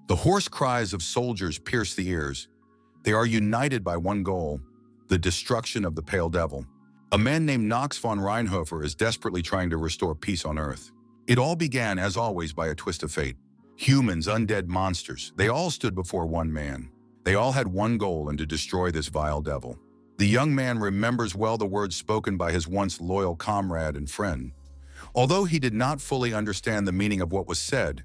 The hoarse cries of soldiers pierce the ears. They are united by one goal, the destruction of the Pale Devil. A man named Knox von Reinhofer is desperately trying to restore peace on Earth. It all began, as always, by a twist of fate. Humans, undead monsters, they all stood before one man. They all had one goal, and to destroy this vile devil. The young man remembers well the words spoken by his once loyal comrade and friend. Although he did not fully understand the meaning of what was said,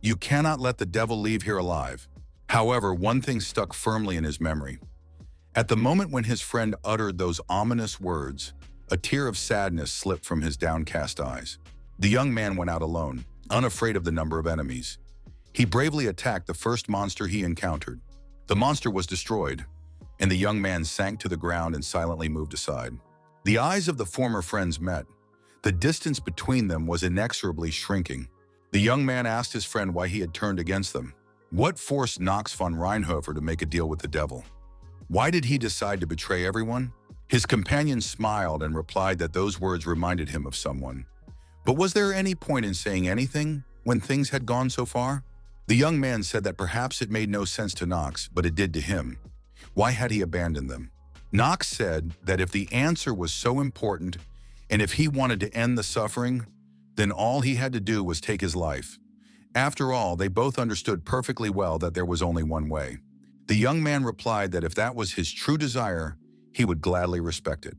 "You cannot let the devil leave here alive." However, one thing stuck firmly in his memory. At the moment when his friend uttered those ominous words, a tear of sadness slipped from his downcast eyes. The young man went out alone, unafraid of the number of enemies. He bravely attacked the first monster he encountered. The monster was destroyed, and the young man sank to the ground and silently moved aside. The eyes of the former friends met. The distance between them was inexorably shrinking. The young man asked his friend why he had turned against them. What forced Knox von Reinhofer to make a deal with the devil? Why did he decide to betray everyone? His companion smiled and replied that those words reminded him of someone. But was there any point in saying anything when things had gone so far? The young man said that perhaps it made no sense to Knox, but it did to him. Why had he abandoned them? Knox said that if the answer was so important and if he wanted to end the suffering, then all he had to do was take his life. After all, they both understood perfectly well that there was only one way. The young man replied that if that was his true desire, he would gladly respect it.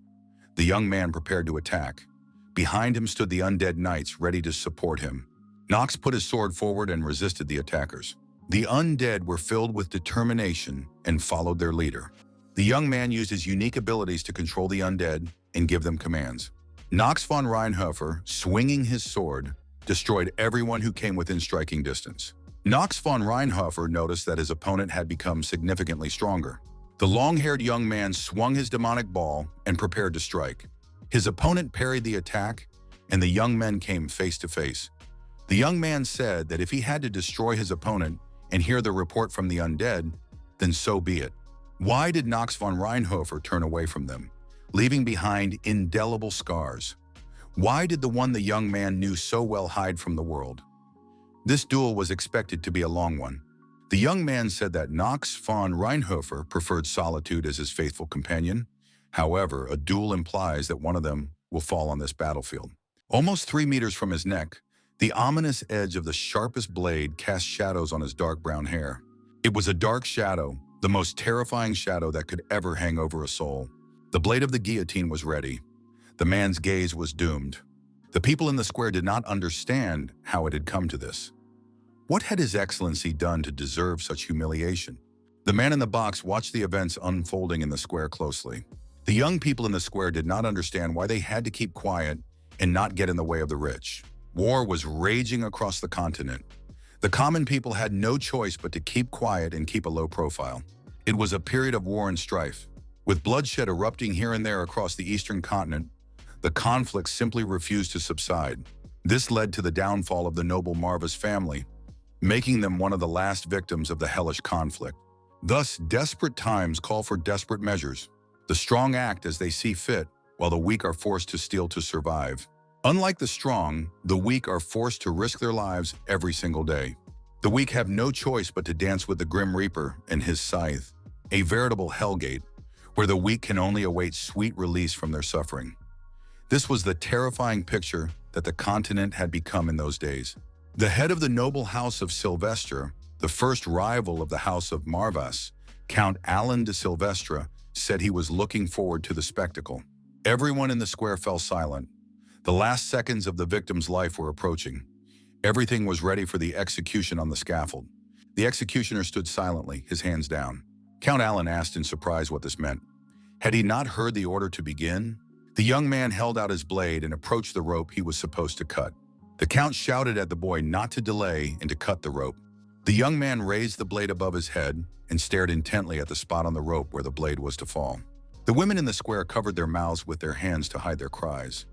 The young man prepared to attack. Behind him stood the undead knights ready to support him. Knox put his sword forward and resisted the attackers. The undead were filled with determination and followed their leader. The young man used his unique abilities to control the undead and give them commands. Knox von Reinhofer, swinging his sword, destroyed everyone who came within striking distance. Knox von Reinhofer noticed that his opponent had become significantly stronger. The long-haired young man swung his demonic ball and prepared to strike. His opponent parried the attack, and the young men came face to face. The young man said that if he had to destroy his opponent and hear the report from the undead, then so be it. Why did Knox von Reinhofer turn away from them, leaving behind indelible scars? Why did the one the young man knew so well hide from the world? This duel was expected to be a long one. The young man said that Knox von Reinhofer preferred solitude as his faithful companion. However, a duel implies that one of them will fall on this battlefield. Almost 3 meters from his neck, the ominous edge of the sharpest blade cast shadows on his dark brown hair. It was a dark shadow, the most terrifying shadow that could ever hang over a soul. The blade of the guillotine was ready. The man's gaze was doomed. The people in the square did not understand how it had come to this. What had His Excellency done to deserve such humiliation? The man in the box watched the events unfolding in the square closely. The young people in the square did not understand why they had to keep quiet and not get in the way of the rich. War was raging across the continent. The common people had no choice but to keep quiet and keep a low profile. It was a period of war and strife. With bloodshed erupting here and there across the eastern continent, the conflict simply refused to subside. This led to the downfall of the noble Marva's family, making them one of the last victims of the hellish conflict. Thus, desperate times call for desperate measures. The strong act as they see fit, while the weak are forced to steal to survive. Unlike the strong, the weak are forced to risk their lives every single day. The weak have no choice but to dance with the Grim Reaper and his scythe, a veritable hellgate, where the weak can only await sweet release from their suffering. This was the terrifying picture that the continent had become in those days. The head of the noble house of Sylvester, the first rival of the house of Marvas, Count Alan de Sylvestre, said he was looking forward to the spectacle. Everyone in the square fell silent. The last seconds of the victim's life were approaching. Everything was ready for the execution on the scaffold. The executioner stood silently, his hands down. Count Alan asked in surprise what this meant. Had he not heard the order to begin? The young man held out his blade and approached the rope he was supposed to cut. The count shouted at the boy not to delay and to cut the rope. The young man raised the blade above his head and stared intently at the spot on the rope where the blade was to fall. The women in the square covered their mouths with their hands to hide their cries.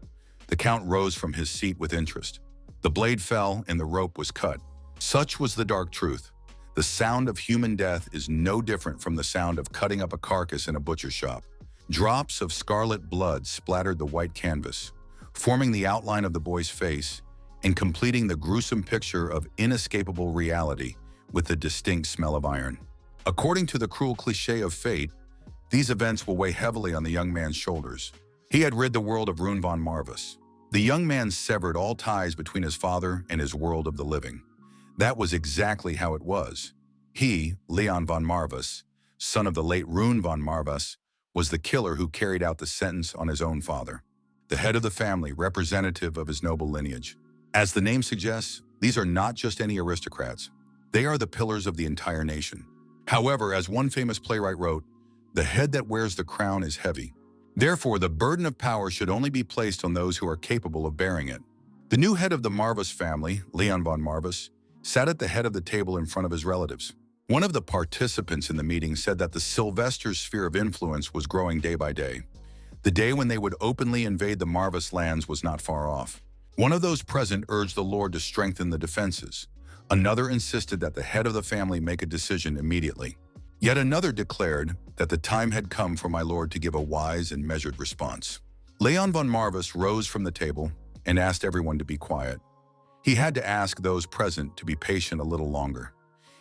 The count rose from his seat with interest. The blade fell and the rope was cut. Such was the dark truth. The sound of human death is no different from the sound of cutting up a carcass in a butcher's shop. Drops of scarlet blood splattered the white canvas, forming the outline of the boy's face and completing the gruesome picture of inescapable reality with the distinct smell of iron. According to the cruel cliché of fate, these events will weigh heavily on the young man's shoulders. He had rid the world of Rune von Marvis. The young man severed all ties between his father and his world of the living. That was exactly how it was. He, Leon von Marvis, son of the late Rune von Marvis, was the killer who carried out the sentence on his own father, the head of the family, representative of his noble lineage. As the name suggests, these are not just any aristocrats. They are the pillars of the entire nation. However, as one famous playwright wrote, "The head that wears the crown is heavy." Therefore, the burden of power should only be placed on those who are capable of bearing it. The new head of the Marvis family, Leon von Marvis, sat at the head of the table in front of his relatives. One of the participants in the meeting said that the Sylvester's sphere of influence was growing day by day. The day when they would openly invade the Marvis lands was not far off. One of those present urged the Lord to strengthen the defenses. Another insisted that the head of the family make a decision immediately. Yet another declared that the time had come for my lord to give a wise and measured response. Leon von Marvis rose from the table and asked everyone to be quiet. He had to ask those present to be patient a little longer.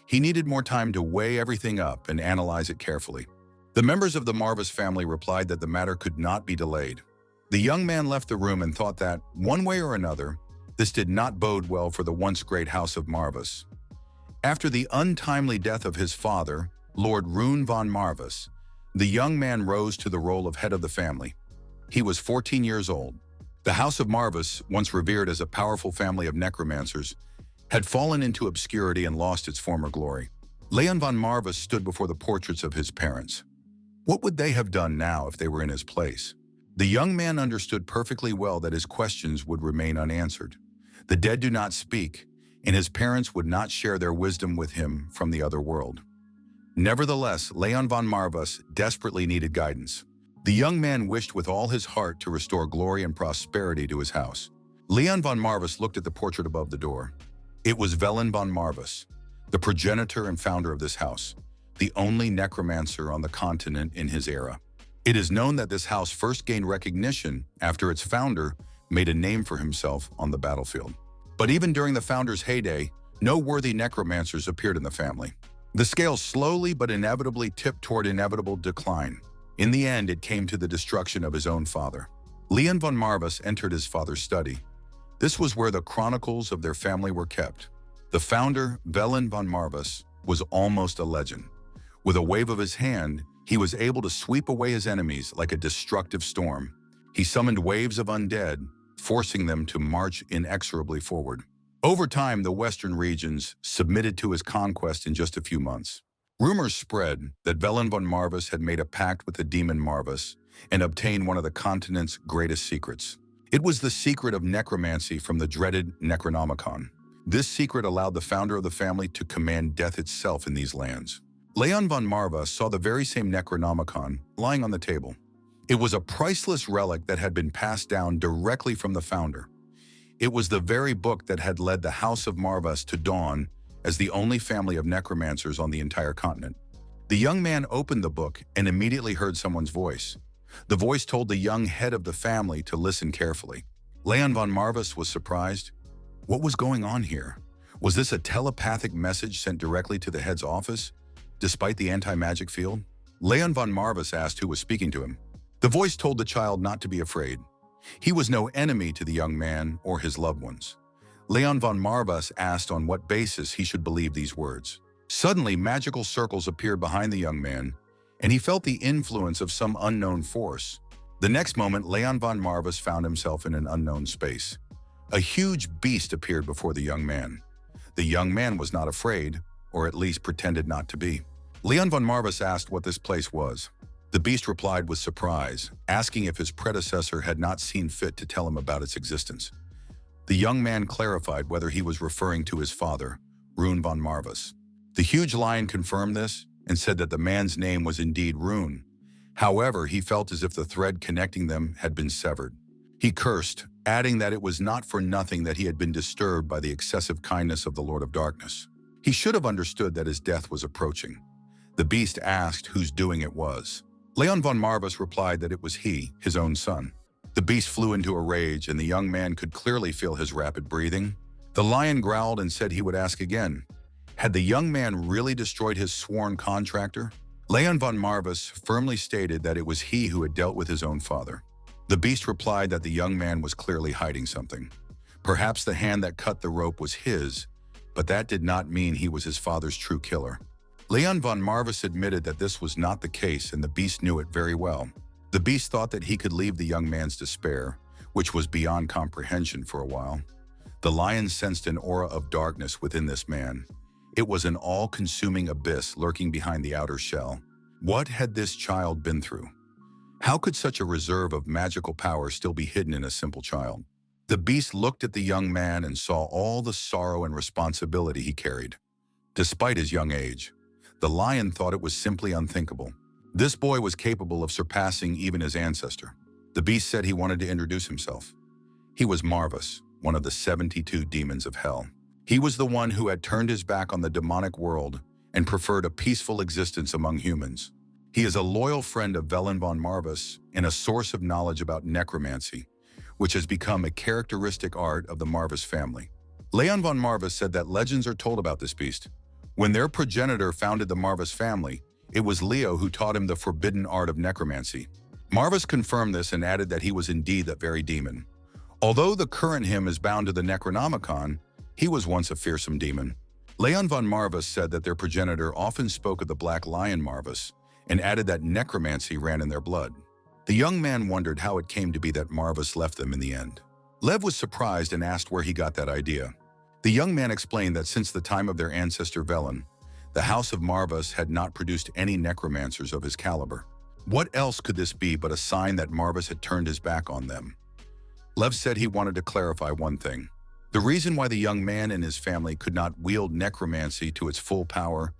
He needed more time to weigh everything up and analyze it carefully. The members of the Marvis family replied that the matter could not be delayed. The young man left the room and thought that, one way or another, this did not bode well for the once great house of Marvis. After the untimely death of his father, Lord Rune von Marvis, the young man rose to the role of head of the family. He was 14 years old. The House of Marvis, once revered as a powerful family of necromancers, had fallen into obscurity and lost its former glory. Leon von Marvis stood before the portraits of his parents. What would they have done now if they were in his place? The young man understood perfectly well that his questions would remain unanswered. The dead do not speak, and his parents would not share their wisdom with him from the other world. Nevertheless, Leon von Marvis desperately needed guidance. The young man wished with all his heart to restore glory and prosperity to his house. Leon von Marvis looked at the portrait above the door. It was Velen von Marvis, the progenitor and founder of this house, the only necromancer on the continent in his era. It is known that this house first gained recognition after its founder made a name for himself on the battlefield. But even during the founder's heyday, no worthy necromancers appeared in the family. The scale slowly but inevitably tipped toward inevitable decline. In the end, it came to the destruction of his own father. Leon von Marvis entered his father's study. This was where the chronicles of their family were kept. The founder, Velen von Marvis, was almost a legend. With a wave of his hand, he was able to sweep away his enemies like a destructive storm. He summoned waves of undead, forcing them to march inexorably forward. Over time, the western regions submitted to his conquest in just a few months. Rumors spread that Velen von Marvis had made a pact with the demon Marvis and obtained one of the continent's greatest secrets. It was the secret of necromancy from the dreaded Necronomicon. This secret allowed the founder of the family to command death itself in these lands. Leon von Marvis saw the very same Necronomicon lying on the table. It was a priceless relic that had been passed down directly from the founder. It was the very book that had led the House of Marvis to dawn as the only family of necromancers on the entire continent. The young man opened the book and immediately heard someone's voice. The voice told the young head of the family to listen carefully. Leon von Marvis was surprised. What was going on here? Was this a telepathic message sent directly to the head's office, despite the anti-magic field? Leon von Marvis asked who was speaking to him. The voice told the child not to be afraid. He was no enemy to the young man or his loved ones. Leon von Marvis asked on what basis he should believe these words. Suddenly, magical circles appeared behind the young man, and he felt the influence of some unknown force. The next moment, Leon von Marvis found himself in an unknown space. A huge beast appeared before the young man. The young man was not afraid, or at least pretended not to be. Leon von Marvis asked what this place was. The beast replied with surprise, asking if his predecessor had not seen fit to tell him about its existence. The young man clarified whether he was referring to his father, Rune von Marvis. The huge lion confirmed this and said that the man's name was indeed Rune. However, he felt as if the thread connecting them had been severed. He cursed, adding that it was not for nothing that he had been disturbed by the excessive kindness of the Lord of Darkness. He should have understood that his death was approaching. The beast asked whose doing it was. Leon von Marvis replied that it was he, his own son. The beast flew into a rage, and the young man could clearly feel his rapid breathing. The lion growled and said he would ask again. Had the young man really destroyed his sworn contractor? Leon von Marvis firmly stated that it was he who had dealt with his own father. The beast replied that the young man was clearly hiding something. Perhaps the hand that cut the rope was his, but that did not mean he was his father's true killer. Leon von Marvis admitted that this was not the case, and the beast knew it very well. The beast thought that he could leave the young man's despair, which was beyond comprehension for a while. The lion sensed an aura of darkness within this man. It was an all-consuming abyss lurking behind the outer shell. What had this child been through? How could such a reserve of magical power still be hidden in a simple child? The beast looked at the young man and saw all the sorrow and responsibility he carried. Despite his young age, the lion thought it was simply unthinkable. This boy was capable of surpassing even his ancestor. The beast said he wanted to introduce himself. He was Marvis, one of the 72 demons of hell. He was the one who had turned his back on the demonic world and preferred a peaceful existence among humans. He is a loyal friend of Velen von Marvis and a source of knowledge about necromancy, which has become a characteristic art of the Marvis family. Leon von Marvis said that legends are told about this beast. When their progenitor founded the Marvis family, it was Leo who taught him the forbidden art of necromancy. Marvis confirmed this and added that he was indeed that very demon. Although the current him is bound to the Necronomicon, he was once a fearsome demon. Leon von Marvis said that their progenitor often spoke of the Black Lion Marvis and added that necromancy ran in their blood. The young man wondered how it came to be that Marvis left them in the end. Lev was surprised and asked where he got that idea. The young man explained that since the time of their ancestor Velen, the House of Marvis had not produced any necromancers of his caliber. What else could this be but a sign that Marvis had turned his back on them? Lev said he wanted to clarify one thing. The reason why the young man and his family could not wield necromancy to its full power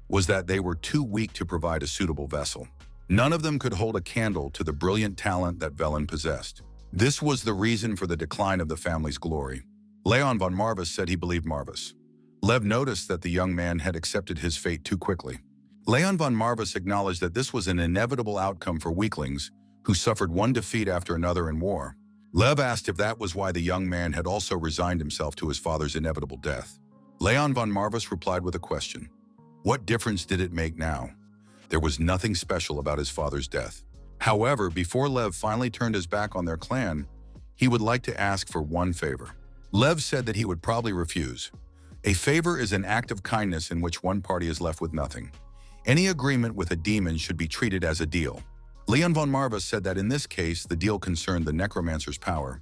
was that they were too weak to provide a suitable vessel. None of them could hold a candle to the brilliant talent that Velen possessed. This was the reason for the decline of the family's glory. Leon von Marvis said he believed Marvis. Lev noticed that the young man had accepted his fate too quickly. Leon von Marvis acknowledged that this was an inevitable outcome for weaklings who suffered one defeat after another in war. Lev asked if that was why the young man had also resigned himself to his father's inevitable death. Leon von Marvis replied with a question. What difference did it make now? There was nothing special about his father's death. However, before Lev finally turned his back on their clan, he would like to ask for one favor. Lev said that he would probably refuse. A favor is an act of kindness in which one party is left with nothing. Any agreement with a demon should be treated as a deal. Leon von Marvis said that in this case, the deal concerned the necromancer's power.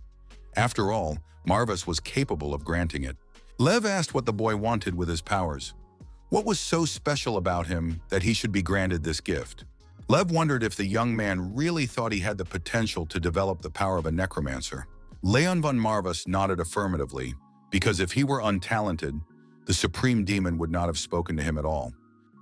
After all, Marvis was capable of granting it. Lev asked what the boy wanted with his powers. What was so special about him that he should be granted this gift? Lev wondered if the young man really thought he had the potential to develop the power of a necromancer. Leon von Marvis nodded affirmatively, because if he were untalented, the supreme demon would not have spoken to him at all.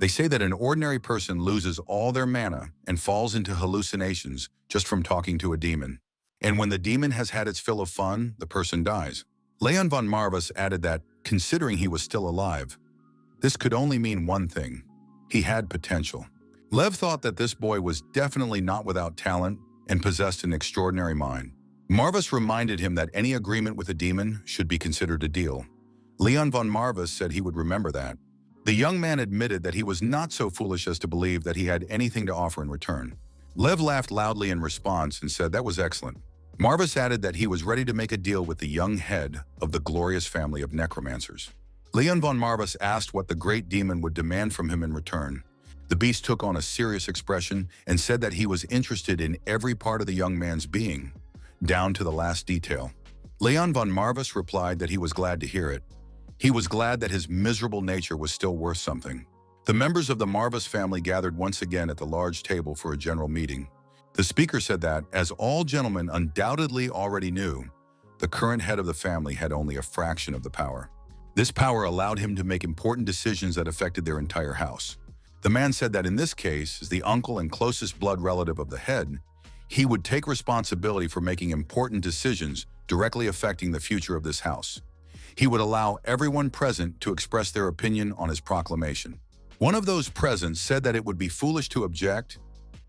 They say that an ordinary person loses all their mana and falls into hallucinations just from talking to a demon. And when the demon has had its fill of fun, the person dies. Leon von Marvis added that, considering he was still alive, this could only mean one thing. He had potential. Lev thought that this boy was definitely not without talent and possessed an extraordinary mind. Marvis reminded him that any agreement with a demon should be considered a deal. Leon von Marvis said he would remember that. The young man admitted that he was not so foolish as to believe that he had anything to offer in return. Lev laughed loudly in response and said that was excellent. Marvis added that he was ready to make a deal with the young head of the glorious family of necromancers. Leon von Marvis asked what the great demon would demand from him in return. The beast took on a serious expression and said that he was interested in every part of the young man's being, down to the last detail. Leon von Marvis replied that he was glad to hear it. He was glad that his miserable nature was still worth something. The members of the Marvis family gathered once again at the large table for a general meeting. The speaker said that, as all gentlemen undoubtedly already knew, the current head of the family had only a fraction of the power. This power allowed him to make important decisions that affected their entire house. The man said that in this case, as the uncle and closest blood relative of the head, he would take responsibility for making important decisions directly affecting the future of this house. He would allow everyone present to express their opinion on his proclamation. One of those present said that it would be foolish to object,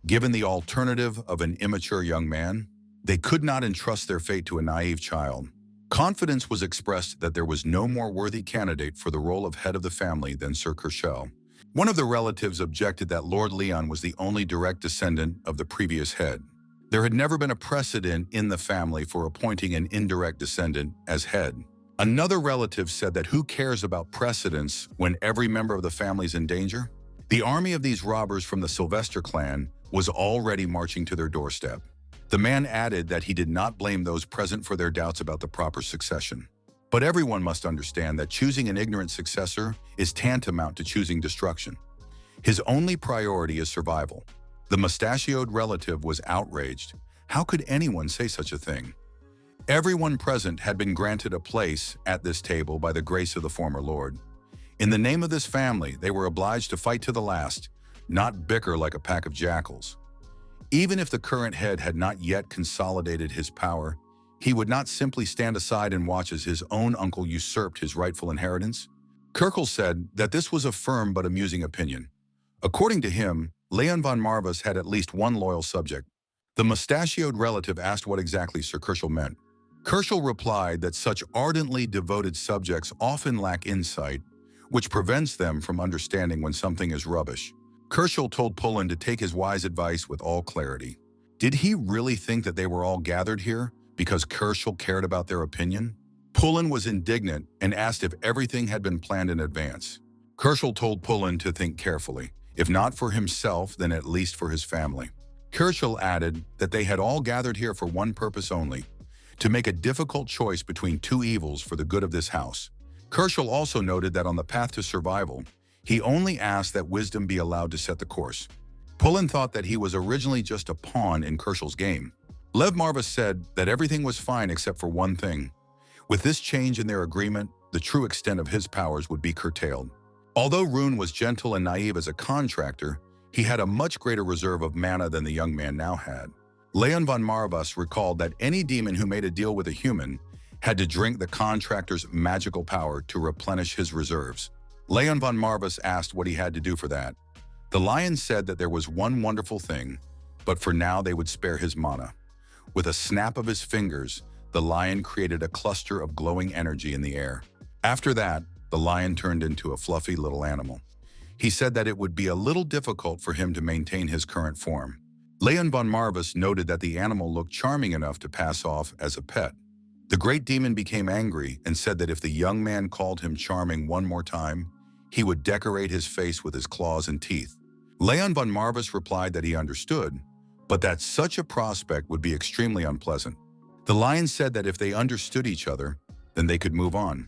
given the alternative of an immature young man. They could not entrust their fate to a naive child. Confidence was expressed that there was no more worthy candidate for the role of head of the family than Sir Kershel. One of the relatives objected that Lord Leon was the only direct descendant of the previous head. There had never been a precedent in the family for appointing an indirect descendant as head. Another relative said that who cares about precedents when every member of the family is in danger? The army of these robbers from the Sylvester clan was already marching to their doorstep. The man added that he did not blame those present for their doubts about the proper succession. But everyone must understand that choosing an ignorant successor is tantamount to choosing destruction. His only priority is survival. The mustachioed relative was outraged. How could anyone say such a thing? Everyone present had been granted a place at this table by the grace of the former lord. In the name of this family, they were obliged to fight to the last, not bicker like a pack of jackals. Even if the current head had not yet consolidated his power, he would not simply stand aside and watch as his own uncle usurped his rightful inheritance. Kershel said that this was a firm but amusing opinion. According to him, Leon von Marvis had at least one loyal subject. The mustachioed relative asked what exactly Sir Kershel meant. Kershel replied that such ardently devoted subjects often lack insight, which prevents them from understanding when something is rubbish. Kershel told Pullen to take his wise advice with all clarity. Did he really think that they were all gathered here because Kershel cared about their opinion? Pullen was indignant and asked if everything had been planned in advance. Kershel told Pullen to think carefully, if not for himself, then at least for his family. Kershel added that they had all gathered here for one purpose only, to make a difficult choice between two evils for the good of this house. Kershel also noted that on the path to survival, he only asked that wisdom be allowed to set the course. Pullen thought that he was originally just a pawn in Kershel's game. Lev Marvis said that everything was fine except for one thing. With this change in their agreement, the true extent of his powers would be curtailed. Although Rune was gentle and naive as a contractor, he had a much greater reserve of mana than the young man now had. Leon von Marvis recalled that any demon who made a deal with a human had to drink the contractor's magical power to replenish his reserves. Leon von Marvis asked what he had to do for that. The lion said that there was one wonderful thing, but for now they would spare his mana. With a snap of his fingers, the lion created a cluster of glowing energy in the air. After that, the lion turned into a fluffy little animal. He said that it would be a little difficult for him to maintain his current form. Leon von Marvis noted that the animal looked charming enough to pass off as a pet. The great demon became angry and said that if the young man called him charming one more time, he would decorate his face with his claws and teeth. Leon von Marvis replied that he understood, but that such a prospect would be extremely unpleasant. The lion said that if they understood each other, then they could move on.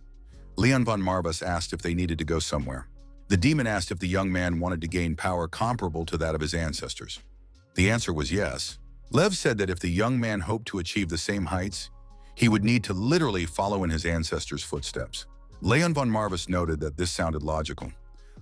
Leon von Marvis asked if they needed to go somewhere. The demon asked if the young man wanted to gain power comparable to that of his ancestors. The answer was yes. Lev said that if the young man hoped to achieve the same heights, he would need to literally follow in his ancestors' footsteps. Leon von Marvis noted that this sounded logical.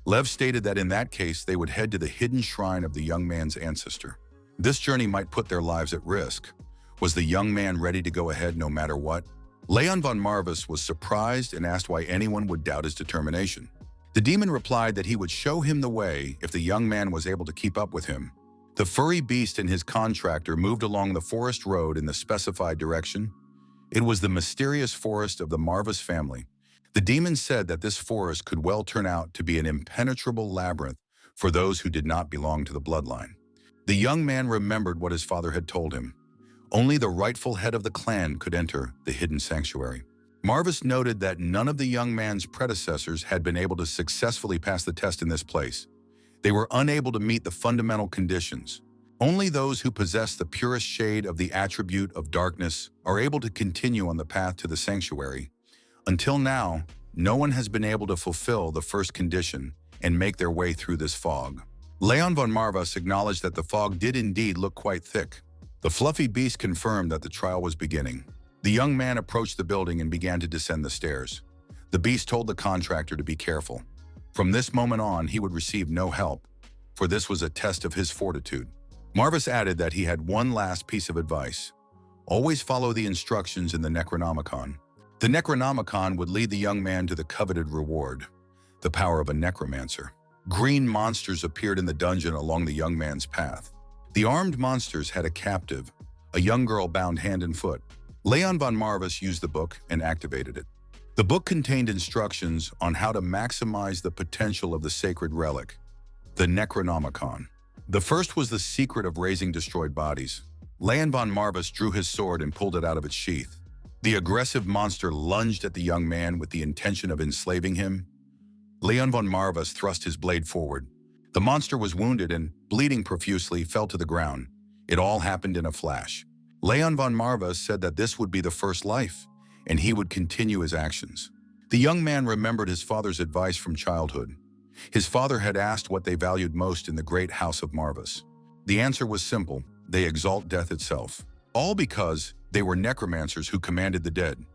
Lev stated that in that case, they would head to the hidden shrine of the young man's ancestor. This journey might put their lives at risk. Was the young man ready to go ahead no matter what? Leon von Marvis was surprised and asked why anyone would doubt his determination. The demon replied that he would show him the way if the young man was able to keep up with him. The furry beast and his contractor moved along the forest road in the specified direction. It was the mysterious forest of the Marvis family. The demon said that this forest could well turn out to be an impenetrable labyrinth for those who did not belong to the bloodline. The young man remembered what his father had told him. Only the rightful head of the clan could enter the hidden sanctuary. Marvis noted that none of the young man's predecessors had been able to successfully pass the test in this place. They were unable to meet the fundamental conditions. Only those who possess the purest shade of the attribute of darkness are able to continue on the path to the sanctuary. Until now, no one has been able to fulfill the first condition and make their way through this fog. Leon von Marvis acknowledged that the fog did indeed look quite thick. The fluffy beast confirmed that the trial was beginning. The young man approached the building and began to descend the stairs. The beast told the contractor to be careful. From this moment on, he would receive no help, for this was a test of his fortitude. Marvis added that he had one last piece of advice. Always follow the instructions in the Necronomicon. The Necronomicon would lead the young man to the coveted reward, the power of a necromancer. Green monsters appeared in the dungeon along the young man's path. The armed monsters had a captive, a young girl bound hand and foot. Leon von Marvis used the book and activated it. The book contained instructions on how to maximize the potential of the sacred relic, the Necronomicon. The first was the secret of raising destroyed bodies. Leon von Marvis drew his sword and pulled it out of its sheath. The aggressive monster lunged at the young man with the intention of enslaving him. Leon von Marvis thrust his blade forward. The monster was wounded and, bleeding profusely, fell to the ground. It all happened in a flash. Leon von Marvis said that this would be the first life, and he would continue his actions. The young man remembered his father's advice from childhood. His father had asked what they valued most in the great house of Marvis. The answer was simple: they exalt death itself. All because they were necromancers who commanded the dead.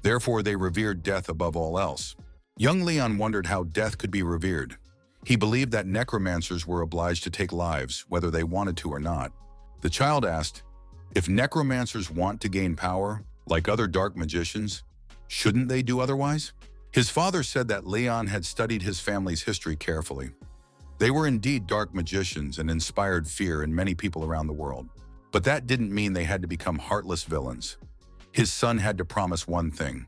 Therefore, they revered death above all else. Young Leon wondered how death could be revered. He believed that necromancers were obliged to take lives, whether they wanted to or not. The child asked, if necromancers want to gain power, like other dark magicians, shouldn't they do otherwise? His father said that Leon had studied his family's history carefully. They were indeed dark magicians and inspired fear in many people around the world. But that didn't mean they had to become heartless villains. His son had to promise one thing.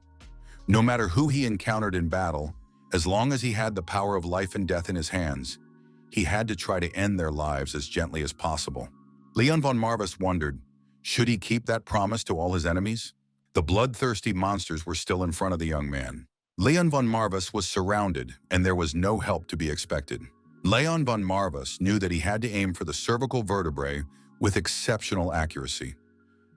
No matter who he encountered in battle, as long as he had the power of life and death in his hands, he had to try to end their lives as gently as possible. Leon von Marvis wondered, should he keep that promise to all his enemies? The bloodthirsty monsters were still in front of the young man. Leon von Marvis was surrounded, and there was no help to be expected. Leon von Marvis knew that he had to aim for the cervical vertebrae with exceptional accuracy.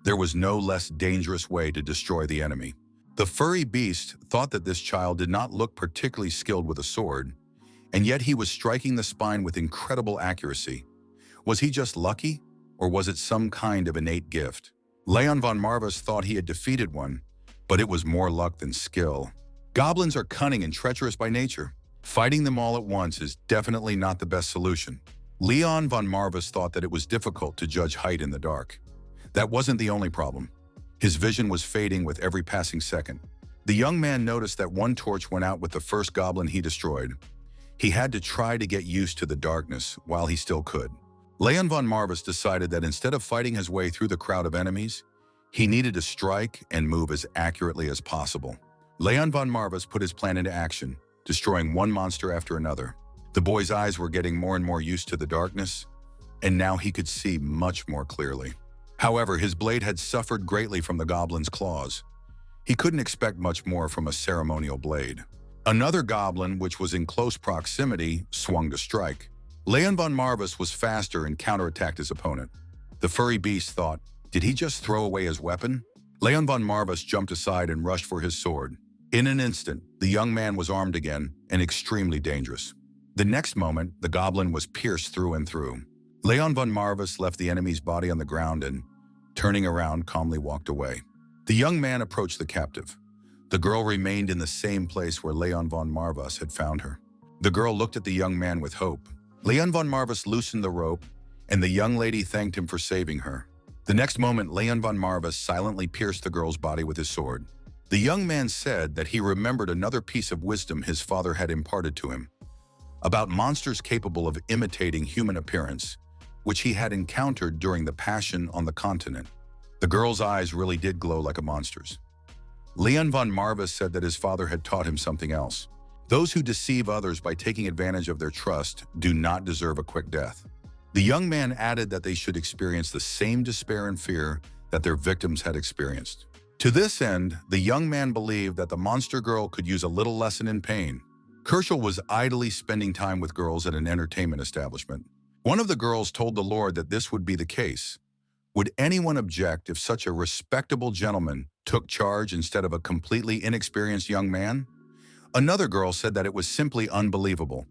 There was no less dangerous way to destroy the enemy. The furry beast thought that this child did not look particularly skilled with a sword, and yet he was striking the spine with incredible accuracy. Was he just lucky, or was it some kind of innate gift? Leon von Marvis thought he had defeated one, but it was more luck than skill. Goblins are cunning and treacherous by nature. Fighting them all at once is definitely not the best solution. Leon von Marvis thought that it was difficult to judge height in the dark. That wasn't the only problem. His vision was fading with every passing second. The young man noticed that one torch went out with the first goblin he destroyed. He had to try to get used to the darkness while he still could. Leon von Marvis decided that instead of fighting his way through the crowd of enemies, he needed to strike and move as accurately as possible. Leon von Marvis put his plan into action, destroying one monster after another. The boy's eyes were getting more and more used to the darkness, and now he could see much more clearly. However, his blade had suffered greatly from the goblin's claws. He couldn't expect much more from a ceremonial blade. Another goblin, which was in close proximity, swung to strike. Leon von Marvis was faster and counterattacked his opponent. The furry beast thought, did he just throw away his weapon? Leon von Marvis jumped aside and rushed for his sword. In an instant, the young man was armed again and extremely dangerous. The next moment, the goblin was pierced through and through. Leon von Marvis left the enemy's body on the ground and, turning around, calmly walked away. The young man approached the captive. The girl remained in the same place where Leon von Marvis had found her. The girl looked at the young man with hope. Leon von Marvis loosened the rope, and the young lady thanked him for saving her. The next moment, Leon von Marvis silently pierced the girl's body with his sword. The young man said that he remembered another piece of wisdom his father had imparted to him, about monsters capable of imitating human appearance, which he had encountered during the Passion on the continent. The girl's eyes really did glow like a monster's. Leon von Marvis said that his father had taught him something else. Those who deceive others by taking advantage of their trust do not deserve a quick death. The young man added that they should experience the same despair and fear that their victims had experienced. To this end, the young man believed that the monster girl could use a little lesson in pain. Kershel was idly spending time with girls at an entertainment establishment. One of the girls told the Lord that this would be the case. Would anyone object if such a respectable gentleman took charge instead of a completely inexperienced young man? Another girl said that it was simply unbelievable.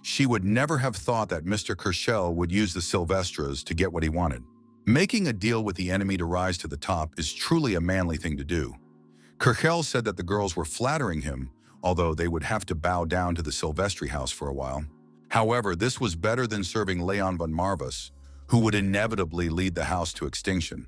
She would never have thought that Mr. Kershel would use the Sylvesters to get what he wanted. Making a deal with the enemy to rise to the top is truly a manly thing to do. Kershel said that the girls were flattering him, although they would have to bow down to the Sylvestry house for a while. However, this was better than serving Leon von Marvis, who would inevitably lead the house to extinction.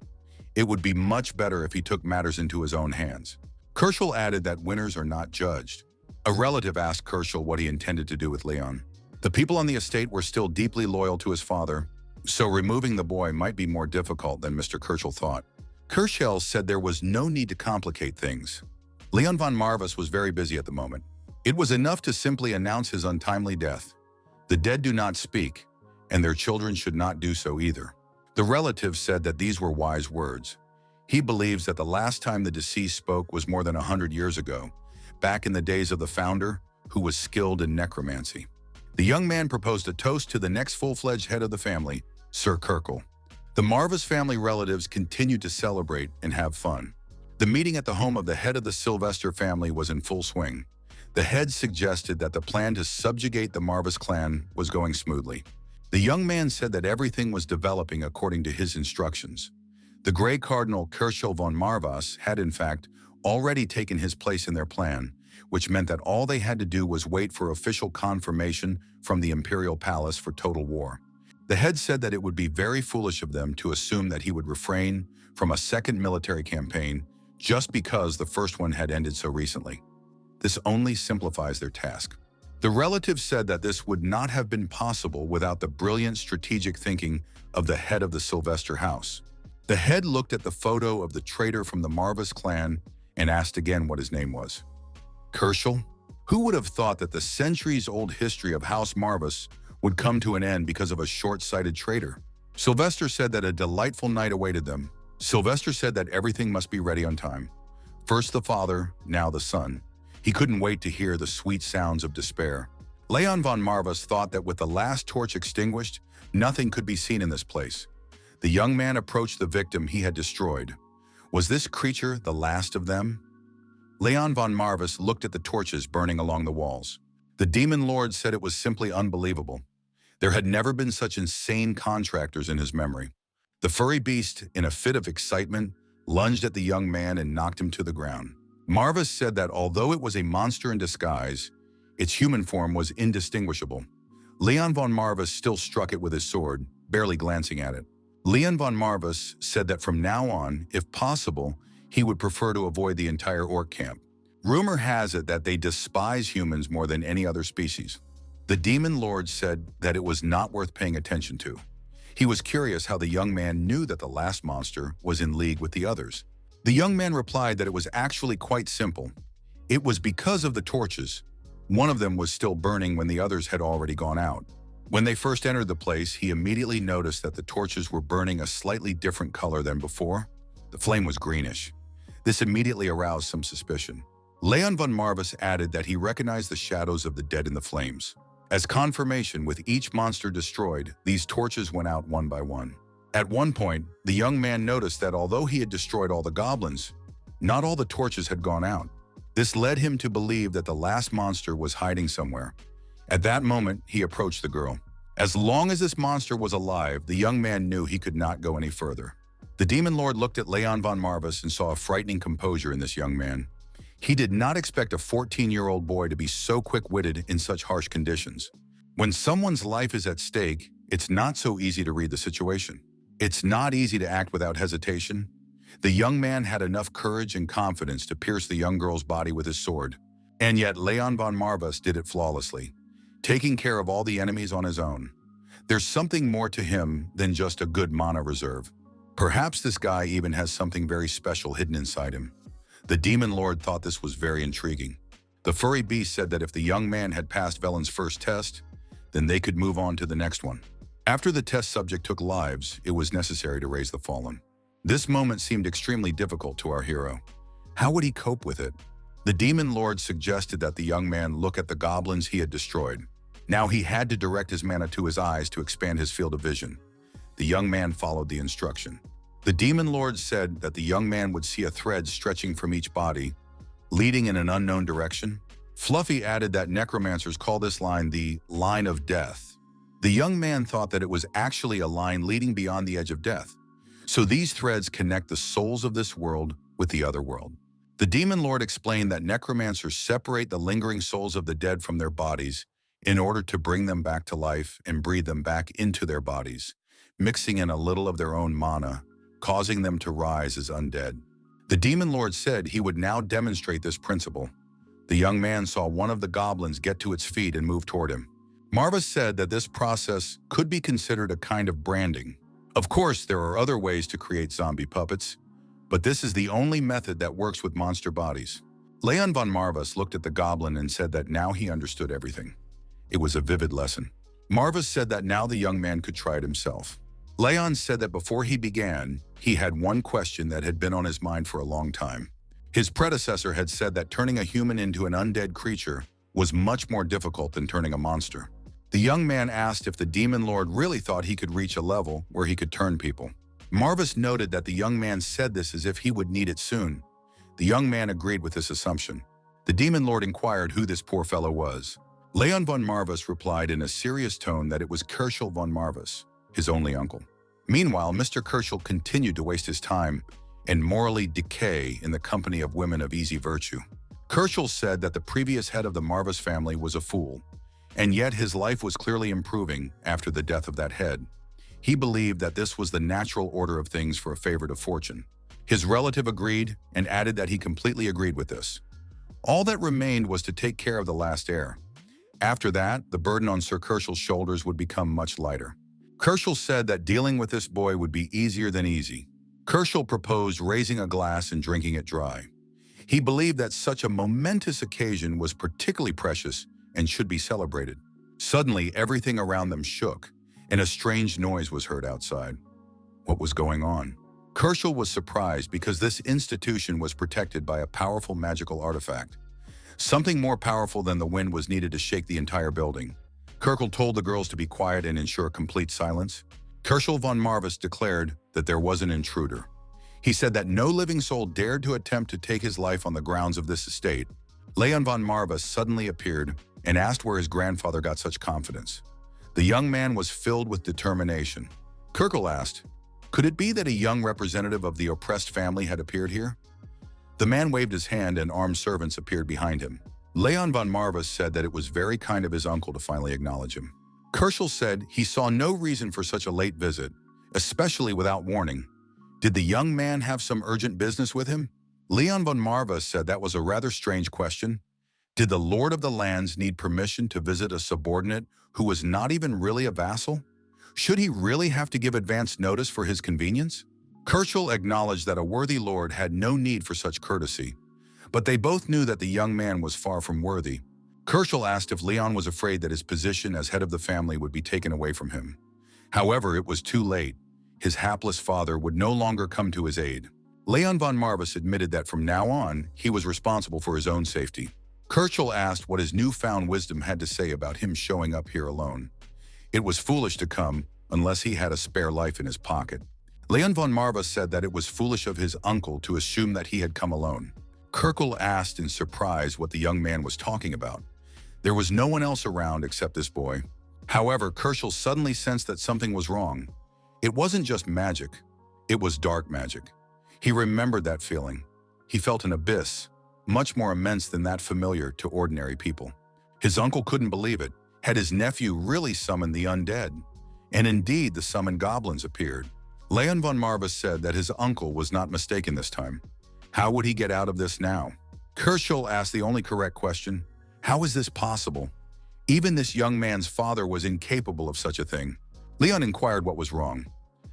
It would be much better if he took matters into his own hands. Kershel added that winners are not judged. A relative asked Kershel what he intended to do with Leon. The people on the estate were still deeply loyal to his father, so removing the boy might be more difficult than Mr. Kershel thought. Kershel said there was no need to complicate things. Leon von Marvis was very busy at the moment. It was enough to simply announce his untimely death. The dead do not speak, and their children should not do so either. The relative said that these were wise words. He believes that the last time the deceased spoke was more than 100 years ago, back in the days of the founder, who was skilled in necromancy. The young man proposed a toast to the next full-fledged head of the family, Sir Kershel. The Marvis family relatives continued to celebrate and have fun. The meeting at the home of the head of the Sylvester family was in full swing. The head suggested that the plan to subjugate the Marvis clan was going smoothly. The young man said that everything was developing according to his instructions. The Grey Cardinal Kershel von Marvis had, in fact, already taken his place in their plan, which meant that all they had to do was wait for official confirmation from the Imperial Palace for total war. The head said that it would be very foolish of them to assume that he would refrain from a second military campaign just because the first one had ended so recently. This only simplifies their task. The relative said that this would not have been possible without the brilliant strategic thinking of the head of the Sylvester house. The head looked at the photo of the traitor from the Marvis clan and asked again what his name was. Kershel? Who would have thought that the centuries-old history of House Marvis would come to an end because of a short-sighted traitor? Sylvester said that a delightful night awaited them. Sylvester said that everything must be ready on time. First the father, now the son. He couldn't wait to hear the sweet sounds of despair. Leon von Marvis thought that with the last torch extinguished, nothing could be seen in this place. The young man approached the victim he had destroyed. Was this creature the last of them? Leon von Marvis looked at the torches burning along the walls. The demon lord said it was simply unbelievable. There had never been such insane contractors in his memory. The furry beast, in a fit of excitement, lunged at the young man and knocked him to the ground. Marvis said that although it was a monster in disguise, its human form was indistinguishable. Leon von Marvis still struck it with his sword, barely glancing at it. Leon von Marvis said that from now on, if possible, he would prefer to avoid the entire orc camp. Rumor has it that they despise humans more than any other species. The demon lord said that it was not worth paying attention to. He was curious how the young man knew that the last monster was in league with the others. The young man replied that it was actually quite simple. It was because of the torches. One of them was still burning when the others had already gone out. When they first entered the place, he immediately noticed that the torches were burning a slightly different color than before. The flame was greenish. This immediately aroused some suspicion. Leon von Marvis added that he recognized the shadows of the dead in the flames. As confirmation, with each monster destroyed, these torches went out one by one. At one point, the young man noticed that although he had destroyed all the goblins, not all the torches had gone out. This led him to believe that the last monster was hiding somewhere. At that moment, he approached the girl. As long as this monster was alive, the young man knew he could not go any further. The demon lord looked at Leon von Marvis and saw a frightening composure in this young man. He did not expect a 14-year-old boy to be so quick-witted in such harsh conditions. When someone's life is at stake, it's not so easy to read the situation. It's not easy to act without hesitation. The young man had enough courage and confidence to pierce the young girl's body with his sword. And yet Leon von Marvis did it flawlessly, taking care of all the enemies on his own. There's something more to him than just a good mana reserve. Perhaps this guy even has something very special hidden inside him. The demon lord thought this was very intriguing. The furry beast said that if the young man had passed Velen's first test, then they could move on to the next one. After the test subject took lives, it was necessary to raise the fallen. This moment seemed extremely difficult to our hero. How would he cope with it? The demon lord suggested that the young man look at the goblins he had destroyed. Now he had to direct his mana to his eyes to expand his field of vision. The young man followed the instruction. The demon lord said that the young man would see a thread stretching from each body, leading in an unknown direction. Fluffy added that necromancers call this line the line of death. The young man thought that it was actually a line leading beyond the edge of death. So these threads connect the souls of this world with the other world. The demon lord explained that necromancers separate the lingering souls of the dead from their bodies in order to bring them back to life and breathe them back into their bodies, mixing in a little of their own mana, causing them to rise as undead. The demon lord said he would now demonstrate this principle. The young man saw one of the goblins get to its feet and move toward him. Marvis said that this process could be considered a kind of branding. Of course, there are other ways to create zombie puppets. But this is the only method that works with monster bodies. Leon von Marvis looked at the goblin and said that now he understood everything. It was a vivid lesson. Marvis said that now the young man could try it himself. Leon said that before he began, he had one question that had been on his mind for a long time. His predecessor had said that turning a human into an undead creature was much more difficult than turning a monster. The young man asked if the demon lord really thought he could reach a level where he could turn people. Marvis noted that the young man said this as if he would need it soon. The young man agreed with this assumption. The demon lord inquired who this poor fellow was. Leon von Marvis replied in a serious tone that it was Kershel von Marvis, his only uncle. Meanwhile, Mr. Kershel continued to waste his time and morally decay in the company of women of easy virtue. Kershel said that the previous head of the Marvis family was a fool, and yet his life was clearly improving after the death of that head. He believed that this was the natural order of things for a favorite of fortune. His relative agreed and added that he completely agreed with this. All that remained was to take care of the last heir. After that, the burden on Sir Kershel's shoulders would become much lighter. Kershel said that dealing with this boy would be easier than easy. Kershel proposed raising a glass and drinking it dry. He believed that such a momentous occasion was particularly precious and should be celebrated. Suddenly, everything around them shook, and a strange noise was heard outside. What was going on? Kershel was surprised because this institution was protected by a powerful magical artifact. Something more powerful than the wind was needed to shake the entire building. Kershel told the girls to be quiet and ensure complete silence. Kershel von Marvis declared that there was an intruder. He said that no living soul dared to attempt to take his life on the grounds of this estate. Leon von Marvis suddenly appeared and asked where his grandfather got such confidence. The young man was filled with determination. Kershel asked, "Could it be that a young representative of the oppressed family had appeared here?" The man waved his hand and armed servants appeared behind him. Leon von Marvis said that it was very kind of his uncle to finally acknowledge him. Kershel said he saw no reason for such a late visit, especially without warning. Did the young man have some urgent business with him? Leon von Marvis said that was a rather strange question. Did the Lord of the Lands need permission to visit a subordinate who was not even really a vassal? Should he really have to give advance notice for his convenience? Kershel acknowledged that a worthy lord had no need for such courtesy, but they both knew that the young man was far from worthy. Kershel asked if Leon was afraid that his position as head of the family would be taken away from him. However, it was too late. His hapless father would no longer come to his aid. Leon von Marvis admitted that from now on, he was responsible for his own safety. Kershel asked what his newfound wisdom had to say about him showing up here alone. It was foolish to come unless he had a spare life in his pocket. Leon von Marvis said that it was foolish of his uncle to assume that he had come alone. Kershel asked in surprise what the young man was talking about. There was no one else around except this boy. However, Kershel suddenly sensed that something was wrong. It wasn't just magic. It was dark magic. He remembered that feeling. He felt an abyss, much more immense than that familiar to ordinary people. His uncle couldn't believe it. Had his nephew really summoned the undead? And indeed, the summoned goblins appeared. Leon von Marvis said that his uncle was not mistaken this time. How would he get out of this now? Kershel asked the only correct question. How is this possible? Even this young man's father was incapable of such a thing. Leon inquired what was wrong.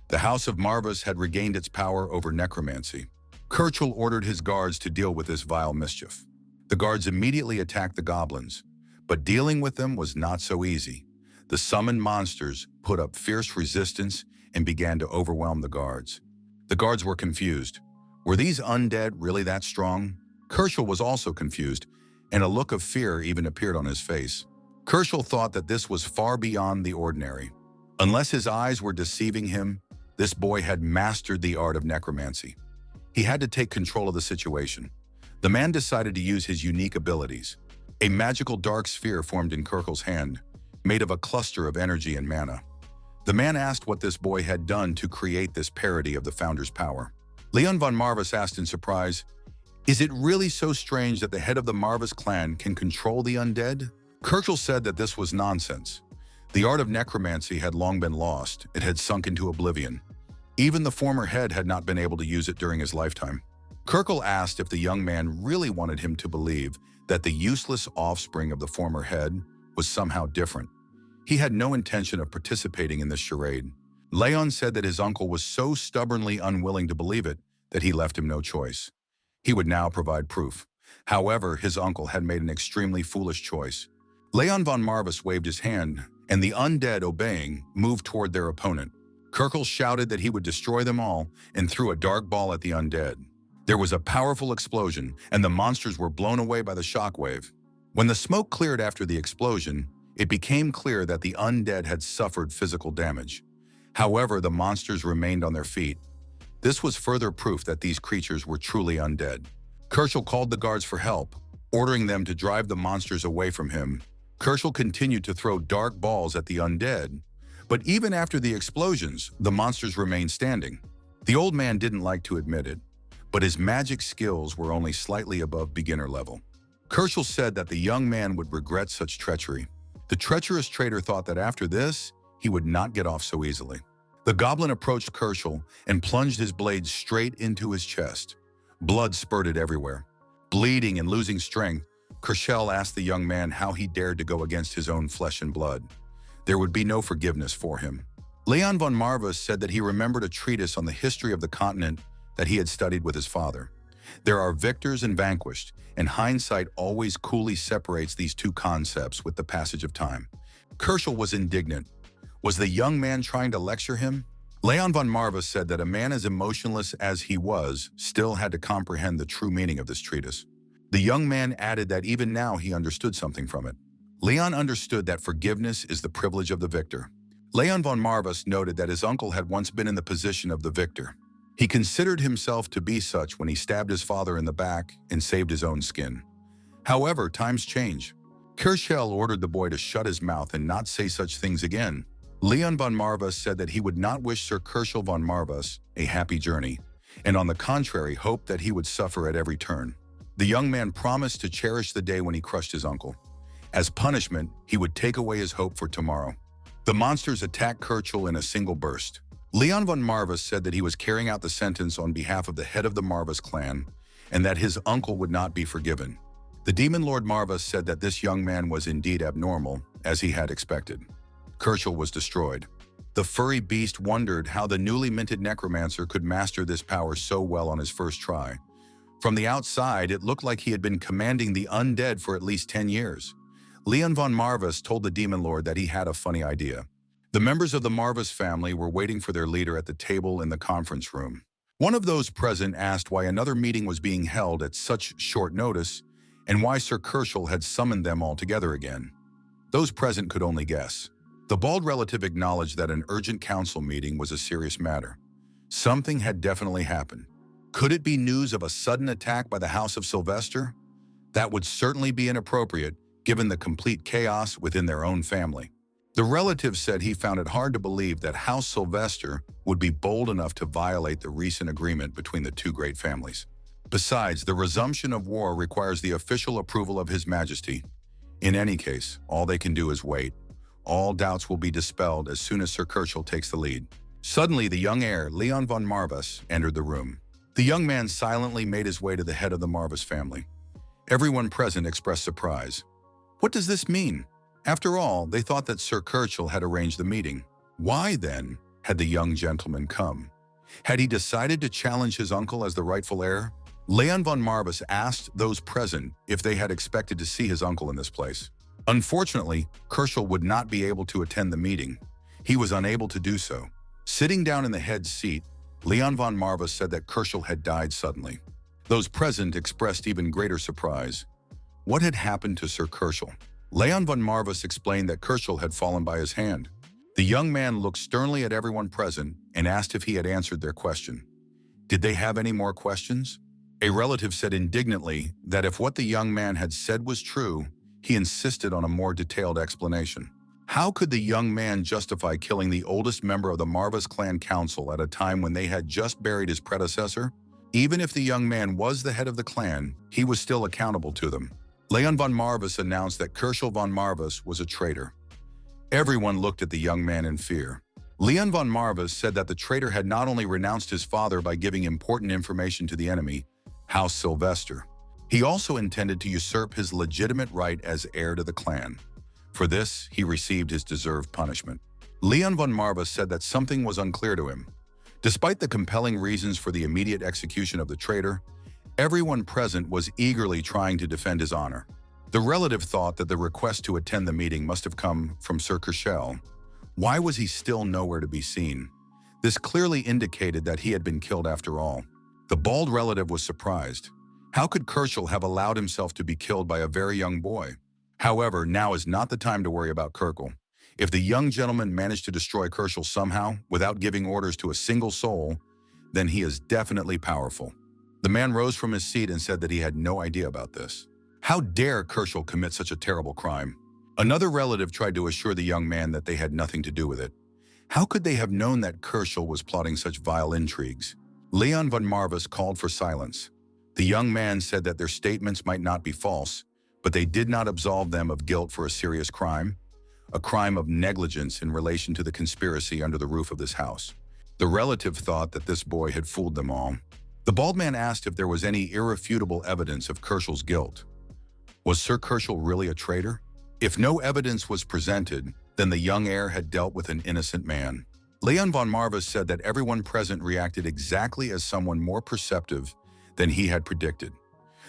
The House of Marvis had regained its power over necromancy. Kershel ordered his guards to deal with this vile mischief. The guards immediately attacked the goblins, but dealing with them was not so easy. The summoned monsters put up fierce resistance and began to overwhelm the guards. The guards were confused. Were these undead really that strong? Kershel was also confused, and a look of fear even appeared on his face. Kershel thought that this was far beyond the ordinary. Unless his eyes were deceiving him, this boy had mastered the art of necromancy. He had to take control of the situation. The man decided to use his unique abilities. A magical dark sphere formed in Kershel's hand, made of a cluster of energy and mana. The man asked what this boy had done to create this parody of the founder's power. Leon von Marvis asked in surprise, "Is it really so strange that the head of the Marvis clan can control the undead?" Kershel said that this was nonsense. The art of necromancy had long been lost. It had sunk into oblivion. Even the former head had not been able to use it during his lifetime. Kershel asked if the young man really wanted him to believe that the useless offspring of the former head was somehow different. He had no intention of participating in this charade. Leon said that his uncle was so stubbornly unwilling to believe it that he left him no choice. He would now provide proof. However, his uncle had made an extremely foolish choice. Leon von Marvis waved his hand, and the undead, obeying, moved toward their opponent. Kershel shouted that he would destroy them all and threw a dark ball at the undead. There was a powerful explosion, and the monsters were blown away by the shockwave. When the smoke cleared after the explosion, it became clear that the undead had suffered physical damage. However, the monsters remained on their feet. This was further proof that these creatures were truly undead. Kershel called the guards for help, ordering them to drive the monsters away from him. Kershel continued to throw dark balls at the undead, but even after the explosions, the monsters remained standing. The old man didn't like to admit it, but his magic skills were only slightly above beginner level. Kershel said that the young man would regret such treachery. The treacherous traitor thought that after this, he would not get off so easily. The goblin approached Kershel and plunged his blade straight into his chest. Blood spurted everywhere. Bleeding and losing strength, Kershel asked the young man how he dared to go against his own flesh and blood. There would be no forgiveness for him. Leon von Marvis said that he remembered a treatise on the history of the continent that he had studied with his father. There are victors and vanquished, and hindsight always coolly separates these two concepts with the passage of time. Kershel was indignant. Was the young man trying to lecture him? Leon von Marvis said that a man as emotionless as he was still had to comprehend the true meaning of this treatise. The young man added that even now he understood something from it. Leon understood that forgiveness is the privilege of the victor. Leon von Marvis noted that his uncle had once been in the position of the victor. He considered himself to be such when he stabbed his father in the back and saved his own skin. However, times change. Kershel ordered the boy to shut his mouth and not say such things again. Leon von Marvis said that he would not wish Sir Kershel von Marvis a happy journey, and on the contrary hoped that he would suffer at every turn. The young man promised to cherish the day when he crushed his uncle. As punishment, he would take away his hope for tomorrow. The monsters attacked Kershel in a single burst. Leon von Marvis said that he was carrying out the sentence on behalf of the head of the Marvis clan, and that his uncle would not be forgiven. The demon lord Marvis said that this young man was indeed abnormal, as he had expected. Kershel was destroyed. The furry beast wondered how the newly minted necromancer could master this power so well on his first try. From the outside, it looked like he had been commanding the undead for at least 10 years. Leon von Marvis told the demon lord that he had a funny idea. The members of the Marvis family were waiting for their leader at the table in the conference room. One of those present asked why another meeting was being held at such short notice and why Sir Kershel had summoned them all together again. Those present could only guess. The bald relative acknowledged that an urgent council meeting was a serious matter. Something had definitely happened. Could it be news of a sudden attack by the House of Sylvester? That would certainly be inappropriate, given the complete chaos within their own family. The relative said he found it hard to believe that House Sylvester would be bold enough to violate the recent agreement between the two great families. Besides, the resumption of war requires the official approval of His Majesty. In any case, all they can do is wait. All doubts will be dispelled as soon as Sir Kershel takes the lead. Suddenly, the young heir, Leon von Marvis, entered the room. The young man silently made his way to the head of the Marvis family. Everyone present expressed surprise. What does this mean? After all, they thought that Sir Kershel had arranged the meeting. Why, then, had the young gentleman come? Had he decided to challenge his uncle as the rightful heir? Leon von Marvis asked those present if they had expected to see his uncle in this place. Unfortunately, Kershel would not be able to attend the meeting. He was unable to do so. Sitting down in the head seat, Leon von Marvis said that Kershel had died suddenly. Those present expressed even greater surprise. What had happened to Sir Kershel? Leon von Marvis explained that Kershel had fallen by his hand. The young man looked sternly at everyone present and asked if he had answered their question. Did they have any more questions? A relative said indignantly that if what the young man had said was true, he insisted on a more detailed explanation. How could the young man justify killing the oldest member of the Marvis clan council at a time when they had just buried his predecessor? Even if the young man was the head of the clan, he was still accountable to them. Leon von Marvis announced that Kershel von Marvis was a traitor. Everyone looked at the young man in fear. Leon von Marvis said that the traitor had not only renounced his father by giving important information to the enemy, House Sylvester, he also intended to usurp his legitimate right as heir to the clan. For this, he received his deserved punishment. Leon von Marvis said that something was unclear to him. Despite the compelling reasons for the immediate execution of the traitor, everyone present was eagerly trying to defend his honor. The relative thought that the request to attend the meeting must have come from Sir Kershel. Why was he still nowhere to be seen? This clearly indicated that he had been killed after all. The bald relative was surprised. How could Kershel have allowed himself to be killed by a very young boy? However, now is not the time to worry about Kershel. If the young gentleman managed to destroy Kershel somehow, without giving orders to a single soul, then he is definitely powerful. The man rose from his seat and said that he had no idea about this. How dare Kershel commit such a terrible crime? Another relative tried to assure the young man that they had nothing to do with it. How could they have known that Kershel was plotting such vile intrigues? Leon von Marvis called for silence. The young man said that their statements might not be false, but they did not absolve them of guilt for a serious crime, a crime of negligence in relation to the conspiracy under the roof of this house. The relative thought that this boy had fooled them all. The bald man asked if there was any irrefutable evidence of Kershel's guilt. Was Sir Kershel really a traitor? If no evidence was presented, then the young heir had dealt with an innocent man. Leon von Marvis said that everyone present reacted exactly as someone more perceptive than he had predicted.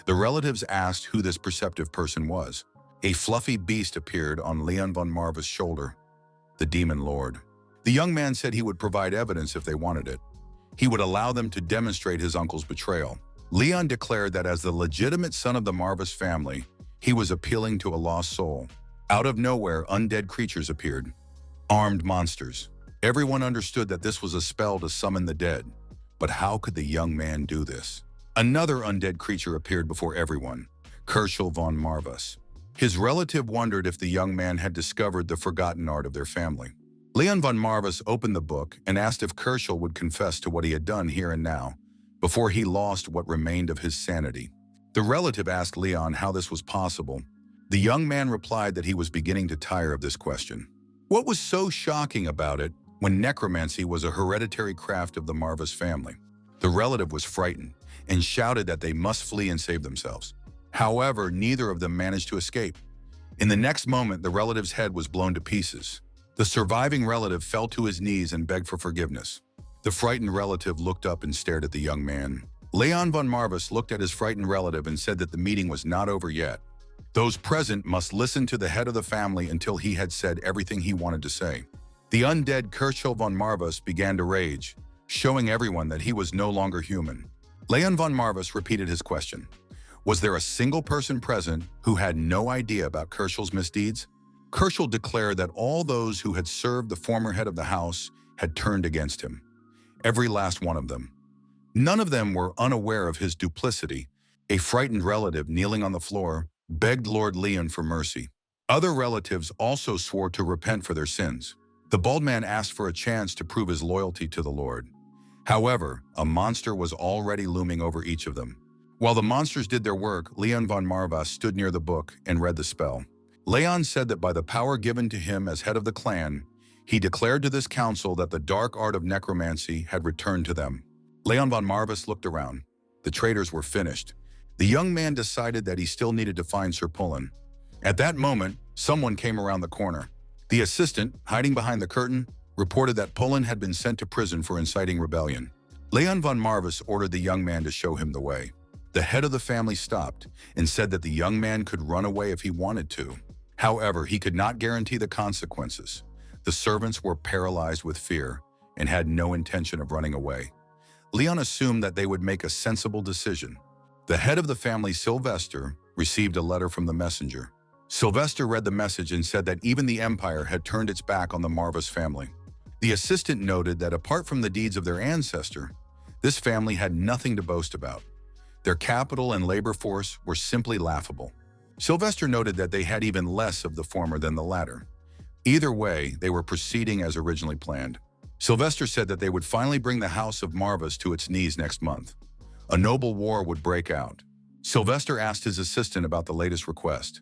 The relatives asked who this perceptive person was. A fluffy beast appeared on Leon von Marvis' shoulder, the Demon Lord. The young man said he would provide evidence if they wanted it. He would allow them to demonstrate his uncle's betrayal. Leon declared that as the legitimate son of the Marvis family, he was appealing to a lost soul. Out of nowhere, undead creatures appeared. Armed monsters. Everyone understood that this was a spell to summon the dead. But how could the young man do this? Another undead creature appeared before everyone, Kershel von Marvis. His relative wondered if the young man had discovered the forgotten art of their family. Leon von Marvis opened the book and asked if Kershel would confess to what he had done here and now, before he lost what remained of his sanity. The relative asked Leon how this was possible. The young man replied that he was beginning to tire of this question. What was so shocking about it when necromancy was a hereditary craft of the Marvis family? The relative was frightened and shouted that they must flee and save themselves. However, neither of them managed to escape. In the next moment, the relative's head was blown to pieces. The surviving relative fell to his knees and begged for forgiveness. The frightened relative looked up and stared at the young man. Leon von Marvis looked at his frightened relative and said that the meeting was not over yet. Those present must listen to the head of the family until he had said everything he wanted to say. The undead Kershel von Marvis began to rage, showing everyone that he was no longer human. Leon von Marvis repeated his question. Was there a single person present who had no idea about Kershel's misdeeds? Kershel declared that all those who had served the former head of the house had turned against him. Every last one of them. None of them were unaware of his duplicity. A frightened relative kneeling on the floor begged Lord Leon for mercy. Other relatives also swore to repent for their sins. The bald man asked for a chance to prove his loyalty to the Lord. However, a monster was already looming over each of them. While the monsters did their work, Leon von Marvis stood near the book and read the spell. Leon said that by the power given to him as head of the clan, he declared to this council that the dark art of necromancy had returned to them. Leon von Marvis looked around. The traitors were finished. The young man decided that he still needed to find Sir Pullen. At that moment, someone came around the corner. The assistant, hiding behind the curtain, reported that Pullen had been sent to prison for inciting rebellion. Leon von Marvis ordered the young man to show him the way. The head of the family stopped and said that the young man could run away if he wanted to. However, he could not guarantee the consequences. The servants were paralyzed with fear and had no intention of running away. Leon assumed that they would make a sensible decision. The head of the family, Sylvester, received a letter from the messenger. Sylvester read the message and said that even the Empire had turned its back on the Marvis family. The assistant noted that apart from the deeds of their ancestor, this family had nothing to boast about. Their capital and labor force were simply laughable. Sylvester noted that they had even less of the former than the latter. Either way, they were proceeding as originally planned. Sylvester said that they would finally bring the House of Marvis to its knees next month. A noble war would break out. Sylvester asked his assistant about the latest request.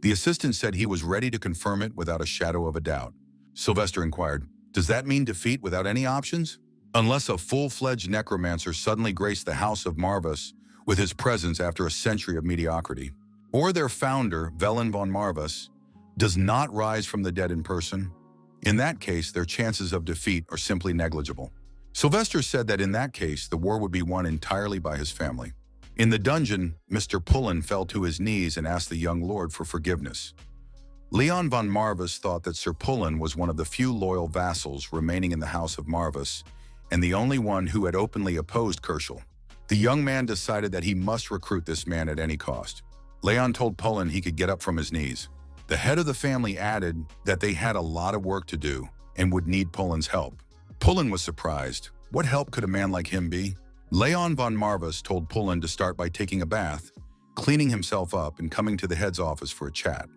The assistant said he was ready to confirm it without a shadow of a doubt. Sylvester inquired, "Does that mean defeat without any options?" Unless a full-fledged necromancer suddenly graced the House of Marvis with his presence after a century of mediocrity, or their founder, Velen von Marvis, does not rise from the dead in person, in that case, their chances of defeat are simply negligible. Sylvester said that in that case, the war would be won entirely by his family. In the dungeon, Mr. Pullen fell to his knees and asked the young lord for forgiveness. Leon von Marvis thought that Sir Pullen was one of the few loyal vassals remaining in the House of Marvis, and the only one who had openly opposed Kershel. The young man decided that he must recruit this man at any cost. Leon told Pullen he could get up from his knees. The head of the family added that they had a lot of work to do and would need Pullen's help. Pullen was surprised. What help could a man like him be? Leon von Marvis told Pullen to start by taking a bath, cleaning himself up, and coming to the head's office for a chat.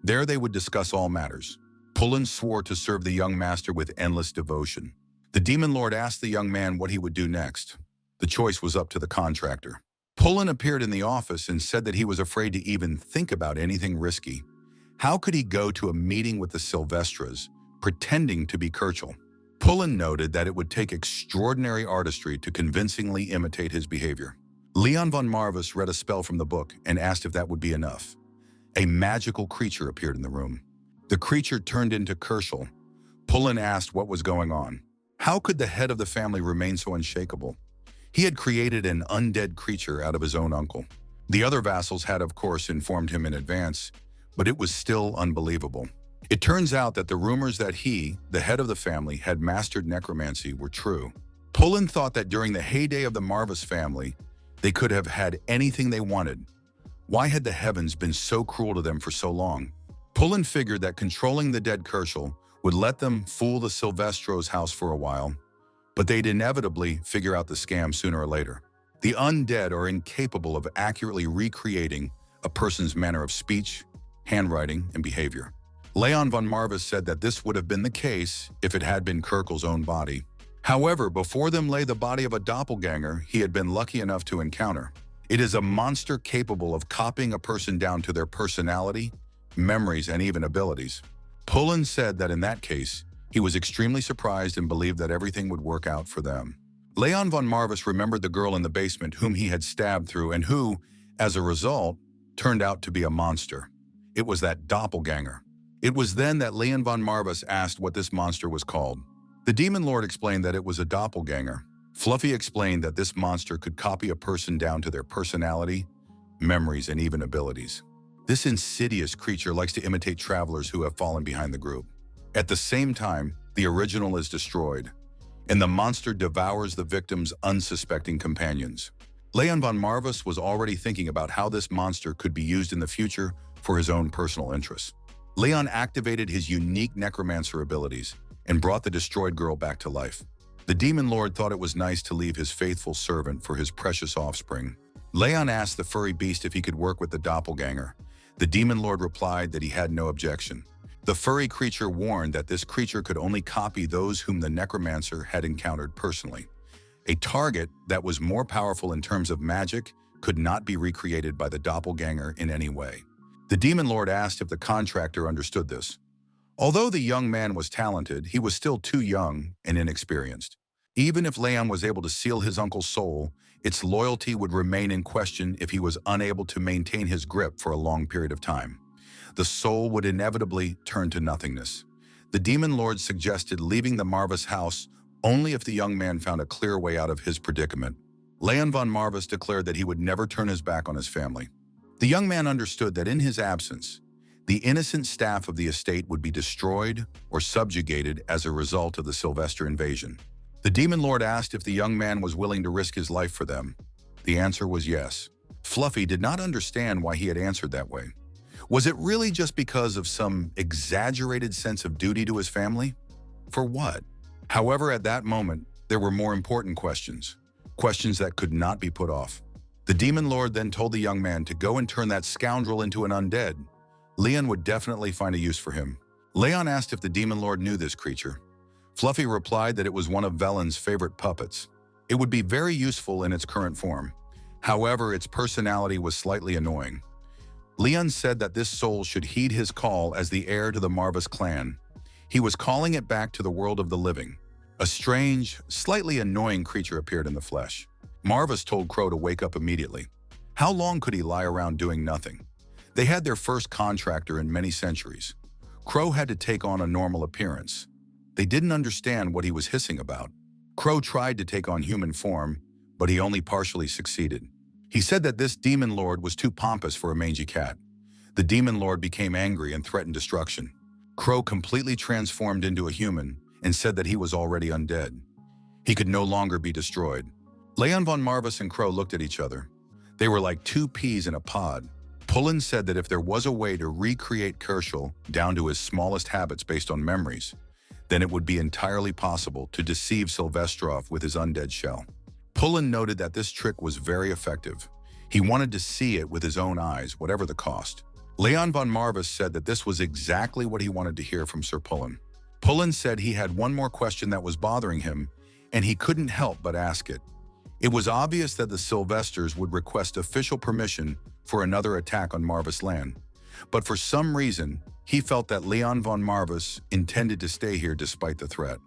There they would discuss all matters. Pullen swore to serve the young master with endless devotion. The demon lord asked the young man what he would do next. The choice was up to the contractor. Pullen appeared in the office and said that he was afraid to even think about anything risky. How could he go to a meeting with the Sylvestras, pretending to be Kershel? Pullen noted that it would take extraordinary artistry to convincingly imitate his behavior. Leon von Marvis read a spell from the book and asked if that would be enough. A magical creature appeared in the room. The creature turned into Kershel. Pullen asked what was going on. How could the head of the family remain so unshakable? He had created an undead creature out of his own uncle. The other vassals had, of course, informed him in advance, but it was still unbelievable. It turns out that the rumors that he, the head of the family, had mastered necromancy were true. Pullen thought that during the heyday of the Marvis family, they could have had anything they wanted. Why had the heavens been so cruel to them for so long? Pullen figured that controlling the dead Kershel would let them fool the Sylvestros' house for a while, but they'd inevitably figure out the scam sooner or later. The undead are incapable of accurately recreating a person's manner of speech, handwriting, and behavior. Leon von Marvis said that this would have been the case if it had been Kerkel's own body. However, before them lay the body of a doppelganger he had been lucky enough to encounter. It is a monster capable of copying a person down to their personality, memories, and even abilities. Pullen said that in that case, he was extremely surprised and believed that everything would work out for them. Leon von Marvis remembered the girl in the basement whom he had stabbed through and who, as a result, turned out to be a monster. It was that doppelganger. It was then that Leon von Marvis asked what this monster was called. The demon lord explained that it was a doppelganger. Fluffy explained that this monster could copy a person down to their personality, memories, and even abilities. This insidious creature likes to imitate travelers who have fallen behind the group. At the same time, the original is destroyed, and the monster devours the victim's unsuspecting companions. Leon von Marvis was already thinking about how this monster could be used in the future for his own personal interests. Leon activated his unique necromancer abilities and brought the destroyed girl back to life. The demon lord thought it was nice to leave his faithful servant for his precious offspring. Leon asked the furry beast if he could work with the doppelganger. The demon lord replied that he had no objection. The furry creature warned that this creature could only copy those whom the necromancer had encountered personally. A target that was more powerful in terms of magic could not be recreated by the doppelganger in any way. The demon lord asked if the contractor understood this. Although the young man was talented, he was still too young and inexperienced. Even if Leon was able to seal his uncle's soul, its loyalty would remain in question if he was unable to maintain his grip for a long period of time. The soul would inevitably turn to nothingness. The demon lord suggested leaving the Marvis house only if the young man found a clear way out of his predicament. Leon von Marvis declared that he would never turn his back on his family. The young man understood that in his absence, the innocent staff of the estate would be destroyed or subjugated as a result of the Sylvester invasion. The demon lord asked if the young man was willing to risk his life for them. The answer was yes. Fluffy did not understand why he had answered that way. Was it really just because of some exaggerated sense of duty to his family? For what? However, at that moment, there were more important questions that could not be put off. The demon lord then told the young man to go and turn that scoundrel into an undead. Leon would definitely find a use for him. Leon asked if the demon lord knew this creature. Fluffy replied that it was one of Velen's favorite puppets. It would be very useful in its current form. However, its personality was slightly annoying. Leon said that this soul should heed his call as the heir to the Marvis clan. He was calling it back to the world of the living. A strange, slightly annoying creature appeared in the flesh. Marvis told Crow to wake up immediately. How long could he lie around doing nothing? They had their first contractor in many centuries. Crow had to take on a normal appearance. They didn't understand what he was hissing about. Crow tried to take on human form, but he only partially succeeded. He said that this demon lord was too pompous for a mangy cat. The demon lord became angry and threatened destruction. Crow completely transformed into a human and said that he was already undead. He could no longer be destroyed. Leon von Marvis and Crow looked at each other. They were like two peas in a pod. Pullen said that if there was a way to recreate Kershel down to his smallest habits based on memories, then it would be entirely possible to deceive Sylvester with his undead shell. Pullen noted that this trick was very effective. He wanted to see it with his own eyes, whatever the cost. Leon von Marvis said that this was exactly what he wanted to hear from Sir Pullen. Pullen said he had one more question that was bothering him, and he couldn't help but ask it. It was obvious that the Sylvesters would request official permission for another attack on Marvis land, but for some reason, he felt that Leon von Marvis intended to stay here despite the threat,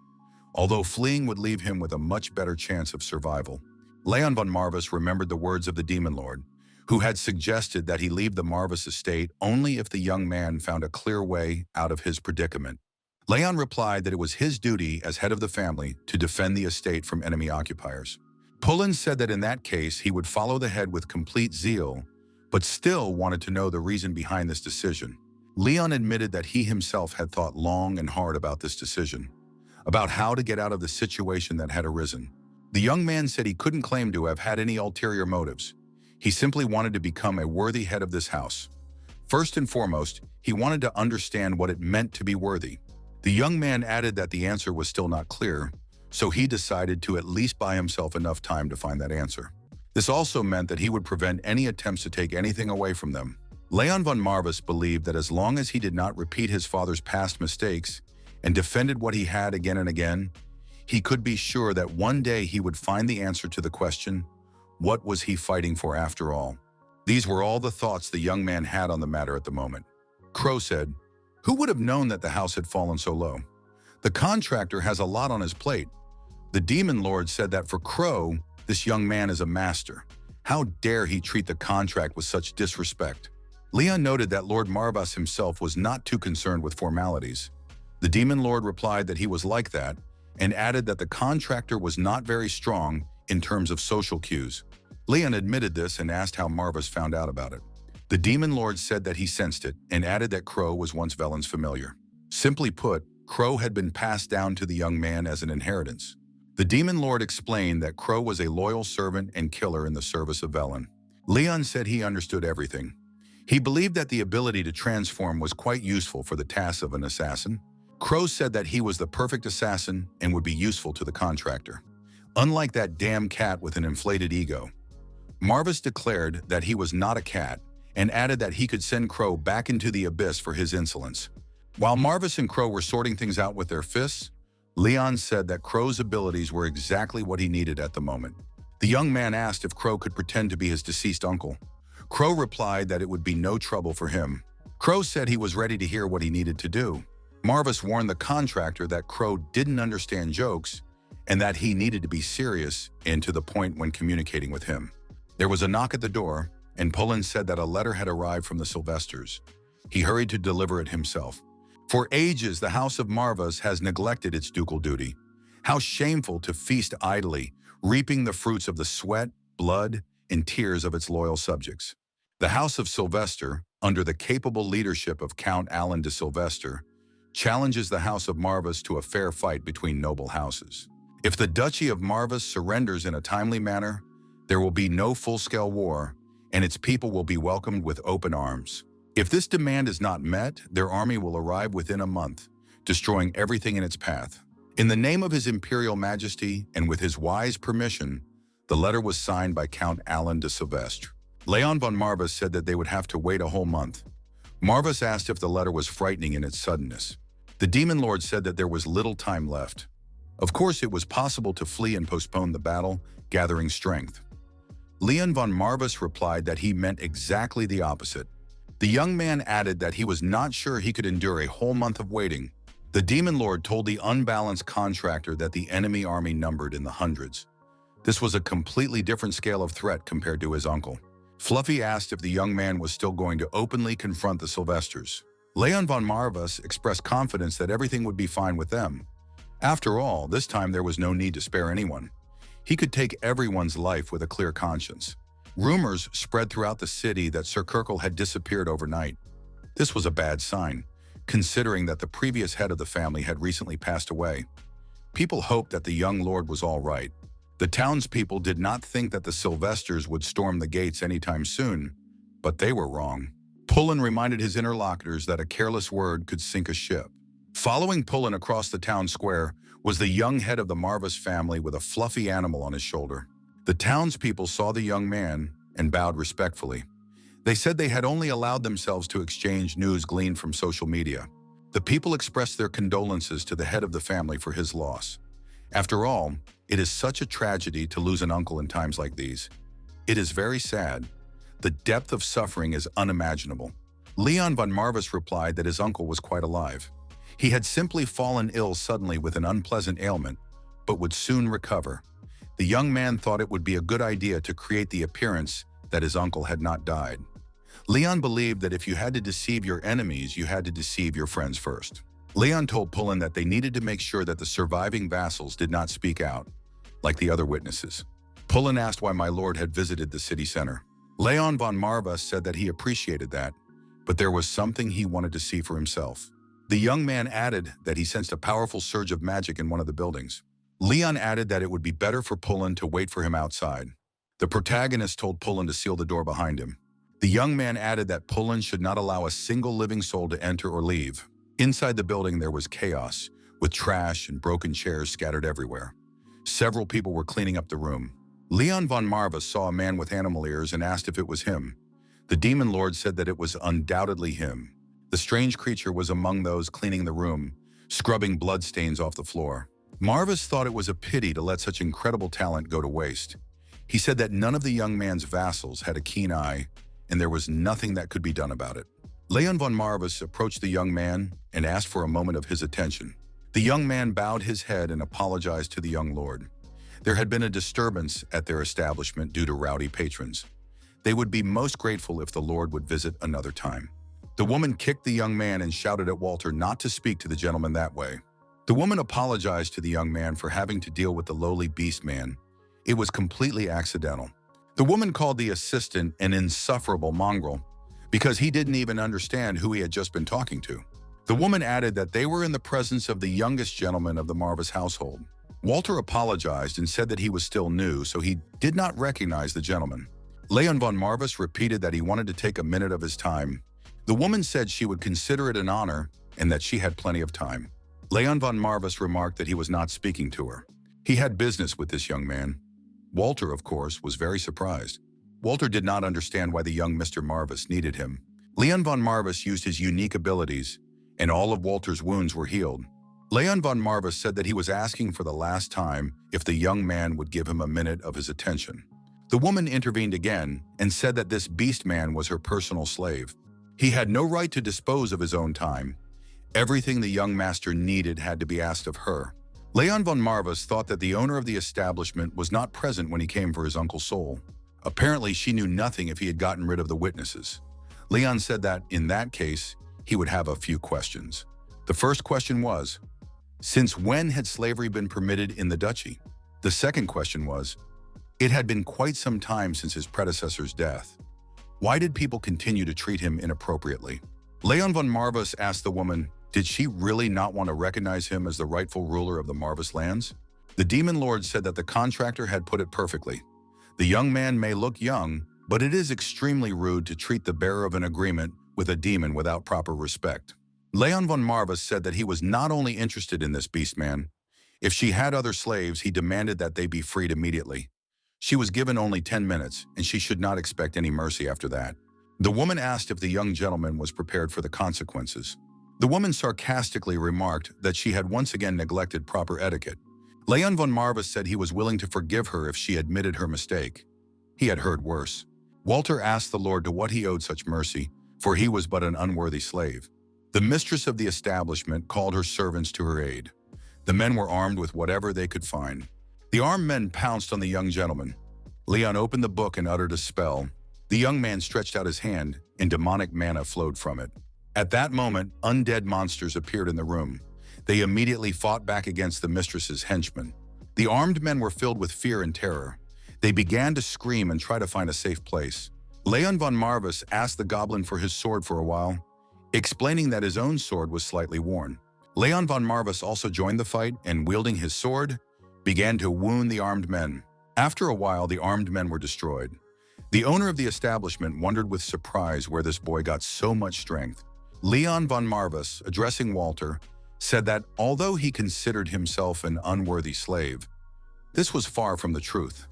although fleeing would leave him with a much better chance of survival. Leon von Marvis remembered the words of the Demon Lord, who had suggested that he leave the Marvis estate only if the young man found a clear way out of his predicament. Leon replied that it was his duty as head of the family to defend the estate from enemy occupiers. Pullen said that in that case he would follow the head with complete zeal, but still wanted to know the reason behind this decision. Leon admitted that he himself had thought long and hard about this decision, about how to get out of the situation that had arisen. The young man said he couldn't claim to have had any ulterior motives. He simply wanted to become a worthy head of this house. First and foremost, he wanted to understand what it meant to be worthy. The young man added that the answer was still not clear, so he decided to at least buy himself enough time to find that answer. This also meant that he would prevent any attempts to take anything away from them. Leon von Marvis believed that as long as he did not repeat his father's past mistakes and defended what he had again and again, he could be sure that one day he would find the answer to the question, what was he fighting for after all? These were all the thoughts the young man had on the matter at the moment. Crow said, "Who would have known that the house had fallen so low? The contractor has a lot on his plate." The Demon Lord said that for Crow, this young man is a master. How dare he treat the contract with such disrespect? Leon noted that Lord Marvas himself was not too concerned with formalities. The Demon Lord replied that he was like that, and added that the contractor was not very strong in terms of social cues. Leon admitted this and asked how Marvis found out about it. The Demon Lord said that he sensed it, and added that Crow was once Velen's familiar. Simply put, Crow had been passed down to the young man as an inheritance. The Demon Lord explained that Crow was a loyal servant and killer in the service of Velen. Leon said he understood everything. He believed that the ability to transform was quite useful for the task of an assassin. Crow said that he was the perfect assassin and would be useful to the contractor. Unlike that damn cat with an inflated ego. Marvis declared that he was not a cat and added that he could send Crow back into the abyss for his insolence. While Marvis and Crow were sorting things out with their fists, Leon said that Crow's abilities were exactly what he needed at the moment. The young man asked if Crow could pretend to be his deceased uncle. Crow replied that it would be no trouble for him. Crow said he was ready to hear what he needed to do. Marvis warned the contractor that Crow didn't understand jokes and that he needed to be serious and to the point when communicating with him. There was a knock at the door, and Pullen said that a letter had arrived from the Sylvesters. He hurried to deliver it himself. For ages, the House of Marvas has neglected its ducal duty. How shameful to feast idly, reaping the fruits of the sweat, blood, and tears of its loyal subjects. The House of Sylvester, under the capable leadership of Count Alan de Sylvester, challenges the House of Marvas to a fair fight between noble houses. If the Duchy of Marvas surrenders in a timely manner, there will be no full-scale war, and its people will be welcomed with open arms. If this demand is not met, their army will arrive within a month, destroying everything in its path. In the name of His Imperial Majesty and with his wise permission, the letter was signed by Count Alan de Sylvestre. Leon von Marvis said that they would have to wait a whole month. Marvis asked if the letter was frightening in its suddenness. The Demon Lord said that there was little time left. Of course, it was possible to flee and postpone the battle, gathering strength. Leon von Marvis replied that he meant exactly the opposite. The young man added that he was not sure he could endure a whole month of waiting. The Demon Lord told the unbalanced contractor that the enemy army numbered in the hundreds. This was a completely different scale of threat compared to his uncle. Fluffy asked if the young man was still going to openly confront the Sylvesters. Leon von Marvis expressed confidence that everything would be fine with them. After all, this time there was no need to spare anyone. He could take everyone's life with a clear conscience. Rumors spread throughout the city that Sir Kershel had disappeared overnight. This was a bad sign, considering that the previous head of the family had recently passed away. People hoped that the young lord was all right. The townspeople did not think that the Sylvesters would storm the gates anytime soon, but they were wrong. Pullen reminded his interlocutors that a careless word could sink a ship. Following Pullen across the town square was the young head of the Marvis family with a fluffy animal on his shoulder. The townspeople saw the young man and bowed respectfully. They said they had only allowed themselves to exchange news gleaned from social media. The people expressed their condolences to the head of the family for his loss. After all, it is such a tragedy to lose an uncle in times like these. It is very sad. The depth of suffering is unimaginable. Leon von Marvis replied that his uncle was quite alive. He had simply fallen ill suddenly with an unpleasant ailment, but would soon recover. The young man thought it would be a good idea to create the appearance that his uncle had not died. Leon believed that if you had to deceive your enemies, you had to deceive your friends first. Leon told Pullen that they needed to make sure that the surviving vassals did not speak out, like the other witnesses. Pullen asked why my lord had visited the city center. Leon von Marvis said that he appreciated that, but there was something he wanted to see for himself. The young man added that he sensed a powerful surge of magic in one of the buildings. Leon added that it would be better for Pullen to wait for him outside. The protagonist told Pullen to seal the door behind him. The young man added that Pullen should not allow a single living soul to enter or leave. Inside the building there was chaos, with trash and broken chairs scattered everywhere. Several people were cleaning up the room. Leon von Marvis saw a man with animal ears and asked if it was him. The demon lord said that it was undoubtedly him. The strange creature was among those cleaning the room, scrubbing bloodstains off the floor. Marvis thought it was a pity to let such incredible talent go to waste. He said that none of the young man's vassals had a keen eye, and there was nothing that could be done about it. Leon von Marvis approached the young man and asked for a moment of his attention. The young man bowed his head and apologized to the young lord. There had been a disturbance at their establishment due to rowdy patrons. They would be most grateful if the lord would visit another time. The woman kicked the young man and shouted at Walter not to speak to the gentleman that way. The woman apologized to the young man for having to deal with the lowly beast man. It was completely accidental. The woman called the assistant an insufferable mongrel because he didn't even understand who he had just been talking to. The woman added that they were in the presence of the youngest gentleman of the Marvis household. Walter apologized and said that he was still new, so he did not recognize the gentleman. Leon von Marvis repeated that he wanted to take a minute of his time. The woman said she would consider it an honor and that she had plenty of time. Leon von Marvis remarked that he was not speaking to her. He had business with this young man. Walter, of course, was very surprised. Walter did not understand why the young Mr. Marvis needed him. Leon von Marvis used his unique abilities, and all of Walter's wounds were healed. Leon von Marvis said that he was asking for the last time if the young man would give him a minute of his attention. The woman intervened again and said that this beast man was her personal slave. He had no right to dispose of his own time. Everything the young master needed had to be asked of her. Leon von Marvis thought that the owner of the establishment was not present when he came for his uncle's soul. Apparently, she knew nothing if he had gotten rid of the witnesses. Leon said that, in that case, he would have a few questions. The first question was, since when had slavery been permitted in the duchy? The second question was, it had been quite some time since his predecessor's death. Why did people continue to treat him inappropriately? Leon von Marvis asked the woman, did she really not want to recognize him as the rightful ruler of the Marvis lands? The demon lord said that the contractor had put it perfectly. The young man may look young, but it is extremely rude to treat the bearer of an agreement with a demon without proper respect. Leon von Marvis said that he was not only interested in this beast man. If she had other slaves, he demanded that they be freed immediately. She was given only 10 minutes, and she should not expect any mercy after that. The woman asked if the young gentleman was prepared for the consequences. The woman sarcastically remarked that she had once again neglected proper etiquette. Leon von Marvis said he was willing to forgive her if she admitted her mistake. He had heard worse. Walter asked the Lord to what he owed such mercy, for he was but an unworthy slave. The mistress of the establishment called her servants to her aid. The men were armed with whatever they could find. The armed men pounced on the young gentleman. Leon opened the book and uttered a spell. The young man stretched out his hand, and demonic mana flowed from it. At that moment, undead monsters appeared in the room. They immediately fought back against the mistress's henchmen. The armed men were filled with fear and terror. They began to scream and try to find a safe place. Leon von Marvis asked the goblin for his sword for a while, explaining that his own sword was slightly worn. Leon von Marvis also joined the fight and, wielding his sword, began to wound the armed men. After a while, the armed men were destroyed. The owner of the establishment wondered with surprise where this boy got so much strength. Leon von Marvis, addressing Walter, said that although he considered himself an unworthy slave, this was far from the truth.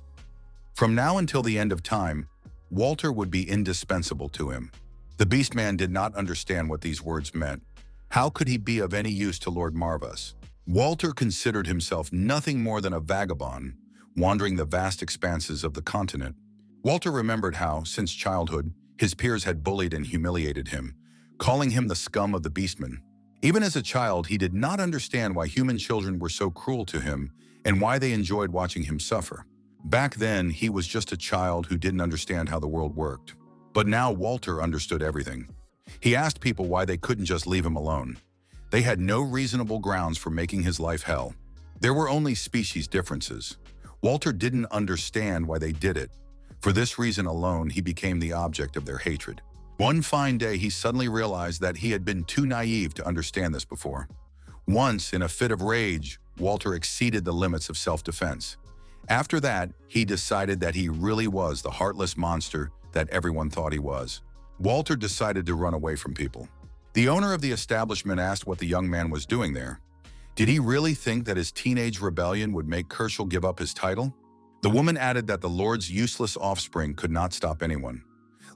From now until the end of time, Walter would be indispensable to him. The Beastman did not understand what these words meant. How could he be of any use to Lord Marvis? Walter considered himself nothing more than a vagabond, wandering the vast expanses of the continent. Walter remembered how, since childhood, his peers had bullied and humiliated him, calling him the scum of the Beastmen. Even as a child, he did not understand why human children were so cruel to him and why they enjoyed watching him suffer. Back then, he was just a child who didn't understand how the world worked. But now Walter understood everything. He asked people why they couldn't just leave him alone. They had no reasonable grounds for making his life hell. There were only species differences. Walter didn't understand why they did it. For this reason alone, he became the object of their hatred. One fine day, he suddenly realized that he had been too naive to understand this before. Once, in a fit of rage, Walter exceeded the limits of self-defense. After that, he decided that he really was the heartless monster that everyone thought he was. Walter decided to run away from people. The owner of the establishment asked what the young man was doing there. Did he really think that his teenage rebellion would make Kershel give up his title? The woman added that the Lord's useless offspring could not stop anyone.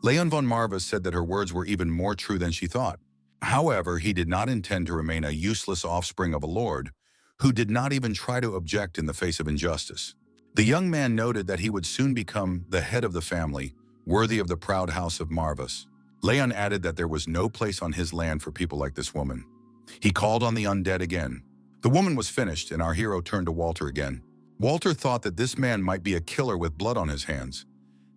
Leon von Marvis said that her words were even more true than she thought. However, he did not intend to remain a useless offspring of a lord who did not even try to object in the face of injustice. The young man noted that he would soon become the head of the family, worthy of the proud house of Marvis. Leon added that there was no place on his land for people like this woman. He called on the undead again. The woman was finished, and our hero turned to Walter again. Walter thought that this man might be a killer with blood on his hands.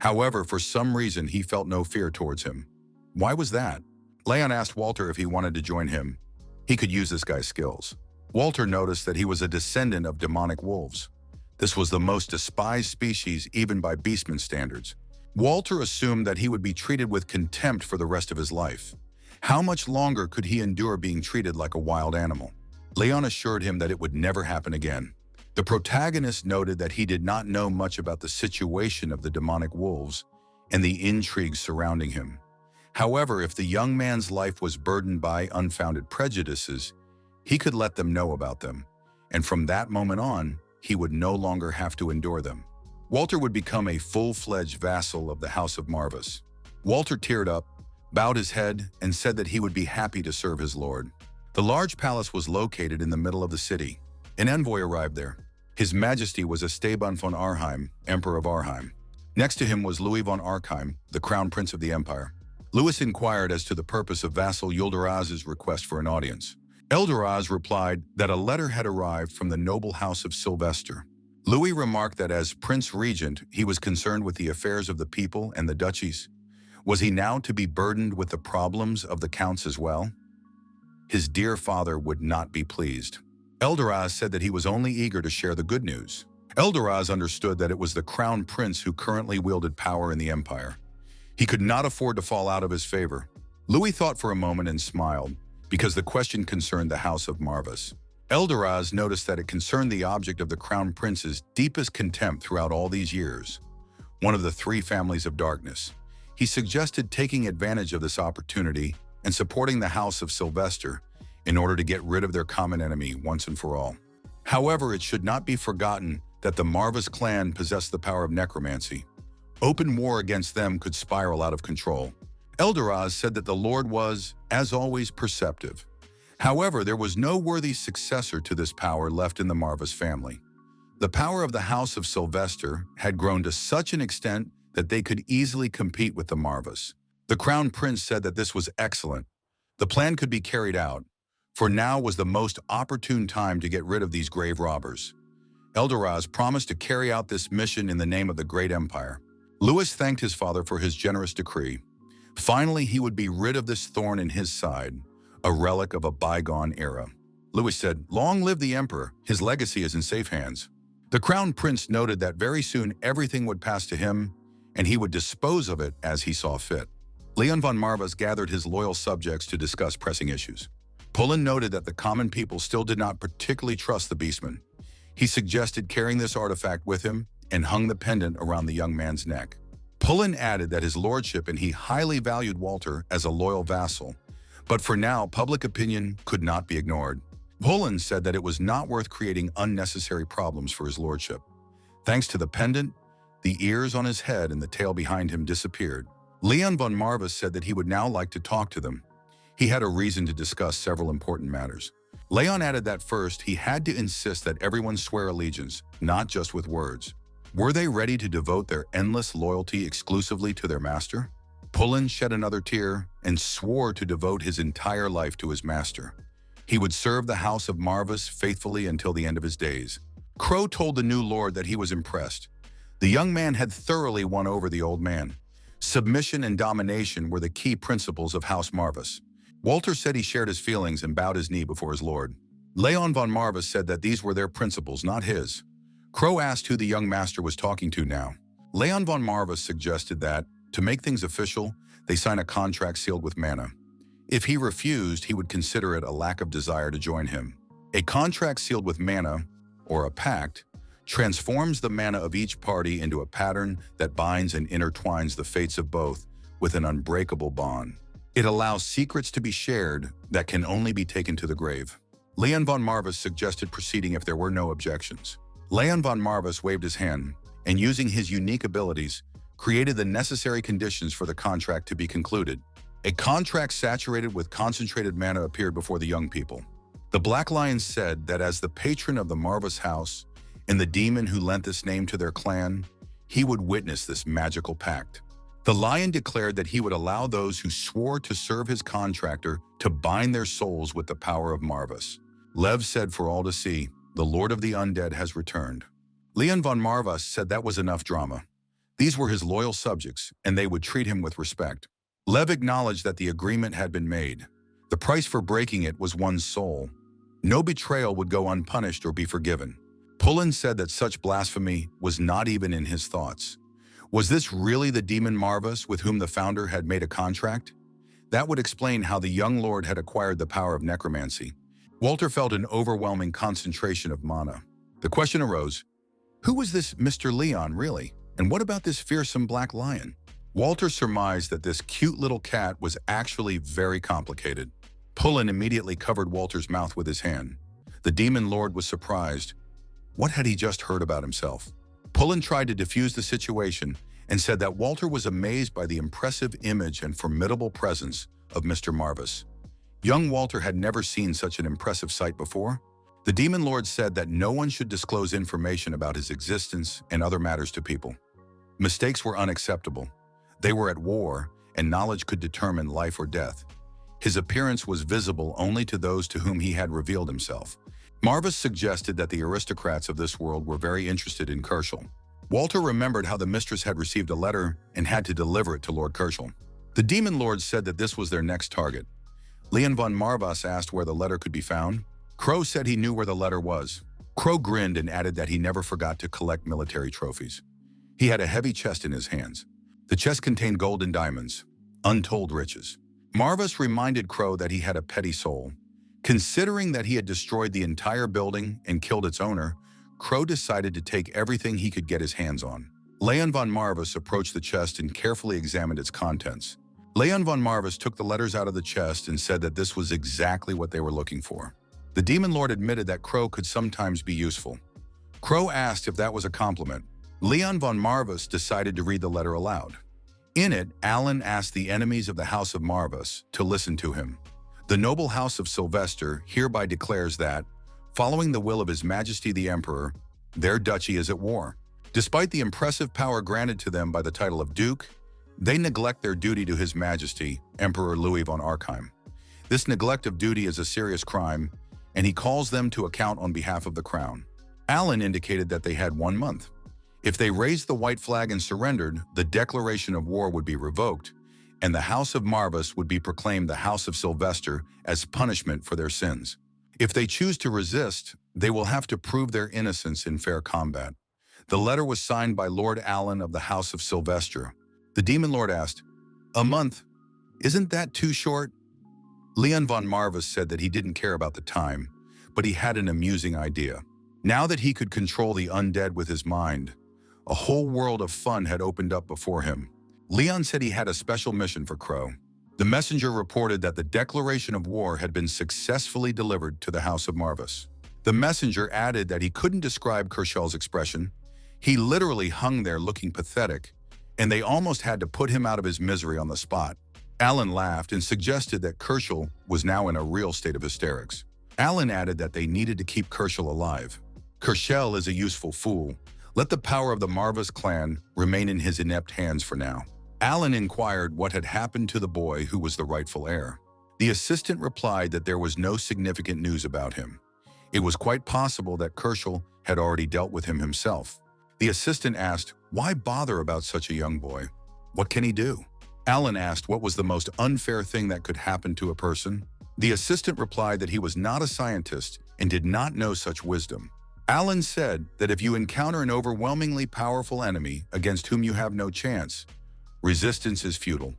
However, for some reason, he felt no fear towards him. Why was that? Leon asked Walter if he wanted to join him. He could use this guy's skills. Walter noticed that he was a descendant of demonic wolves. This was the most despised species even by Beastman standards. Walter assumed that he would be treated with contempt for the rest of his life. How much longer could he endure being treated like a wild animal? Leon assured him that it would never happen again. The protagonist noted that he did not know much about the situation of the demonic wolves and the intrigues surrounding him. However, if the young man's life was burdened by unfounded prejudices, he could let them know about them, and from that moment on, he would no longer have to endure them. Walter would become a full-fledged vassal of the House of Marvis. Walter teared up, bowed his head, and said that he would be happy to serve his lord. The large palace was located in the middle of the city. An envoy arrived there. His Majesty was Esteban von Arheim, Emperor of Arheim. Next to him was Louis von Arheim, the Crown Prince of the Empire. Louis inquired as to the purpose of vassal Yildiraz's request for an audience. Yildiraz replied that a letter had arrived from the noble house of Sylvester. Louis remarked that as Prince Regent, he was concerned with the affairs of the people and the duchies. Was he now to be burdened with the problems of the counts as well? His dear father would not be pleased. Yildiraz said that he was only eager to share the good news. Yildiraz understood that it was the crown prince who currently wielded power in the empire. He could not afford to fall out of his favor. Louis thought for a moment and smiled, because the question concerned the House of Marvis. Yildiraz noticed that it concerned the object of the crown prince's deepest contempt throughout all these years, one of the three families of darkness. He suggested taking advantage of this opportunity and supporting the House of Sylvester in order to get rid of their common enemy once and for all. However, it should not be forgotten that the Marvis clan possessed the power of necromancy. Open war against them could spiral out of control. Yildiraz said that the Lord was, as always, perceptive. However, there was no worthy successor to this power left in the Marvis family. The power of the House of Sylvester had grown to such an extent that they could easily compete with the Marvis. The Crown Prince said that this was excellent. The plan could be carried out, for now was the most opportune time to get rid of these grave robbers. Yildiraz promised to carry out this mission in the name of the great empire. Louis thanked his father for his generous decree. Finally, he would be rid of this thorn in his side, a relic of a bygone era. Louis said, "Long live the emperor. His legacy is in safe hands." The crown prince noted that very soon everything would pass to him, and he would dispose of it as he saw fit. Leon von Marvas gathered his loyal subjects to discuss pressing issues. Pullen noted that the common people still did not particularly trust the beastman. He suggested carrying this artifact with him and hung the pendant around the young man's neck. Pullen added that his lordship and he highly valued Walter as a loyal vassal, but for now, public opinion could not be ignored. Pullen said that it was not worth creating unnecessary problems for his lordship. Thanks to the pendant, the ears on his head and the tail behind him disappeared. Leon von Marvas said that he would now like to talk to them. He had a reason to discuss several important matters. Leon added that first, he had to insist that everyone swear allegiance, not just with words. Were they ready to devote their endless loyalty exclusively to their master? Pullen shed another tear and swore to devote his entire life to his master. He would serve the house of Marvas faithfully until the end of his days. Crow told the new lord that he was impressed. The young man had thoroughly won over the old man. Submission and domination were the key principles of House Marvas. Walter said he shared his feelings and bowed his knee before his lord. Leon von Marvas said that these were their principles, not his. Crow asked who the young master was talking to now. Leon von Marvas suggested that, to make things official, they sign a contract sealed with mana. If he refused, he would consider it a lack of desire to join him. A contract sealed with mana, or a pact, transforms the mana of each party into a pattern that binds and intertwines the fates of both with an unbreakable bond. It allows secrets to be shared that can only be taken to the grave. Leon von Marvas suggested proceeding if there were no objections. Leon von Marvas waved his hand, and using his unique abilities, created the necessary conditions for the contract to be concluded. A contract saturated with concentrated mana appeared before the young people. The Black Lion said that as the patron of the Marvas house and the demon who lent this name to their clan, he would witness this magical pact. The lion declared that he would allow those who swore to serve his contractor to bind their souls with the power of Marvas. Lev said for all to see, the Lord of the Undead has returned. Leon von Marvas said that was enough drama. These were his loyal subjects, and they would treat him with respect. Lev acknowledged that the agreement had been made. The price for breaking it was one's soul. No betrayal would go unpunished or be forgiven. Pullen said that such blasphemy was not even in his thoughts. Was this really the demon Marvas with whom the founder had made a contract? That would explain how the young lord had acquired the power of necromancy. Walter felt an overwhelming concentration of mana. The question arose, who was this Mr. Leon really? And what about this fearsome black lion? Walter surmised that this cute little cat was actually very complicated. Pullen immediately covered Walter's mouth with his hand. The demon lord was surprised. What had he just heard about himself? Pullen tried to defuse the situation and said that Walter was amazed by the impressive image and formidable presence of Mr. Marvas. Young Walter had never seen such an impressive sight before. The demon lord said that no one should disclose information about his existence and other matters to people. Mistakes were unacceptable. They were at war, and knowledge could determine life or death. His appearance was visible only to those to whom he had revealed himself. Marvas suggested that the aristocrats of this world were very interested in Kershel. Walter remembered how the mistress had received a letter and had to deliver it to Lord Kershel. The demon lord said that this was their next target. Leon von Marvas asked where the letter could be found. Crow said he knew where the letter was. Crow grinned and added that he never forgot to collect military trophies. He had a heavy chest in his hands. The chest contained gold and diamonds, untold riches. Marvas reminded Crow that he had a petty soul. Considering that he had destroyed the entire building and killed its owner, Crow decided to take everything he could get his hands on. Leon von Marvas approached the chest and carefully examined its contents. Leon von Marvas took the letters out of the chest and said that this was exactly what they were looking for. The demon lord admitted that Crow could sometimes be useful. Crow asked if that was a compliment. Leon von Marvas decided to read the letter aloud. In it, Alan asked the enemies of the House of Marvas to listen to him. The noble house of Sylvester hereby declares that, following the will of His Majesty the Emperor, their duchy is at war. Despite the impressive power granted to them by the title of Duke, they neglect their duty to His Majesty, Emperor Louis von Archheim. This neglect of duty is a serious crime, and he calls them to account on behalf of the crown. Alan indicated that they had 1 month. If they raised the white flag and surrendered, the declaration of war would be revoked, and the House of Marvas would be proclaimed the House of Sylvester as punishment for their sins. If they choose to resist, they will have to prove their innocence in fair combat. The letter was signed by Lord Allen of the House of Sylvester. The Demon Lord asked, "A month? Isn't that too short?" Leon von Marvis said that he didn't care about the time, but he had an amusing idea. Now that he could control the undead with his mind, a whole world of fun had opened up before him. Leon said he had a special mission for Crow. The messenger reported that the declaration of war had been successfully delivered to the House of Marvis. The messenger added that he couldn't describe Kershel's expression. He literally hung there looking pathetic, and they almost had to put him out of his misery on the spot. Allen laughed and suggested that Kershel was now in a real state of hysterics. Allen added that they needed to keep Kershel alive. "Kershel is a useful fool. Let the power of the Marvis clan remain in his inept hands for now." Allen inquired what had happened to the boy who was the rightful heir. The assistant replied that there was no significant news about him. It was quite possible that Kershel had already dealt with him himself. The assistant asked, "Why bother about such a young boy? What can he do?" Allen asked what was the most unfair thing that could happen to a person. The assistant replied that he was not a scientist and did not know such wisdom. Allen said that if you encounter an overwhelmingly powerful enemy against whom you have no chance, resistance is futile.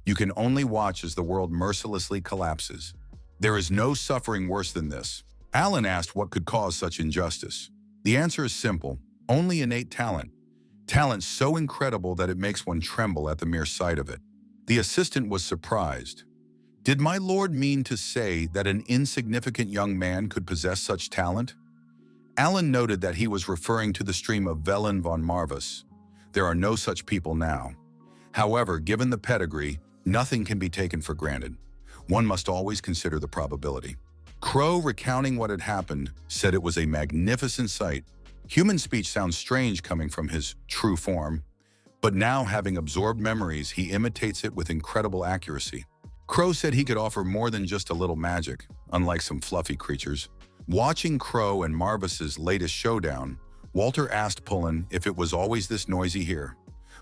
You can only watch as the world mercilessly collapses. There is no suffering worse than this. Allen asked what could cause such injustice. The answer is simple: only innate talent. Talent so incredible that it makes one tremble at the mere sight of it. The assistant was surprised. Did my lord mean to say that an insignificant young man could possess such talent? Allen noted that he was referring to the stream of Velen von Marvis. There are no such people now. However, given the pedigree, nothing can be taken for granted. One must always consider the probability. Crow, recounting what had happened, said it was a magnificent sight. Human speech sounds strange coming from his true form, but now, having absorbed memories, he imitates it with incredible accuracy. Crow said he could offer more than just a little magic, unlike some fluffy creatures. Watching Crow and Marvis's latest showdown, Walter asked Pullen if it was always this noisy here.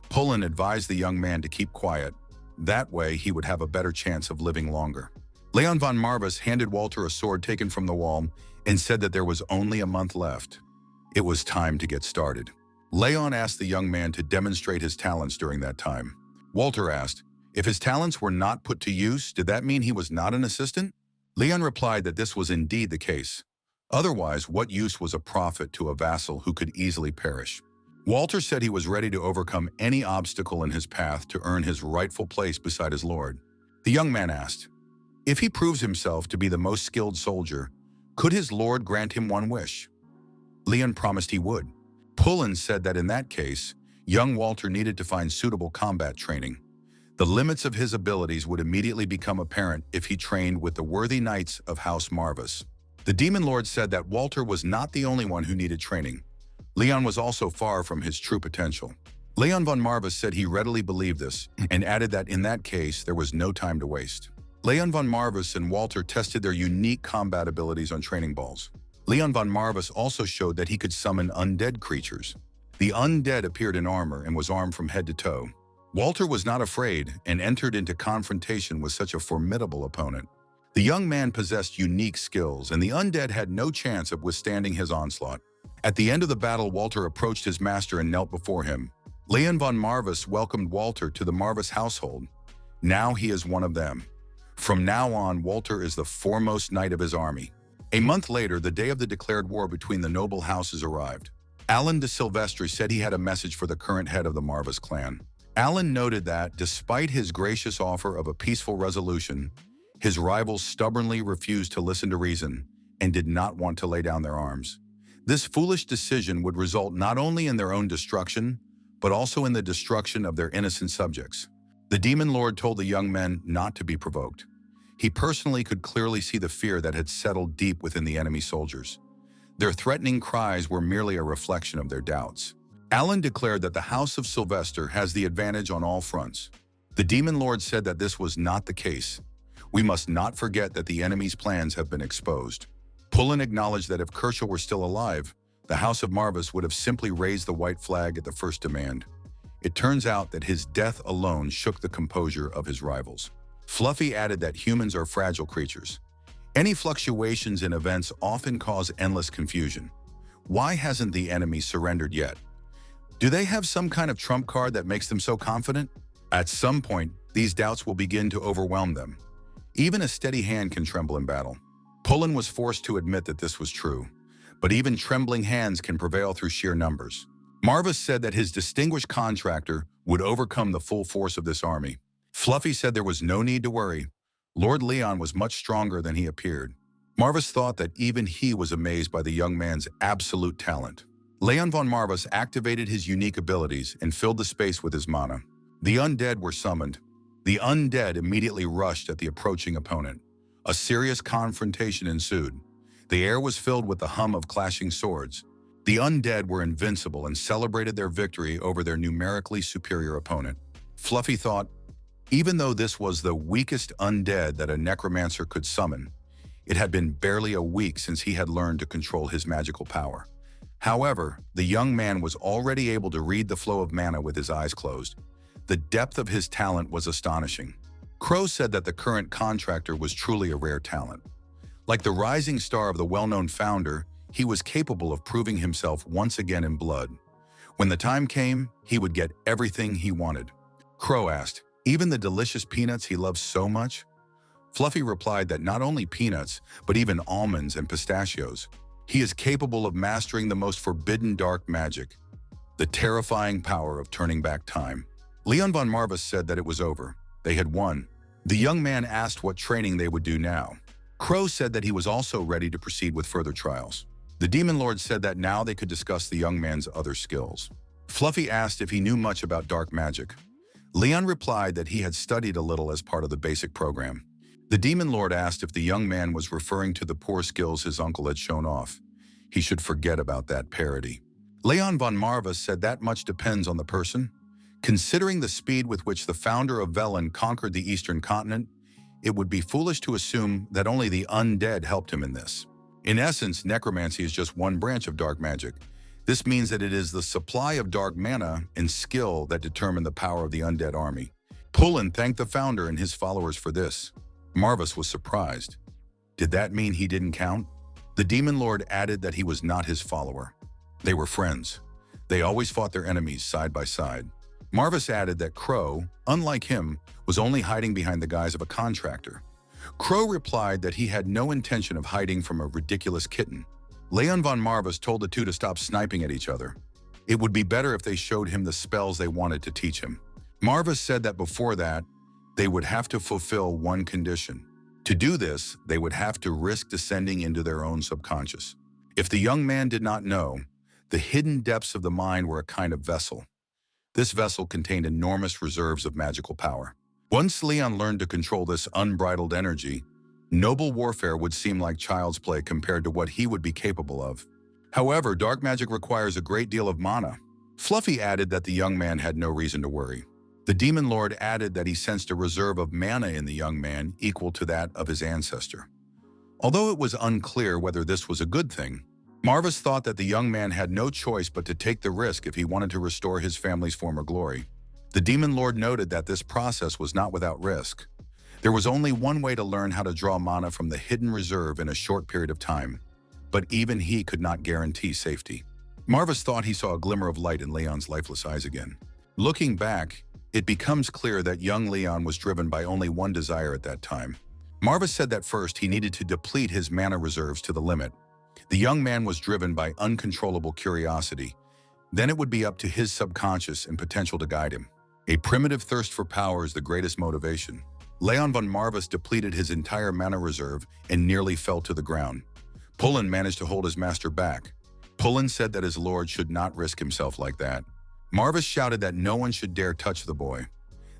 Pullen advised the young man to keep quiet. That way, he would have a better chance of living longer. Leon von Marvis handed Walter a sword taken from the wall and said that there was only a month left. It was time to get started. Leon asked the young man to demonstrate his talents during that time. Walter asked, if his talents were not put to use, did that mean he was not an assistant? Leon replied that this was indeed the case. Otherwise, what use was a prophet to a vassal who could easily perish? Walter said he was ready to overcome any obstacle in his path to earn his rightful place beside his lord. The young man asked, if he proves himself to be the most skilled soldier, could his lord grant him one wish? Leon promised he would. Pullen said that in that case, young Walter needed to find suitable combat training. The limits of his abilities would immediately become apparent if he trained with the worthy knights of House Marvis. The Demon Lord said that Walter was not the only one who needed training. Leon was also far from his true potential. Leon von Marvis said he readily believed this and added that in that case, there was no time to waste. Leon von Marvis and Walter tested their unique combat abilities on training balls. Leon von Marvis also showed that he could summon undead creatures. The undead appeared in armor and was armed from head to toe. Walter was not afraid and entered into confrontation with such a formidable opponent. The young man possessed unique skills, and the undead had no chance of withstanding his onslaught. At the end of the battle, Walter approached his master and knelt before him. Leon von Marvis welcomed Walter to the Marvis household. Now he is one of them. From now on, Walter is the foremost knight of his army. A month later, the day of the declared war between the noble houses arrived. Allen de Sylvester said he had a message for the current head of the Marvis clan. Allen noted that, despite his gracious offer of a peaceful resolution, his rivals stubbornly refused to listen to reason and did not want to lay down their arms. This foolish decision would result not only in their own destruction, but also in the destruction of their innocent subjects. The Demon Lord told the young men not to be provoked. He personally could clearly see the fear that had settled deep within the enemy soldiers. Their threatening cries were merely a reflection of their doubts. Allen declared that the House of Sylvester has the advantage on all fronts. The Demon Lord said that this was not the case. We must not forget that the enemy's plans have been exposed. Pullen acknowledged that if Kershel were still alive, the House of Marvis would have simply raised the white flag at the first demand. It turns out that his death alone shook the composure of his rivals. Fluffy added that humans are fragile creatures. Any fluctuations in events often cause endless confusion. Why hasn't the enemy surrendered yet? Do they have some kind of trump card that makes them so confident? At some point, these doubts will begin to overwhelm them. Even a steady hand can tremble in battle. Pullen was forced to admit that this was true, but even trembling hands can prevail through sheer numbers. Marvis said that his distinguished contractor would overcome the full force of this army. Fluffy said there was no need to worry. Lord Leon was much stronger than he appeared. Marvis thought that even he was amazed by the young man's absolute talent. Leon von Marvis activated his unique abilities and filled the space with his mana. The undead were summoned. The undead immediately rushed at the approaching opponent. A serious confrontation ensued. The air was filled with the hum of clashing swords. The undead were invincible and celebrated their victory over their numerically superior opponent. Fluffy thought, even though this was the weakest undead that a necromancer could summon, it had been barely a week since he had learned to control his magical power. However, the young man was already able to read the flow of mana with his eyes closed. The depth of his talent was astonishing. Crow said that the current contractor was truly a rare talent. Like the rising star of the well-known founder, he was capable of proving himself once again in blood. When the time came, he would get everything he wanted. Crow asked, even the delicious peanuts he loves so much? Fluffy replied that not only peanuts, but even almonds and pistachios. He is capable of mastering the most forbidden dark magic, the terrifying power of turning back time. Leon von Marvis said that it was over. They had won. The young man asked what training they would do now. Crow said that he was also ready to proceed with further trials. The Demon Lord said that now they could discuss the young man's other skills. Fluffy asked if he knew much about dark magic. Leon replied that he had studied a little as part of the basic program. The Demon Lord asked if the young man was referring to the poor skills his uncle had shown off. He should forget about that parody. Leon von Marvis said that much depends on the person. Considering the speed with which the founder of Velen conquered the eastern continent, it would be foolish to assume that only the undead helped him in this. In essence, necromancy is just one branch of dark magic. This means that it is the supply of dark mana and skill that determine the power of the undead army. Pullen thanked the founder and his followers for this. Marvis was surprised. Did that mean he didn't count? The Demon Lord added that he was not his follower. They were friends. They always fought their enemies side by side. Marvis added that Crow, unlike him, was only hiding behind the guise of a contractor. Crow replied that he had no intention of hiding from a ridiculous kitten. Leon von Marvis told the two to stop sniping at each other. It would be better if they showed him the spells they wanted to teach him. Marvis said that before that, they would have to fulfill one condition. To do this, they would have to risk descending into their own subconscious. If the young man did not know, the hidden depths of the mind were a kind of vessel. This vessel contained enormous reserves of magical power. Once Leon learned to control this unbridled energy, noble warfare would seem like child's play compared to what he would be capable of. However, dark magic requires a great deal of mana. Fluffy added that the young man had no reason to worry. The Demon Lord added that he sensed a reserve of mana in the young man equal to that of his ancestor. Although it was unclear whether this was a good thing, Marvis thought that the young man had no choice but to take the risk if he wanted to restore his family's former glory. The Demon Lord noted that this process was not without risk. There was only one way to learn how to draw mana from the hidden reserve in a short period of time, but even he could not guarantee safety. Marvis thought he saw a glimmer of light in Leon's lifeless eyes again. Looking back, it becomes clear that young Leon was driven by only one desire at that time. Marvis said that first he needed to deplete his mana reserves to the limit. The young man was driven by uncontrollable curiosity. Then it would be up to his subconscious and potential to guide him. A primitive thirst for power is the greatest motivation. Leon von Marvis depleted his entire mana reserve and nearly fell to the ground. Pullen managed to hold his master back. Pullen said that his lord should not risk himself like that. Marvis shouted that no one should dare touch the boy.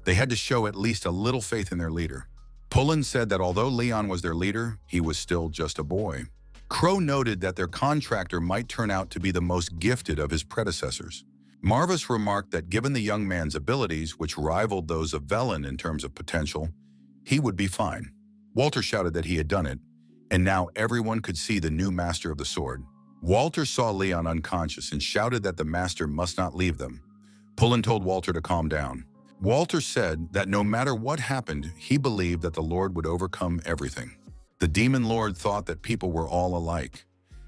They had to show at least a little faith in their leader. Pullen said that although Leon was their leader, he was still just a boy. Crow noted that their contractor might turn out to be the most gifted of his predecessors. Marvis remarked that given the young man's abilities, which rivaled those of Velen in terms of potential, he would be fine. Walter shouted that he had done it, and now everyone could see the new master of the sword. Walter saw Leon unconscious and shouted that the master must not leave them. Pullen told Walter to calm down. Walter said that no matter what happened, he believed that the Lord would overcome everything. The demon lord thought that people were all alike.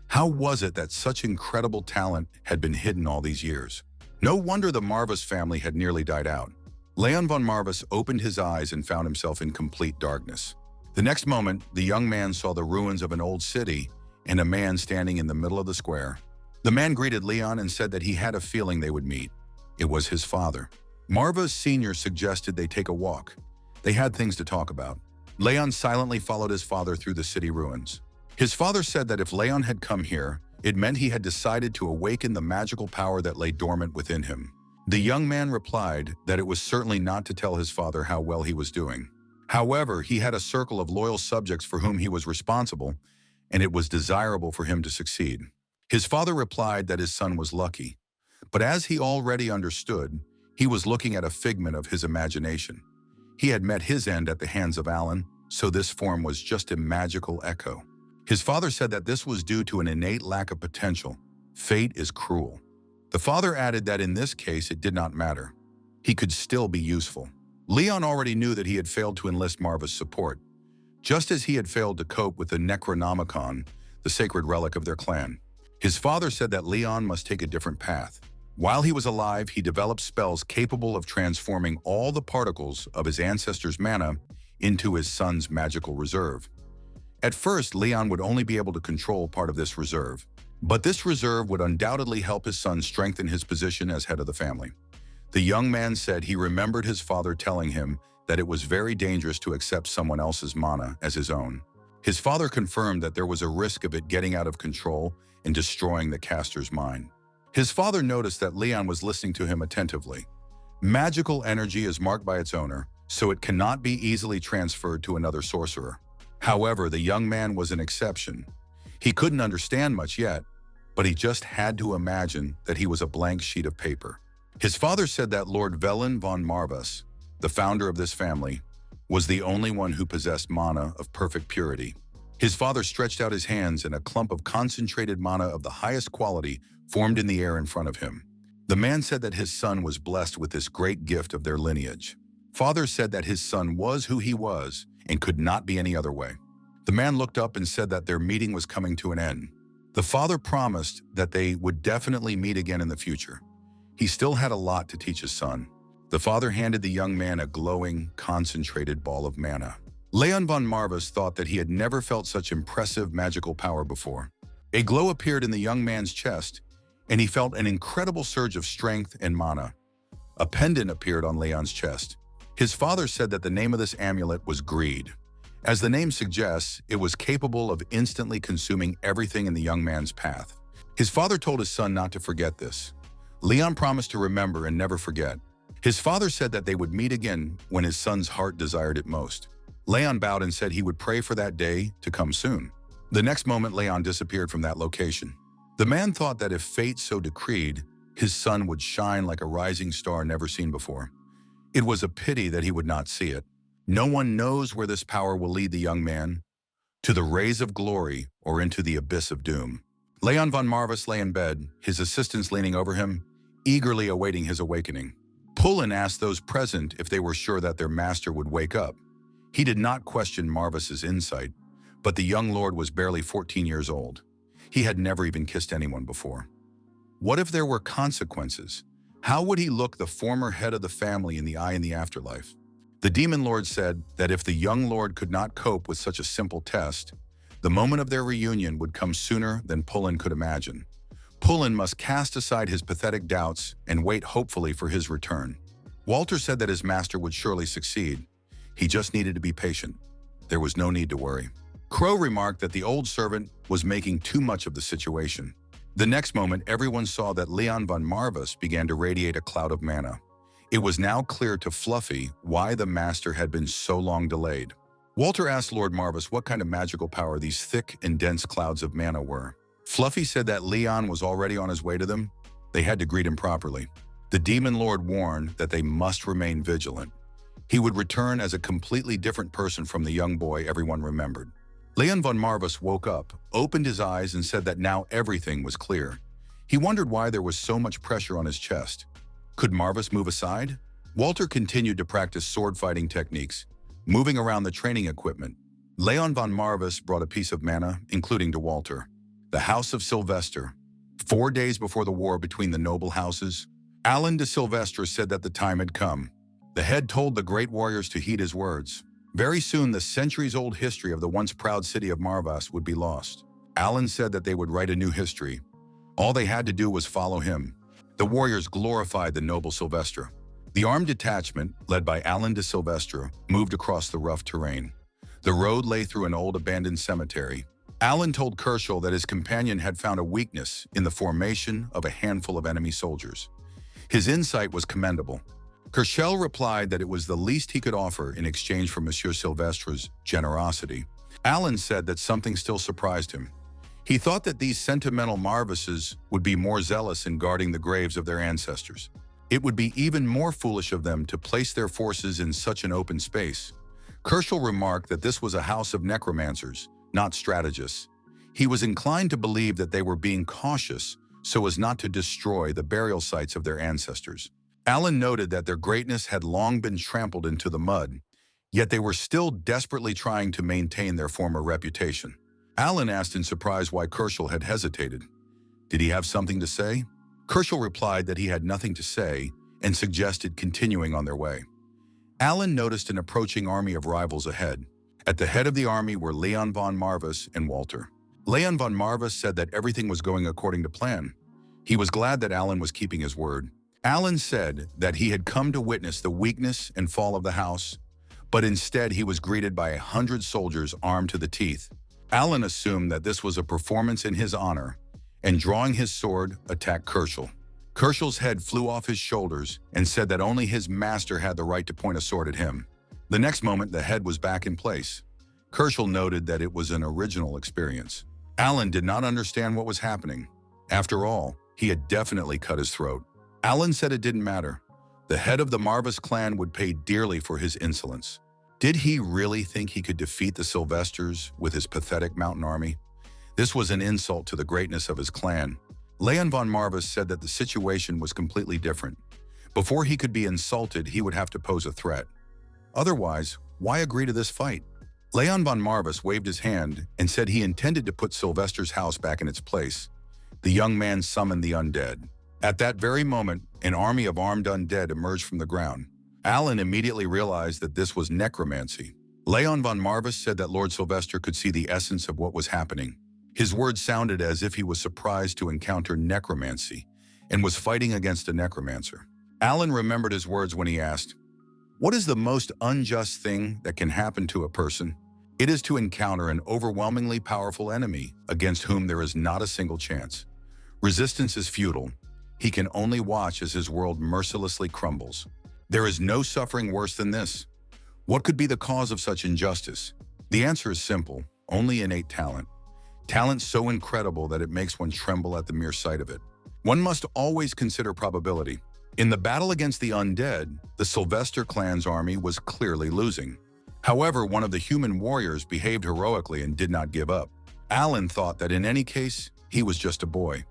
How was it that such incredible talent had been hidden all these years? No wonder the Marvis family had nearly died out. Leon von Marvis opened his eyes and found himself in complete darkness. The next moment, the young man saw the ruins of an old city and a man standing in the middle of the square. The man greeted Leon and said that he had a feeling they would meet. It was his father. Marvis Sr. suggested they take a walk. They had things to talk about. Leon silently followed his father through the city ruins. His father said that if Leon had come here, it meant he had decided to awaken the magical power that lay dormant within him. The young man replied that it was certainly not to tell his father how well he was doing. However, he had a circle of loyal subjects for whom he was responsible, and it was desirable for him to succeed. His father replied that his son was lucky, but as he already understood, he was looking at a figment of his imagination. He had met his end at the hands of Alan, so this form was just a magical echo. His father said that this was due to an innate lack of potential. Fate is cruel. The father added that in this case it did not matter. He could still be useful. Leon already knew that he had failed to enlist Marva's support, just as he had failed to cope with the Necronomicon, the sacred relic of their clan. His father said that Leon must take a different path. While he was alive, he developed spells capable of transforming all the particles of his ancestors' mana into his son's magical reserve. At first, Leon would only be able to control part of this reserve, but this reserve would undoubtedly help his son strengthen his position as head of the family. The young man said he remembered his father telling him that it was very dangerous to accept someone else's mana as his own. His father confirmed that there was a risk of it getting out of control and destroying the caster's mind. His father noticed that Leon was listening to him attentively. Magical energy is marked by its owner, so it cannot be easily transferred to another sorcerer. However, the young man was an exception. He couldn't understand much yet, but he just had to imagine that he was a blank sheet of paper. His father said that Lord Velen von Marvis, the founder of this family, was the only one who possessed mana of perfect purity. His father stretched out his hands and a clump of concentrated mana of the highest quality formed in the air in front of him. The man said that his son was blessed with this great gift of their lineage. Father said that his son was who he was and could not be any other way. The man looked up and said that their meeting was coming to an end. The father promised that they would definitely meet again in the future. He still had a lot to teach his son. The father handed the young man a glowing, concentrated ball of mana. Leon von Marvis thought that he had never felt such impressive magical power before. A glow appeared in the young man's chest, and he felt an incredible surge of strength and mana. A pendant appeared on Leon's chest. His father said that the name of this amulet was Greed. As the name suggests, it was capable of instantly consuming everything in the young man's path. His father told his son not to forget this. Leon promised to remember and never forget. His father said that they would meet again when his son's heart desired it most. Leon bowed and said he would pray for that day to come soon. The next moment, Leon disappeared from that location. The man thought that if fate so decreed, his son would shine like a rising star never seen before. It was a pity that he would not see it. No one knows where this power will lead the young man, to the rays of glory or into the abyss of doom. Leon von Marvis lay in bed, his assistants leaning over him, eagerly awaiting his awakening. Pullen asked those present if they were sure that their master would wake up. He did not question Marvis's insight, but the young lord was barely 14 years old. He had never even kissed anyone before. What if there were consequences? How would he look the former head of the family in the eye in the afterlife? The demon lord said that if the young lord could not cope with such a simple test, the moment of their reunion would come sooner than Pullen could imagine. Pullen must cast aside his pathetic doubts and wait hopefully for his return. Walter said that his master would surely succeed. He just needed to be patient. There was no need to worry. Crow remarked that the old servant was making too much of the situation. The next moment, everyone saw that Leon von Marvis began to radiate a cloud of mana. It was now clear to Fluffy why the master had been so long delayed. Walter asked Lord Marvis what kind of magical power these thick and dense clouds of mana were. Fluffy said that Leon was already on his way to them. They had to greet him properly. The demon lord warned that they must remain vigilant. He would return as a completely different person from the young boy everyone remembered. Leon von Marvis woke up, opened his eyes, and said that now everything was clear. He wondered why there was so much pressure on his chest. Could Marvis move aside? Walter continued to practice sword fighting techniques, moving around the training equipment. Leon von Marvis brought a piece of mana, including to Walter. The House of Sylvester. 4 days before the war between the noble houses, Alan de Sylvester said that the time had come. The head told the great warriors to heed his words. Very soon, the centuries-old history of the once proud city of Marvas would be lost. Alan said that they would write a new history. All they had to do was follow him. The warriors glorified the noble Sylvester. The armed detachment, led by Alan de Sylvester, moved across the rough terrain. The road lay through an old abandoned cemetery. Alan told Kershel that his companion had found a weakness in the formation of a handful of enemy soldiers. His insight was commendable. Kershel replied that it was the least he could offer in exchange for Monsieur Sylvestre's generosity. Alan said that something still surprised him. He thought that these sentimental Marvises would be more zealous in guarding the graves of their ancestors. It would be even more foolish of them to place their forces in such an open space. Kershel remarked that this was a house of necromancers, not strategists. He was inclined to believe that they were being cautious so as not to destroy the burial sites of their ancestors. Alan noted that their greatness had long been trampled into the mud, yet they were still desperately trying to maintain their former reputation. Alan asked in surprise why Kershel had hesitated. Did he have something to say? Kershel replied that he had nothing to say and suggested continuing on their way. Alan noticed an approaching army of rivals ahead. At the head of the army were Leon von Marvis and Walter. Leon von Marvis said that everything was going according to plan. He was glad that Alan was keeping his word. Alan said that he had come to witness the weakness and fall of the house, but instead he was greeted by 100 soldiers armed to the teeth. Alan assumed that this was a performance in his honor, and drawing his sword, attacked Kershel. Kershel's head flew off his shoulders and said that only his master had the right to point a sword at him. The next moment, the head was back in place. Kershel noted that it was an original experience. Alan did not understand what was happening. After all, he had definitely cut his throat. Alan said it didn't matter. The head of the Marvis clan would pay dearly for his insolence. Did he really think he could defeat the Sylvesters with his pathetic mountain army? This was an insult to the greatness of his clan. Leon von Marvis said that the situation was completely different. Before he could be insulted, he would have to pose a threat. Otherwise, why agree to this fight? Leon von Marvis waved his hand and said he intended to put Sylvester's house back in its place. The young man summoned the undead. At that very moment, an army of armed undead emerged from the ground. Alan immediately realized that this was necromancy. Leon von Marvis said that Lord Sylvester could see the essence of what was happening. His words sounded as if he was surprised to encounter necromancy and was fighting against a necromancer. Alan remembered his words when he asked, "What is the most unjust thing that can happen to a person? It is to encounter an overwhelmingly powerful enemy against whom there is not a single chance. Resistance is futile. He can only watch as his world mercilessly crumbles. There is no suffering worse than this. What could be the cause of such injustice? The answer is simple: only innate talent. Talent so incredible that it makes one tremble at the mere sight of it. One must always consider probability. In the battle against the undead, the Sylvester clan's army was clearly losing. However, one of the human warriors behaved heroically and did not give up. Alan thought that in any case, he was just a boy.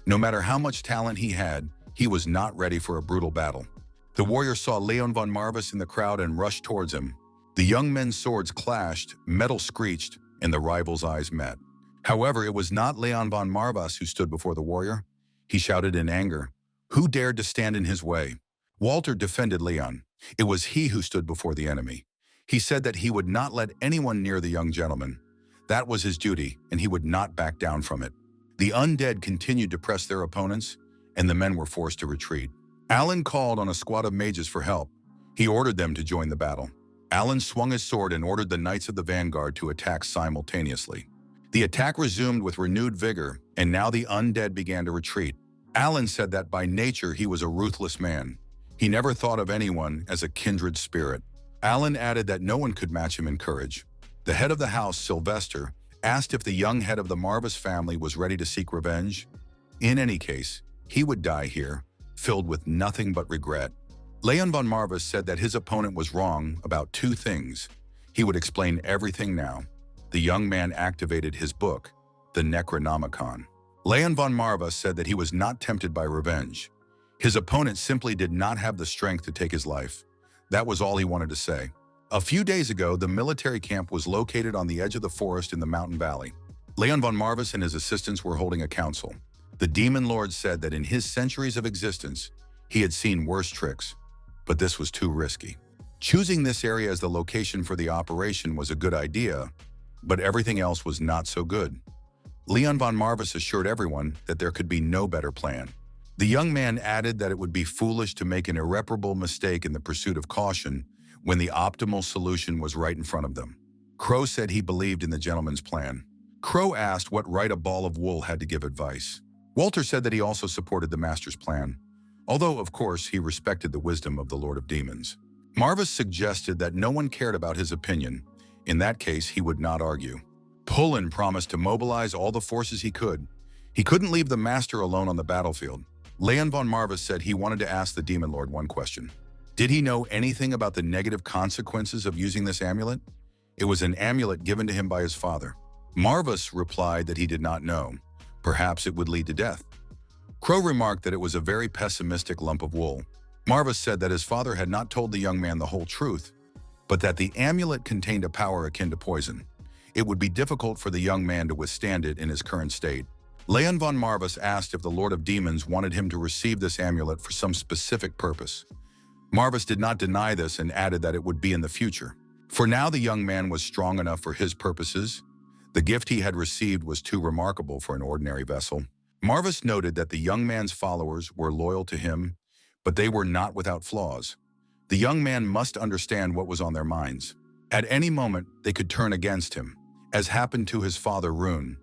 No matter how much talent he had, he was not ready for a brutal battle. The warrior saw Leon von Marvis in the crowd and rushed towards him. The young men's swords clashed, metal screeched, and the rivals' eyes met. However, it was not Leon von Marvis who stood before the warrior. He shouted in anger, "Who dared to stand in his way?" Walter defended Leon. It was he who stood before the enemy. He said that he would not let anyone near the young gentleman. That was his duty, and he would not back down from it. The undead continued to press their opponents, and the men were forced to retreat. Alan called on a squad of mages for help. He ordered them to join the battle. Alan swung his sword and ordered the knights of the vanguard to attack simultaneously. The attack resumed with renewed vigor, and now the undead began to retreat. Alan said that by nature he was a ruthless man. He never thought of anyone as a kindred spirit. Alan added that no one could match him in courage. The head of the house, Sylvester, asked if the young head of the Marvis family was ready to seek revenge. In any case, he would die here, filled with nothing but regret. Leon von Marvis said that his opponent was wrong about two things. He would explain everything now. The young man activated his book, the Necronomicon. Leon von Marvis said that he was not tempted by revenge. His opponent simply did not have the strength to take his life. That was all he wanted to say. A few days ago, the military camp was located on the edge of the forest in the mountain valley. Leon von Marvis and his assistants were holding a council. The demon lord said that in his centuries of existence, he had seen worse tricks, but this was too risky. Choosing this area as the location for the operation was a good idea, but everything else was not so good. Leon von Marvis assured everyone that there could be no better plan. The young man added that it would be foolish to make an irreparable mistake in the pursuit of caution when the optimal solution was right in front of them. Crow said he believed in the gentleman's plan. Crow asked what right a ball of wool had to give advice. Walter said that he also supported the master's plan, although, of course, he respected the wisdom of the Lord of Demons. Marvis suggested that no one cared about his opinion. In that case, he would not argue. Pullen promised to mobilize all the forces he could. He couldn't leave the master alone on the battlefield. Leon von Marvis said he wanted to ask the demon lord one question. Did he know anything about the negative consequences of using this amulet? It was an amulet given to him by his father. Marvis replied that he did not know. Perhaps it would lead to death. Crow remarked that it was a very pessimistic lump of wool. Marvis said that his father had not told the young man the whole truth, but that the amulet contained a power akin to poison. It would be difficult for the young man to withstand it in his current state. Leon von Marvis asked if the Lord of Demons wanted him to receive this amulet for some specific purpose. Marvis did not deny this and added that it would be in the future. For now, the young man was strong enough for his purposes. The gift he had received was too remarkable for an ordinary vessel. Marvis noted that the young man's followers were loyal to him, but they were not without flaws. The young man must understand what was on their minds. At any moment, they could turn against him, as happened to his father Rune.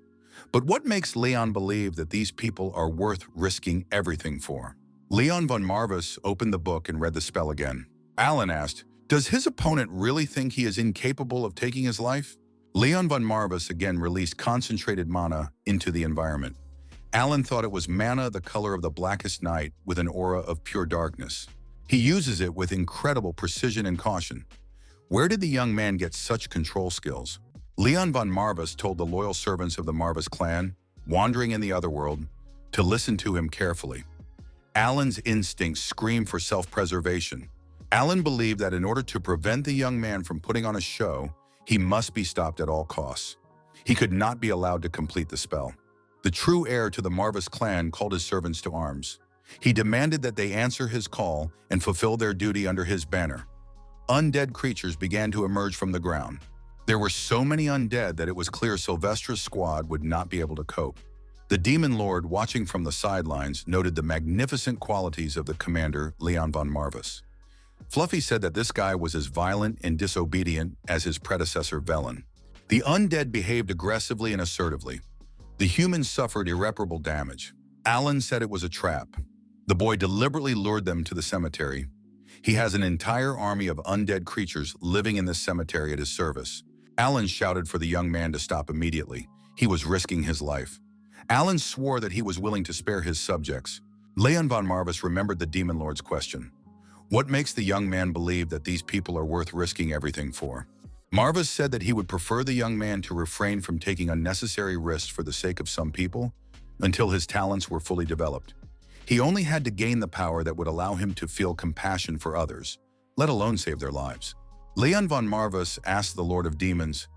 But what makes Leon believe that these people are worth risking everything for? Leon von Marvis opened the book and read the spell again. Alan asked, does his opponent really think he is incapable of taking his life? Leon von Marvis again released concentrated mana into the environment. Alan thought it was mana the color of the blackest night with an aura of pure darkness. He uses it with incredible precision and caution. Where did the young man get such control skills? Leon von Marvis told the loyal servants of the Marvis clan, wandering in the otherworld, to listen to him carefully. Alan's instincts screamed for self-preservation. Alan believed that in order to prevent the young man from putting on a show, he must be stopped at all costs. He could not be allowed to complete the spell. The true heir to the Marvis clan called his servants to arms. He demanded that they answer his call and fulfill their duty under his banner. Undead creatures began to emerge from the ground. There were so many undead that it was clear Sylvester's squad would not be able to cope. The demon lord, watching from the sidelines, noted the magnificent qualities of the commander, Leon von Marvis. Fluffy said that this guy was as violent and disobedient as his predecessor Velen. The undead behaved aggressively and assertively. The humans suffered irreparable damage. Alan said it was a trap. The boy deliberately lured them to the cemetery. He has an entire army of undead creatures living in this cemetery at his service. Alan shouted for the young man to stop immediately. He was risking his life. Alan swore that he was willing to spare his subjects. Leon von Marvis remembered the demon lord's question. What makes the young man believe that these people are worth risking everything for? Marvis said that he would prefer the young man to refrain from taking unnecessary risks for the sake of some people until his talents were fully developed. He only had to gain the power that would allow him to feel compassion for others, let alone save their lives. Leon von Marvis asked the Lord of Demons,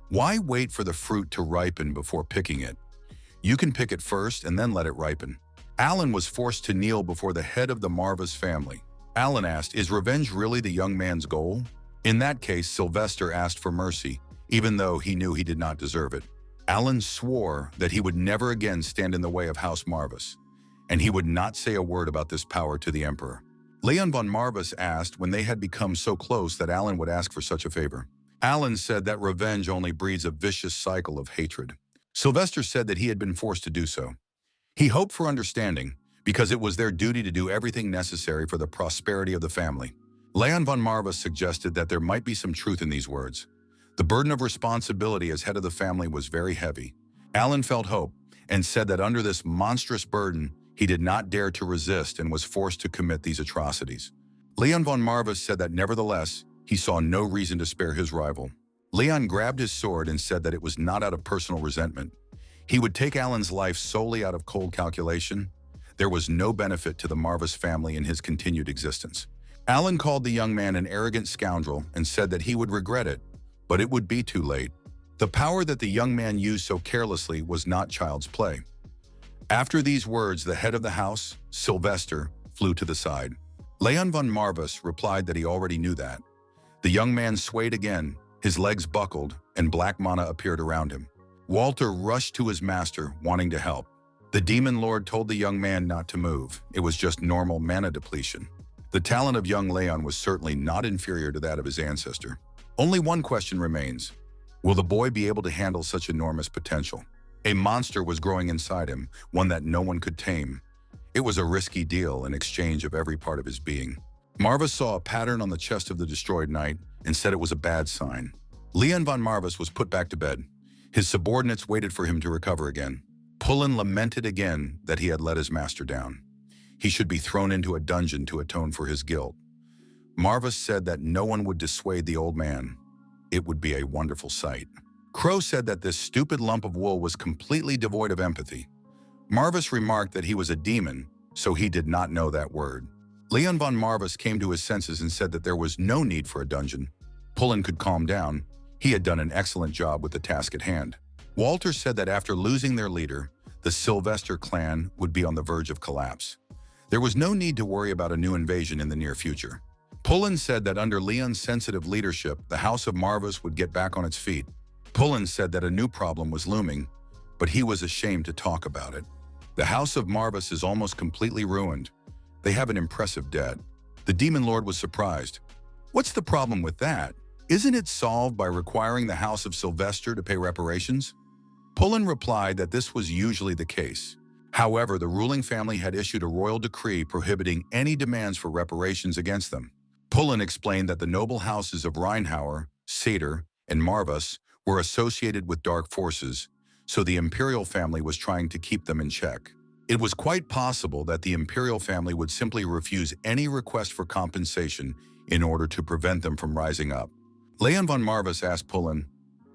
why wait for the fruit to ripen before picking it? You can pick it first and then let it ripen. Alan was forced to kneel before the head of the Marvis family. Alan asked, is revenge really the young man's goal? In that case, Sylvester asked for mercy, even though he knew he did not deserve it. Alan swore that he would never again stand in the way of House Marvis, and he would not say a word about this power to the Emperor. Leon von Marvis asked when they had become so close that Alan would ask for such a favor. Alan said that revenge only breeds a vicious cycle of hatred. Sylvester said that he had been forced to do so. He hoped for understanding, because it was their duty to do everything necessary for the prosperity of the family. Leon von Marvis suggested that there might be some truth in these words. The burden of responsibility as head of the family was very heavy. Alan felt hope and said that under this monstrous burden, he did not dare to resist and was forced to commit these atrocities. Leon von Marvis said that nevertheless, he saw no reason to spare his rival. Leon grabbed his sword and said that it was not out of personal resentment. He would take Alan's life solely out of cold calculation. There was no benefit to the Marvis family in his continued existence. Alan called the young man an arrogant scoundrel and said that he would regret it, but it would be too late. The power that the young man used so carelessly was not child's play. After these words, the head of the house, Sylvester, flew to the side. Leon von Marvis replied that he already knew that. The young man swayed again, his legs buckled, and black mana appeared around him. Walter rushed to his master, wanting to help. The demon lord told the young man not to move. It was just normal mana depletion. The talent of young Leon was certainly not inferior to that of his ancestor. Only one question remains. Will the boy be able to handle such enormous potential? A monster was growing inside him, one that no one could tame. It was a risky deal in exchange of every part of his being. Marvis saw a pattern on the chest of the destroyed knight and said it was a bad sign. Leon von Marvis was put back to bed. His subordinates waited for him to recover again. Pullen lamented again that he had let his master down. He should be thrown into a dungeon to atone for his guilt. Marvis said that no one would dissuade the old man. It would be a wonderful sight. Crow said that this stupid lump of wool was completely devoid of empathy. Marvis remarked that he was a demon, so he did not know that word. Leon von Marvis came to his senses and said that there was no need for a dungeon. Pullen could calm down. He had done an excellent job with the task at hand. Walter said that after losing their leader, the Sylvester clan would be on the verge of collapse. There was no need to worry about a new invasion in the near future. Pullen said that under Leon's sensitive leadership, the House of Marvis would get back on its feet. Pullen said that a new problem was looming, but he was ashamed to talk about it. The House of Marvis is almost completely ruined. They have an impressive debt. The Demon Lord was surprised. What's the problem with that? Isn't it solved by requiring the House of Sylvester to pay reparations? Pullen replied that this was usually the case. However, the ruling family had issued a royal decree prohibiting any demands for reparations against them. Pullen explained that the noble houses of Rheinhauer, Sater, and Marvis were associated with dark forces, so the Imperial family was trying to keep them in check. It was quite possible that the Imperial family would simply refuse any request for compensation in order to prevent them from rising up. Leon von Marvis asked Pullen,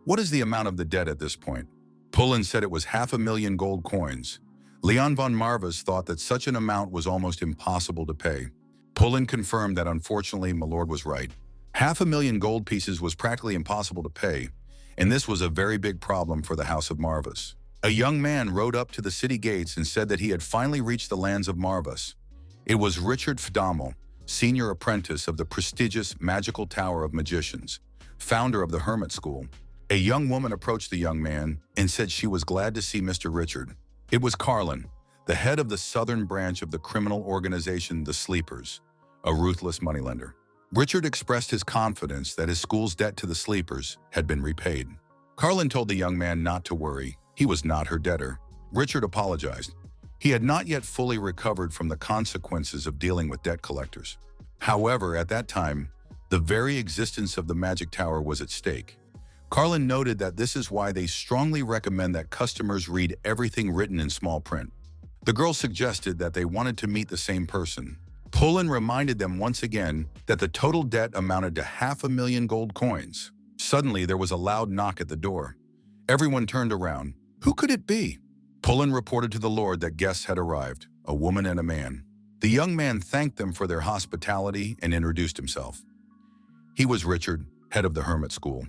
"What is the amount of the debt at this point?" Pullen said it was 500,000 gold coins. Leon von Marvis thought that such an amount was almost impossible to pay. Pullen confirmed that unfortunately Milord was right. 500,000 gold pieces was practically impossible to pay, and this was a very big problem for the House of Marvis. A young man rode up to the city gates and said that he had finally reached the lands of Marvis. It was Richard Fdamel, senior apprentice of the prestigious Magical Tower of Magicians, founder of the Hermit School. A young woman approached the young man and said she was glad to see Mr. Richard. It was Carlin, the head of the southern branch of the criminal organization The Sleepers, a ruthless moneylender. Richard expressed his confidence that his school's debt to the Sleepers had been repaid. Carlin told the young man not to worry. He was not her debtor. Richard apologized. He had not yet fully recovered from the consequences of dealing with debt collectors. However, at that time, the very existence of the Magic Tower was at stake. Carlin noted that this is why they strongly recommend that customers read everything written in small print. The girl suggested that they wanted to meet the same person. Pullen reminded them once again that the total debt amounted to 500,000 gold coins. Suddenly, there was a loud knock at the door. Everyone turned around. Who could it be? Pullen reported to the Lord that guests had arrived, a woman and a man. The young man thanked them for their hospitality and introduced himself. He was Richard, head of the Hermit School.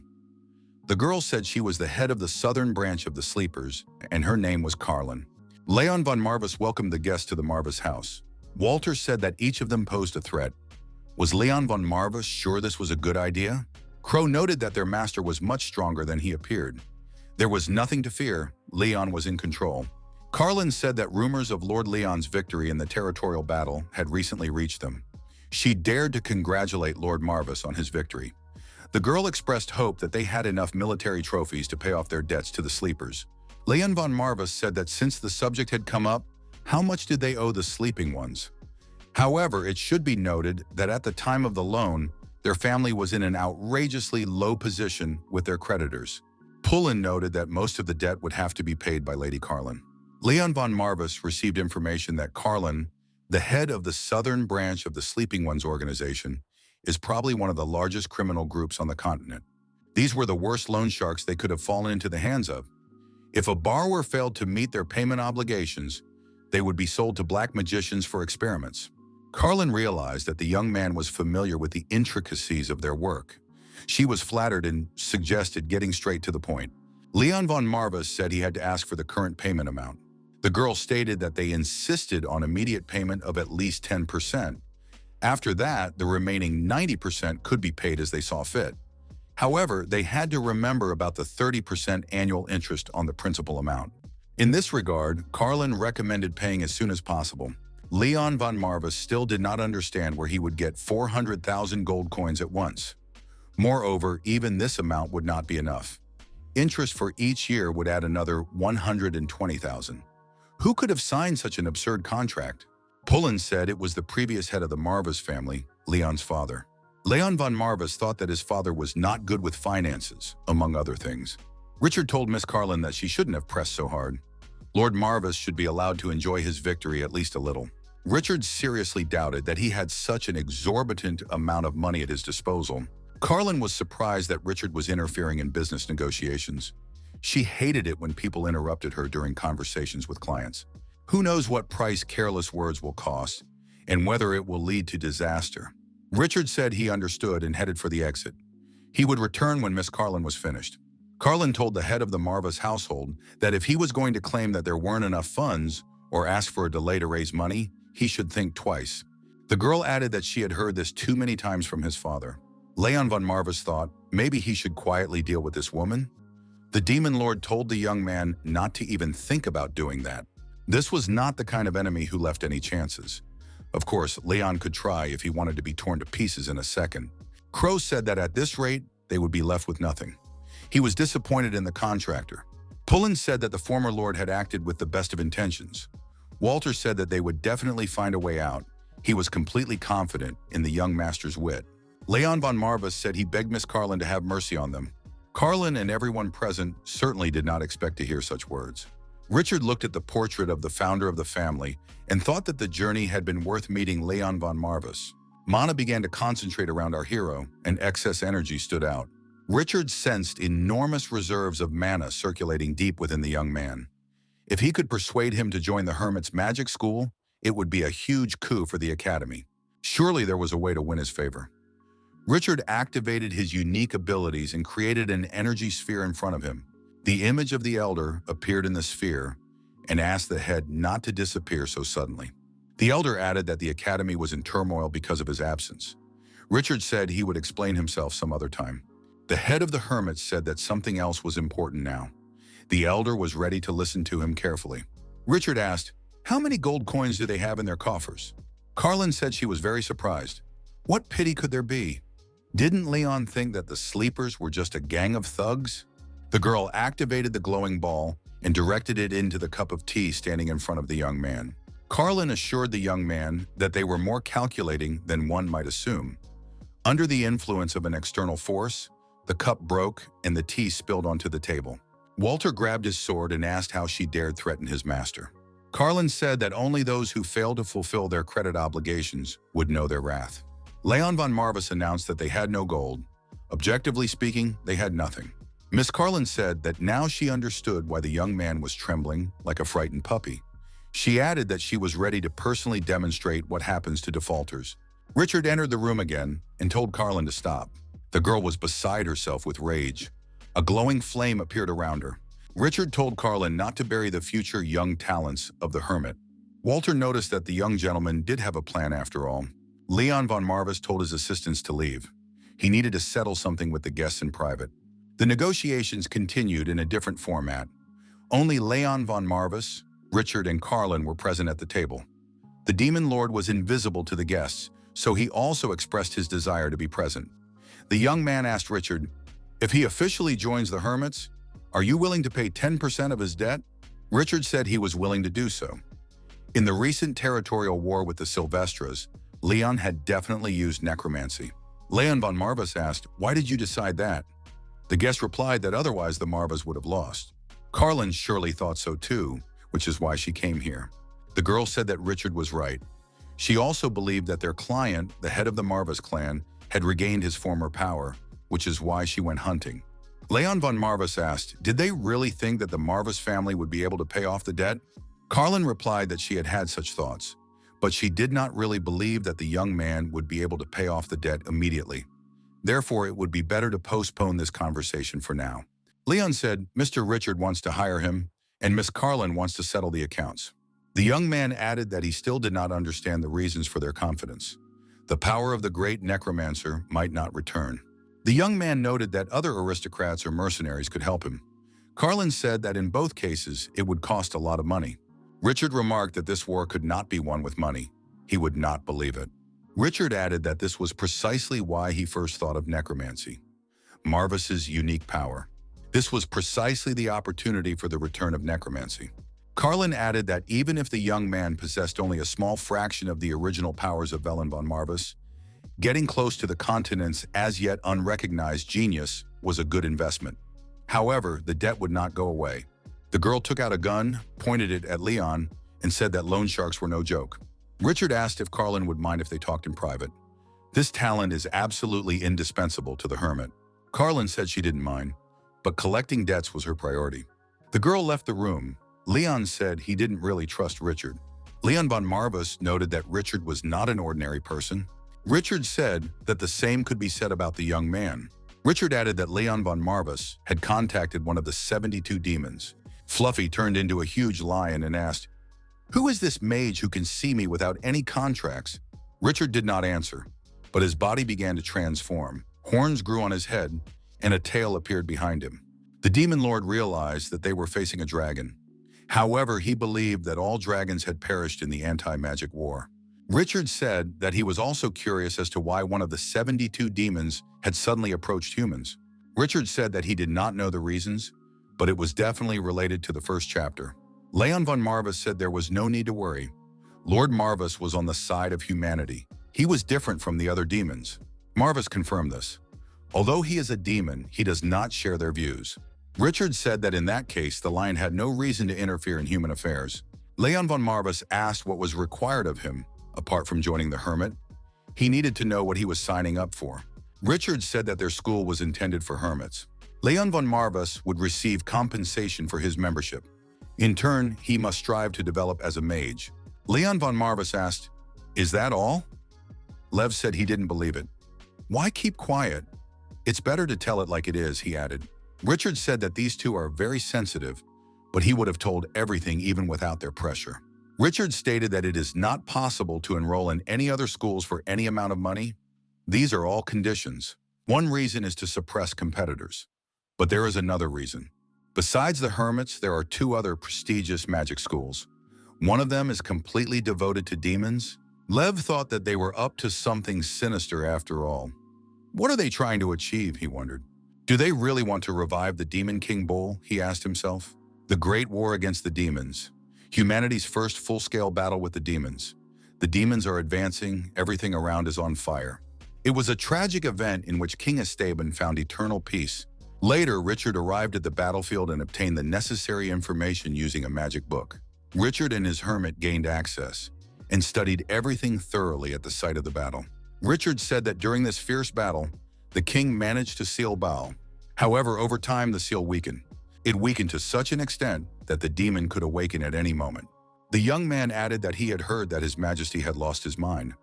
The girl said she was the head of the southern branch of the Sleepers, and her name was Carlin. Leon von Marvis welcomed the guests to the Marvis house. Walter said that each of them posed a threat. Was Leon von Marvis sure this was a good idea? Crow noted that their master was much stronger than he appeared. There was nothing to fear. Leon was in control. Carlin said that rumors of Lord Leon's victory in the territorial battle had recently reached them. She dared to congratulate Lord Marvis on his victory. The girl expressed hope that they had enough military trophies to pay off their debts to the Sleepers. Leon von Marvis said that since the subject had come up, how much did they owe the sleeping ones? However, it should be noted that at the time of the loan, their family was in an outrageously low position with their creditors. Pullen noted that most of the debt would have to be paid by Lady Carlin. Leon von Marvis received information that Carlin, the head of the southern branch of the Sleeping Ones organization, is probably one of the largest criminal groups on the continent. These were the worst loan sharks they could have fallen into the hands of. If a borrower failed to meet their payment obligations, they would be sold to black magicians for experiments. Carlin realized that the young man was familiar with the intricacies of their work. She was flattered and suggested getting straight to the point. Leon von Marvis said he had to ask for the current payment amount. The girl stated that they insisted on immediate payment of at least 10%. After that, the remaining 90% could be paid as they saw fit. However, they had to remember about the 30% annual interest on the principal amount. In this regard, Carlin recommended paying as soon as possible. Leon von Marvis still did not understand where he would get 400,000 gold coins at once. Moreover, even this amount would not be enough. Interest for each year would add another 120,000. Who could have signed such an absurd contract? Pullen said it was the previous head of the Marvis family, Leon's father. Leon von Marvis thought that his father was not good with finances, among other things. Richard told Miss Carlin that she shouldn't have pressed so hard. Lord Marvis should be allowed to enjoy his victory at least a little. Richard seriously doubted that he had such an exorbitant amount of money at his disposal. Carlin was surprised that Richard was interfering in business negotiations. She hated it when people interrupted her during conversations with clients. Who knows what price careless words will cost, and whether it will lead to disaster. Richard said he understood and headed for the exit. He would return when Miss Carlin was finished. Carlin told the head of the Marvis household that if he was going to claim that there weren't enough funds or ask for a delay to raise money, he should think twice. The girl added that she had heard this too many times from his father. Leon von Marvis thought maybe he should quietly deal with this woman. The demon lord told the young man not to even think about doing that. This was not the kind of enemy who left any chances. Of course, Leon could try if he wanted to be torn to pieces in a second. Crow said that at this rate, they would be left with nothing. He was disappointed in the contractor. Pullen said that the former lord had acted with the best of intentions. Walter said that they would definitely find a way out. He was completely confident in the young master's wit. Leon von Marvis said he begged Miss Carlin to have mercy on them. Carlin and everyone present certainly did not expect to hear such words. Richard looked at the portrait of the founder of the family and thought that the journey had been worth meeting Leon von Marvis. Mana began to concentrate around our hero, and excess energy stood out. Richard sensed enormous reserves of mana circulating deep within the young man. If he could persuade him to join the Hermit's magic school, it would be a huge coup for the academy. Surely there was a way to win his favor. Richard activated his unique abilities and created an energy sphere in front of him. The image of the elder appeared in the sphere and asked the head not to disappear so suddenly. The elder added that the academy was in turmoil because of his absence. Richard said he would explain himself some other time. The head of the hermits said that something else was important now. The elder was ready to listen to him carefully. Richard asked, "How many gold coins do they have in their coffers?" Carlin said she was very surprised. What pity could there be? Didn't Leon think that the sleepers were just a gang of thugs? The girl activated the glowing ball and directed it into the cup of tea standing in front of the young man. Carlin assured the young man that they were more calculating than one might assume. Under the influence of an external force, the cup broke and the tea spilled onto the table. Walter grabbed his sword and asked how she dared threaten his master. Carlin said that only those who failed to fulfill their credit obligations would know their wrath. Leon von Marvis announced that they had no gold. Objectively speaking, they had nothing. Miss Carlin said that now she understood why the young man was trembling like a frightened puppy. She added that she was ready to personally demonstrate what happens to defaulters. Richard entered the room again and told Carlin to stop. The girl was beside herself with rage. A glowing flame appeared around her. Richard told Carlin not to bury the future young talents of the hermit. Walter noticed that the young gentleman did have a plan after all. Leon von Marvis told his assistants to leave. He needed to settle something with the guests in private. The negotiations continued in a different format. Only Leon von Marvis, Richard, and Carlin were present at the table. The demon lord was invisible to the guests, so he also expressed his desire to be present. The young man asked Richard, "If he officially joins the hermits, are you willing to pay 10% of his debt?" Richard said he was willing to do so. In the recent territorial war with the Sylvesters, Leon had definitely used necromancy. Leon von Marvis asked, "Why did you decide that?" The guest replied that otherwise the Marvas would have lost. Carlin surely thought so too, which is why she came here. The girl said that Richard was right. She also believed that their client, the head of the Marvas clan, had regained his former power, which is why she went hunting. Leon von Marvis asked, did they really think that the Marvis family would be able to pay off the debt? Carlin replied that she had had such thoughts, but she did not really believe that the young man would be able to pay off the debt immediately. Therefore, it would be better to postpone this conversation for now. Leon said Mr. Richard wants to hire him, and Miss Carlin wants to settle the accounts. The young man added that he still did not understand the reasons for their confidence. The power of the great necromancer might not return. The young man noted that other aristocrats or mercenaries could help him. Carlin said that in both cases, it would cost a lot of money. Richard remarked that this war could not be won with money. He would not believe it. Richard added that this was precisely why he first thought of necromancy, Marvis's unique power. This was precisely the opportunity for the return of necromancy. Carlin added that even if the young man possessed only a small fraction of the original powers of Velen von Marvis, getting close to the continent's as yet unrecognized genius was a good investment. However, the debt would not go away. The girl took out a gun, pointed it at Leon, and said that loan sharks were no joke. Richard asked if Carlin would mind if they talked in private. This talent is absolutely indispensable to the hermit. Carlin said she didn't mind, but collecting debts was her priority. The girl left the room. Leon said he didn't really trust Richard. Leon von Marvis noted that Richard was not an ordinary person. Richard said that the same could be said about the young man. Richard added that Leon von Marvis had contacted one of the 72 demons. Fluffy turned into a huge lion and asked, "Who is this mage who can see me without any contracts?" Richard did not answer, but his body began to transform. Horns grew on his head, and a tail appeared behind him. The demon lord realized that they were facing a dragon. However, he believed that all dragons had perished in the anti-magic war. Richard said that he was also curious as to why one of the 72 demons had suddenly approached humans. Richard said that he did not know the reasons, but it was definitely related to the first chapter. Leon von Marvis said there was no need to worry. Lord Marvis was on the side of humanity. He was different from the other demons. Marvis confirmed this. Although he is a demon, he does not share their views. Richard said that in that case, the lion had no reason to interfere in human affairs. Leon von Marvis asked what was required of him, apart from joining the hermit. He needed to know what he was signing up for. Richard said that their school was intended for hermits. Leon von Marvis would receive compensation for his membership. In turn, he must strive to develop as a mage. Leon von Marvis asked, "Is that all?" Lev said he didn't believe it. "Why keep quiet? It's better to tell it like it is," he added. Richard said that these two are very sensitive, but he would have told everything even without their pressure. Richard stated that it is not possible to enroll in any other schools for any amount of money. These are all conditions. One reason is to suppress competitors. But there is another reason. Besides the hermits, there are two other prestigious magic schools. One of them is completely devoted to demons. Lev thought that they were up to something sinister after all. What are they trying to achieve, he wondered. Do they really want to revive the Demon King Bull, he asked himself. The Great War against the Demons. Humanity's first full-scale battle with the demons. The demons are advancing, everything around is on fire. It was a tragic event in which King Esteban found eternal peace. Later, Richard arrived at the battlefield and obtained the necessary information using a magic book. Richard and his hermit gained access and studied everything thoroughly at the site of the battle. Richard said that during this fierce battle, the king managed to seal Baal. However, over time, the seal weakened. It weakened to such an extent that the demon could awaken at any moment. The young man added that he had heard that His Majesty had lost his mind.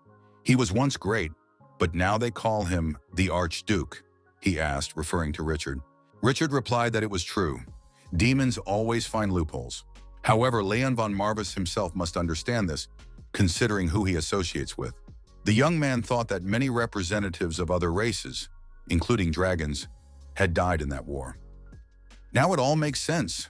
He was once great, but now they call him the Archduke, he asked, referring to Richard. Richard replied that it was true. Demons always find loopholes. However, Leon von Marvis himself must understand this, considering who he associates with. The young man thought that many representatives of other races, including dragons, had died in that war. Now it all makes sense.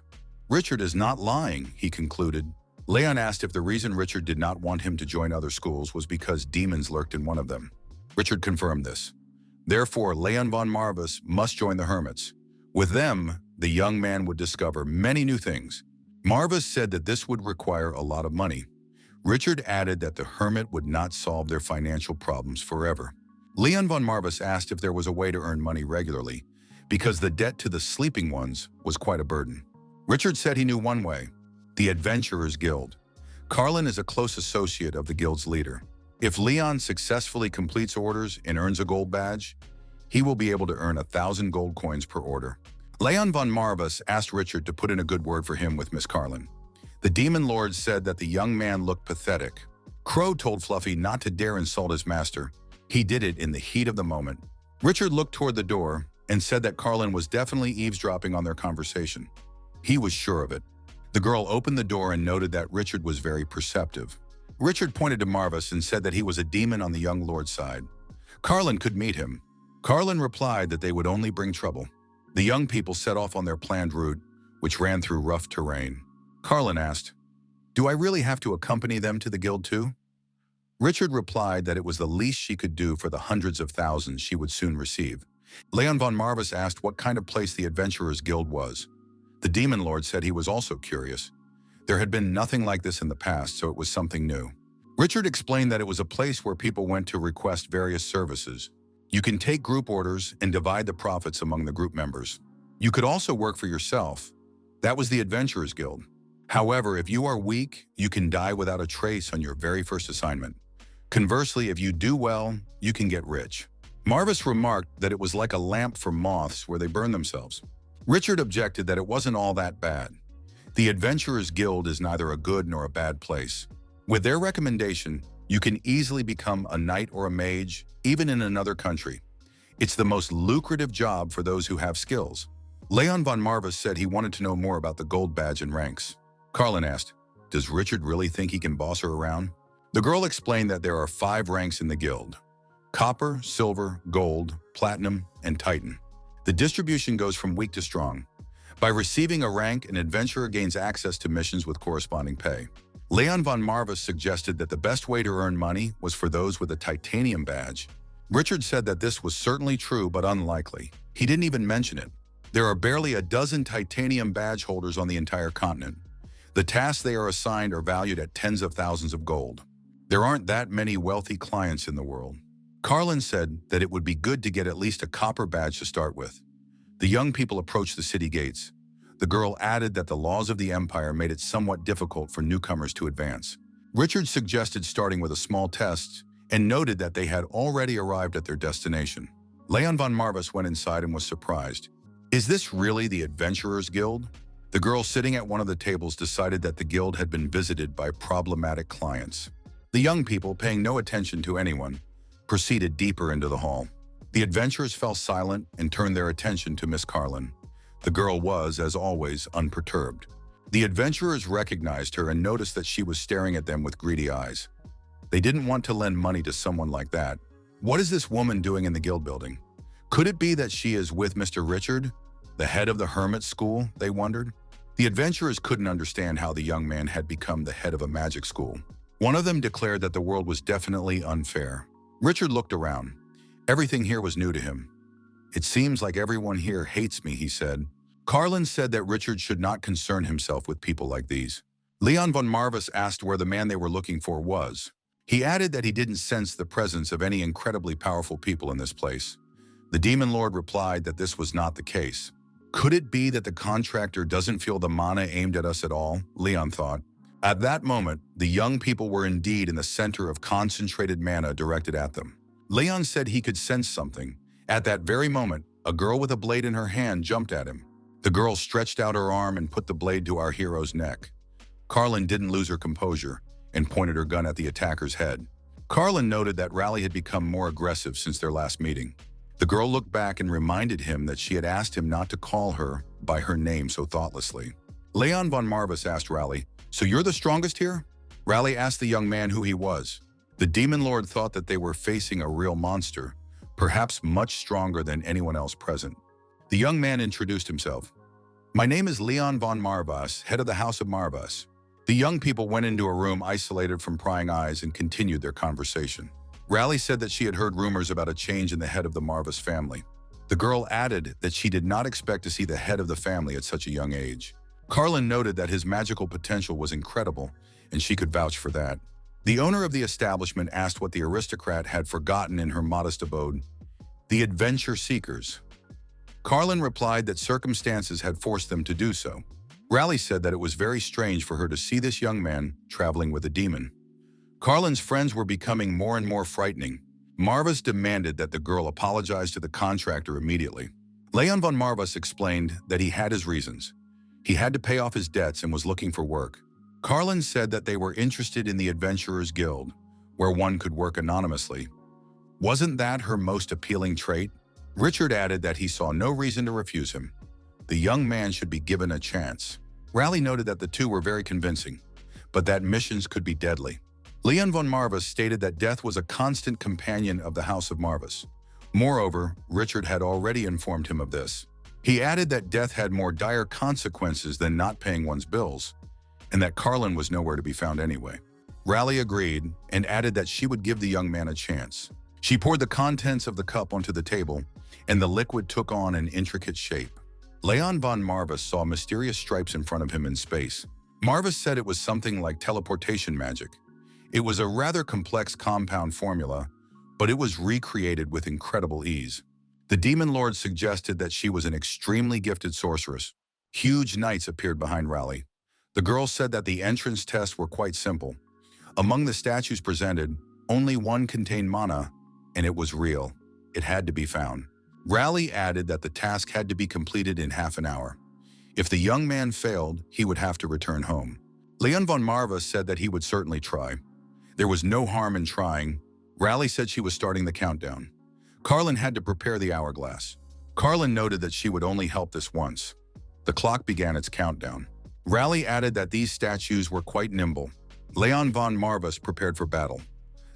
Richard is not lying, he concluded. Leon asked if the reason Richard did not want him to join other schools was because demons lurked in one of them. Richard confirmed this. Therefore, Leon von Marvis must join the hermits. With them, the young man would discover many new things. Marvis said that this would require a lot of money. Richard added that the hermit would not solve their financial problems forever. Leon von Marvis asked if there was a way to earn money regularly, because the debt to the sleeping ones was quite a burden. Richard said he knew one way, the Adventurers Guild. Carlin is a close associate of the guild's leader. If Leon successfully completes orders and earns a gold badge, he will be able to earn 1,000 gold coins per order. Leon von Marvis asked Richard to put in a good word for him with Miss Carlin. The demon lord said that the young man looked pathetic. Crow told Fluffy not to dare insult his master. He did it in the heat of the moment. Richard looked toward the door and said that Carlin was definitely eavesdropping on their conversation. He was sure of it. The girl opened the door and noted that Richard was very perceptive. Richard pointed to Marvis and said that he was a demon on the young lord's side. Carlin could meet him. Carlin replied that they would only bring trouble. The young people set off on their planned route, which ran through rough terrain. Carlin asked, "Do I really have to accompany them to the guild too?" Richard replied that it was the least she could do for the hundreds of thousands she would soon receive. Leon von Marvis asked what kind of place the Adventurers Guild was. The Demon Lord said he was also curious. There had been nothing like this in the past, so it was something new. Richard explained that it was a place where people went to request various services. You can take group orders and divide the profits among the group members. You could also work for yourself. That was the Adventurers Guild. However, if you are weak, you can die without a trace on your very first assignment. Conversely, if you do well, you can get rich. Marvis remarked that it was like a lamp for moths where they burn themselves. Richard objected that it wasn't all that bad. The Adventurers Guild is neither a good nor a bad place. With their recommendation, you can easily become a knight or a mage, even in another country. It's the most lucrative job for those who have skills. Leon von Marvis said he wanted to know more about the gold badge and ranks. Carlin asked, "Does Richard really think he can boss her around?" The girl explained that there are 5 ranks in the guild: copper, silver, gold, platinum, and titan. The distribution goes from weak to strong. By receiving a rank, an adventurer gains access to missions with corresponding pay. Leon von Marvis suggested that the best way to earn money was for those with a titanium badge. Richard said that this was certainly true but unlikely. He didn't even mention it. There are barely a dozen titanium badge holders on the entire continent. The tasks they are assigned are valued at tens of thousands of gold. There aren't that many wealthy clients in the world. Carlin said that it would be good to get at least a copper badge to start with. The young people approached the city gates. The girl added that the laws of the Empire made it somewhat difficult for newcomers to advance. Richard suggested starting with a small test and noted that they had already arrived at their destination. Leon von Marvis went inside and was surprised. "Is this really the Adventurers Guild?" The girl sitting at one of the tables decided that the guild had been visited by problematic clients. The young people, paying no attention to anyone, proceeded deeper into the hall. The adventurers fell silent and turned their attention to Miss Carlin. The girl was, as always, unperturbed. The adventurers recognized her and noticed that she was staring at them with greedy eyes. They didn't want to lend money to someone like that. What is this woman doing in the guild building? Could it be that she is with Mr. Richard, the head of the hermit school, they wondered? The adventurers couldn't understand how the young man had become the head of a magic school. One of them declared that the world was definitely unfair. Richard looked around. Everything here was new to him. "It seems like everyone here hates me," he said. Carlin said that Richard should not concern himself with people like these. Leon von Marvis asked where the man they were looking for was. He added that he didn't sense the presence of any incredibly powerful people in this place. The Demon Lord replied that this was not the case. Could it be that the contractor doesn't feel the mana aimed at us at all? Leon thought. At that moment, the young people were indeed in the center of concentrated mana directed at them. Leon said he could sense something. At that very moment, a girl with a blade in her hand jumped at him. The girl stretched out her arm and put the blade to our hero's neck. Carlin didn't lose her composure and pointed her gun at the attacker's head. Carlin noted that Raleigh had become more aggressive since their last meeting. The girl looked back and reminded him that she had asked him not to call her by her name so thoughtlessly. Leon von Marvis asked Raleigh, "So you're the strongest here?" Raleigh asked the young man who he was. The Demon Lord thought that they were facing a real monster, perhaps much stronger than anyone else present. The young man introduced himself. "My name is Leon von Marvis, head of the House of Marvis." The young people went into a room isolated from prying eyes and continued their conversation. Raleigh said that she had heard rumors about a change in the head of the Marvis family. The girl added that she did not expect to see the head of the family at such a young age. Carlin noted that his magical potential was incredible, and she could vouch for that. The owner of the establishment asked what the aristocrat had forgotten in her modest abode. "The adventure seekers." Carlin replied that circumstances had forced them to do so. Raleigh said that it was very strange for her to see this young man traveling with a demon. Carlin's friends were becoming more and more frightening. Marvis demanded that the girl apologize to the contractor immediately. Leon von Marvis explained that he had his reasons. He had to pay off his debts and was looking for work. Carlin said that they were interested in the Adventurers Guild, where one could work anonymously. Wasn't that her most appealing trait? Richard added that he saw no reason to refuse him. The young man should be given a chance. Raleigh noted that the two were very convincing, but that missions could be deadly. Leon von Marvis stated that death was a constant companion of the House of Marvis. Moreover, Richard had already informed him of this. He added that death had more dire consequences than not paying one's bills, and that Carlin was nowhere to be found anyway. Raleigh agreed and added that she would give the young man a chance. She poured the contents of the cup onto the table, and the liquid took on an intricate shape. Leon von Marvis saw mysterious stripes in front of him in space. Marvis said it was something like teleportation magic. It was a rather complex compound formula, but it was recreated with incredible ease. The Demon Lord suggested that she was an extremely gifted sorceress. Huge knights appeared behind Raleigh. The girl said that the entrance tests were quite simple. Among the statues presented, only one contained mana, and it was real. It had to be found. Raleigh added that the task had to be completed in half an hour. If the young man failed, he would have to return home. Leon von Marvis said that he would certainly try. There was no harm in trying. Raleigh said she was starting the countdown. Carlin had to prepare the hourglass. Carlin noted that she would only help this once. The clock began its countdown. Raleigh added that these statues were quite nimble. Leon von Marvis prepared for battle.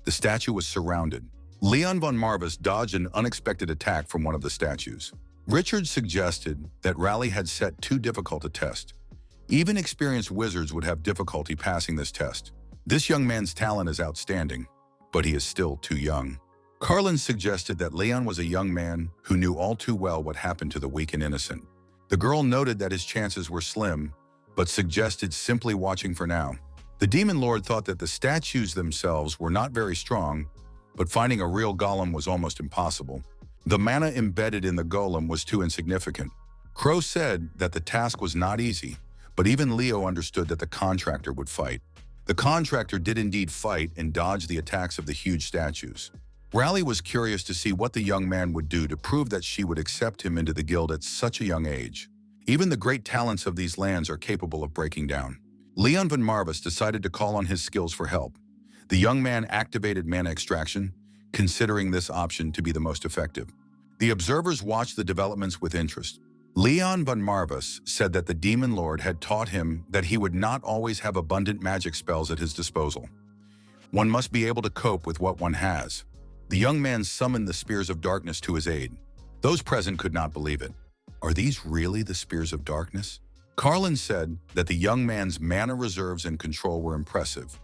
The statue was surrounded. Leon von Marvis dodged an unexpected attack from one of the statues. Richard suggested that Raleigh had set too difficult a test. Even experienced wizards would have difficulty passing this test. This young man's talent is outstanding, but he is still too young. Carlin suggested that Leon was a young man who knew all too well what happened to the weak and innocent. The girl noted that his chances were slim, but suggested simply watching for now. The Demon Lord thought that the statues themselves were not very strong, but finding a real golem was almost impossible. The mana embedded in the golem was too insignificant. Crow said that the task was not easy, but even Leo understood that the contractor would fight. The contractor did indeed fight and dodge the attacks of the huge statues. Raleigh was curious to see what the young man would do to prove that she would accept him into the guild at such a young age. Even the great talents of these lands are capable of breaking down. Leon von Marvis decided to call on his skills for help. The young man activated mana extraction, considering this option to be the most effective. The observers watched the developments with interest. Leon von Marvis said that the Demon Lord had taught him that he would not always have abundant magic spells at his disposal. One must be able to cope with what one has. The young man summoned the Spears of Darkness to his aid. Those present could not believe it. Are these really the Spears of Darkness? Carlin said that the young man's mana reserves and control were impressive,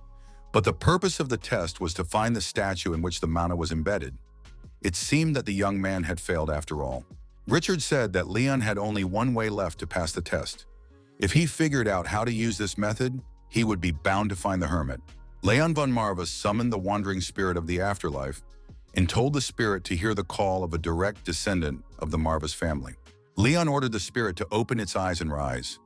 but the purpose of the test was to find the statue in which the mana was embedded. It seemed that the young man had failed after all. Richard said that Leon had only one way left to pass the test. If he figured out how to use this method, he would be bound to find the hermit. Leon von Marvis summoned the wandering spirit of the afterlife and told the spirit to hear the call of a direct descendant of the Marvis family. Leon ordered the spirit to open its eyes and rise.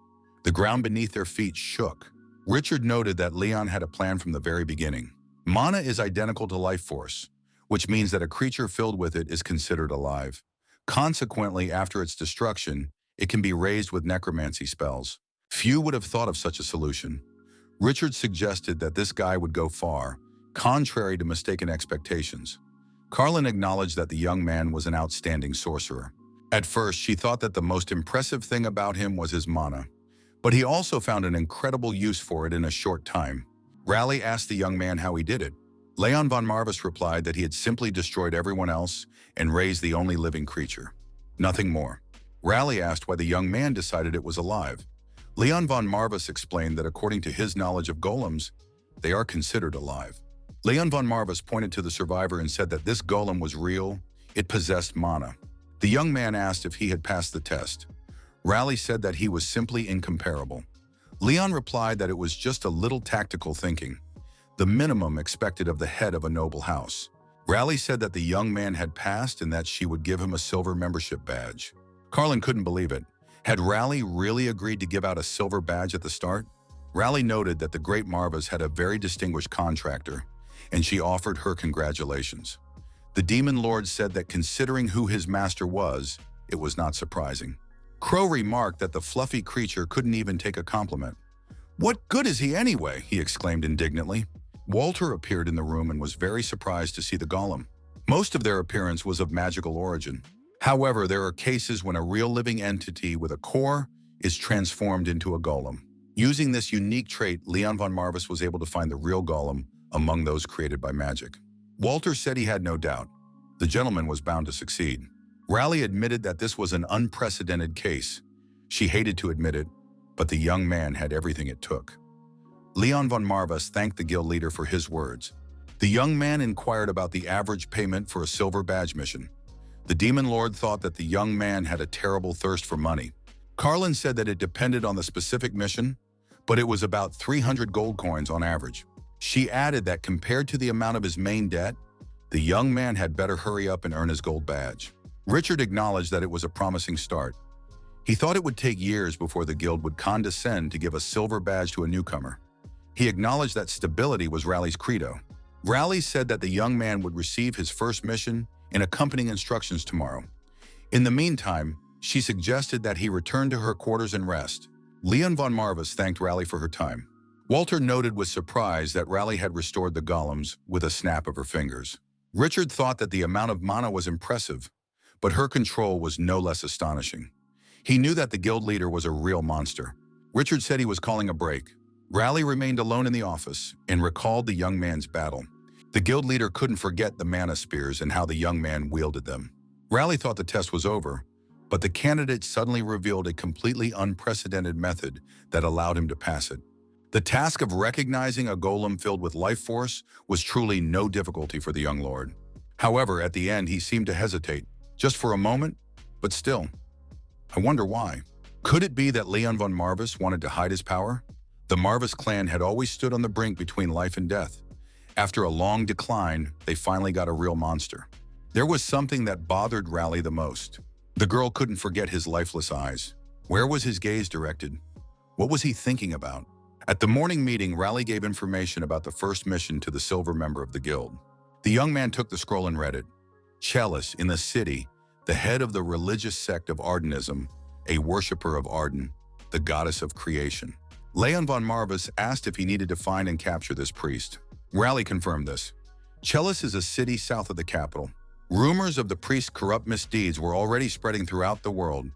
The ground beneath their feet shook. Richard noted that Leon had a plan from the very beginning. Mana is identical to life force, which means that a creature filled with it is considered alive. Consequently, after its destruction, it can be raised with necromancy spells. Few would have thought of such a solution. Richard suggested that this guy would go far, contrary to mistaken expectations. Carlin acknowledged that the young man was an outstanding sorcerer. At first, she thought that the most impressive thing about him was his mana, but he also found an incredible use for it in a short time. Raleigh asked the young man how he did it. Leon von Marvis replied that he had simply destroyed everyone else and raised the only living creature. Nothing more. Raleigh asked why the young man decided it was alive. Leon von Marvis explained that according to his knowledge of golems, they are considered alive. Leon von Marvis pointed to the survivor and said that this golem was real, it possessed mana. The young man asked if he had passed the test. Raleigh said that he was simply incomparable. Leon replied that it was just a little tactical thinking, the minimum expected of the head of a noble house. Raleigh said that the young man had passed and that she would give him a silver membership badge. Carlin couldn't believe it. Had Raleigh really agreed to give out a silver badge at the start? Raleigh noted that the great Marvis had a very distinguished contractor, and she offered her congratulations. The Demon Lord said that considering who his master was, it was not surprising. Crow remarked that the fluffy creature couldn't even take a compliment. "What good is he anyway?" he exclaimed indignantly. Walter appeared in the room and was very surprised to see the golem. Most of their appearance was of magical origin. However, there are cases when a real living entity with a core is transformed into a golem. Using this unique trait, Leon von Marvis was able to find the real golem among those created by magic. Walter said he had no doubt. The gentleman was bound to succeed. Raleigh admitted that this was an unprecedented case. She hated to admit it, but the young man had everything it took. Leon von Marvis thanked the guild leader for his words. The young man inquired about the average payment for a silver badge mission. The demon lord thought that the young man had a terrible thirst for money. Carlin said that it depended on the specific mission, but it was about 300 gold coins on average. She added that compared to the amount of his main debt, the young man had better hurry up and earn his gold badge. Richard acknowledged that it was a promising start. He thought it would take years before the guild would condescend to give a silver badge to a newcomer. He acknowledged that stability was Raleigh's credo. Raleigh said that the young man would receive his first mission and accompanying instructions tomorrow. In the meantime, she suggested that he return to her quarters and rest. Leon von Marvis thanked Raleigh for her time. Walter noted with surprise that Raleigh had restored the golems with a snap of her fingers. Richard thought that the amount of mana was impressive, but her control was no less astonishing. He knew that the guild leader was a real monster. Richard said he was calling a break. Raleigh remained alone in the office and recalled the young man's battle. The guild leader couldn't forget the mana spears and how the young man wielded them. Raleigh thought the test was over, but the candidate suddenly revealed a completely unprecedented method that allowed him to pass it. The task of recognizing a golem filled with life force was truly no difficulty for the young lord. However, at the end, he seemed to hesitate, just for a moment, but still. I wonder why. Could it be that Leon von Marvis wanted to hide his power? The Marvis clan had always stood on the brink between life and death. After a long decline, they finally got a real monster. There was something that bothered Raleigh the most. The girl couldn't forget his lifeless eyes. Where was his gaze directed? What was he thinking about? At the morning meeting, Raleigh gave information about the first mission to the silver member of the guild. The young man took the scroll and read it. Chalice, in the city, the head of the religious sect of Ardanism, a worshipper of Ardan, the goddess of creation. Leon von Marvis asked if he needed to find and capture this priest. Raleigh confirmed this. Chalice is a city south of the capital. Rumors of the priest's corrupt misdeeds were already spreading throughout the world.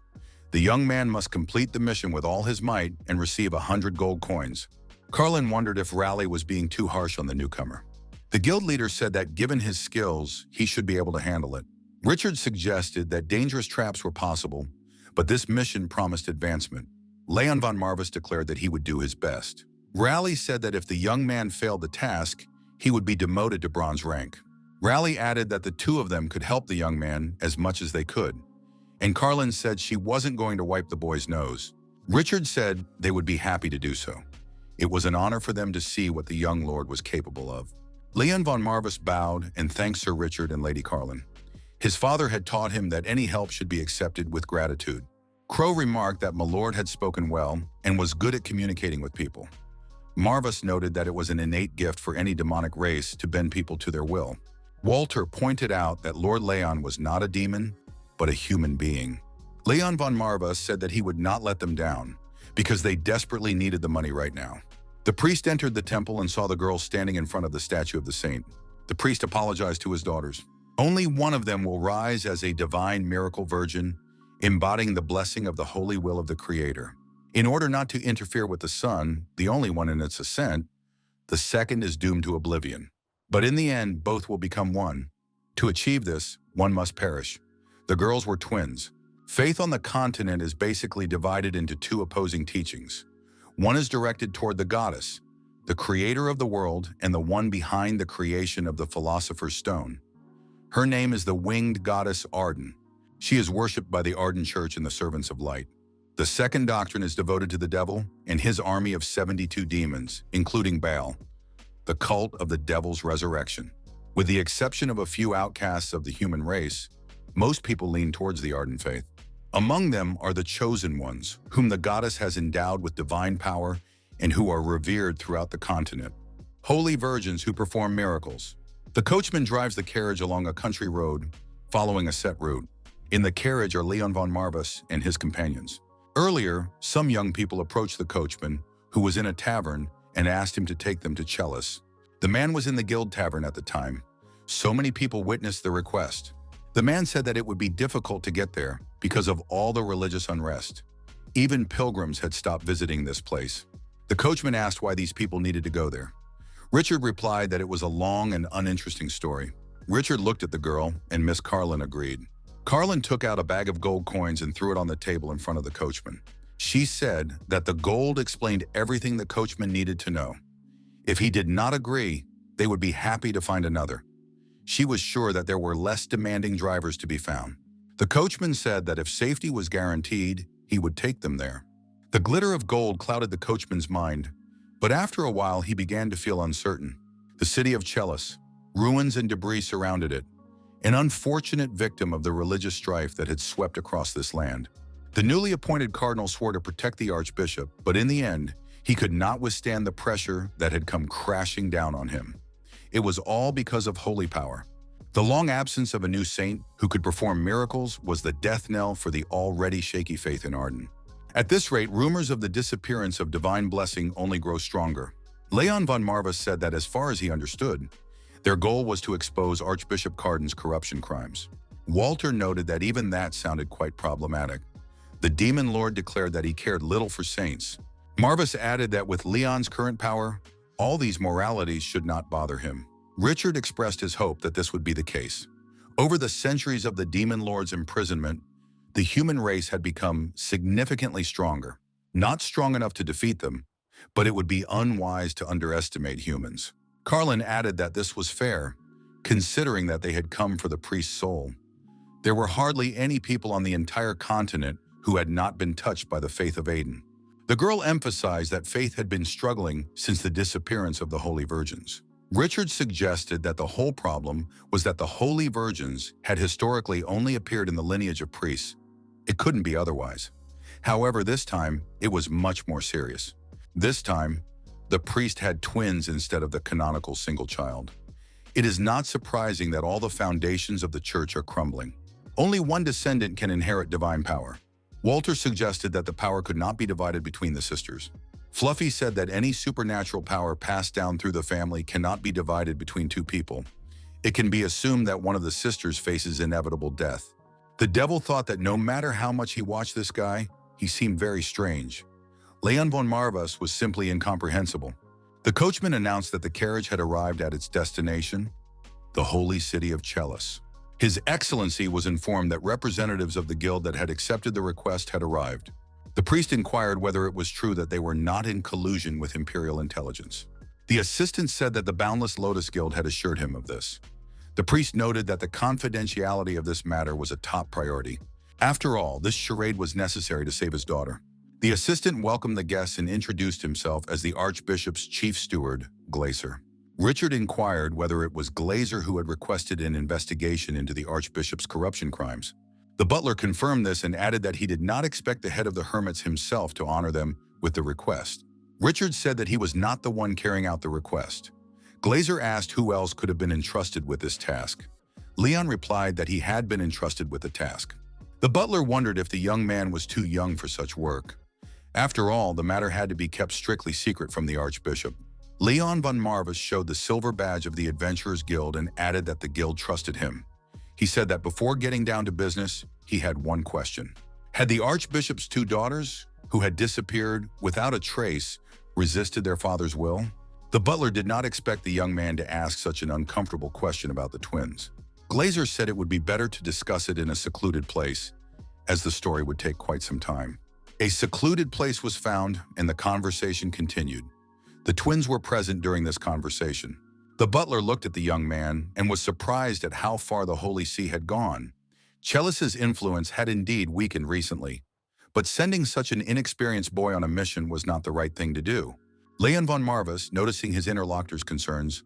The young man must complete the mission with all his might and receive 100 gold coins. Carlin wondered if Raleigh was being too harsh on the newcomer. The guild leader said that given his skills, he should be able to handle it. Richard suggested that dangerous traps were possible, but this mission promised advancement. Leon von Marvis declared that he would do his best. Raleigh said that if the young man failed the task, he would be demoted to bronze rank. Raleigh added that the two of them could help the young man as much as they could, and Carlin said she wasn't going to wipe the boy's nose. Richard said they would be happy to do so. It was an honor for them to see what the young lord was capable of. Leon von Marvis bowed and thanked Sir Richard and Lady Carlin. His father had taught him that any help should be accepted with gratitude. Crow remarked that my lord had spoken well and was good at communicating with people. Marvis noted that it was an innate gift for any demonic race to bend people to their will. Walter pointed out that Lord Leon was not a demon, but a human being. Leon von Marvis said that he would not let them down, because they desperately needed the money right now. The priest entered the temple and saw the girl standing in front of the statue of the saint. The priest apologized to his daughters. Only one of them will rise as a divine miracle virgin, embodying the blessing of the holy will of the Creator. In order not to interfere with the sun, the only one in its ascent, the second is doomed to oblivion. But in the end, both will become one. To achieve this, one must perish. The girls were twins. Faith on the continent is basically divided into two opposing teachings. One is directed toward the goddess, the creator of the world, and the one behind the creation of the philosopher's stone. Her name is the winged goddess Ardan. She is worshipped by the Ardan Church and the servants of light. The second doctrine is devoted to the devil and his army of 72 demons, including Baal, the cult of the devil's resurrection. With the exception of a few outcasts of the human race, most people lean towards the Ardan faith. Among them are the chosen ones, whom the goddess has endowed with divine power and who are revered throughout the continent. Holy virgins who perform miracles. The coachman drives the carriage along a country road, following a set route. In the carriage are Leon von Marvis and his companions. Earlier, some young people approached the coachman, who was in a tavern, and asked him to take them to Chalice. The man was in the guild tavern at the time. So many people witnessed the request. The man said that it would be difficult to get there because of all the religious unrest. Even pilgrims had stopped visiting this place. The coachman asked why these people needed to go there. Richard replied that it was a long and uninteresting story. Richard looked at the girl, and Miss Carlin agreed. Carlin took out a bag of gold coins and threw it on the table in front of the coachman. She said that the gold explained everything the coachman needed to know. If he did not agree, they would be happy to find another. She was sure that there were less demanding drivers to be found. The coachman said that if safety was guaranteed, he would take them there. The glitter of gold clouded the coachman's mind, but after a while he began to feel uncertain. The city of Chalice, ruins and debris surrounded it, an unfortunate victim of the religious strife that had swept across this land. The newly appointed cardinal swore to protect the archbishop, but in the end, he could not withstand the pressure that had come crashing down on him. It was all because of holy power. The long absence of a new saint who could perform miracles was the death knell for the already shaky faith in Ardan. At this rate, rumors of the disappearance of divine blessing only grow stronger. Leon von Marvis said that as far as he understood, their goal was to expose Archbishop Cardan's corruption crimes. Walter noted that even that sounded quite problematic. The demon lord declared that he cared little for saints. Marvis added that with Leon's current power, all these moralities should not bother him. Richard expressed his hope that this would be the case. Over the centuries of the demon lord's imprisonment, the human race had become significantly stronger. Not strong enough to defeat them, but it would be unwise to underestimate humans. Carlin added that this was fair, considering that they had come for the priest's soul. There were hardly any people on the entire continent who had not been touched by the faith of Aiden. The girl emphasized that faith had been struggling since the disappearance of the Holy Virgins. Richard suggested that the whole problem was that the Holy Virgins had historically only appeared in the lineage of priests. It couldn't be otherwise. However, this time, it was much more serious. This time, the priest had twins instead of the canonical single child. It is not surprising that all the foundations of the church are crumbling. Only one descendant can inherit divine power. Walter suggested that the power could not be divided between the sisters. Fluffy said that any supernatural power passed down through the family cannot be divided between two people. It can be assumed that one of the sisters faces inevitable death. The devil thought that no matter how much he watched this guy, he seemed very strange. Leon von Marvis was simply incomprehensible. The coachman announced that the carriage had arrived at its destination, the holy city of Chalice. His Excellency was informed that representatives of the guild that had accepted the request had arrived. The priest inquired whether it was true that they were not in collusion with Imperial intelligence. The assistant said that the Boundless Lotus Guild had assured him of this. The priest noted that the confidentiality of this matter was a top priority. After all, this charade was necessary to save his daughter. The assistant welcomed the guests and introduced himself as the Archbishop's chief steward, Glazer. Richard inquired whether it was Glazer who had requested an investigation into the Archbishop's corruption crimes. The butler confirmed this and added that he did not expect the head of the hermits himself to honor them with the request. Richard said that he was not the one carrying out the request. Glazer asked who else could have been entrusted with this task. Leon replied that he had been entrusted with the task. The butler wondered if the young man was too young for such work. After all, the matter had to be kept strictly secret from the Archbishop. Leon von Marvis showed the silver badge of the Adventurers Guild and added that the guild trusted him. He said that before getting down to business, he had one question. Had the Archbishop's two daughters, who had disappeared without a trace, resisted their father's will? The butler did not expect the young man to ask such an uncomfortable question about the twins. Glazer said it would be better to discuss it in a secluded place, as the story would take quite some time. A secluded place was found, and the conversation continued. The twins were present during this conversation. The butler looked at the young man and was surprised at how far the Holy See had gone. Chalice's influence had indeed weakened recently, but sending such an inexperienced boy on a mission was not the right thing to do. Leon von Marvis, noticing his interlocutor's concerns,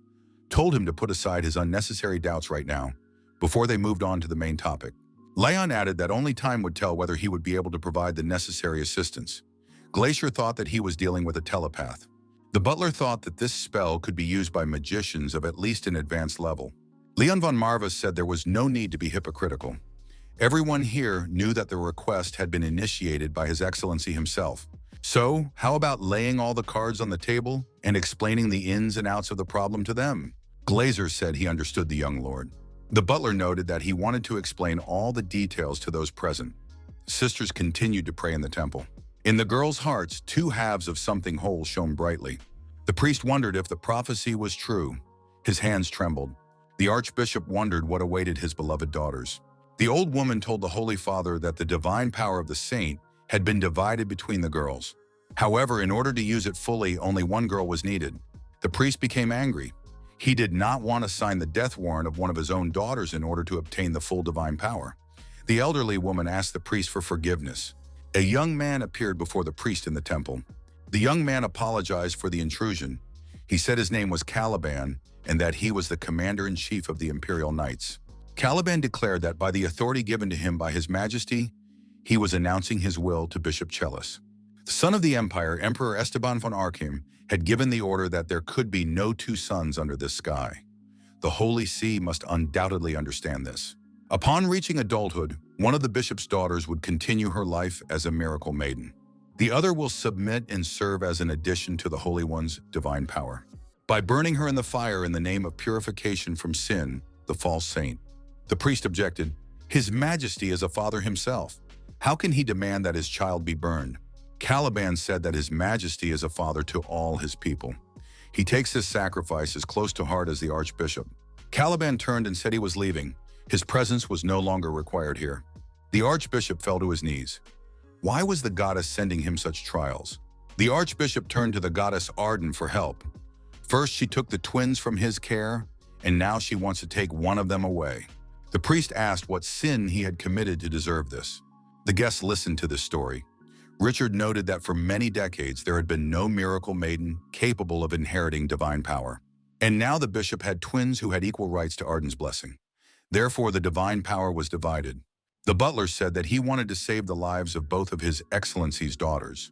told him to put aside his unnecessary doubts right now, before they moved on to the main topic. Leon added that only time would tell whether he would be able to provide the necessary assistance. Glazer thought that he was dealing with a telepath. The butler thought that this spell could be used by magicians of at least an advanced level. Leon von Marvis said there was no need to be hypocritical. Everyone here knew that the request had been initiated by His Excellency himself. So, how about laying all the cards on the table and explaining the ins and outs of the problem to them? Glazer said he understood the young lord. The butler noted that he wanted to explain all the details to those present. Sisters continued to pray in the temple. In the girls' hearts, two halves of something whole shone brightly. The priest wondered if the prophecy was true. His hands trembled. The archbishop wondered what awaited his beloved daughters. The old woman told the Holy Father that the divine power of the saint had been divided between the girls. However, in order to use it fully, only one girl was needed. The priest became angry. He did not want to sign the death warrant of one of his own daughters in order to obtain the full divine power. The elderly woman asked the priest for forgiveness. A young man appeared before the priest in the temple. The young man apologized for the intrusion. He said his name was Caliban and that he was the commander-in-chief of the Imperial Knights. Caliban declared that by the authority given to him by His Majesty, he was announcing his will to Bishop Chellis. The son of the Empire, Emperor Esteban von Arkham, had given the order that there could be no two suns under this sky. The Holy See must undoubtedly understand this. Upon reaching adulthood, one of the bishop's daughters would continue her life as a miracle maiden. The other will submit and serve as an addition to the Holy One's divine power. By burning her in the fire in the name of purification from sin, the false saint. The priest objected, His Majesty is a father himself. How can he demand that his child be burned? Caliban said that His Majesty is a father to all his people. He takes his sacrifice as close to heart as the archbishop. Caliban turned and said he was leaving. His presence was no longer required here. The archbishop fell to his knees. Why was the goddess sending him such trials? The archbishop turned to the goddess Ardan for help. First, she took the twins from his care, and now she wants to take one of them away. The priest asked what sin he had committed to deserve this. The guests listened to this story. Richard noted that for many decades there had been no miracle maiden capable of inheriting divine power. And now the bishop had twins who had equal rights to Ardan's blessing. Therefore, the divine power was divided. The butler said that he wanted to save the lives of both of His Excellency's daughters.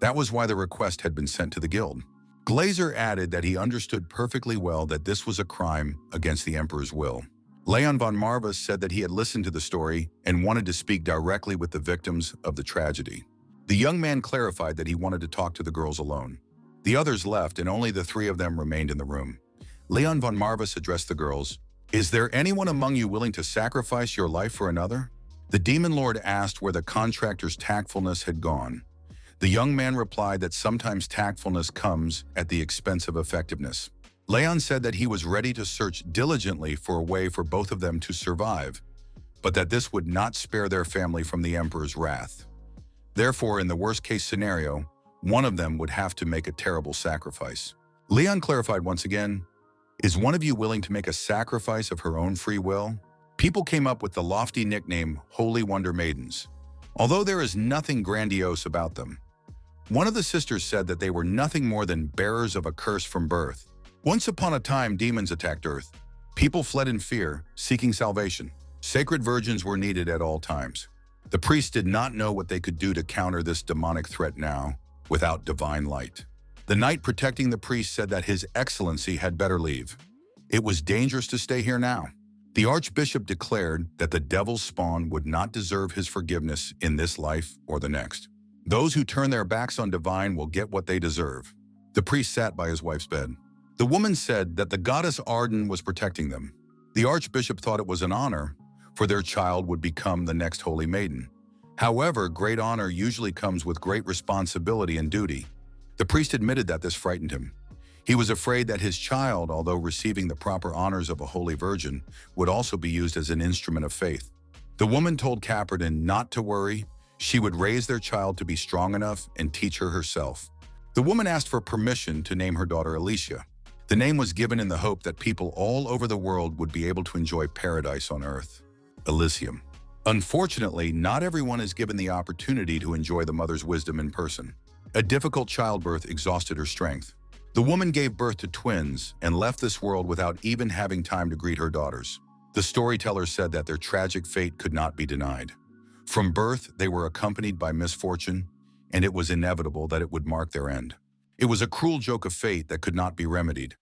That was why the request had been sent to the guild. Glazer added that he understood perfectly well that this was a crime against the emperor's will. Leon von Marvis said that he had listened to the story and wanted to speak directly with the victims of the tragedy. The young man clarified that he wanted to talk to the girls alone. The others left and only the three of them remained in the room. Leon von Marvis addressed the girls. Is there anyone among you willing to sacrifice your life for another? The demon lord asked where the contractor's tactfulness had gone. The young man replied that sometimes tactfulness comes at the expense of effectiveness. Leon said that he was ready to search diligently for a way for both of them to survive, but that this would not spare their family from the emperor's wrath. Therefore, in the worst-case scenario, one of them would have to make a terrible sacrifice. Leon clarified once again, is one of you willing to make a sacrifice of her own free will? People came up with the lofty nickname Holy Wonder Maidens, although there is nothing grandiose about them. One of the sisters said that they were nothing more than bearers of a curse from birth. Once upon a time, demons attacked Earth. People fled in fear, seeking salvation. Sacred virgins were needed at all times. The priests did not know what they could do to counter this demonic threat now, without divine light. The knight protecting the priest said that His Excellency had better leave. It was dangerous to stay here now. The archbishop declared that the devil's spawn would not deserve his forgiveness in this life or the next. Those who turn their backs on divine will get what they deserve. The priest sat by his wife's bed. The woman said that the goddess Ardan was protecting them. The archbishop thought it was an honor, for their child would become the next holy maiden. However, great honor usually comes with great responsibility and duty. The priest admitted that this frightened him. He was afraid that his child, although receiving the proper honors of a holy virgin, would also be used as an instrument of faith. The woman told Caperton not to worry. She would raise their child to be strong enough and teach her herself. The woman asked for permission to name her daughter Alicia. The name was given in the hope that people all over the world would be able to enjoy paradise on earth. Elysium. Unfortunately, not everyone is given the opportunity to enjoy the mother's wisdom in person. A difficult childbirth exhausted her strength. The woman gave birth to twins and left this world without even having time to greet her daughters. The storyteller said that their tragic fate could not be denied. From birth, they were accompanied by misfortune, and it was inevitable that it would mark their end. It was a cruel joke of fate that could not be remedied.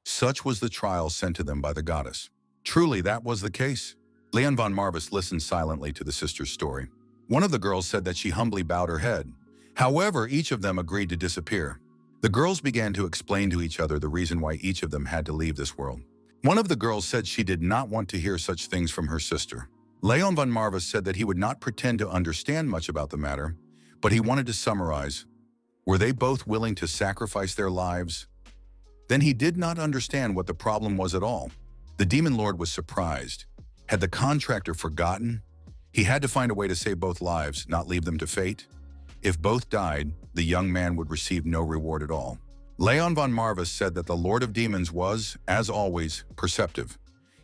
Such was the trial sent to them by the goddess. Truly, that was the case. Leon von Marvis listened silently to the sister's story. One of the girls said that she humbly bowed her head. However, each of them agreed to disappear. The girls began to explain to each other the reason why each of them had to leave this world. One of the girls said she did not want to hear such things from her sister. Leon von Marvis said that he would not pretend to understand much about the matter, but he wanted to summarize. Were they both willing to sacrifice their lives? Then he did not understand what the problem was at all. The demon lord was surprised. Had the contractor forgotten? He had to find a way to save both lives, not leave them to fate. If both died, the young man would receive no reward at all. Leon von Marvis said that the Lord of Demons was, as always, perceptive.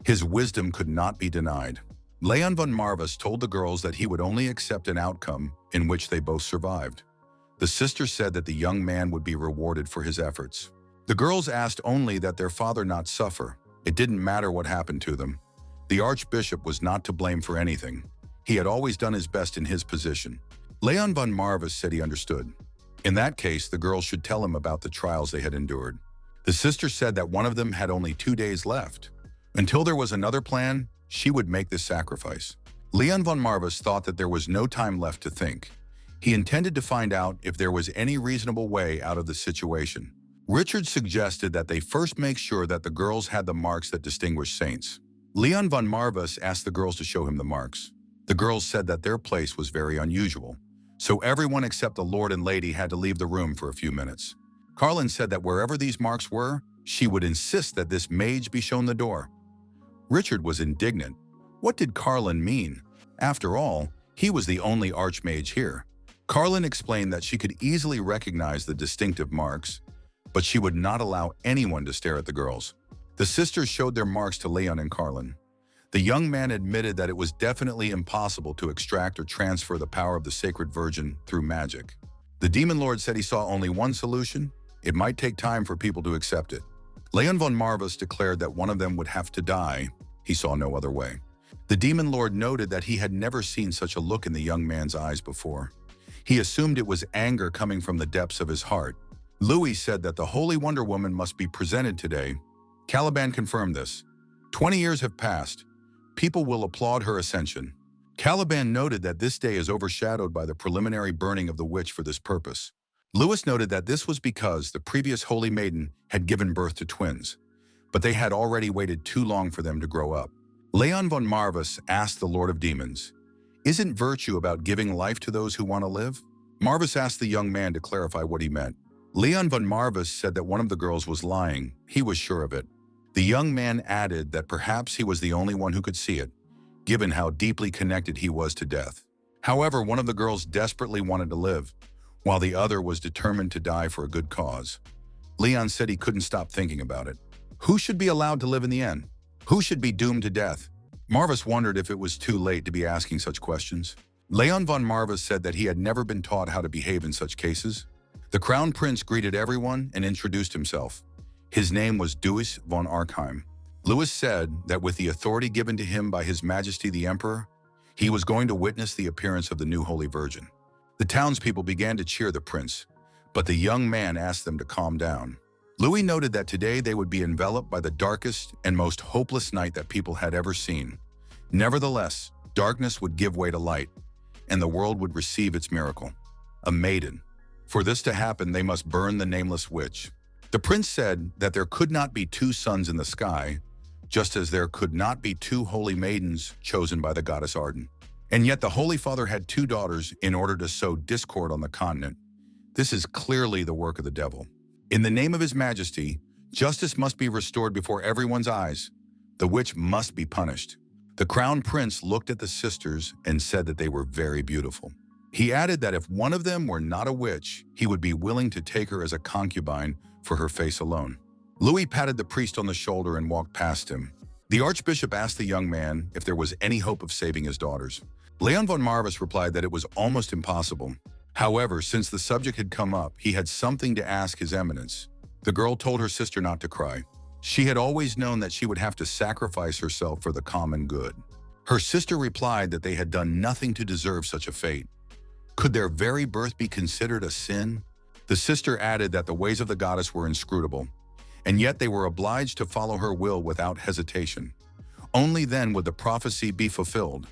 His wisdom could not be denied. Leon von Marvis told the girls that he would only accept an outcome in which they both survived. The sister said that the young man would be rewarded for his efforts. The girls asked only that their father not suffer. It didn't matter what happened to them. The archbishop was not to blame for anything. He had always done his best in his position. Leon von Marvis said he understood. In that case, the girls should tell him about the trials they had endured. The sister said that one of them had only 2 days left. Until there was another plan, she would make this sacrifice. Leon von Marvis thought that there was no time left to think. He intended to find out if there was any reasonable way out of the situation. Richard suggested that they first make sure that the girls had the marks that distinguish saints. Leon von Marvis asked the girls to show him the marks. The girls said that their place was very unusual, so everyone except the lord and lady had to leave the room for a few minutes. Carlin said that wherever these marks were, she would insist that this mage be shown the door. Richard was indignant. What did Carlin mean? After all, he was the only archmage here. Carlin explained that she could easily recognize the distinctive marks, but she would not allow anyone to stare at the girls. The sisters showed their marks to Leon and Carlin. The young man admitted that it was definitely impossible to extract or transfer the power of the Sacred Virgin through magic. The demon lord said he saw only one solution. It might take time for people to accept it. Leon von Marvis declared that one of them would have to die. He saw no other way. The demon lord noted that he had never seen such a look in the young man's eyes before. He assumed it was anger coming from the depths of his heart. Louis said that the Holy Wonder Woman must be presented today. Caliban confirmed this. 20 years have passed. People will applaud her ascension. Caliban noted that this day is overshadowed by the preliminary burning of the witch for this purpose. Lewis noted that this was because the previous Holy Maiden had given birth to twins, but they had already waited too long for them to grow up. Leon von Marvis asked the Lord of Demons, "Isn't virtue about giving life to those who want to live?" Marvis asked the young man to clarify what he meant. Leon von Marvis said that one of the girls was lying. He was sure of it. The young man added that perhaps he was the only one who could see it, given how deeply connected he was to death. However, one of the girls desperately wanted to live, while the other was determined to die for a good cause. Leon said he couldn't stop thinking about it. Who should be allowed to live in the end? Who should be doomed to death? Marvis wondered if it was too late to be asking such questions. Leon von Marvis said that he had never been taught how to behave in such cases. The Crown Prince greeted everyone and introduced himself. His name was Duis von Arkheim. Louis said that with the authority given to him by His Majesty the Emperor, he was going to witness the appearance of the new Holy Virgin. The townspeople began to cheer the prince, but the young man asked them to calm down. Louis noted that today they would be enveloped by the darkest and most hopeless night that people had ever seen. Nevertheless, darkness would give way to light, and the world would receive its miracle, a maiden. For this to happen, they must burn the nameless witch. The prince said that there could not be 2 suns in the sky, just as there could not be 2 holy maidens chosen by the goddess Ardan. And yet the Holy Father had 2 daughters in order to sow discord on the continent. This is clearly the work of the devil. In the name of His Majesty, justice must be restored before everyone's eyes. The witch must be punished. The Crown Prince looked at the sisters and said that they were very beautiful. He added that if one of them were not a witch, he would be willing to take her as a concubine for her face alone. Louis patted the priest on the shoulder and walked past him. The archbishop asked the young man if there was any hope of saving his daughters. Leon von Marvis replied that it was almost impossible. However, since the subject had come up, he had something to ask His Eminence. The girl told her sister not to cry. She had always known that she would have to sacrifice herself for the common good. Her sister replied that they had done nothing to deserve such a fate. Could their very birth be considered a sin? The sister added that the ways of the goddess were inscrutable, and yet they were obliged to follow her will without hesitation. Only then would the prophecy be fulfilled.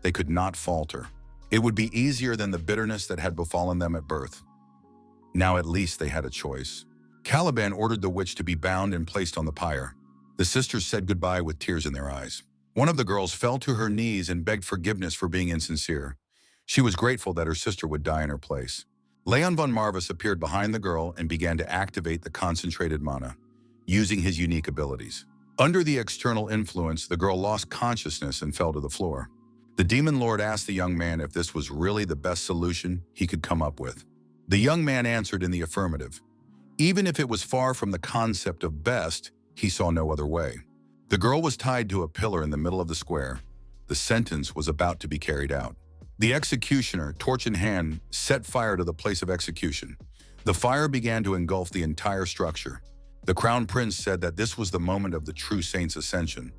They could not falter. It would be easier than the bitterness that had befallen them at birth. Now at least they had a choice. Caliban ordered the witch to be bound and placed on the pyre. The sisters said goodbye with tears in their eyes. One of the girls fell to her knees and begged forgiveness for being insincere. She was grateful that her sister would die in her place. Leon von Marvis appeared behind the girl and began to activate the concentrated mana, using his unique abilities. Under the external influence, the girl lost consciousness and fell to the floor. The demon lord asked the young man if this was really the best solution he could come up with. The young man answered in the affirmative. Even if it was far from the concept of best, he saw no other way. The girl was tied to a pillar in the middle of the square. The sentence was about to be carried out. The executioner, torch in hand, set fire to the place of execution. The fire began to engulf the entire structure. The crown prince said that this was the moment of the true saint's ascension.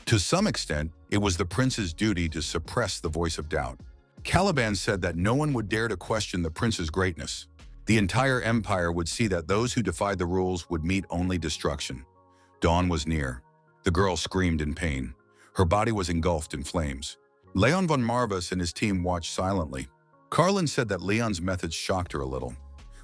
To some extent, it was the prince's duty to suppress the voice of doubt. Caliban said that no one would dare to question the prince's greatness. The entire empire would see that those who defied the rules would meet only destruction. Dawn was near. The girl screamed in pain. Her body was engulfed in flames. Leon von Marvis and his team watched silently. Carlin said that Leon's methods shocked her a little.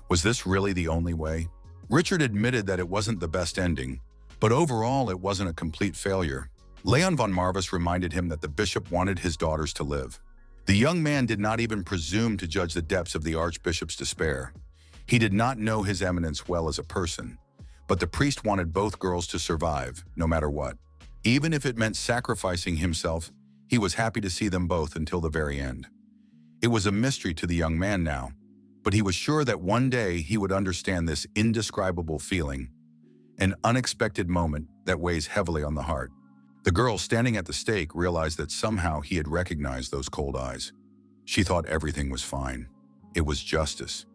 Was this really the only way? Richard admitted that it wasn't the best ending, but overall it wasn't a complete failure. Leon von Marvis reminded him that the bishop wanted his daughters to live. The young man did not even presume to judge the depths of the archbishop's despair. He did not know his eminence well as a person, but the priest wanted both girls to survive, no matter what. Even if it meant sacrificing himself, he was happy to see them both until the very end. It was a mystery to the young man now, but he was sure that one day he would understand this indescribable feeling, an unexpected moment that weighs heavily on the heart. The girl standing at the stake realized that somehow he had recognized those cold eyes. She thought everything was fine. It was justice.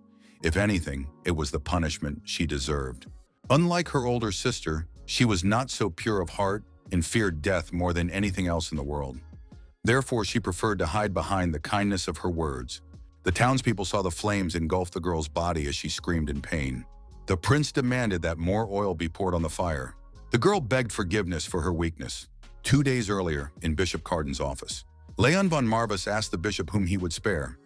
If anything, it was the punishment she deserved. Unlike her older sister, she was not so pure of heart and feared death more than anything else in the world. Therefore, she preferred to hide behind the kindness of her words. The townspeople saw the flames engulf the girl's body as she screamed in pain. The prince demanded that more oil be poured on the fire. The girl begged forgiveness for her weakness. 2 days earlier, in Bishop Cardan's office, Leon von Marvis asked the bishop whom he would spare.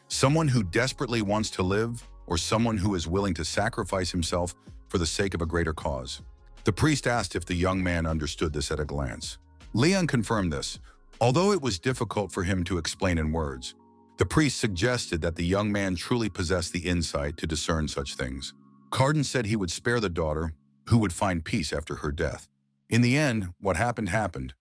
Someone who desperately wants to live, or someone who is willing to sacrifice himself for the sake of a greater cause. The priest asked if the young man understood this at a glance. Leon confirmed this, although it was difficult for him to explain in words. The priest suggested that the young man truly possessed the insight to discern such things. Cardan said he would spare the daughter, who would find peace after her death. In the end, what happened happened.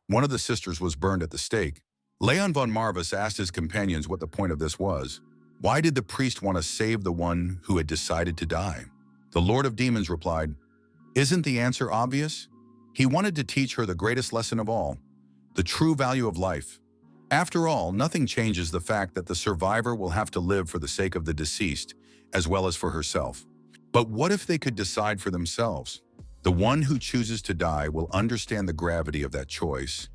One of the sisters was burned at the stake. Leon von Marvis asked his companions what the point of this was. Why did the priest want to save the one who had decided to die? The Lord of Demons replied, "Isn't the answer obvious? He wanted to teach her the greatest lesson of all, the true value of life. After all, nothing changes the fact that the survivor will have to live for the sake of the deceased, as well as for herself. But what if they could decide for themselves? The one who chooses to die will understand the gravity of that choice,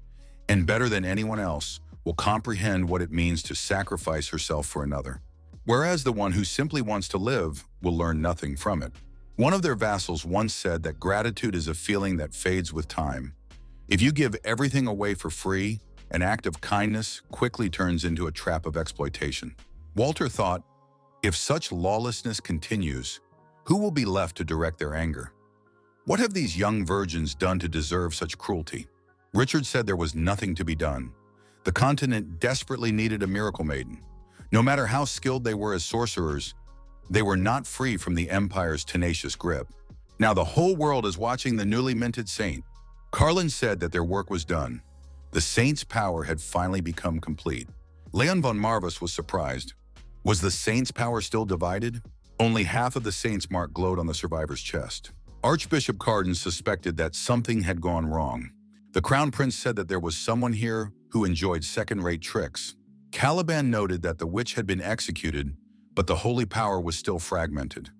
and better than anyone else, will comprehend what it means to sacrifice herself for another. Whereas the one who simply wants to live will learn nothing from it." One of their vassals once said that gratitude is a feeling that fades with time. If you give everything away for free, an act of kindness quickly turns into a trap of exploitation. Walter thought, if such lawlessness continues, who will be left to direct their anger? What have these young virgins done to deserve such cruelty? Richard said there was nothing to be done. The continent desperately needed a miracle maiden. No matter how skilled they were as sorcerers, they were not free from the Empire's tenacious grip. Now the whole world is watching the newly minted saint. Carlin said that their work was done. The saint's power had finally become complete. Leon von Marvis was surprised. Was the saint's power still divided? Only half of the saint's mark glowed on the survivor's chest. Archbishop Cardan suspected that something had gone wrong. The Crown Prince said that there was someone here who enjoyed second-rate tricks. Caliban noted that the witch had been executed, but the holy power was still fragmented.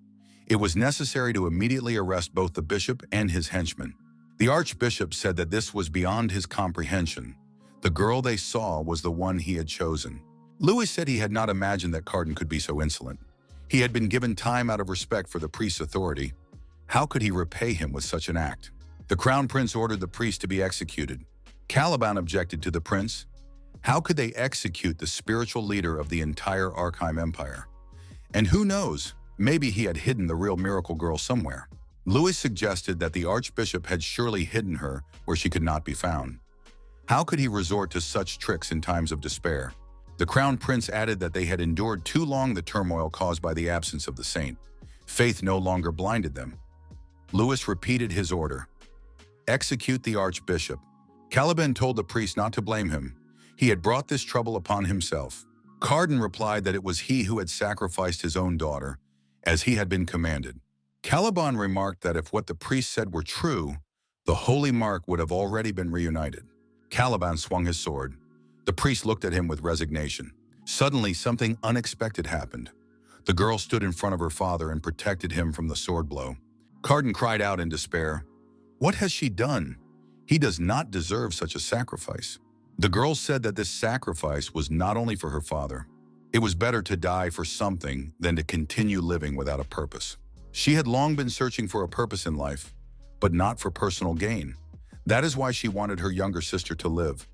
It was necessary to immediately arrest both the bishop and his henchmen. The archbishop said that this was beyond his comprehension. The girl they saw was the one he had chosen. Louis said he had not imagined that Cardan could be so insolent. He had been given time out of respect for the priest's authority. How could he repay him with such an act? The Crown Prince ordered the priest to be executed. Caliban objected to the prince. How could they execute the spiritual leader of the entire Arkham Empire? And who knows, Maybe he had hidden the real miracle girl somewhere. Louis suggested that the archbishop had surely hidden her where she could not be found. How could he resort to such tricks in times of despair? The crown prince added that they had endured too long the turmoil caused by the absence of the saint. Faith no longer blinded them. Louis repeated his order. Execute the archbishop. Caliban told the priest not to blame him. He had brought this trouble upon himself. Ardan replied that it was he who had sacrificed his own daughter, as he had been commanded. Caliban remarked that if what the priest said were true, the holy mark would have already been reunited. Caliban swung his sword. The priest looked at him with resignation. Suddenly, something unexpected happened. The girl stood in front of her father and protected him from the sword blow. Ardan cried out in despair, "What has she done? He does not deserve such a sacrifice." The girl said that this sacrifice was not only for her father. It was better to die for something than to continue living without a purpose. She had long been searching for a purpose in life, but not for personal gain. That is why she wanted her younger sister to live.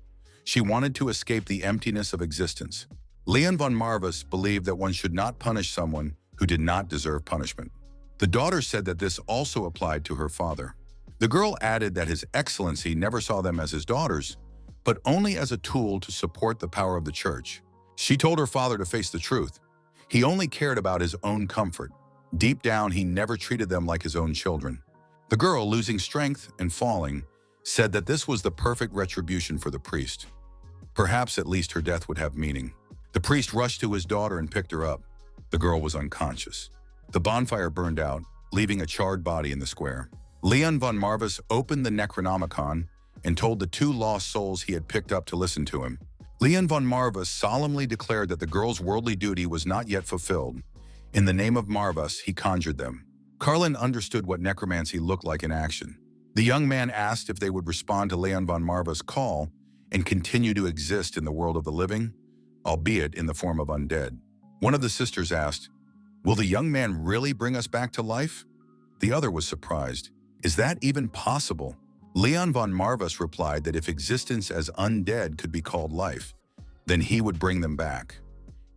She wanted to escape the emptiness of existence. Leon von Marvis believed that one should not punish someone who did not deserve punishment. The daughter said that this also applied to her father. The girl added that His Excellency never saw them as his daughters, but only as a tool to support the power of the church. She told her father to face the truth. He only cared about his own comfort. Deep down, he never treated them like his own children. The girl, losing strength and falling, said that this was the perfect retribution for the priest. Perhaps at least her death would have meaning. The priest rushed to his daughter and picked her up. The girl was unconscious. The bonfire burned out, leaving a charred body in the square. Leon von Marvis opened the Necronomicon and told the two lost souls he had picked up to listen to him. Leon von Marvis solemnly declared that the girl's worldly duty was not yet fulfilled. In the name of Marvis, he conjured them. Carlin understood what necromancy looked like in action. The young man asked if they would respond to Leon von Marvis' call and continue to exist in the world of the living, albeit in the form of undead. One of the sisters asked, "Will the young man really bring us back to life?" The other was surprised. "Is that even possible?" Leon von Marvis replied that if existence as undead could be called life, then he would bring them back.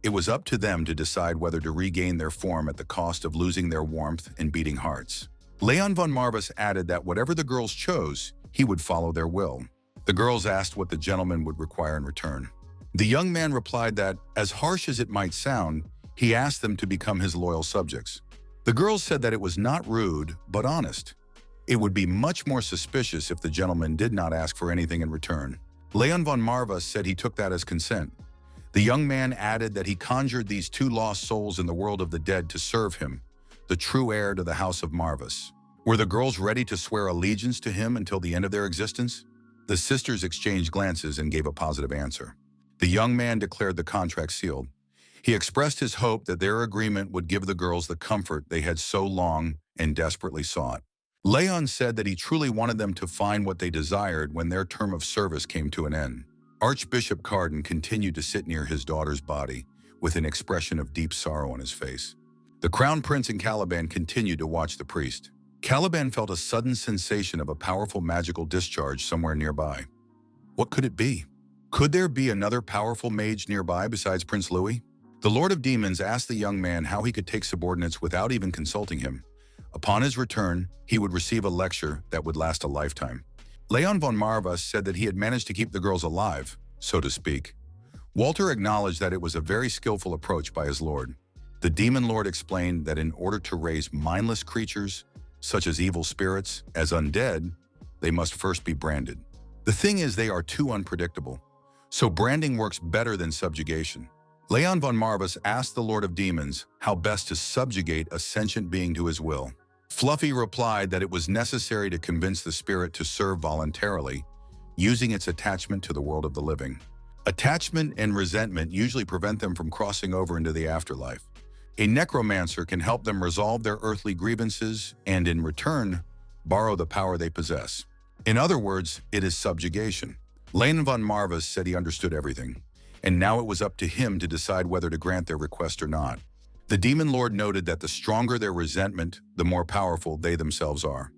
It was up to them to decide whether to regain their form at the cost of losing their warmth and beating hearts. Leon von Marvis added that whatever the girls chose, he would follow their will. The girls asked what the gentleman would require in return. The young man replied that, as harsh as it might sound, he asked them to become his loyal subjects. The girls said that it was not rude, but honest. It would be much more suspicious if the gentleman did not ask for anything in return. Leon von Marvis said he took that as consent. The young man added that he conjured these two lost souls in the world of the dead to serve him, the true heir to the house of Marvis. Were the girls ready to swear allegiance to him until the end of their existence? The sisters exchanged glances and gave a positive answer. The young man declared the contract sealed. He expressed his hope that their agreement would give the girls the comfort they had so long and desperately sought. Leon said that he truly wanted them to find what they desired when their term of service came to an end. Archbishop Ardan continued to sit near his daughter's body with an expression of deep sorrow on his face. The Crown Prince and Caliban continued to watch the priest. Caliban felt a sudden sensation of a powerful magical discharge somewhere nearby. What could it be? Could there be another powerful mage nearby besides Prince Louis? The Lord of Demons asked the young man how he could take subordinates without even consulting him. Upon his return, he would receive a lecture that would last a lifetime. Leon von Marvis said that he had managed to keep the girls alive, so to speak. Walter acknowledged that it was a very skillful approach by his lord. The demon lord explained that in order to raise mindless creatures, such as evil spirits, as undead, they must first be branded. The thing is, they are too unpredictable, so branding works better than subjugation. Leon von Marvis asked the Lord of Demons how best to subjugate a sentient being to his will. Fluffy replied that it was necessary to convince the spirit to serve voluntarily, using its attachment to the world of the living. Attachment and resentment usually prevent them from crossing over into the afterlife. A necromancer can help them resolve their earthly grievances and, in return, borrow the power they possess. In other words, it is subjugation. Leon von Marvis said he understood everything, and now it was up to him to decide whether to grant their request or not. The demon lord noted that the stronger their resentment, the more powerful they themselves are.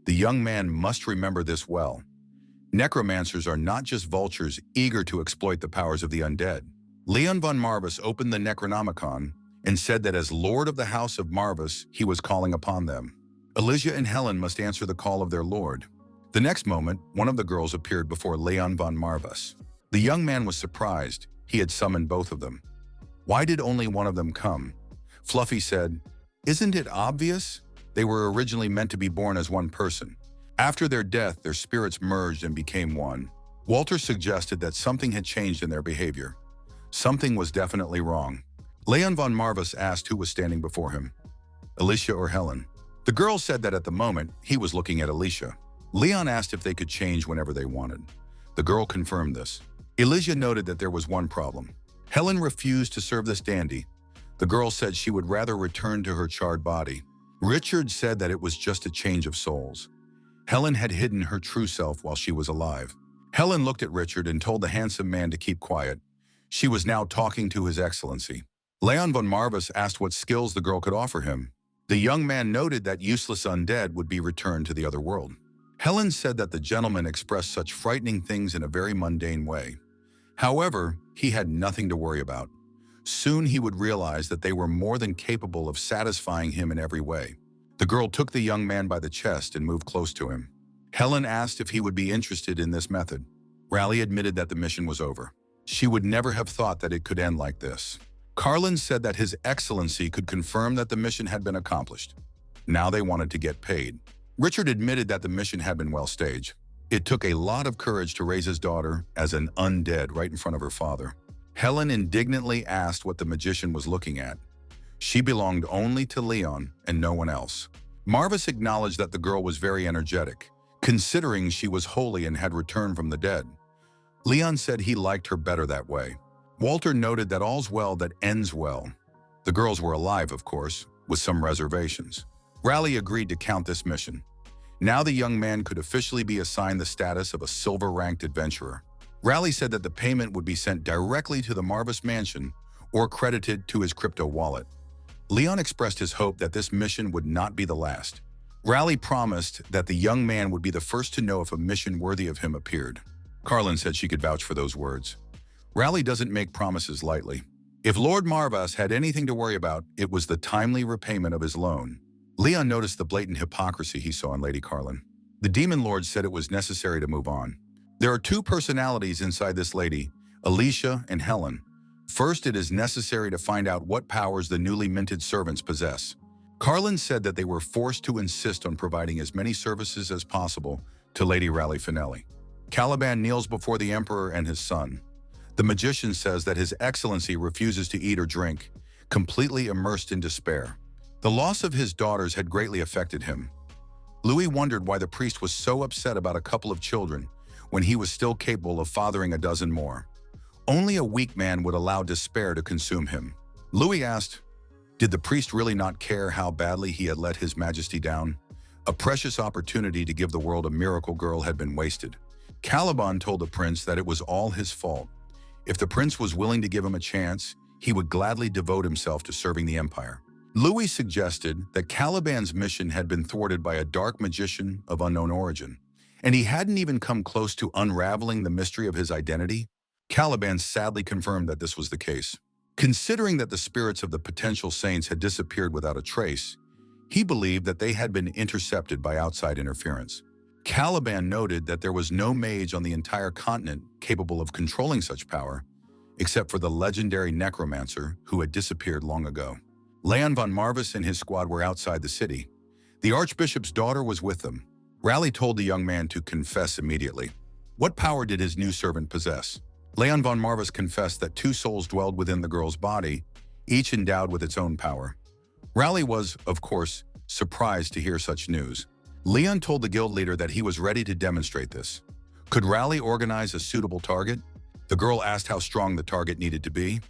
The young man must remember this well. Necromancers are not just vultures eager to exploit the powers of the undead. Leon von Marvis opened the Necronomicon and said that as Lord of the House of Marvis, he was calling upon them. Alicia and Helen must answer the call of their lord. The next moment, one of the girls appeared before Leon von Marvis. The young man was surprised. He had summoned both of them. Why did only one of them come? Fluffy said, "Isn't it obvious? They were originally meant to be born as one person. After their death, their spirits merged and became one." Walter suggested that something had changed in their behavior. Something was definitely wrong. Leon von Marvis asked who was standing before him, Alicia or Helen. The girl said that at the moment, he was looking at Alicia. Leon asked if they could change whenever they wanted. The girl confirmed this. Alicia noted that there was one problem. Helen refused to serve this dandy. The girl said she would rather return to her charred body. Richard said that it was just a change of souls. Helen had hidden her true self while she was alive. Helen looked at Richard and told the handsome man to keep quiet. She was now talking to His Excellency. Leon von Marvis asked what skills the girl could offer him. The young man noted that useless undead would be returned to the other world. Helen said that the gentleman expressed such frightening things in a very mundane way. However, he had nothing to worry about. Soon he would realize that they were more than capable of satisfying him in every way. The girl took the young man by the chest and moved close to him. Helen asked if he would be interested in this method. Raleigh admitted that the mission was over. She would never have thought that it could end like this. Carlin said that His Excellency could confirm that the mission had been accomplished. Now they wanted to get paid. Richard admitted that the mission had been well staged. It took a lot of courage to raise his daughter as an undead right in front of her father. Helen indignantly asked what the magician was looking at. She belonged only to Leon and no one else. Marvis acknowledged that the girl was very energetic, considering she was holy and had returned from the dead. Leon said he liked her better that way. Walter noted that all's well that ends well. The girls were alive, of course, with some reservations. Raleigh agreed to count this mission. Now the young man could officially be assigned the status of a silver-ranked adventurer. Raleigh said that the payment would be sent directly to the Marvis mansion or credited to his crypto wallet. Leon expressed his hope that this mission would not be the last. Raleigh promised that the young man would be the first to know if a mission worthy of him appeared. Carlin said she could vouch for those words. Raleigh doesn't make promises lightly. If Lord Marvis had anything to worry about, it was the timely repayment of his loan. Leon noticed the blatant hypocrisy he saw in Lady Carlin. The Demon Lord said it was necessary to move on. There are two personalities inside this lady, Alicia and Helen. First, it is necessary to find out what powers the newly minted servants possess. Carlin said that they were forced to insist on providing as many services as possible to Lady Raleigh Finelli. Caliban kneels before the Emperor and his son. The magician says that His Excellency refuses to eat or drink, completely immersed in despair. The loss of his daughters had greatly affected him. Louis wondered why the priest was so upset about a couple of children when he was still capable of fathering a dozen more. Only a weak man would allow despair to consume him. Louis asked, did the priest really not care how badly he had let His Majesty down? A precious opportunity to give the world a miracle girl had been wasted. Caliban told the prince that it was all his fault. If the prince was willing to give him a chance, he would gladly devote himself to serving the empire. Louis suggested that Caliban's mission had been thwarted by a dark magician of unknown origin, and he hadn't even come close to unraveling the mystery of his identity. Caliban sadly confirmed that this was the case. Considering that the spirits of the potential saints had disappeared without a trace, he believed that they had been intercepted by outside interference. Caliban noted that there was no mage on the entire continent capable of controlling such power, except for the legendary necromancer who had disappeared long ago. Leon von Marvis and his squad were outside the city. The Archbishop's daughter was with them. Raleigh told the young man to confess immediately. What power did his new servant possess? Leon von Marvis confessed that two souls dwelled within the girl's body, each endowed with its own power. Raleigh was, of course, surprised to hear such news. Leon told the guild leader that he was ready to demonstrate this. Could Raleigh organize a suitable target? The girl asked how strong the target needed to be.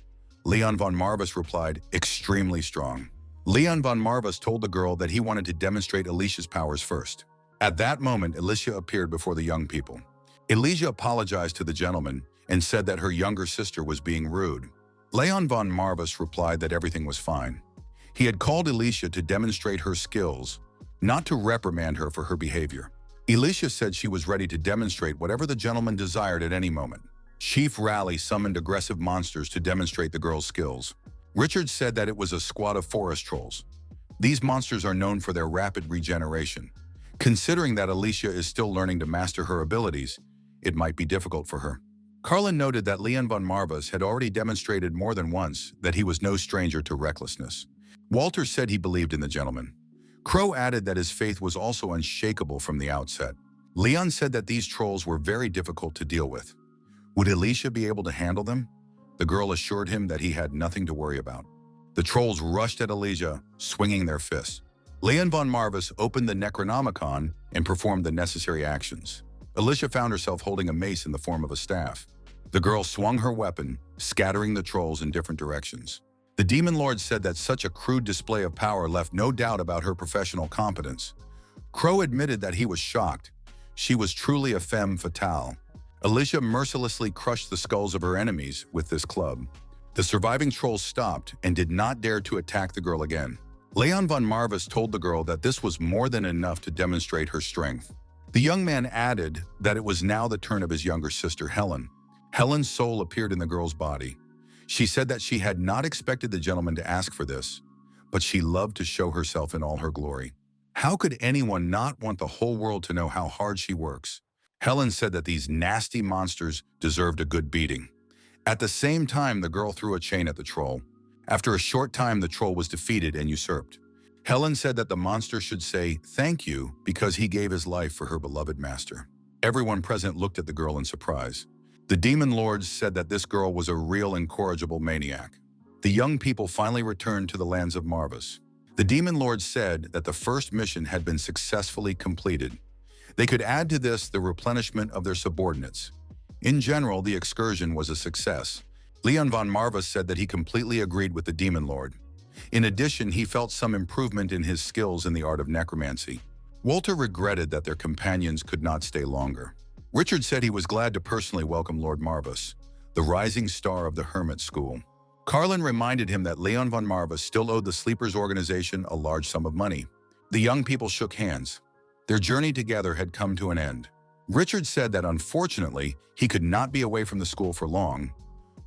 Leon von Marvis replied, extremely strong. Leon von Marvis told the girl that he wanted to demonstrate Alicia's powers first. At that moment, Alicia appeared before the young people. Alicia apologized to the gentleman and said that her younger sister was being rude. Leon von Marvis replied that everything was fine. He had called Alicia to demonstrate her skills, not to reprimand her for her behavior. Alicia said she was ready to demonstrate whatever the gentleman desired at any moment. Chief Raleigh summoned aggressive monsters to demonstrate the girl's skills. Richard said that it was a squad of forest trolls. These monsters are known for their rapid regeneration. Considering that Alicia is still learning to master her abilities, it might be difficult for her. Carlin noted that Leon von Marvis had already demonstrated more than once that he was no stranger to recklessness. Walter said he believed in the gentleman. Crow added that his faith was also unshakable from the outset. Leon said that these trolls were very difficult to deal with. Would Alicia be able to handle them? The girl assured him that he had nothing to worry about. The trolls rushed at Alicia, swinging their fists. Leon von Marvis opened the Necronomicon and performed the necessary actions. Alicia found herself holding a mace in the form of a staff. The girl swung her weapon, scattering the trolls in different directions. The Demon Lord said that such a crude display of power left no doubt about her professional competence. Crow admitted that he was shocked. She was truly a femme fatale. Alicia mercilessly crushed the skulls of her enemies with this club. The surviving trolls stopped and did not dare to attack the girl again. Leon von Marvis told the girl that this was more than enough to demonstrate her strength. The young man added that it was now the turn of his younger sister, Helen. Helen's soul appeared in the girl's body. She said that she had not expected the gentleman to ask for this, but she loved to show herself in all her glory. How could anyone not want the whole world to know how hard she works? Helen said that these nasty monsters deserved a good beating. At the same time, the girl threw a chain at the troll. After a short time, the troll was defeated and usurped. Helen said that the monster should say thank you because he gave his life for her beloved master. Everyone present looked at the girl in surprise. The Demon Lords said that this girl was a real incorrigible maniac. The young people finally returned to the lands of Marvis. The Demon Lords said that the first mission had been successfully completed. They could add to this the replenishment of their subordinates. In general, the excursion was a success. Leon von Marvis said that he completely agreed with the Demon Lord. In addition, he felt some improvement in his skills in the art of necromancy. Walter regretted that their companions could not stay longer. Richard said he was glad to personally welcome Lord Marvis, the rising star of the Hermit School. Carlin reminded him that Leon von Marvis still owed the Sleepers organization a large sum of money. The young people shook hands. Their journey together had come to an end. Richard said that unfortunately, he could not be away from the school for long.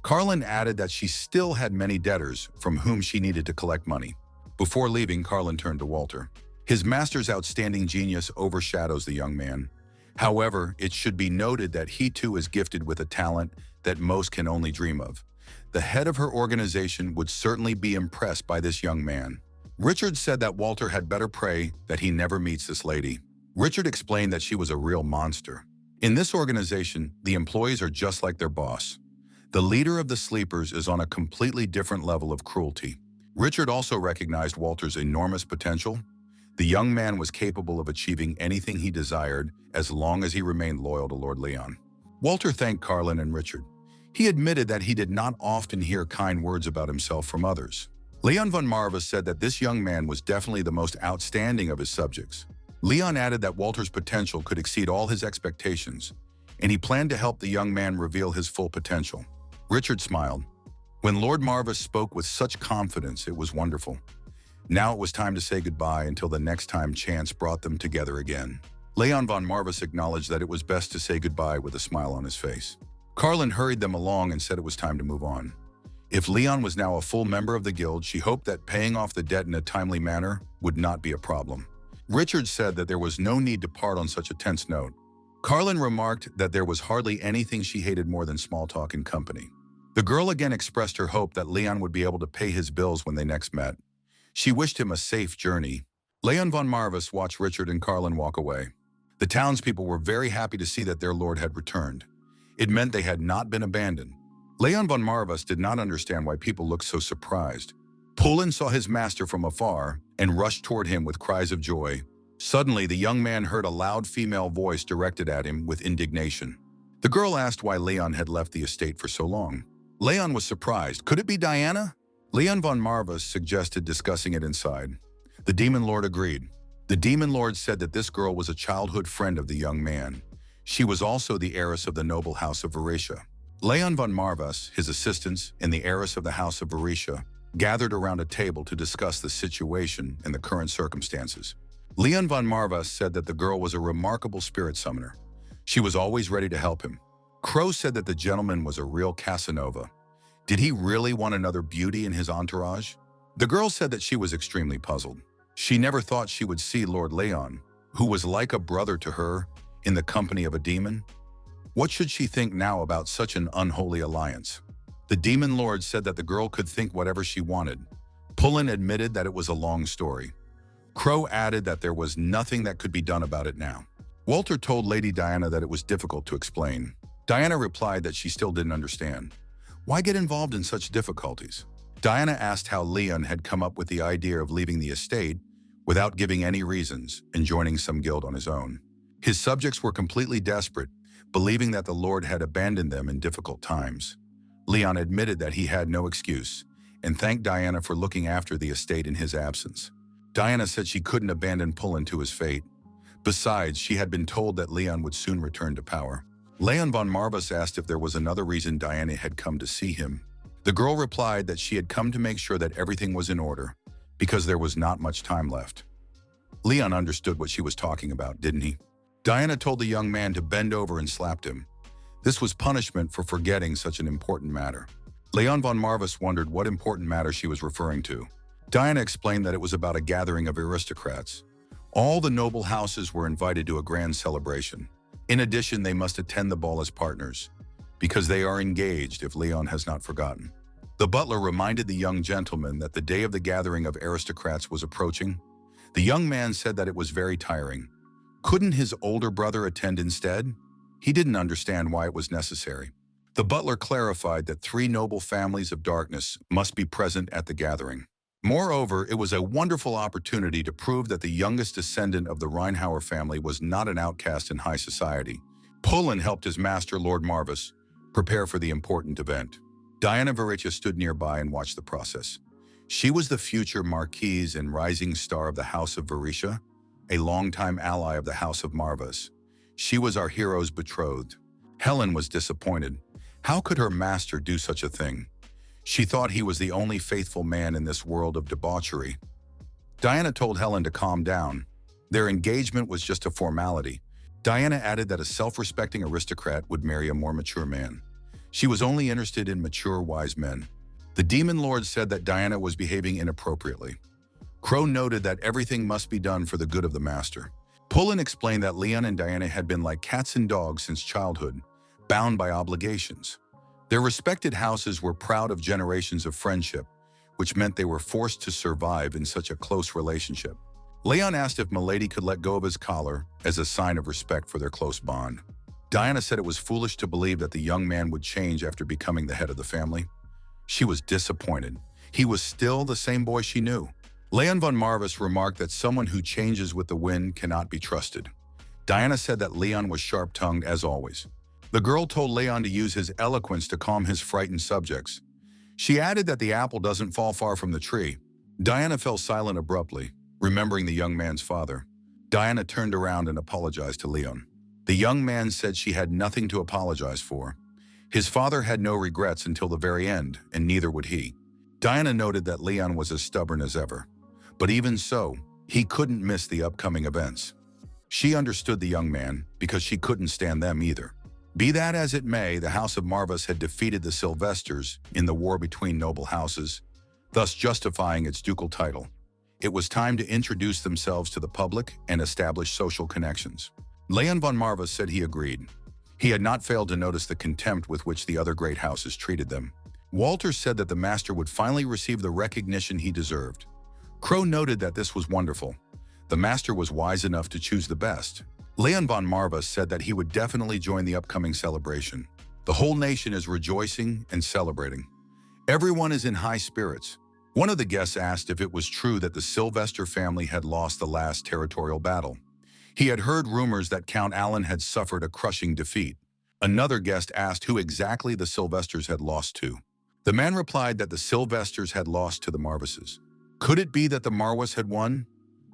Carlin added that she still had many debtors from whom she needed to collect money. Before leaving, Carlin turned to Walter. His master's outstanding genius overshadows the young man. However, it should be noted that he too is gifted with a talent that most can only dream of. The head of her organization would certainly be impressed by this young man. Richard said that Walter had better pray that he never meets this lady. Richard explained that she was a real monster. In this organization, the employees are just like their boss. The leader of the Sleepers is on a completely different level of cruelty. Richard also recognized Walter's enormous potential. The young man was capable of achieving anything he desired as long as he remained loyal to Lord Leon. Walter thanked Carlin and Richard. He admitted that he did not often hear kind words about himself from others. Leon von Marvis said that this young man was definitely the most outstanding of his subjects. Leon added that Walter's potential could exceed all his expectations, and he planned to help the young man reveal his full potential. Richard smiled. When Lord Marvis spoke with such confidence, it was wonderful. Now it was time to say goodbye until the next time chance brought them together again. Leon von Marvis acknowledged that it was best to say goodbye with a smile on his face. Carlin hurried them along and said it was time to move on. If Leon was now a full member of the guild, she hoped that paying off the debt in a timely manner would not be a problem. Richard said that there was no need to part on such a tense note. Carlin remarked that there was hardly anything she hated more than small talk and company. The girl again expressed her hope that Leon would be able to pay his bills when they next met. She wished him a safe journey. Leon von Marvis watched Richard and Carlin walk away. The townspeople were very happy to see that their lord had returned. It meant they had not been abandoned. Leon von Marvis did not understand why people looked so surprised. Poulin saw his master from afar and rushed toward him with cries of joy. Suddenly, the young man heard a loud female voice directed at him with indignation. The girl asked why Leon had left the estate for so long. Leon was surprised. Could it be Diana? Leon von Marvis suggested discussing it inside. The Demon Lord agreed. The Demon Lord said that this girl was a childhood friend of the young man. She was also the heiress of the noble house of Varisha. Leon von Marvis, his assistants, and the heiress of the house of Varisha gathered around a table to discuss the situation and the current circumstances. Leon von Marvis said that the girl was a remarkable spirit summoner. She was always ready to help him. Crow said that the gentleman was a real Casanova. Did he really want another beauty in his entourage? The girl said that she was extremely puzzled. She never thought she would see Lord Leon, who was like a brother to her, in the company of a demon. What should she think now about such an unholy alliance? The demon lord said that the girl could think whatever she wanted. Pullen admitted that it was a long story. Crow added that there was nothing that could be done about it now. Walter told Lady Diana that it was difficult to explain. Diana replied that she still didn't understand. Why get involved in such difficulties? Diana asked how Leon had come up with the idea of leaving the estate without giving any reasons and joining some guild on his own. His subjects were completely desperate, believing that the Lord had abandoned them in difficult times. Leon admitted that he had no excuse and thanked Diana for looking after the estate in his absence. Diana said she couldn't abandon Pullen to his fate. Besides, she had been told that Leon would soon return to power. Leon von Marvis asked if there was another reason Diana had come to see him. The girl replied that she had come to make sure that everything was in order, because there was not much time left. Leon understood what she was talking about, didn't he? Diana told the young man to bend over and slapped him. This was punishment for forgetting such an important matter. Leon von Marvis wondered what important matter she was referring to. Diana explained that it was about a gathering of aristocrats. All the noble houses were invited to a grand celebration. In addition, they must attend the ball as partners, because they are engaged if Leon has not forgotten. The butler reminded the young gentleman that the day of the gathering of aristocrats was approaching. The young man said that it was very tiring. Couldn't his older brother attend instead? He didn't understand why it was necessary. The butler clarified that 3 noble families of darkness must be present at the gathering. Moreover, it was a wonderful opportunity to prove that the youngest descendant of the Reinhauer family was not an outcast in high society. Pullen helped his master, Lord Marvis, prepare for the important event. Diana Varitia stood nearby and watched the process. She was the future marquise and rising star of the House of Varitia, a longtime ally of the House of Marvis. She was our hero's betrothed. Helen was disappointed. How could her master do such a thing? She thought he was the only faithful man in this world of debauchery. Diana told Helen to calm down. Their engagement was just a formality. Diana added that a self-respecting aristocrat would marry a more mature man. She was only interested in mature, wise men. The demon lord said that Diana was behaving inappropriately. Crow noted that everything must be done for the good of the master. Pullen explained that Leon and Diana had been like cats and dogs since childhood, bound by obligations. Their respected houses were proud of generations of friendship, which meant they were forced to survive in such a close relationship. Leon asked if Milady could let go of his collar as a sign of respect for their close bond. Diana said it was foolish to believe that the young man would change after becoming the head of the family. She was disappointed. He was still the same boy she knew. Leon von Marvis remarked that someone who changes with the wind cannot be trusted. Diana said that Leon was sharp-tongued as always. The girl told Leon to use his eloquence to calm his frightened subjects. She added that the apple doesn't fall far from the tree. Diana fell silent abruptly, remembering the young man's father. Diana turned around and apologized to Leon. The young man said she had nothing to apologize for. His father had no regrets until the very end, and neither would he. Diana noted that Leon was as stubborn as ever. But even so, he couldn't miss the upcoming events. She understood the young man because she couldn't stand them either. Be that as it may, the House of Marvis had defeated the Sylvesters in the war between noble houses, thus justifying its ducal title. It was time to introduce themselves to the public and establish social connections. Leon von Marvis said he agreed. He had not failed to notice the contempt with which the other great houses treated them. Walter said that the master would finally receive the recognition he deserved. Crow noted that this was wonderful. The master was wise enough to choose the best. Leon von Marvis said that he would definitely join the upcoming celebration. The whole nation is rejoicing and celebrating. Everyone is in high spirits. One of the guests asked if it was true that the Sylvester family had lost the last territorial battle. He had heard rumors that Count Alan had suffered a crushing defeat. Another guest asked who exactly the Sylvesters had lost to. The man replied that the Sylvesters had lost to the Marvises. Could it be that the Marwas had won?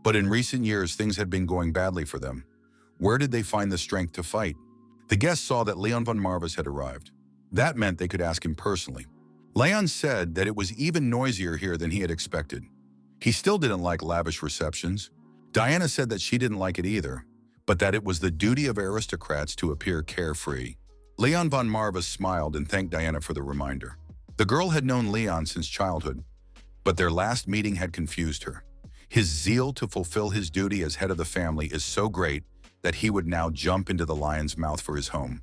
But in recent years, things had been going badly for them. Where did they find the strength to fight? The guests saw that Leon von Marvis had arrived. That meant they could ask him personally. Leon said that it was even noisier here than he had expected. He still didn't like lavish receptions. Diana said that she didn't like it either, but that it was the duty of aristocrats to appear carefree. Leon von Marvis smiled and thanked Diana for the reminder. The girl had known Leon since childhood, but their last meeting had confused her. His zeal to fulfill his duty as head of the family is so great that he would now jump into the lion's mouth for his home.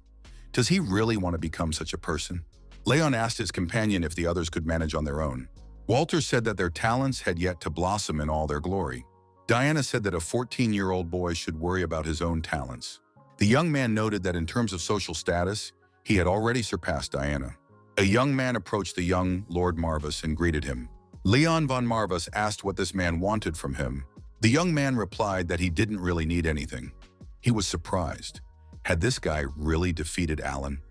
Does he really want to become such a person? Leon asked his companion if the others could manage on their own. Walter said that their talents had yet to blossom in all their glory. Diana said that a 14-year-old boy should worry about his own talents. The young man noted that in terms of social status, he had already surpassed Diana. A young man approached the young Lord Marvis and greeted him. Leon von Marvis asked what this man wanted from him. The young man replied that he didn't really need anything. He was surprised. Had this guy really defeated Alan?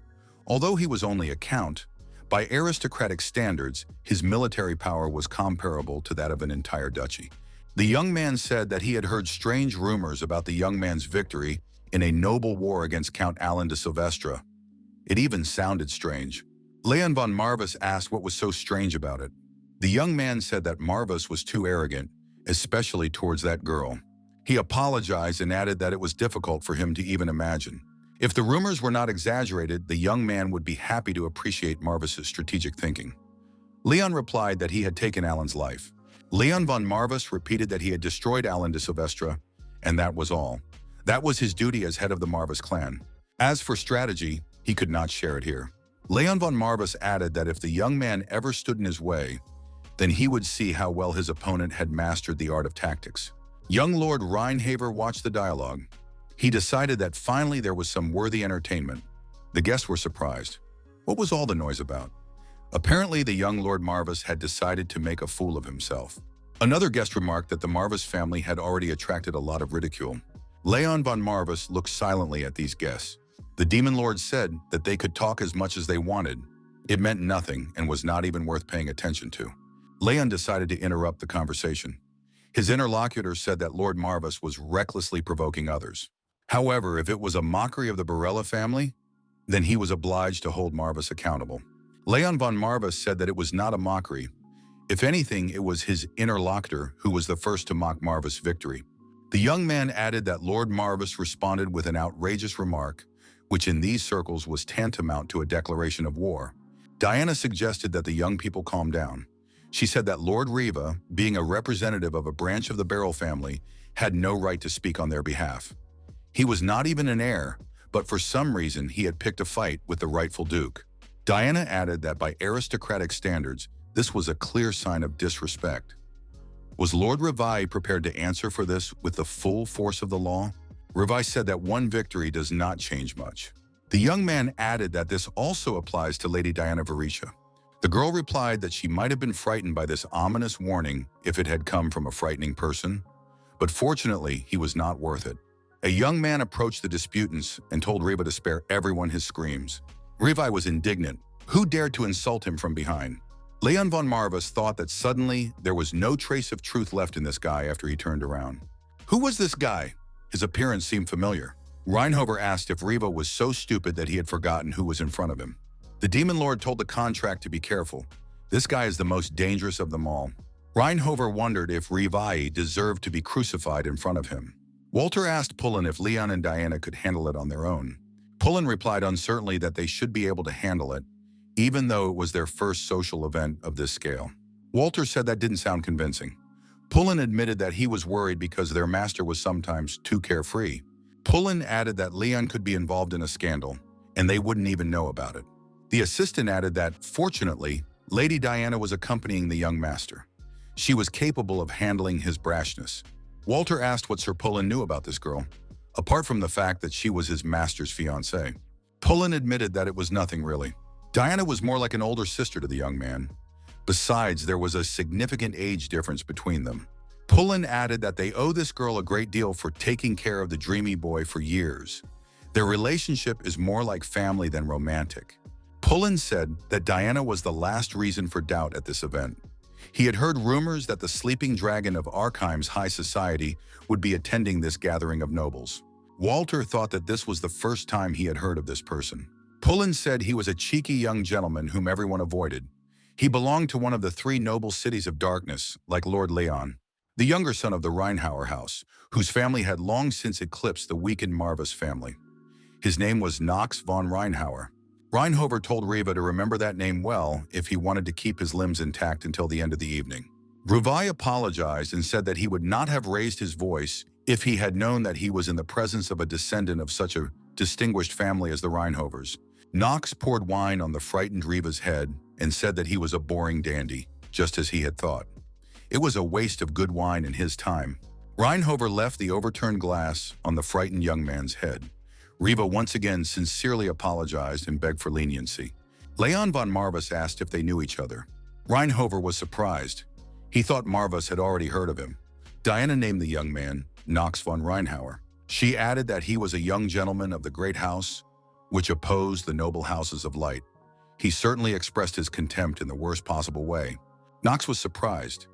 Although he was only a count, by aristocratic standards, his military power was comparable to that of an entire duchy. The young man said that he had heard strange rumors about the young man's victory in a noble war against Count Alan de Sylvester. It even sounded strange. Leon von Marvis asked what was so strange about it. The young man said that Marvis was too arrogant, especially towards that girl. He apologized and added that it was difficult for him to even imagine. If the rumors were not exaggerated, the young man would be happy to appreciate Marvis's strategic thinking. Leon replied that he had taken Alan's life. Leon von Marvis repeated that he had destroyed Alan de Sylvester, and that was all. That was his duty as head of the Marvis clan. As for strategy, he could not share it here. Leon von Marvis added that if the young man ever stood in his way, then he would see how well his opponent had mastered the art of tactics. Young Lord Reinhaver watched the dialogue. He decided that finally there was some worthy entertainment. The guests were surprised. What was all the noise about? Apparently, the young Lord Marvis had decided to make a fool of himself. Another guest remarked that the Marvis family had already attracted a lot of ridicule. Leon von Marvis looked silently at these guests. The Demon Lord said that they could talk as much as they wanted. It meant nothing and was not even worth paying attention to. Leon decided to interrupt the conversation. His interlocutor said that Lord Marvis was recklessly provoking others. However, if it was a mockery of the Barella family, then he was obliged to hold Marvis accountable. Leon von Marvis said that it was not a mockery. If anything, it was his interlocutor who was the first to mock Marvis' victory. The young man added that Lord Marvis responded with an outrageous remark, which in these circles was tantamount to a declaration of war. Diana suggested that the young people calm down. She said that Lord Riva, being a representative of a branch of the Beryl family, had no right to speak on their behalf. He was not even an heir, but for some reason he had picked a fight with the rightful duke. Diana added that by aristocratic standards, this was a clear sign of disrespect. Was Lord Rivai prepared to answer for this with the full force of the law? Rivai said that one victory does not change much. The young man added that this also applies to Lady Diana Varisha. The girl replied that she might have been frightened by this ominous warning if it had come from a frightening person, but fortunately he was not worth it. A young man approached the disputants and told Riva to spare everyone his screams. Rivai was indignant. Who dared to insult him from behind? Leon von Marvis thought that suddenly there was no trace of truth left in this guy after he turned around. Who was this guy? His appearance seemed familiar. Reinhover asked if Riva was so stupid that he had forgotten who was in front of him. The Demon Lord told the contract to be careful. This guy is the most dangerous of them all. Reinhover wondered if Rivai deserved to be crucified in front of him. Walter asked Pullen if Leon and Diana could handle it on their own. Pullen replied uncertainly that they should be able to handle it, even though it was their first social event of this scale. Walter said that didn't sound convincing. Pullen admitted that he was worried because their master was sometimes too carefree. Pullen added that Leon could be involved in a scandal, and they wouldn't even know about it. The assistant added that, fortunately, Lady Diana was accompanying the young master. She was capable of handling his brashness. Walter asked what Sir Pullen knew about this girl, apart from the fact that she was his master's fiancée. Pullen admitted that it was nothing really. Diana was more like an older sister to the young man. Besides, there was a significant age difference between them. Pullen added that they owe this girl a great deal for taking care of the dreamy boy for years. Their relationship is more like family than romantic. Pullen said that Diana was the last reason for doubt at this event. He had heard rumors that the sleeping dragon of Arkheim's high society would be attending this gathering of nobles. Walter thought that this was the first time he had heard of this person. Pullen said he was a cheeky young gentleman whom everyone avoided. He belonged to one of the 3 noble cities of darkness, like Lord Leon, the younger son of the Reinhauer house, whose family had long since eclipsed the weakened Marvis family. His name was Knox von Reinhauer. Reinhover told Riva to remember that name well if he wanted to keep his limbs intact until the end of the evening. Ruvai apologized and said that he would not have raised his voice if he had known that he was in the presence of a descendant of such a distinguished family as the Reinhovers. Knox poured wine on the frightened Riva's head and said that he was a boring dandy, just as he had thought. It was a waste of good wine in his time. Reinhover left the overturned glass on the frightened young man's head. Riva once again sincerely apologized and begged for leniency. Leon von Marvis asked if they knew each other. Reinhover was surprised. He thought Marvis had already heard of him. Diana named the young man Knox von Reinhauer. She added that he was a young gentleman of the great house, which opposed the noble houses of light. He certainly expressed his contempt in the worst possible way. Knox was surprised.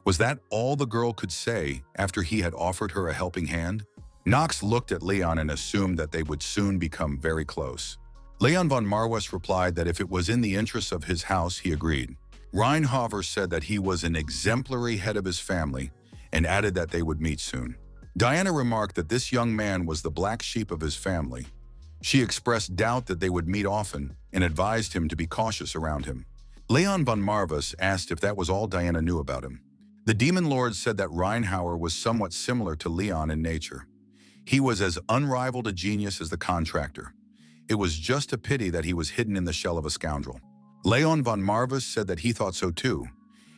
Was that all the girl could say after he had offered her a helping hand? Knox looked at Leon and assumed that they would soon become very close. Leon von Marwes replied that if it was in the interests of his house, he agreed. Reinhover said that he was an exemplary head of his family and added that they would meet soon. Diana remarked that this young man was the black sheep of his family. She expressed doubt that they would meet often and advised him to be cautious around him. Leon von Marvis asked if that was all Diana knew about him. The Demon Lord said that Reinhauer was somewhat similar to Leon in nature. He was as unrivaled a genius as the contractor. It was just a pity that he was hidden in the shell of a scoundrel. Leon von Marvis said that he thought so too.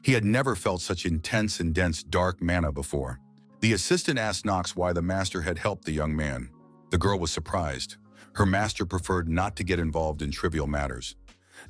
He had never felt such intense and dense dark mana before. The assistant asked Knox why the master had helped the young man. The girl was surprised. Her master preferred not to get involved in trivial matters.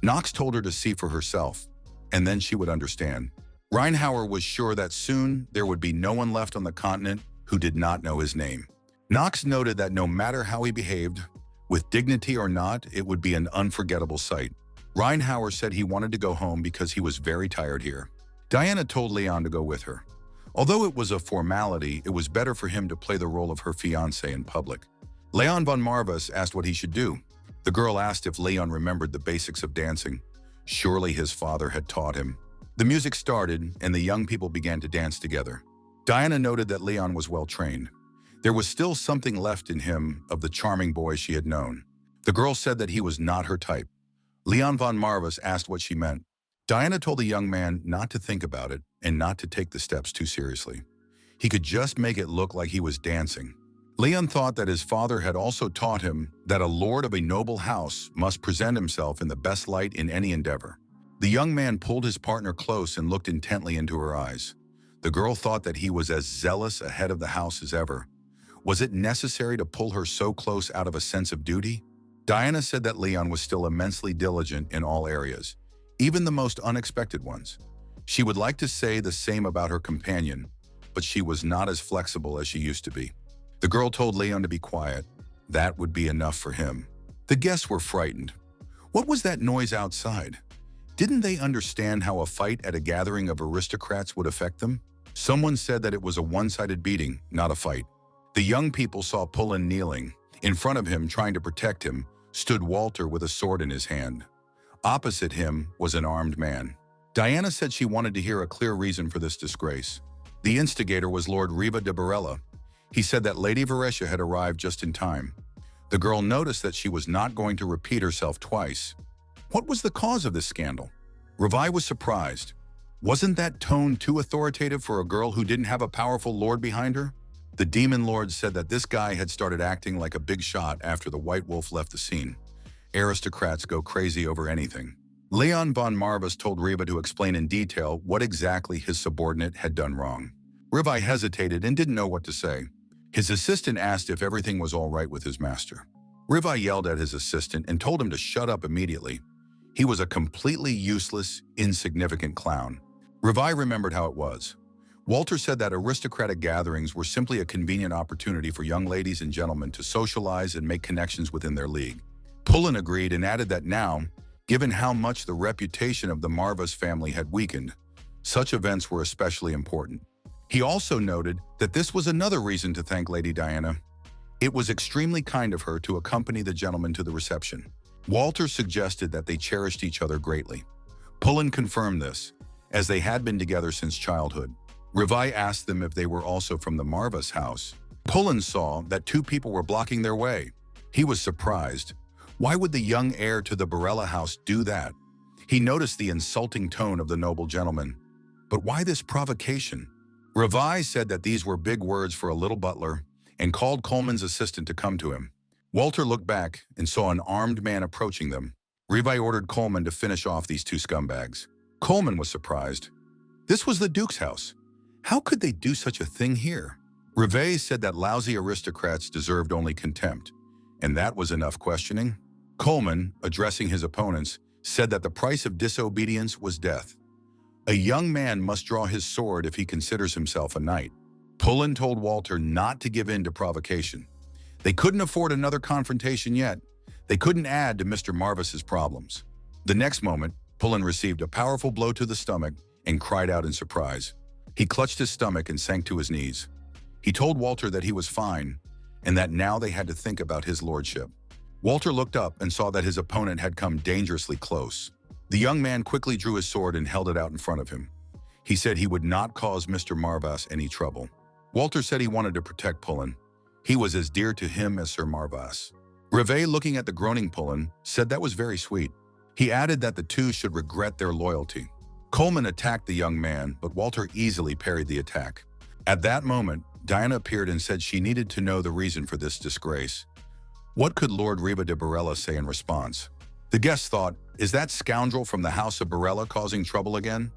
Knox told her to see for herself, and then she would understand. Reinhauer was sure that soon there would be no one left on the continent who did not know his name. Knox noted that no matter how he behaved, with dignity or not, it would be an unforgettable sight. Reinhauer said he wanted to go home because he was very tired here. Diana told Leon to go with her. Although it was a formality, it was better for him to play the role of her fiancé in public. Leon von Marvis asked what he should do. The girl asked if Leon remembered the basics of dancing. Surely his father had taught him. The music started, and the young people began to dance together. Diana noted that Leon was well trained. There was still something left in him of the charming boy she had known. The girl said that he was not her type. Leon von Marvis asked what she meant. Diana told the young man not to think about it and not to take the steps too seriously. He could just make it look like he was dancing. Leon thought that his father had also taught him that a lord of a noble house must present himself in the best light in any endeavor. The young man pulled his partner close and looked intently into her eyes. The girl thought that he was as zealous a head of the house as ever. Was it necessary to pull her so close out of a sense of duty? Diana said that Leon was still immensely diligent in all areas, even the most unexpected ones. She would like to say the same about her companion, but she was not as flexible as she used to be. The girl told Leon to be quiet. That would be enough for him. The guests were frightened. What was that noise outside? Didn't they understand how a fight at a gathering of aristocrats would affect them? Someone said that it was a one-sided beating, not a fight. The young people saw Pullen kneeling. In front of him, trying to protect him, stood Walter with a sword in his hand. Opposite him was an armed man. Diana said she wanted to hear a clear reason for this disgrace. The instigator was Lord Riva de Barella. He said that Lady Varesha had arrived just in time. The girl noticed that she was not going to repeat herself twice. What was the cause of this scandal? Ravai was surprised. Wasn't that tone too authoritative for a girl who didn't have a powerful lord behind her? The Demon Lord said that this guy had started acting like a big shot after the White Wolf left the scene. Aristocrats go crazy over anything. Leon von Marvis told Riva to explain in detail what exactly his subordinate had done wrong. Rivai hesitated and didn't know what to say. His assistant asked if everything was all right with his master. Rivai yelled at his assistant and told him to shut up immediately. He was a completely useless, insignificant clown. Rivai remembered how it was. Walter said that aristocratic gatherings were simply a convenient opportunity for young ladies and gentlemen to socialize and make connections within their league. Pullen agreed and added that now, given how much the reputation of the Marvis family had weakened, such events were especially important. He also noted that this was another reason to thank Lady Diana. It was extremely kind of her to accompany the gentlemen to the reception. Walter suggested that they cherished each other greatly. Pullen confirmed this, as they had been together since childhood. Rivai asked them if they were also from the Marvis house. Pullen saw that two people were blocking their way. He was surprised. Why would the young heir to the Barella house do that? He noticed the insulting tone of the noble gentleman. But why this provocation? Revi said that these were big words for a little butler and called Coleman's assistant to come to him. Walter looked back and saw an armed man approaching them. Revi ordered Coleman to finish off these two scumbags. Coleman was surprised. This was the Duke's house. How could they do such a thing here? Revi said that lousy aristocrats deserved only contempt, and that was enough questioning. Coleman, addressing his opponents, said that the price of disobedience was death. A young man must draw his sword if he considers himself a knight. Pullen told Walter not to give in to provocation. They couldn't afford another confrontation yet. They couldn't add to Mr. Marvis's problems. The next moment, Pullen received a powerful blow to the stomach and cried out in surprise. He clutched his stomach and sank to his knees. He told Walter that he was fine and that now they had to think about his lordship. Walter looked up and saw that his opponent had come dangerously close. The young man quickly drew his sword and held it out in front of him. He said he would not cause Mr. Marvis any trouble. Walter said he wanted to protect Pullen. He was as dear to him as Sir Marvis. Revet, looking at the groaning Pullen, said that was very sweet. He added that the two should regret their loyalty. Coleman attacked the young man, but Walter easily parried the attack. At that moment, Diana appeared and said she needed to know the reason for this disgrace. What could Lord Riva de Barella say in response? The guests thought, is that scoundrel from the House of Barella causing trouble again?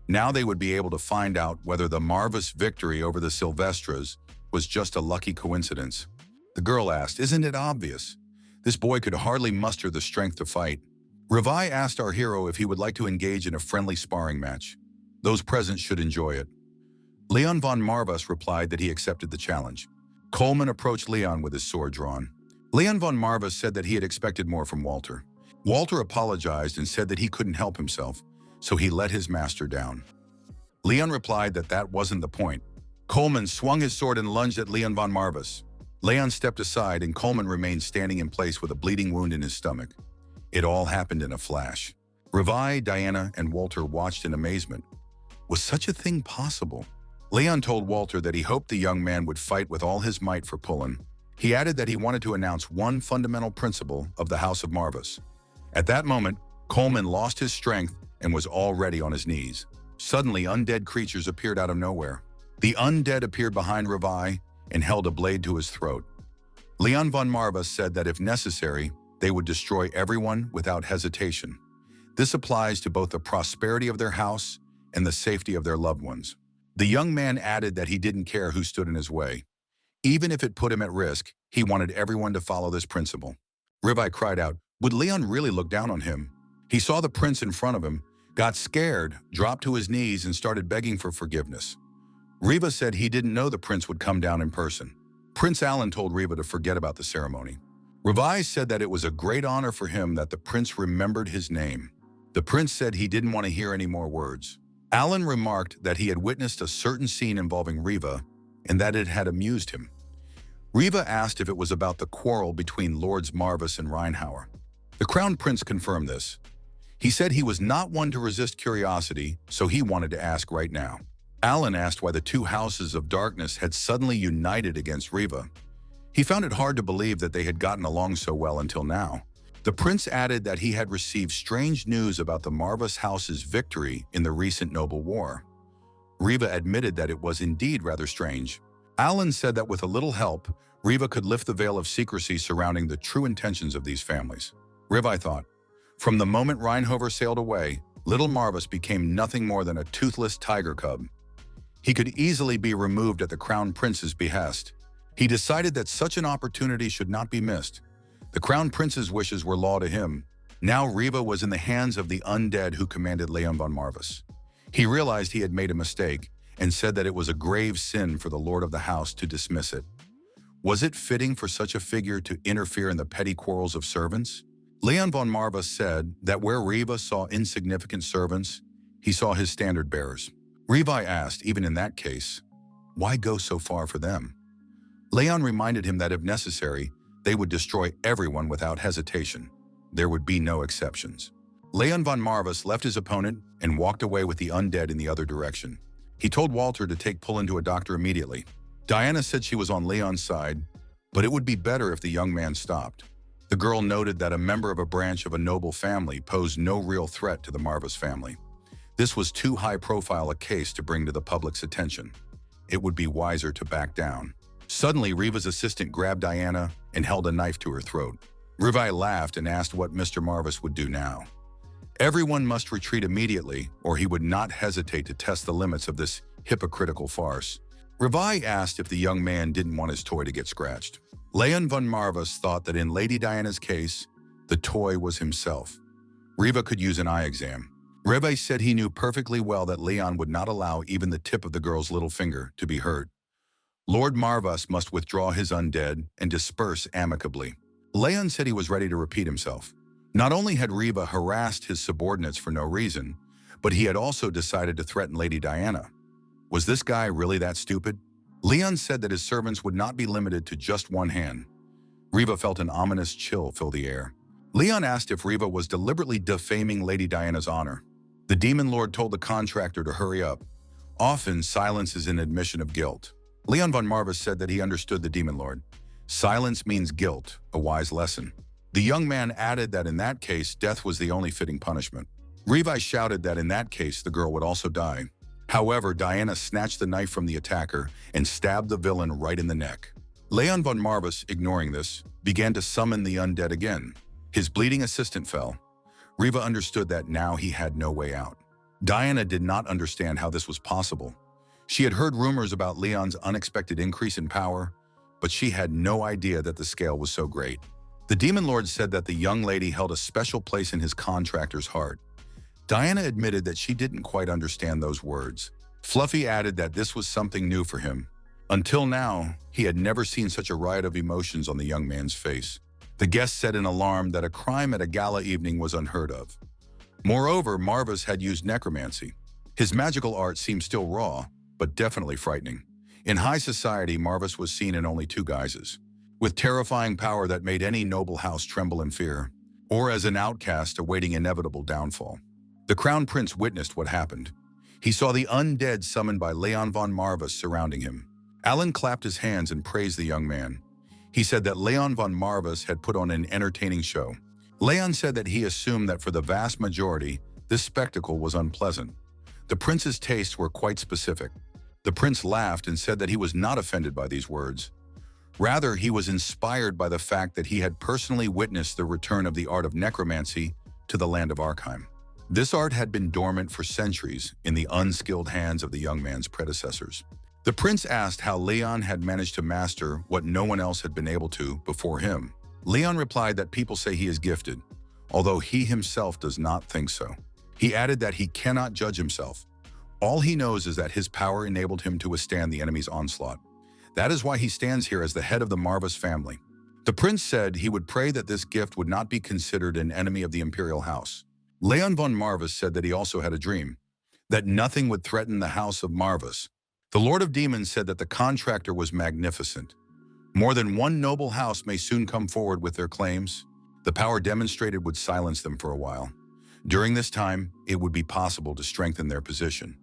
Now they would be able to find out whether the Marvis victory over the Sylvesters was just a lucky coincidence. The girl asked, isn't it obvious? This boy could hardly muster the strength to fight. Revi asked our hero if he would like to engage in a friendly sparring match. Those present should enjoy it. Leon von Marvis replied that he accepted the challenge. Coleman approached Leon with his sword drawn. Leon von Marvis said that he had expected more from Walter. Walter apologized and said that he couldn't help himself, so he let his master down. Leon replied that that wasn't the point. Coleman swung his sword and lunged at Leon von Marvis. Leon stepped aside and Coleman remained standing in place with a bleeding wound in his stomach. It all happened in a flash. Revi, Diana, and Walter watched in amazement. Was such a thing possible? Leon told Walter that he hoped the young man would fight with all his might for Pullen. He added that he wanted to announce one fundamental principle of the House of Marvis. At that moment, Coleman lost his strength and was already on his knees. Suddenly, undead creatures appeared out of nowhere. The undead appeared behind Revi and held a blade to his throat. Leon von Marvis said that if necessary, they would destroy everyone without hesitation. This applies to both the prosperity of their house and the safety of their loved ones. The young man added that he didn't care who stood in his way. Even if it put him at risk, he wanted everyone to follow this principle. Revi cried out, would Leon really look down on him? He saw the prince in front of him, got scared, dropped to his knees, and started begging for forgiveness. Riva said he didn't know the prince would come down in person. Prince Alan told Riva to forget about the ceremony. Revi said that it was a great honor for him that the prince remembered his name. The prince said he didn't want to hear any more words. Alan remarked that he had witnessed a certain scene involving Riva and that it had amused him. Riva asked if it was about the quarrel between Lords Marvis and Reinhauer. The Crown Prince confirmed this. He said he was not one to resist curiosity, so he wanted to ask right now. Alan asked why the two houses of darkness had suddenly united against Riva. He found it hard to believe that they had gotten along so well until now. The prince added that he had received strange news about the Marvis house's victory in the recent noble war. Riva admitted that it was indeed rather strange. Alan said that with a little help, Riva could lift the veil of secrecy surrounding the true intentions of these families. Riva thought, from the moment Reinhover sailed away, little Marvis became nothing more than a toothless tiger cub. He could easily be removed at the Crown Prince's behest. He decided that such an opportunity should not be missed. The Crown Prince's wishes were law to him. Now Riva was in the hands of the undead who commanded Leon von Marvis. He realized he had made a mistake and said that it was a grave sin for the Lord of the House to dismiss it. Was it fitting for such a figure to interfere in the petty quarrels of servants? Leon von Marvis said that where Riva saw insignificant servants, he saw his standard bearers. Riva asked, even in that case, why go so far for them? Leon reminded him that if necessary, they would destroy everyone without hesitation. There would be no exceptions. Leon von Marvis left his opponent and walked away with the undead in the other direction. He told Walter to take Pullen to a doctor immediately. Diana said she was on Leon's side, but it would be better if the young man stopped. The girl noted that a member of a branch of a noble family posed no real threat to the Marvas family. This was too high-profile a case to bring to the public's attention. It would be wiser to back down. Suddenly, Riva's assistant grabbed Diana and held a knife to her throat. Riva laughed and asked what Mr. Marvis would do now. Everyone must retreat immediately, or he would not hesitate to test the limits of this hypocritical farce. Riva asked if the young man didn't want his toy to get scratched. Leon von Marvis thought that in Lady Diana's case, the toy was himself. Riva could use an eye exam. Riva said he knew perfectly well that Leon would not allow even the tip of the girl's little finger to be hurt. Lord Marvas must withdraw his undead and disperse amicably. Leon said he was ready to repeat himself. Not only had Riva harassed his subordinates for no reason, but he had also decided to threaten Lady Diana. Was this guy really that stupid? Leon said that his servants would not be limited to just one hand. Riva felt an ominous chill fill the air. Leon asked if Riva was deliberately defaming Lady Diana's honor. The demon lord told the contractor to hurry up. Often, silence is an admission of guilt. Leon von Marvis said that he understood the demon lord. Silence means guilt, a wise lesson. The young man added that in that case, death was the only fitting punishment. Riva shouted that in that case, the girl would also die. However, Diana snatched the knife from the attacker and stabbed the villain right in the neck. Leon von Marvis, ignoring this, began to summon the undead again. His bleeding assistant fell. Riva understood that now he had no way out. Diana did not understand how this was possible. She had heard rumors about Leon's unexpected increase in power, but she had no idea that the scale was so great. The demon lord said that the young lady held a special place in his contractor's heart. Diana admitted that she didn't quite understand those words. Fluffy added that this was something new for him. Until now, he had never seen such a riot of emotions on the young man's face. The guest said in alarm that a crime at a gala evening was unheard of. Moreover, Marvis had used necromancy. His magical art seemed still raw, but definitely frightening. In high society, Marvis was seen in only two guises: with terrifying power that made any noble house tremble in fear, or as an outcast awaiting inevitable downfall. The crown prince witnessed what happened. He saw the undead summoned by Leon von Marvis surrounding him. Alan clapped his hands and praised the young man. He said that Leon von Marvis had put on an entertaining show. Leon said that he assumed that for the vast majority, this spectacle was unpleasant. The prince's tastes were quite specific. The prince laughed and said that he was not offended by these words. Rather, he was inspired by the fact that he had personally witnessed the return of the art of necromancy to the land of Arkheim. This art had been dormant for centuries in the unskilled hands of the young man's predecessors. The prince asked how Leon had managed to master what no one else had been able to before him. Leon replied that people say he is gifted, although he himself does not think so. He added that he cannot judge himself. All he knows is that his power enabled him to withstand the enemy's onslaught. That is why he stands here as the head of the Marvis family. The prince said he would pray that this gift would not be considered an enemy of the Imperial house. Leon von Marvis said that he also had a dream, that nothing would threaten the house of Marvis. The Lord of Demons said that the contractor was magnificent. More than one noble house may soon come forward with their claims. The power demonstrated would silence them for a while. During this time, it would be possible to strengthen their position.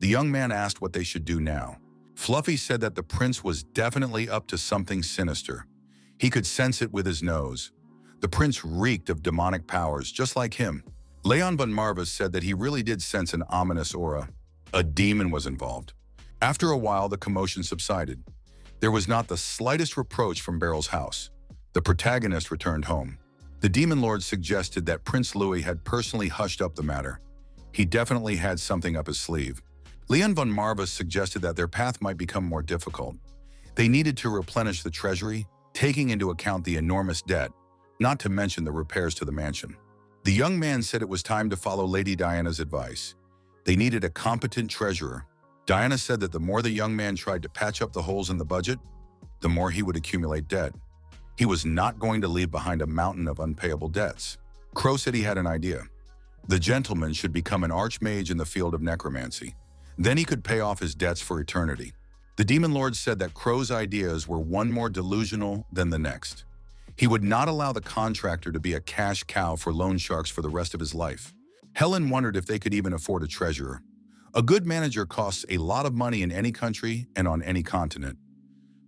The young man asked what they should do now. Fluffy said that the prince was definitely up to something sinister. He could sense it with his nose. The prince reeked of demonic powers, just like him. Leon von Marvis said that he really did sense an ominous aura. A demon was involved. After a while, the commotion subsided. There was not the slightest reproach from Beryl's house. The protagonist returned home. The demon lord suggested that Prince Louis had personally hushed up the matter. He definitely had something up his sleeve. Leon von Marvis suggested that their path might become more difficult. They needed to replenish the treasury, taking into account the enormous debt, not to mention the repairs to the mansion. The young man said it was time to follow Lady Diana's advice. They needed a competent treasurer. Diana said that the more the young man tried to patch up the holes in the budget, the more he would accumulate debt. He was not going to leave behind a mountain of unpayable debts. Crow said he had an idea. The gentleman should become an archmage in the field of necromancy. Then he could pay off his debts for eternity. The demon lord said that Crow's ideas were one more delusional than the next. He would not allow the contractor to be a cash cow for loan sharks for the rest of his life. Helen wondered if they could even afford a treasurer. A good manager costs a lot of money in any country and on any continent.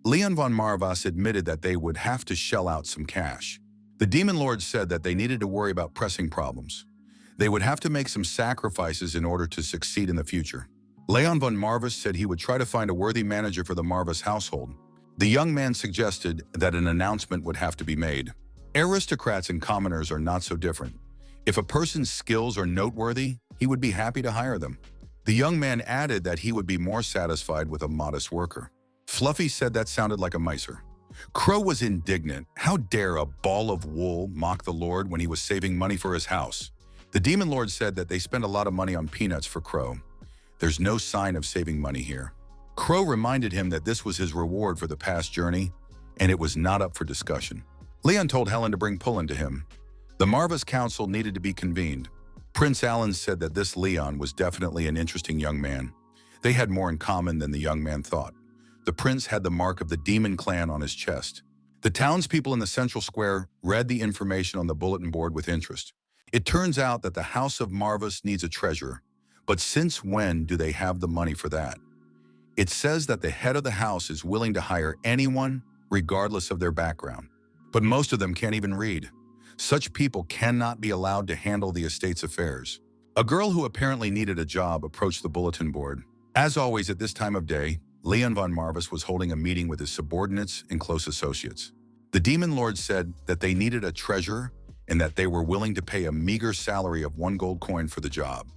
Leon von Marvis admitted that they would have to shell out some cash. The Demon Lord said that they needed to worry about pressing problems. They would have to make some sacrifices in order to succeed in the future. Leon von Marvis said he would try to find a worthy manager for the Marvis household. The young man suggested that an announcement would have to be made. Aristocrats and commoners are not so different. If a person's skills are noteworthy, he would be happy to hire them. The young man added that he would be more satisfied with a modest worker. Fluffy said that sounded like a miser. Crow was indignant. How dare a ball of wool mock the Lord when he was saving money for his house? The Demon Lord said that they spent a lot of money on peanuts for Crow. There's no sign of saving money here. Crow reminded him that this was his reward for the past journey, and it was not up for discussion. Leon told Helen to bring Pullen to him. The Marvis Council needed to be convened. Prince Alan said that this Leon was definitely an interesting young man. They had more in common than the young man thought. The prince had the mark of the Demon Clan on his chest. The townspeople in the central square read the information on the bulletin board with interest. It turns out that the House of Marvis needs a treasurer, but since when do they have the money for that? It says that the head of the house is willing to hire anyone, regardless of their background. But most of them can't even read. Such people cannot be allowed to handle the estate's affairs. A girl who apparently needed a job approached the bulletin board. As always at this time of day, Leon von Marvis was holding a meeting with his subordinates and close associates. The Demon Lord said that they needed a treasurer and that they were willing to pay a meager salary of 1 gold coin for the job.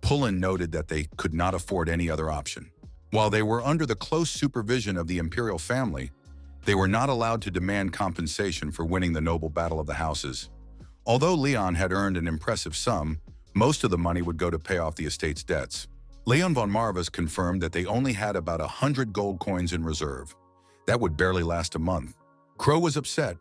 Pullen noted that they could not afford any other option. While they were under the close supervision of the Imperial family, they were not allowed to demand compensation for winning the noble battle of the houses. Although Leon had earned an impressive sum, most of the money would go to pay off the estate's debts. Leon von Marvis confirmed that they only had about 100 gold coins in reserve. That would barely last a month. Crow was upset.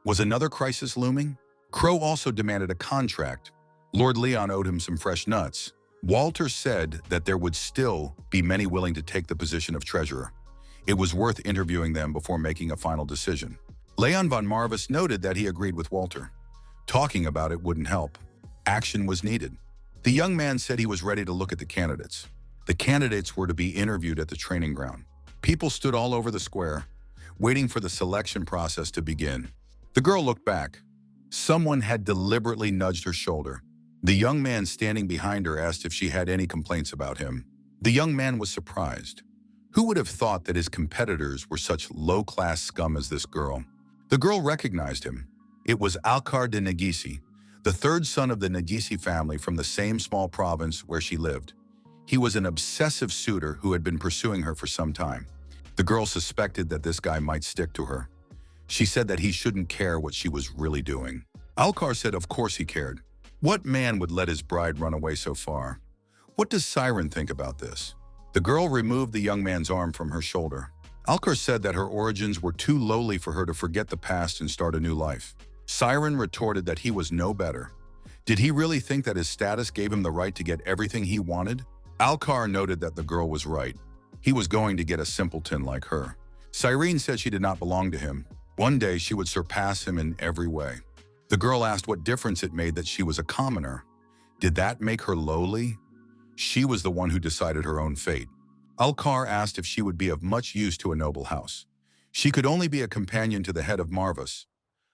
Was another crisis looming? Crow also demanded a contract. Lord Leon owed him some fresh nuts. Walter said that there would still be many willing to take the position of treasurer. It was worth interviewing them before making a final decision. Leon von Marvis noted that he agreed with Walter. Talking about it wouldn't help. Action was needed. The young man said he was ready to look at the candidates. The candidates were to be interviewed at the training ground. People stood all over the square, waiting for the selection process to begin. The girl looked back. Someone had deliberately nudged her shoulder. The young man standing behind her asked if she had any complaints about him. The young man was surprised. Who would have thought that his competitors were such low-class scum as this girl? The girl recognized him. It was Alcar de Negisi, the third son of the Negisi family from the same small province where she lived. He was an obsessive suitor who had been pursuing her for some time. The girl suspected that this guy might stick to her. She said that he shouldn't care what she was really doing. Alcar said of course he cared. What man would let his bride run away so far? What does Siren think about this? The girl removed the young man's arm from her shoulder. Alcar said that her origins were too lowly for her to forget the past and start a new life. Siren retorted that he was no better. Did he really think that his status gave him the right to get everything he wanted? Alcar noted that the girl was right. He was going to get a simpleton like her. Siren said she did not belong to him. One day she would surpass him in every way. The girl asked what difference it made that she was a commoner. Did that make her lowly? She was the one who decided her own fate. Alcar asked if she would be of much use to a noble house. She could only be a companion to the head of Marvis.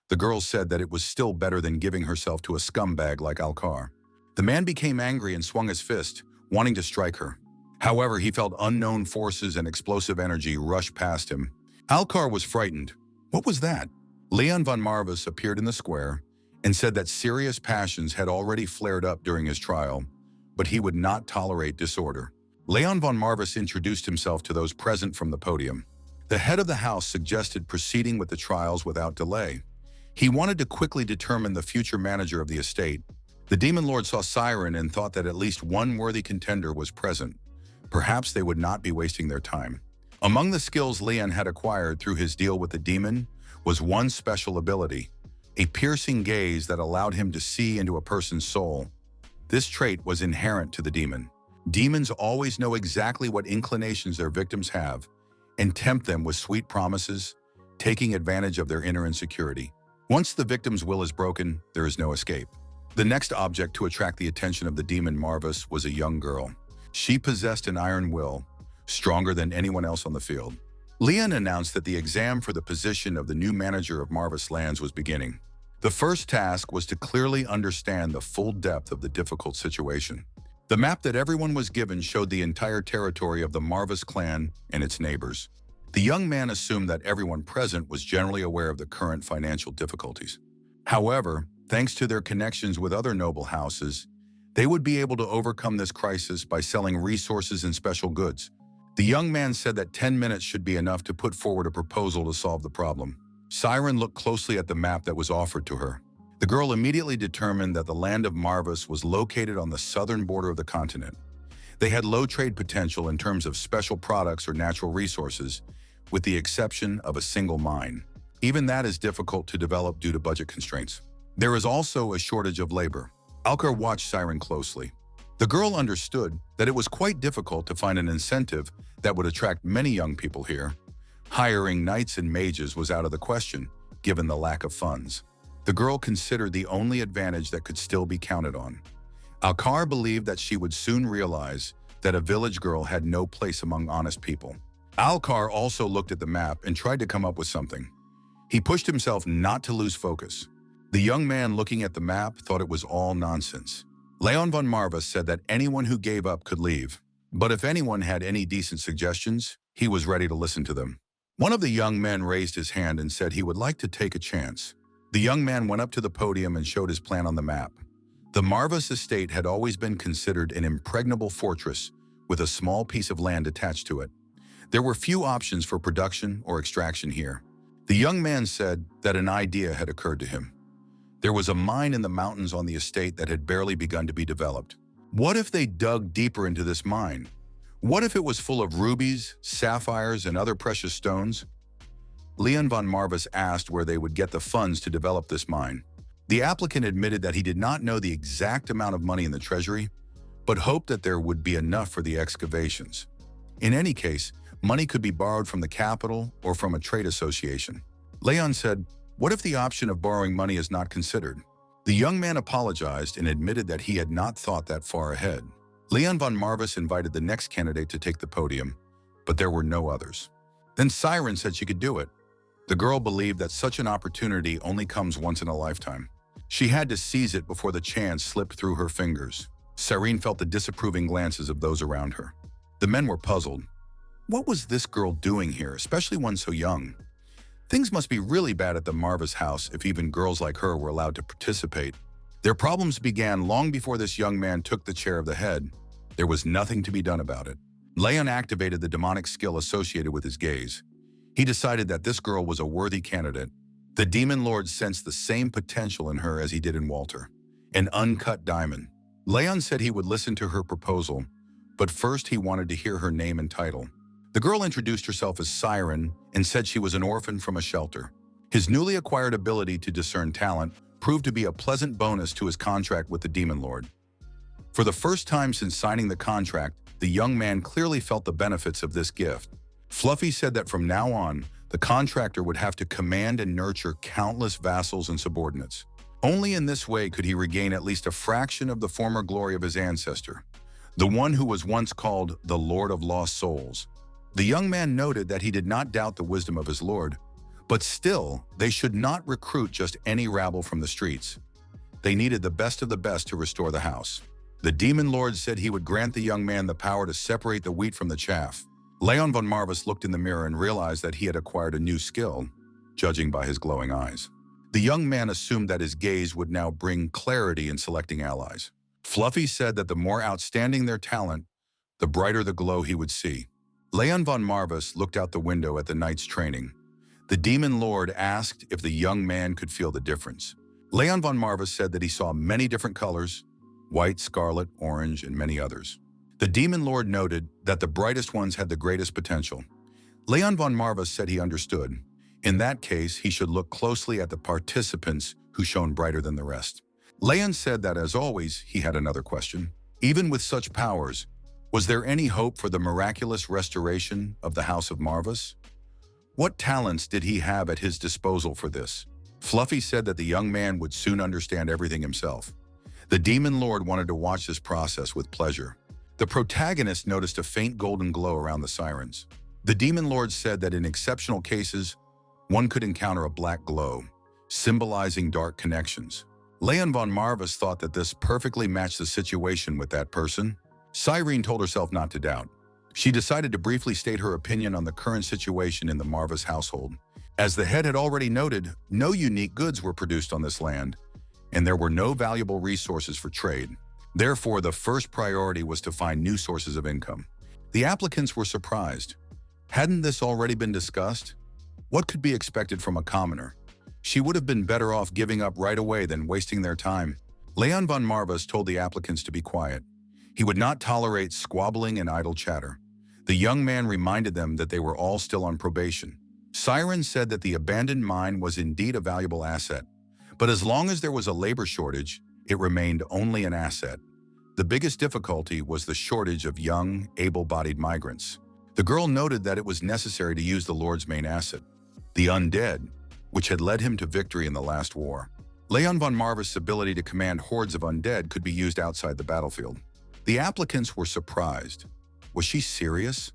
The girl said that it was still better than giving herself to a scumbag like Alcar. The man became angry and swung his fist, wanting to strike her. However, he felt unknown forces and explosive energy rush past him. Alcar was frightened. What was that? Leon von Marvis appeared in the square and said that serious passions had already flared up during his trial, but he would not tolerate disorder. Leon von Marvis introduced himself to those present from the podium. The head of the house suggested proceeding with the trials without delay. He wanted to quickly determine the future manager of the estate. The Demon Lord saw Siren and thought that at least one worthy contender was present. Perhaps they would not be wasting their time. Among the skills Leon had acquired through his deal with the demon was one special ability, a piercing gaze that allowed him to see into a person's soul. This trait was inherent to the demon. Demons always know exactly what inclinations their victims have and tempt them with sweet promises, taking advantage of their inner insecurity. Once the victim's will is broken, there is no escape. The next object to attract the attention of the demon Marvis was a young girl. She possessed an iron will, stronger than anyone else on the field. Leon announced that the exam for the position of the new manager of Marvis Lands was beginning. The The first task was to clearly understand the full depth of the difficult situation. The map that everyone was given showed the entire territory of the Marvis clan and its neighbors. The young man assumed that everyone present was generally aware of the current financial difficulties. However, thanks to their connections with other noble houses, they would be able to overcome this crisis by selling resources and special goods. The young man said that 10 minutes should be enough to put forward a proposal to solve the problem. Siren looked closely at the map that was offered to her. The girl immediately determined that the land of Marvis was located on the southern border of the continent. They had low trade potential in terms of special products or natural resources, with the exception of a single mine. Even that is difficult to develop due to budget constraints. There is also a shortage of labor. Alcar watched Siren closely. The girl understood that it was quite difficult to find an incentive that would attract many young people here. Hiring knights and mages was out of the question, given the lack of funds. The girl considered the only advantage that could still be counted on. Alcar believed that she would soon realize that a village girl had no place among honest people. Alcar also looked at the map and tried to come up with something. He pushed himself not to lose focus. The young man looking at the map thought it was all nonsense. Leon von Marvis said that anyone who gave up could leave, but if anyone had any decent suggestions, he was ready to listen to them. One of the young men raised his hand and said he would like to take a chance. The young man went up to the podium and showed his plan on the map. The Marvis estate had always been considered an impregnable fortress with a small piece of land attached to it. There were few options for production or extraction here. The young man said that an idea had occurred to him. There was a mine in the mountains on the estate that had barely begun to be developed. What if they dug deeper into this mine? What if it was full of rubies, sapphires, and other precious stones? Leon von Marvis asked where they would get the funds to develop this mine. The applicant admitted that he did not know the exact amount of money in the treasury, but hoped that there would be enough for the excavations. In any case, money could be borrowed from the capital or from a trade association. Leon said, "What if the option of borrowing money is not considered?" The young man apologized and admitted that he had not thought that far ahead. Leon von Marvis invited the next candidate to take the podium, but there were no others. Then Siren said she could do it. The girl believed that such an opportunity only comes once in a lifetime. She had to seize it before the chance slipped through her fingers. Siren felt the disapproving glances of those around her. The men were puzzled. What was this girl doing here, especially one so young? Things must be really bad at the Marvis house if even girls like her were allowed to participate. Their problems began long before this young man took the chair of the head. There was nothing to be done about it. Leon activated the demonic skill associated with his gaze. He decided that this girl was a worthy candidate. The demon lord sensed the same potential in her as he did in Walter. An uncut diamond. Leon said he would listen to her proposal, but first he wanted to hear her name and title. The girl introduced herself as Siren and said she was an orphan from a shelter. His newly acquired ability to discern talent proved to be a pleasant bonus to his contract with the demon lord. For the first time since signing the contract, the young man clearly felt the benefits of this gift. Fluffy said that from now on, the contractor would have to command and nurture countless vassals and subordinates. Only in this way could he regain at least a fraction of the former glory of his ancestor, the one who was once called the Lord of Lost Souls. The young man noted that he did not doubt the wisdom of his lord, but still, they should not recruit just any rabble from the streets. They needed the best of the best to restore the house. The demon lord said he would grant the young man the power to separate the wheat from the chaff. Leon von Marvis looked in the mirror and realized that he had acquired a new skill, judging by his glowing eyes. The young man assumed that his gaze would now bring clarity in selecting allies. Fluffy said that the more outstanding their talent, the brighter the glow he would see. Leon von Marvis looked out the window at the knight's training. The demon lord asked if the young man could feel the difference. Leon von Marvis said that he saw many different colors: white, scarlet, orange, and many others. The demon lord noted that the brightest ones had the greatest potential. Leon von Marvis said he understood. In that case, he should look closely at the participants who shone brighter than the rest. Leon said that, as always, he had another question. Even with such powers, was there any hope for the miraculous restoration of the House of Marvis? What talents did he have at his disposal for this? Fluffy said that the young man would soon understand everything himself. The demon lord wanted to watch this process with pleasure. The protagonist noticed a faint golden glow around the sirens. The demon lord said that in exceptional cases, one could encounter a black glow. symbolizing dark connections. Leon von Marvis thought that this perfectly matched the situation with that person. Siren told herself not to doubt. She decided to briefly state her opinion on the current situation in the Marvis household. As the head had already noted, no unique goods were produced on this land, and there were no valuable resources for trade. Therefore, the first priority was to find new sources of income. The applicants were surprised. Hadn't this already been discussed? What could be expected from a commoner? She would have been better off giving up right away than wasting their time. Leon von Marvis told the applicants to be quiet. He would not tolerate squabbling and idle chatter. The young man reminded them that they were all still on probation. Siren said that the abandoned mine was indeed a valuable asset, but as long as there was a labor shortage, it remained only an asset. The biggest difficulty was the shortage of young, able-bodied migrants. The girl noted that it was necessary to use the Lord's main asset, the undead, which had led him to victory in the last war. Leon von Marvis' ability to command hordes of undead could be used outside the battlefield. The applicants were surprised. Was she serious?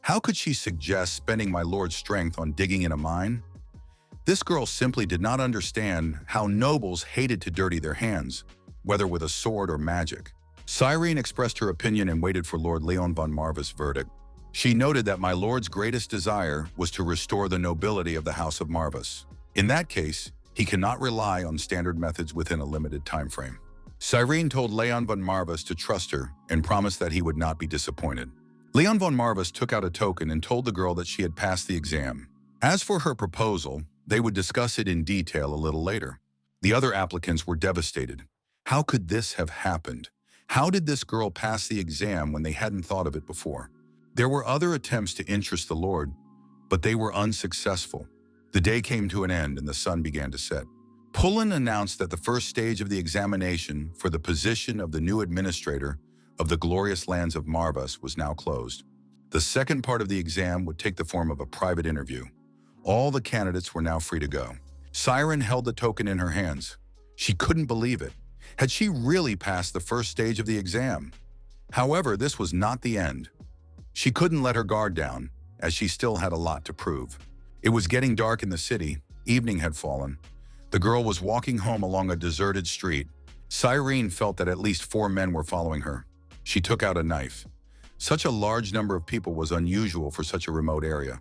How could she suggest spending my lord's strength on digging in a mine? This girl simply did not understand how nobles hated to dirty their hands, whether with a sword or magic. Siren expressed her opinion and waited for Lord Leon von Marvis' verdict. She noted that my lord's greatest desire was to restore the nobility of the House of Marvis. In that case, he cannot rely on standard methods within a limited time frame. Siren told Leon von Marvis to trust her and promised that he would not be disappointed. Leon von Marvis took out a token and told the girl that she had passed the exam. As for her proposal, they would discuss it in detail a little later. The other applicants were devastated. How could this have happened? How did this girl pass the exam when they hadn't thought of it before? There were other attempts to interest the Lord, but they were unsuccessful. The day came to an end and the sun began to set. Pullen announced that the first stage of the examination for the position of the new administrator of the glorious lands of Marvis was now closed. The second part of the exam would take the form of a private interview. All the candidates were now free to go. Siren held the token in her hands. She couldn't believe it. Had she really passed the first stage of the exam? However, this was not the end. She couldn't let her guard down, as she still had a lot to prove. It was getting dark in the city. Evening had fallen. The girl was walking home along a deserted street. Siren felt that at least 4 men were following her. She took out a knife. Such a large number of people was unusual for such a remote area.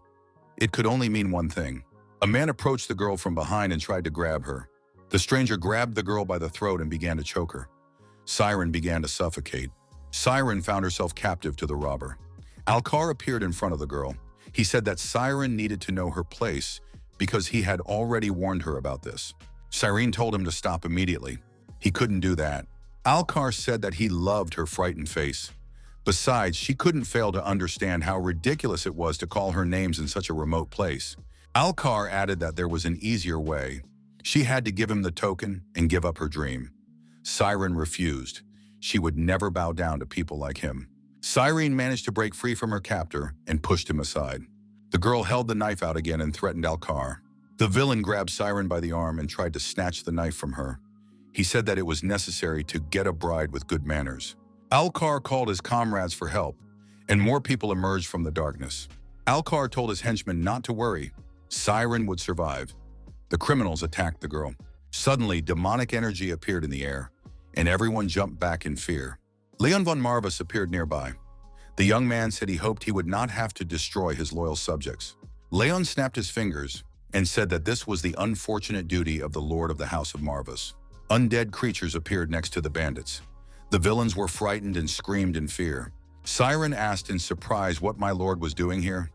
It could only mean one thing. A man approached the girl from behind and tried to grab her. The stranger grabbed the girl by the throat and began to choke her. Siren began to suffocate. Siren found herself captive to the robber. Alcar appeared in front of the girl. He said that Siren needed to know her place because he had already warned her about this. Siren told him to stop immediately. He couldn't do that. Alcar said that he loved her frightened face. Besides, she couldn't fail to understand how ridiculous it was to call her names in such a remote place. Alcar added that there was an easier way. She had to give him the token and give up her dream. Siren refused. She would never bow down to people like him. Siren managed to break free from her captor and pushed him aside. The girl held the knife out again and threatened Alcar. The villain grabbed Siren by the arm and tried to snatch the knife from her. He said that it was necessary to get a bride with good manners. Alcar called his comrades for help, and more people emerged from the darkness. Alcar told his henchmen not to worry. Siren would survive. The criminals attacked the girl. Suddenly, demonic energy appeared in the air, and everyone jumped back in fear. Leon von Marvis appeared nearby. The young man said he hoped he would not have to destroy his loyal subjects. Leon snapped his fingers and said that this was the unfortunate duty of the Lord of the House of Marvis. Undead creatures appeared next to the bandits. The villains were frightened and screamed in fear. Siren asked in surprise what my lord was doing here.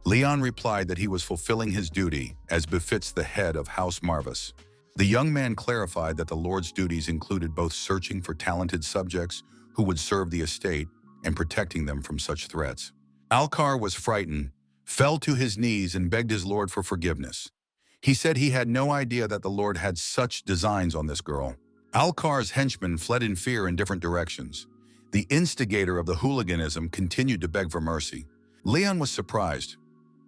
Leon replied that he was fulfilling his duty as befits the head of House Marvis. The young man clarified that the Lord's duties included both searching for talented subjects who would serve the estate and protecting them from such threats. Alcar was frightened, fell to his knees and begged his lord for forgiveness. He said he had no idea that the Lord had such designs on this girl. Alcar's henchmen fled in fear in different directions. The instigator of the hooliganism continued to beg for mercy. Leon was surprised.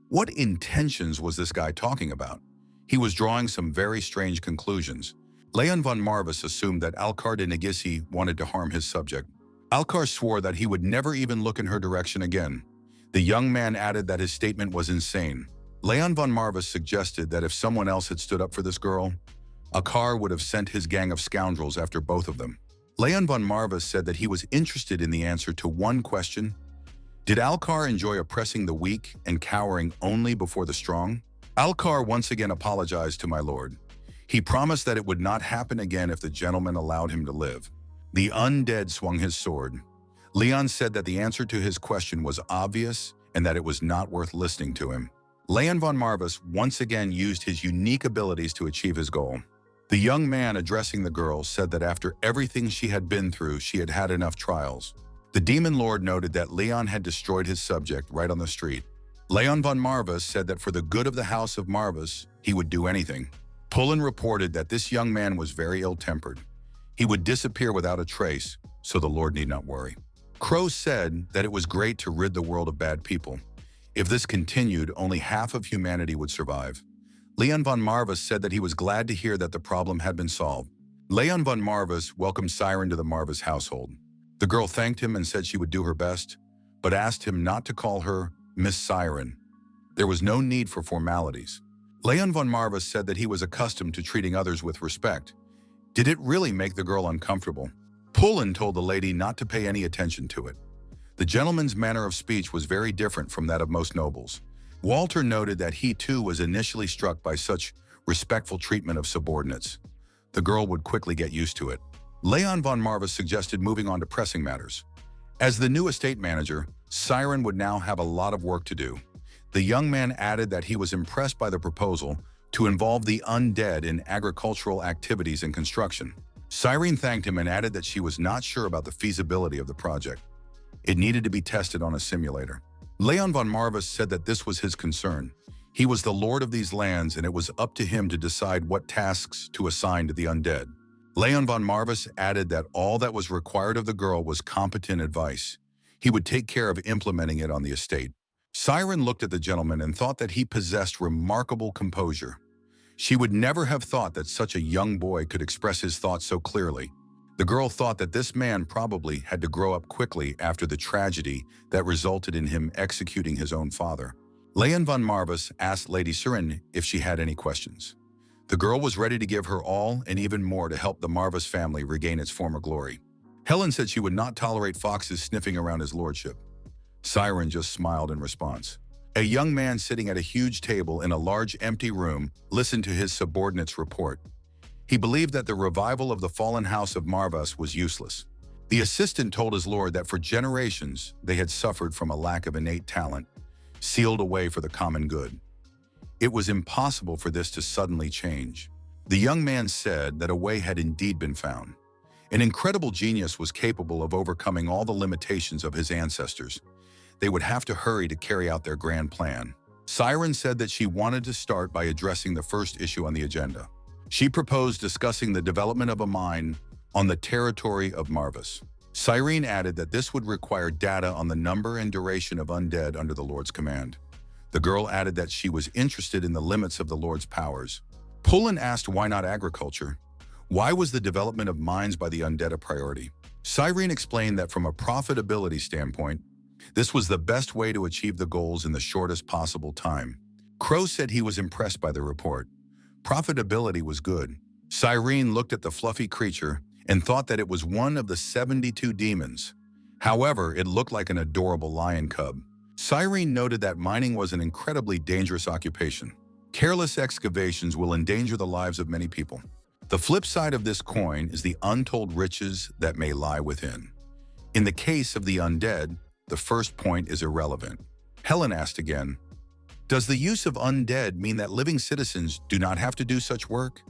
What intentions was this guy talking about? He was drawing some very strange conclusions. Leon von Marvis assumed that Alcar de Negisi wanted to harm his subject. Alcar swore that he would never even look in her direction again. The young man added that his statement was insane. Leon von Marvis suggested that if someone else had stood up for this girl, Akar would have sent his gang of scoundrels after both of them. Leon von Marvis said that he was interested in the answer to one question. Did Alcar enjoy oppressing the weak and cowering only before the strong? Alcar once again apologized to my lord. He promised that it would not happen again if the gentleman allowed him to live. The undead swung his sword. Leon said that the answer to his question was obvious and that it was not worth listening to him. Leon von Marvis once again used his unique abilities to achieve his goal. The young man addressing the girl said that after everything she had been through, she had had enough trials. The demon lord noted that Leon had destroyed his subject right on the street. Leon von Marvis said that for the good of the house of Marvis, he would do anything. Pullen reported that this young man was very ill-tempered. He would disappear without a trace, so the lord need not worry. Crow said that it was great to rid the world of bad people. If this continued, only half of humanity would survive. Leon von Marvis said that he was glad to hear that the problem had been solved. Leon von Marvis welcomed Siren to the Marvis household. The girl thanked him and said she would do her best, but asked him not to call her Miss Siren. There was no need for formalities. Leon von Marvis said that he was accustomed to treating others with respect. Did it really make the girl uncomfortable? Pullen told the lady not to pay any attention to it. The gentleman's manner of speech was very different from that of most nobles. Walter noted that he too was initially struck by such respectful treatment of subordinates. The girl would quickly get used to it. Leon von Marvis suggested moving on to pressing matters. As the new estate manager, Siren would now have a lot of work to do. The young man added that he was impressed by the proposal to involve the undead in agricultural activities and construction. Siren thanked him and added that she was not sure about the feasibility of the project. It needed to be tested on a simulator. Leon von Marvis said that this was his concern. He was the lord of these lands and it was up to him to decide what tasks to assign to the undead. Leon von Marvis added that all that was required of the girl was competent advice. He would take care of implementing it on the estate. Siren looked at the gentleman and thought that he possessed remarkable composure. She would never have thought that such a young boy could express his thoughts so clearly. The girl thought that this man probably had to grow up quickly after the tragedy that resulted in him executing his own father. Leon von Marvis asked Lady Siren if she had any questions. The girl was ready to give her all and even more to help the Marvis family regain its former glory. Helen said she would not tolerate foxes sniffing around his lordship. Siren just smiled in response. A young man sitting at a huge table in a large empty room listened to his subordinate's report. He believed that the revival of the fallen house of Marvis was useless. The assistant told his lord that for generations they had suffered from a lack of innate talent, sealed away for the common good. It was impossible for this to suddenly change. The young man said that a way had indeed been found. An incredible genius was capable of overcoming all the limitations of his ancestors. They would have to hurry to carry out their grand plan. Siren said that she wanted to start by addressing the first issue on the agenda. She proposed discussing the development of a mine on the territory of Marvis. Siren added that this would require data on the number and duration of undead under the Lord's command. The girl added that she was interested in the limits of the Lord's powers. Pullen asked why not agriculture? Why was the development of mines by the undead a priority? Siren explained that from a profitability standpoint, this was the best way to achieve the goals in the shortest possible time. Crow said he was impressed by the report. Profitability was good. Siren looked at the fluffy creature and thought that it was one of the 72 demons. However, it looked like an adorable lion cub. Siren noted that mining was an incredibly dangerous occupation. Careless excavations will endanger the lives of many people. The flip side of this coin is the untold riches that may lie within. In the case of the undead, the first point is irrelevant. Helen asked again, does the use of undead mean that living citizens do not have to do such work?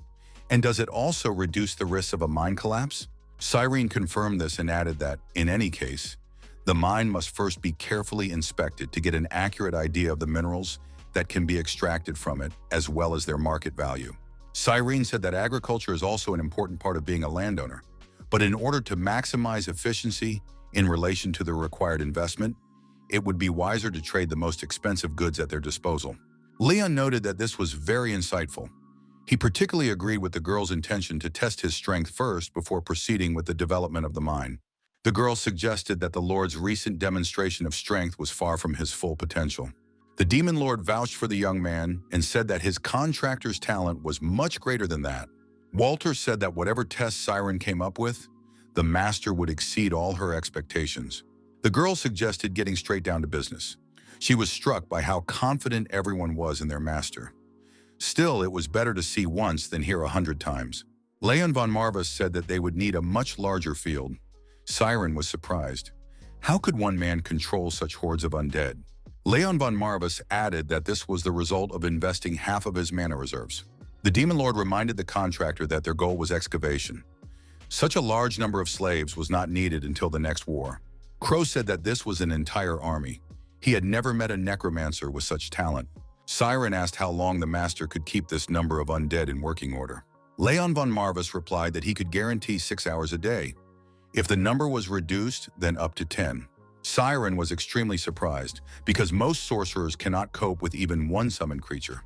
And does it also reduce the risk of a mine collapse? Siren confirmed this and added that, in any case, the mine must first be carefully inspected to get an accurate idea of the minerals that can be extracted from it, as well as their market value. Siren said that agriculture is also an important part of being a landowner, but in order to maximize efficiency in relation to the required investment, it would be wiser to trade the most expensive goods at their disposal. Leon noted that this was very insightful. He particularly agreed with the girl's intention to test his strength first before proceeding with the development of the mine. The girl suggested that the Lord's recent demonstration of strength was far from his full potential. The Demon Lord vouched for the young man and said that his contractor's talent was much greater than that. Walter said that whatever test Siren came up with, the master would exceed all her expectations. The girl suggested getting straight down to business. She was struck by how confident everyone was in their master. Still, it was better to see once than hear 100 times. Leon von Marvis said that they would need a much larger field. Siren was surprised. How could one man control such hordes of undead? Leon von Marvis added that this was the result of investing half of his mana reserves. The Demon Lord reminded the contractor that their goal was excavation. Such a large number of slaves was not needed until the next war. Crow said that this was an entire army. He had never met a necromancer with such talent. Siren asked how long the master could keep this number of undead in working order. Leon von Marvis replied that he could guarantee 6 hours a day. If the number was reduced, then up to 10. Siren was extremely surprised, because most sorcerers cannot cope with even one summoned creature.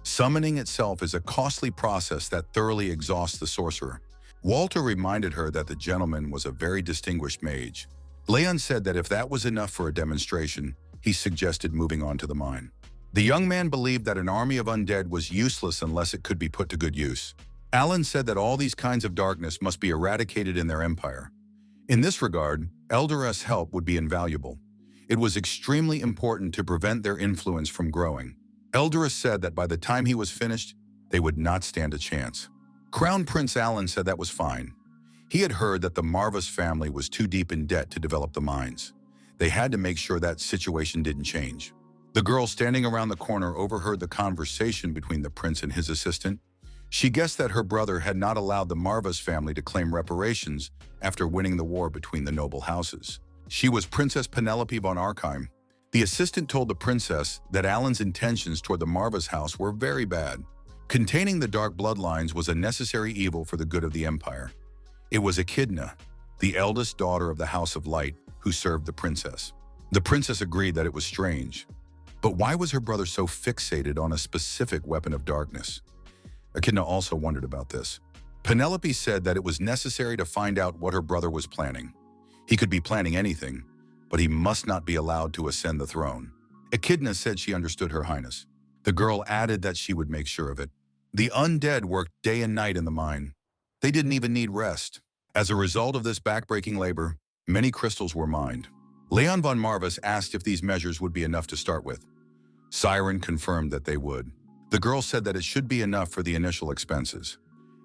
Summoning itself is a costly process that thoroughly exhausts the sorcerer. Walter reminded her that the gentleman was a very distinguished mage. Leon said that if that was enough for a demonstration, he suggested moving on to the mine. The young man believed that an army of undead was useless unless it could be put to good use. Alan said that all these kinds of darkness must be eradicated in their empire. In this regard, Eldareth's help would be invaluable. It was extremely important to prevent their influence from growing. Eldareth said that by the time he was finished, they would not stand a chance. Crown Prince Alan said that was fine. He had heard that the Marvis family was too deep in debt to develop the mines. They had to make sure that situation didn't change. The girl standing around the corner overheard the conversation between the prince and his assistant. She guessed that her brother had not allowed the Marvis family to claim reparations after winning the war between the noble houses. She was Princess Penelope von Arkheim. The assistant told the princess that Alan's intentions toward the Marvis house were very bad. Containing the dark bloodlines was a necessary evil for the good of the empire. It was Echidna, the eldest daughter of the House of Light, who served the princess. The princess agreed that it was strange. But why was her brother so fixated on a specific weapon of darkness? Echidna also wondered about this. Penelope said that it was necessary to find out what her brother was planning. He could be planning anything, but he must not be allowed to ascend the throne. Echidna said she understood Her Highness. The girl added that she would make sure of it. The undead worked day and night in the mine. They didn't even need rest. As a result of this backbreaking labor, many crystals were mined. Leon von Marvis asked if these measures would be enough to start with. Siren confirmed that they would. The girl said that it should be enough for the initial expenses.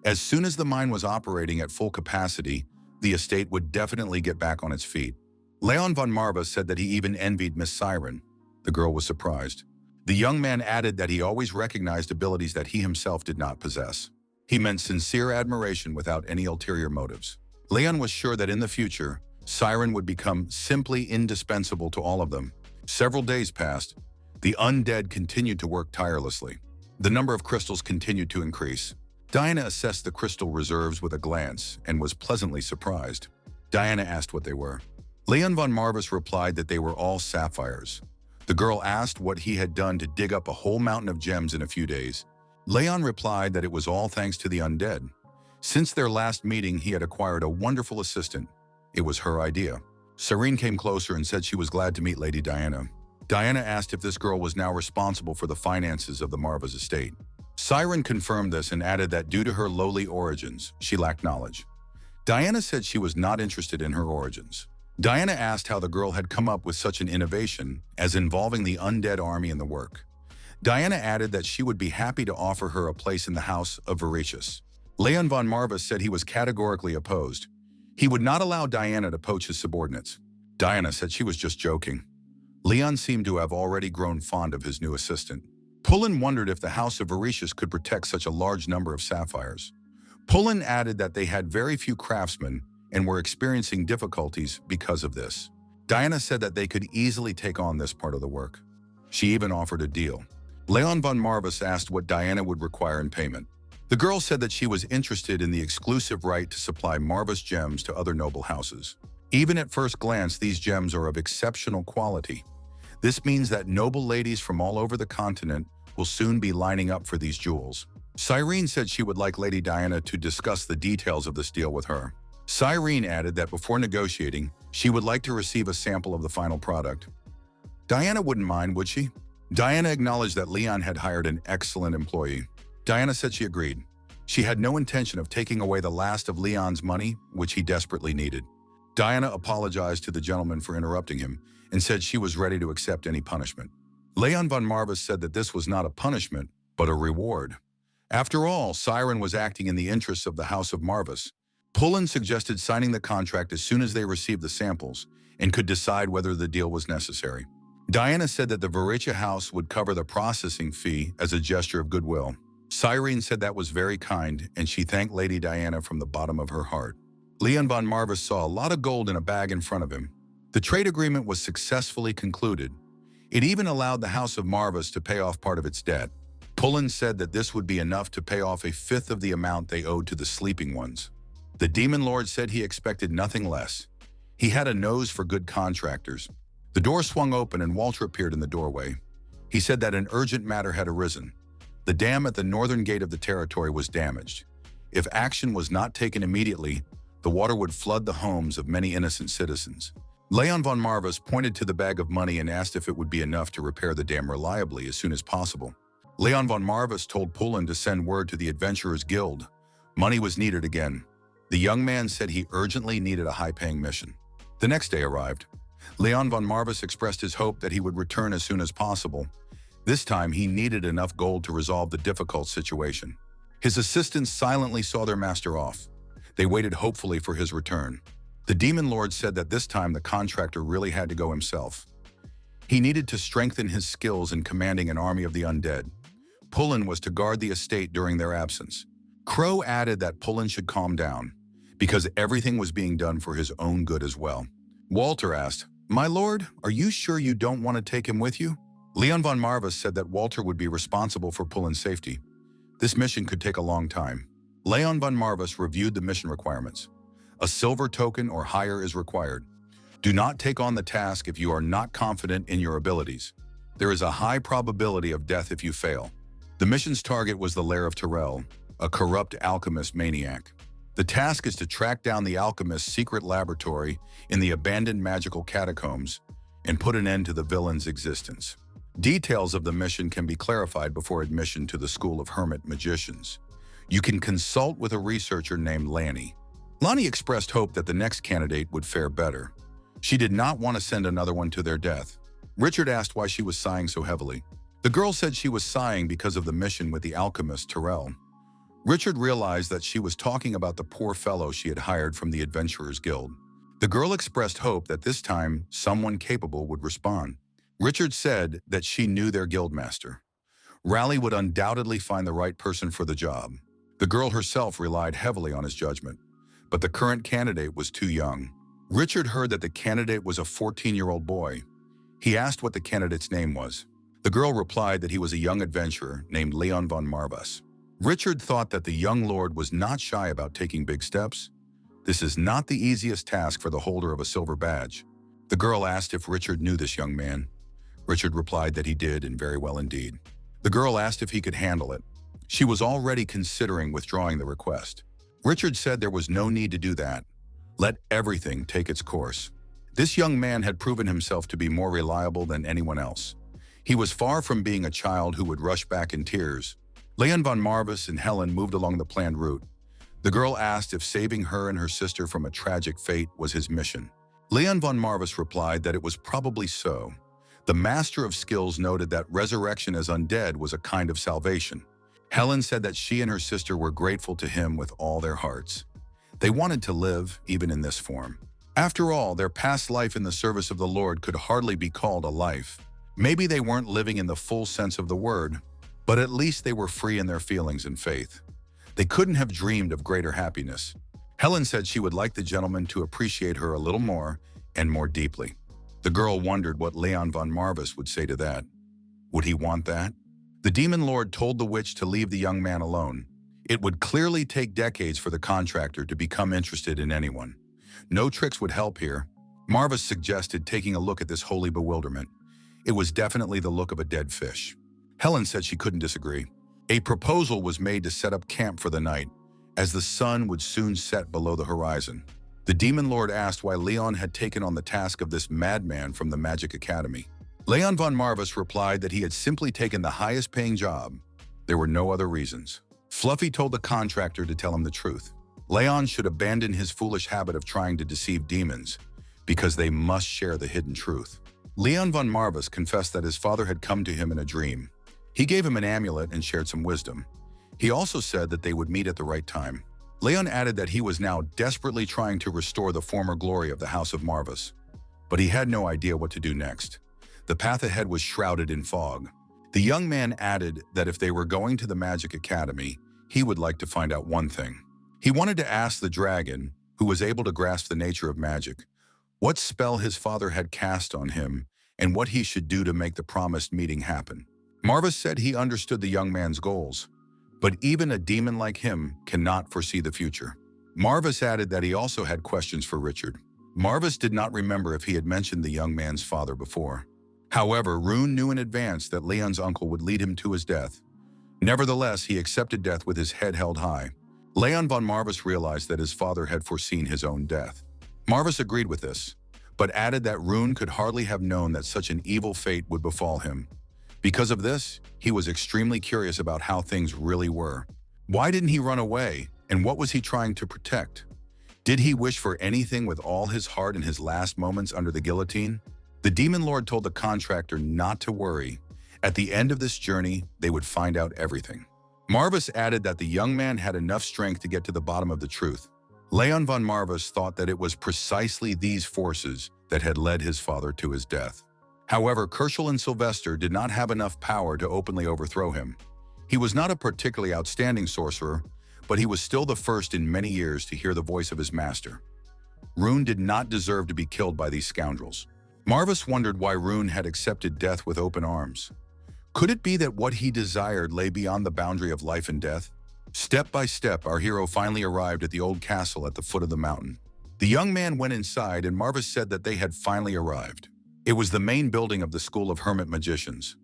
As soon as the mine was operating at full capacity, the estate would definitely get back on its feet. Leon von Marvis said that he even envied Miss Siren. The girl was surprised. The young man added that he always recognized abilities that he himself did not possess. He meant sincere admiration without any ulterior motives. Leon was sure that in the future, Siren would become simply indispensable to all of them. Several days passed. The undead continued to work tirelessly. The number of crystals continued to increase. Diana assessed the crystal reserves with a glance and was pleasantly surprised. Diana asked what they were. Leon von Marvis replied that they were all sapphires. The girl asked what he had done to dig up a whole mountain of gems in a few days. Leon replied that it was all thanks to the undead. Since their last meeting, he had acquired a wonderful assistant. It was her idea. Siren came closer and said she was glad to meet Lady Diana. Diana asked if this girl was now responsible for the finances of the Marvis estate. Siren confirmed this and added that due to her lowly origins, she lacked knowledge. Diana said she was not interested in her origins. Diana asked how the girl had come up with such an innovation as involving the undead army in the work. Diana added that she would be happy to offer her a place in the House of Vericious. Leon von Marvis said he was categorically opposed. He would not allow Diana to poach his subordinates. Diana said she was just joking. Leon seemed to have already grown fond of his new assistant. Pullen wondered if the House of Vericious could protect such a large number of sapphires. Pullen added that they had very few craftsmen and were experiencing difficulties because of this. Diana said that they could easily take on this part of the work. She even offered a deal. Leon von Marvis asked what Diana would require in payment. The girl said that she was interested in the exclusive right to supply Marvis gems to other noble houses. Even at first glance, these gems are of exceptional quality. This means that noble ladies from all over the continent will soon be lining up for these jewels. Siren said she would like Lady Diana to discuss the details of this deal with her. Siren added that before negotiating, she would like to receive a sample of the final product. Diana wouldn't mind, would she? Diana acknowledged that Leon had hired an excellent employee. Diana said she agreed. She had no intention of taking away the last of Leon's money, which he desperately needed. Diana apologized to the gentleman for interrupting him and said she was ready to accept any punishment. Leon von Marvis said that this was not a punishment, but a reward. After all, Siren was acting in the interests of the House of Marvis. Pullen suggested signing the contract as soon as they received the samples and could decide whether the deal was necessary. Diana said that the Varicha house would cover the processing fee as a gesture of goodwill. Siren said that was very kind, and she thanked Lady Diana from the bottom of her heart. Leon von Marvis saw a lot of gold in a bag in front of him. The trade agreement was successfully concluded. It even allowed the House of Marvis to pay off part of its debt. Pullen said that this would be enough to pay off a fifth of the amount they owed to the Sleeping Ones. The Demon Lord said he expected nothing less. He had a nose for good contractors. The door swung open and Walter appeared in the doorway. He said that an urgent matter had arisen. The dam at the northern gate of the territory was damaged. If action was not taken immediately, the water would flood the homes of many innocent citizens. Leon von Marvis pointed to the bag of money and asked if it would be enough to repair the dam reliably as soon as possible. Leon von Marvis told Pullen to send word to the Adventurers Guild. Money was needed again. The young man said he urgently needed a high-paying mission. The next day arrived. Leon von Marvis expressed his hope that he would return as soon as possible. This time, he needed enough gold to resolve the difficult situation. His assistants silently saw their master off. They waited hopefully for his return. The Demon Lord said that this time the contractor really had to go himself. He needed to strengthen his skills in commanding an army of the undead. Pullen was to guard the estate during their absence. Crow added that Pullen should calm down, because everything was being done for his own good as well. Walter asked, "My lord, are you sure you don't want to take him with you?" Leon von Marvis said that Walter would be responsible for Pullen's safety. This mission could take a long time. Leon von Marvis reviewed the mission requirements. A silver token or higher is required. Do not take on the task if you are not confident in your abilities. There is a high probability of death if you fail. The mission's target was the lair of Tyrell, a corrupt alchemist maniac. The task is to track down the alchemist's secret laboratory in the abandoned magical catacombs and put an end to the villain's existence. Details of the mission can be clarified before admission to the School of Hermit Magicians. You can consult with a researcher named Lanny. Lonnie expressed hope that the next candidate would fare better. She did not want to send another one to their death. Richard asked why she was sighing so heavily. The girl said she was sighing because of the mission with the alchemist Tyrell. Richard realized that she was talking about the poor fellow she had hired from the Adventurers Guild. The girl expressed hope that this time someone capable would respond. Richard said that she knew their guildmaster. Raleigh would undoubtedly find the right person for the job. The girl herself relied heavily on his judgment, but the current candidate was too young. Richard heard that the candidate was a 14-year-old boy. He asked what the candidate's name was. The girl replied that he was a young adventurer named Leon von Marvis. Richard thought that the young lord was not shy about taking big steps. This is not the easiest task for the holder of a silver badge. The girl asked if Richard knew this young man. Richard replied that he did, and very well indeed. The girl asked if he could handle it. She was already considering withdrawing the request. Richard said there was no need to do that. Let everything take its course. This young man had proven himself to be more reliable than anyone else. He was far from being a child who would rush back in tears. Leon von Marvis and Helen moved along the planned route. The girl asked if saving her and her sister from a tragic fate was his mission. Leon von Marvis replied that it was probably so. The Master of Skills noted that resurrection as undead was a kind of salvation. Helen said that she and her sister were grateful to him with all their hearts. They wanted to live, even in this form. After all, their past life in the service of the Lord could hardly be called a life. Maybe they weren't living in the full sense of the word, but at least they were free in their feelings and faith. They couldn't have dreamed of greater happiness. Helen said she would like the gentleman to appreciate her a little more and more deeply. The girl wondered what Leon von Marvis would say to that. Would he want that? The demon lord told the witch to leave the young man alone. It would clearly take decades for the contractor to become interested in anyone. No tricks would help here. Marvis suggested taking a look at this holy bewilderment. It was definitely the look of a dead fish. Helen said she couldn't disagree. A proposal was made to set up camp for the night, as the sun would soon set below the horizon. The demon lord asked why Leon had taken on the task of this madman from the Magic Academy. Leon von Marvis replied that he had simply taken the highest-paying job. There were no other reasons. Fluffy told the contractor to tell him the truth. Leon should abandon his foolish habit of trying to deceive demons, because they must share the hidden truth. Leon von Marvis confessed that his father had come to him in a dream. He gave him an amulet and shared some wisdom. He also said that they would meet at the right time. Leon added that he was now desperately trying to restore the former glory of the House of Marvis, but he had no idea what to do next. The path ahead was shrouded in fog. The young man added that if they were going to the Magic Academy, he would like to find out one thing. He wanted to ask the dragon, who was able to grasp the nature of magic, what spell his father had cast on him and what he should do to make the promised meeting happen. Marvis said he understood the young man's goals, but even a demon like him cannot foresee the future. Marvis added that he also had questions for Richard. Marvis did not remember if he had mentioned the young man's father before. However, Rune knew in advance that Leon's uncle would lead him to his death. Nevertheless, he accepted death with his head held high. Leon von Marvis realized that his father had foreseen his own death. Marvis agreed with this, but added that Rune could hardly have known that such an evil fate would befall him. Because of this, he was extremely curious about how things really were. Why didn't he run away, and what was he trying to protect? Did he wish for anything with all his heart in his last moments under the guillotine? The Demon Lord told the contractor not to worry. At the end of this journey, they would find out everything. Marvis added that the young man had enough strength to get to the bottom of the truth. Leon von Marvis thought that it was precisely these forces that had led his father to his death. However, Kershel and Sylvester did not have enough power to openly overthrow him. He was not a particularly outstanding sorcerer, but he was still the first in many years to hear the voice of his master. Rune did not deserve to be killed by these scoundrels. Marvis wondered why Rune had accepted death with open arms. Could it be that what he desired lay beyond the boundary of life and death? Step by step, our hero finally arrived at the old castle at the foot of the mountain. The young man went inside, and Marvis said that they had finally arrived. It was the main building of the School of Hermit Magicians.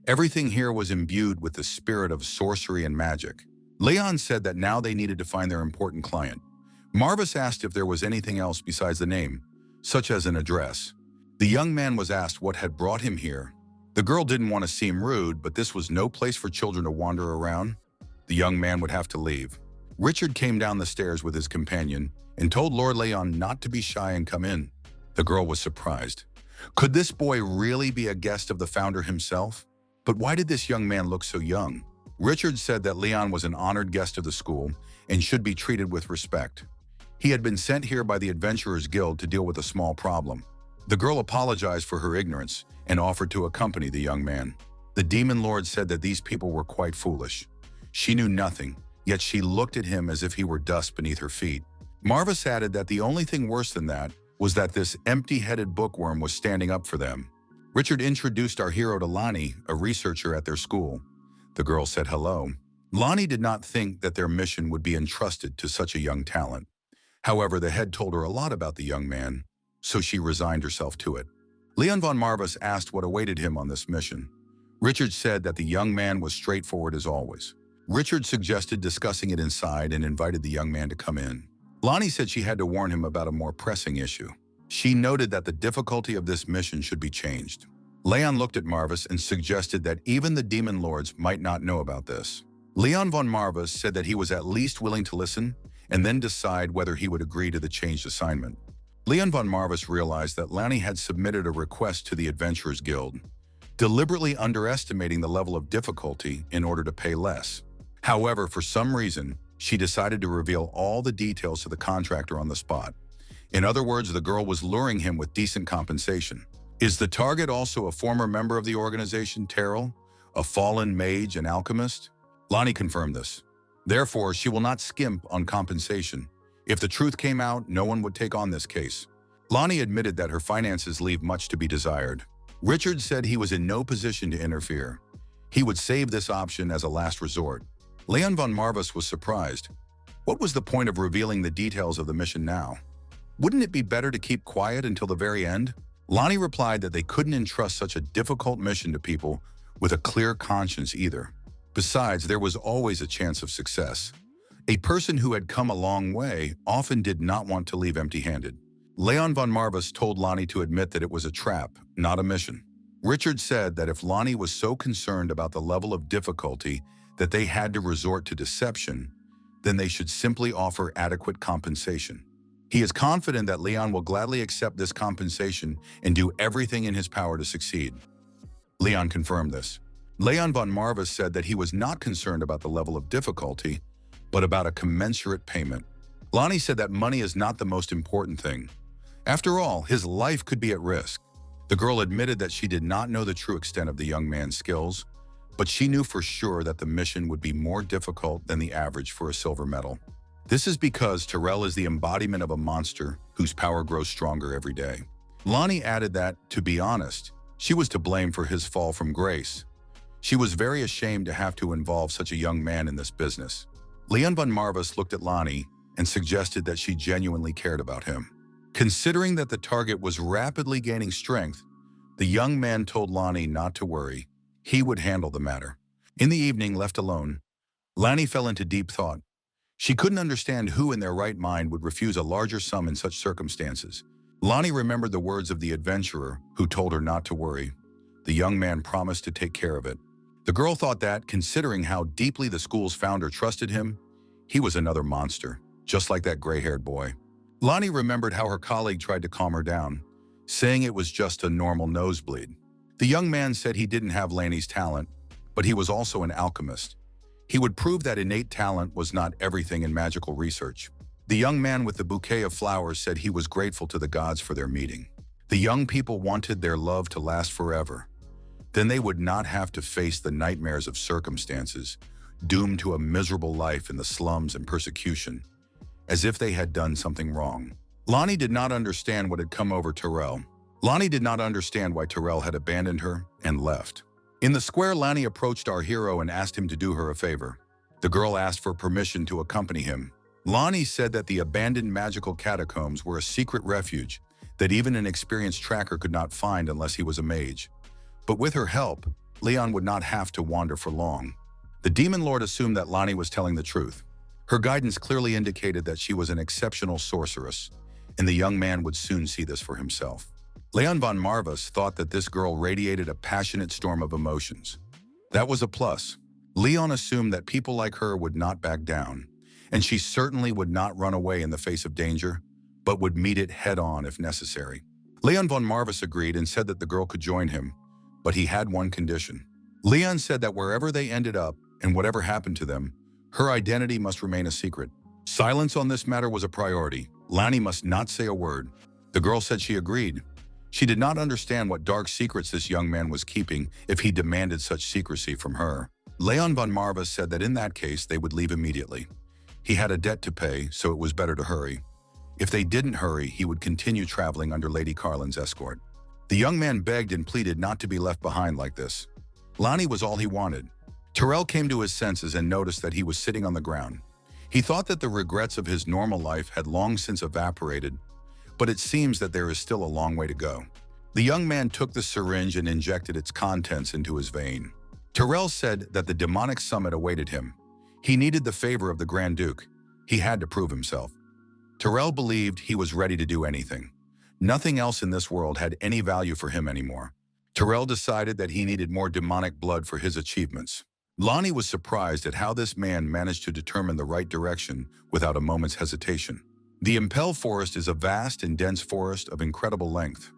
Everything here was imbued with the spirit of sorcery and magic. Leon said that now they needed to find their important client. Marvis asked if there was anything else besides the name, such as an address. The young man was asked what had brought him here. The girl didn't want to seem rude, but this was no place for children to wander around. The young man would have to leave. Richard came down the stairs with his companion and told Lord Leon not to be shy and come in. The girl was surprised. Could this boy really be a guest of the founder himself? But why did this young man look so young? Richard said that Leon was an honored guest of the school and should be treated with respect. He had been sent here by the Adventurers Guild to deal with a small problem. The girl apologized for her ignorance and offered to accompany the young man. The Demon Lord said that these people were quite foolish. She knew nothing, yet she looked at him as if he were dust beneath her feet. Marvis added that the only thing worse than that was that this empty-headed bookworm was standing up for them. Richard introduced our hero to Lonnie, a researcher at their school. The girl said hello. Lonnie did not think that their mission would be entrusted to such a young talent. However, the head told her a lot about the young man, so she resigned herself to it. Leon von Marvis asked what awaited him on this mission. Richard said that the young man was straightforward as always. Richard suggested discussing it inside and invited the young man to come in. Lonnie said she had to warn him about a more pressing issue. She noted that the difficulty of this mission should be changed. Leon looked at Marvis and suggested that even the Demon Lords might not know about this. Leon von Marvis said that he was at least willing to listen and then decide whether he would agree to the changed assignment. Leon von Marvis realized that Lonnie had submitted a request to the Adventurers Guild, deliberately underestimating the level of difficulty in order to pay less. However, for some reason, she decided to reveal all the details to the contractor on the spot. In other words, the girl was luring him with decent compensation. Is the target also a former member of the organization, Terrell, a fallen mage and alchemist? Lonnie confirmed this. Therefore, she will not skimp on compensation. If the truth came out, no one would take on this case. Lonnie admitted that her finances leave much to be desired. Richard said he was in no position to interfere. He would save this option as a last resort. Leon von Marvis was surprised. What was the point of revealing the details of the mission now? Wouldn't it be better to keep quiet until the very end? Lonnie replied that they couldn't entrust such a difficult mission to people with a clear conscience either. Besides, there was always a chance of success. A person who had come a long way often did not want to leave empty-handed. Leon von Marvis told Lonnie to admit that it was a trap, not a mission. Richard said that if Lonnie was so concerned about the level of difficulty, that they had to resort to deception, then they should simply offer adequate compensation. He is confident that Leon will gladly accept this compensation and do everything in his power to succeed. Leon confirmed this. Leon von Marvis said that he was not concerned about the level of difficulty, but about a commensurate payment. Lonnie said that money is not the most important thing. After all, his life could be at risk. The girl admitted that she did not know the true extent of the young man's skills, but she knew for sure that the mission would be more difficult than the average for a silver medal. This is because Terrell is the embodiment of a monster whose power grows stronger every day. Lonnie added that, to be honest, she was to blame for his fall from grace. She was very ashamed to have to involve such a young man in this business. Leon von Marvis looked at Lonnie and suggested that she genuinely cared about him. Considering that the target was rapidly gaining strength, the young man told Lonnie not to worry. He would handle the matter. In the evening, left alone, Lonnie fell into deep thought. She couldn't understand who in their right mind would refuse a larger sum in such circumstances. Lonnie remembered the words of the adventurer who told her not to worry. The young man promised to take care of it. The girl thought that, considering how deeply the school's founder trusted him, he was another monster, just like that gray-haired boy. Lonnie remembered how her colleague tried to calm her down, saying it was just a normal nosebleed. The young man said he didn't have Laney's talent, but he was also an alchemist. He would prove that innate talent was not everything in magical research. The young man with the bouquet of flowers said he was grateful to the gods for their meeting. The young people wanted their love to last forever. Then they would not have to face the nightmares of circumstances, doomed to a miserable life in the slums and persecution, as if they had done something wrong. Lonnie did not understand what had come over Terrell. Lonnie did not understand why Terrell had abandoned her and left. In the square, Lonnie approached our hero and asked him to do her a favor. The girl asked for permission to accompany him. Lonnie said that the abandoned magical catacombs were a secret refuge that even an experienced tracker could not find unless he was a mage. But with her help, Leon would not have to wander for long. The demon lord assumed that Lonnie was telling the truth. Her guidance clearly indicated that she was an exceptional sorceress, and the young man would soon see this for himself. Leon von Marvis thought that this girl radiated a passionate storm of emotions. That was a plus. Leon assumed that people like her would not back down, and she certainly would not run away in the face of danger, but would meet it head-on if necessary. Leon von Marvis agreed and said that the girl could join him, but he had one condition. Leon said that wherever they ended up and whatever happened to them, her identity must remain a secret. Silence on this matter was a priority. Lonnie must not say a word. The girl said she agreed. She did not understand what dark secrets this young man was keeping if he demanded such secrecy from her. Leon von Marvis said that in that case they would leave immediately. He had a debt to pay, so it was better to hurry. If they didn't hurry, he would continue traveling under Lady Carlin's escort. The young man begged and pleaded not to be left behind like this. Lonnie was all he wanted. Terrell came to his senses and noticed that he was sitting on the ground. He thought that the regrets of his normal life had long since evaporated, but it seems that there is still a long way to go. The young man took the syringe and injected its contents into his vein. Terrell said that the demonic summit awaited him. He needed the favor of the Grand Duke. He had to prove himself. Terrell believed he was ready to do anything. Nothing else in this world had any value for him anymore. Terrell decided that he needed more demonic blood for his achievements. Lonnie was surprised at how this man managed to determine the right direction without a moment's hesitation. The Impel Forest is a vast and dense forest of incredible length.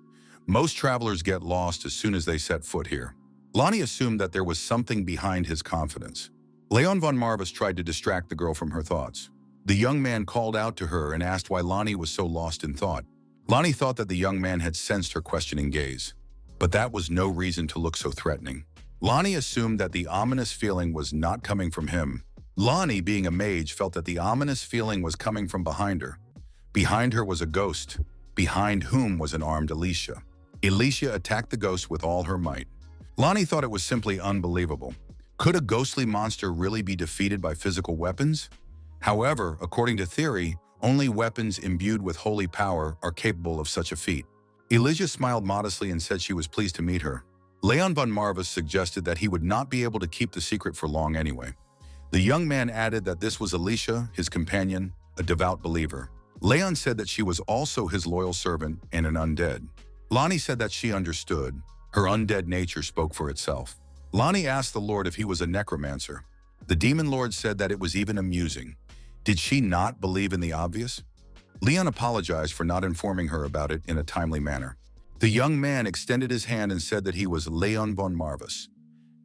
Most travelers get lost as soon as they set foot here. Lonnie assumed that there was something behind his confidence. Leon von Marvis tried to distract the girl from her thoughts. The young man called out to her and asked why Lonnie was so lost in thought. Lonnie thought that the young man had sensed her questioning gaze, but that was no reason to look so threatening. Lonnie assumed that the ominous feeling was not coming from him. Lonnie, being a mage, felt that the ominous feeling was coming from behind her. Behind her was a ghost, behind whom was an armed Alicia. Alicia attacked the ghost with all her might. Lonnie thought it was simply unbelievable. Could a ghostly monster really be defeated by physical weapons? However, according to theory, only weapons imbued with holy power are capable of such a feat. Alicia smiled modestly and said she was pleased to meet her. Leon von Marvis suggested that he would not be able to keep the secret for long anyway. The young man added that this was Alicia, his companion, a devout believer. Leon said that she was also his loyal servant and an undead. Lonnie said that she understood. Her undead nature spoke for itself. Lonnie asked the Lord if he was a necromancer. The demon lord said that it was even amusing. Did she not believe in the obvious? Leon apologized for not informing her about it in a timely manner. The young man extended his hand and said that he was Leon von Marvis,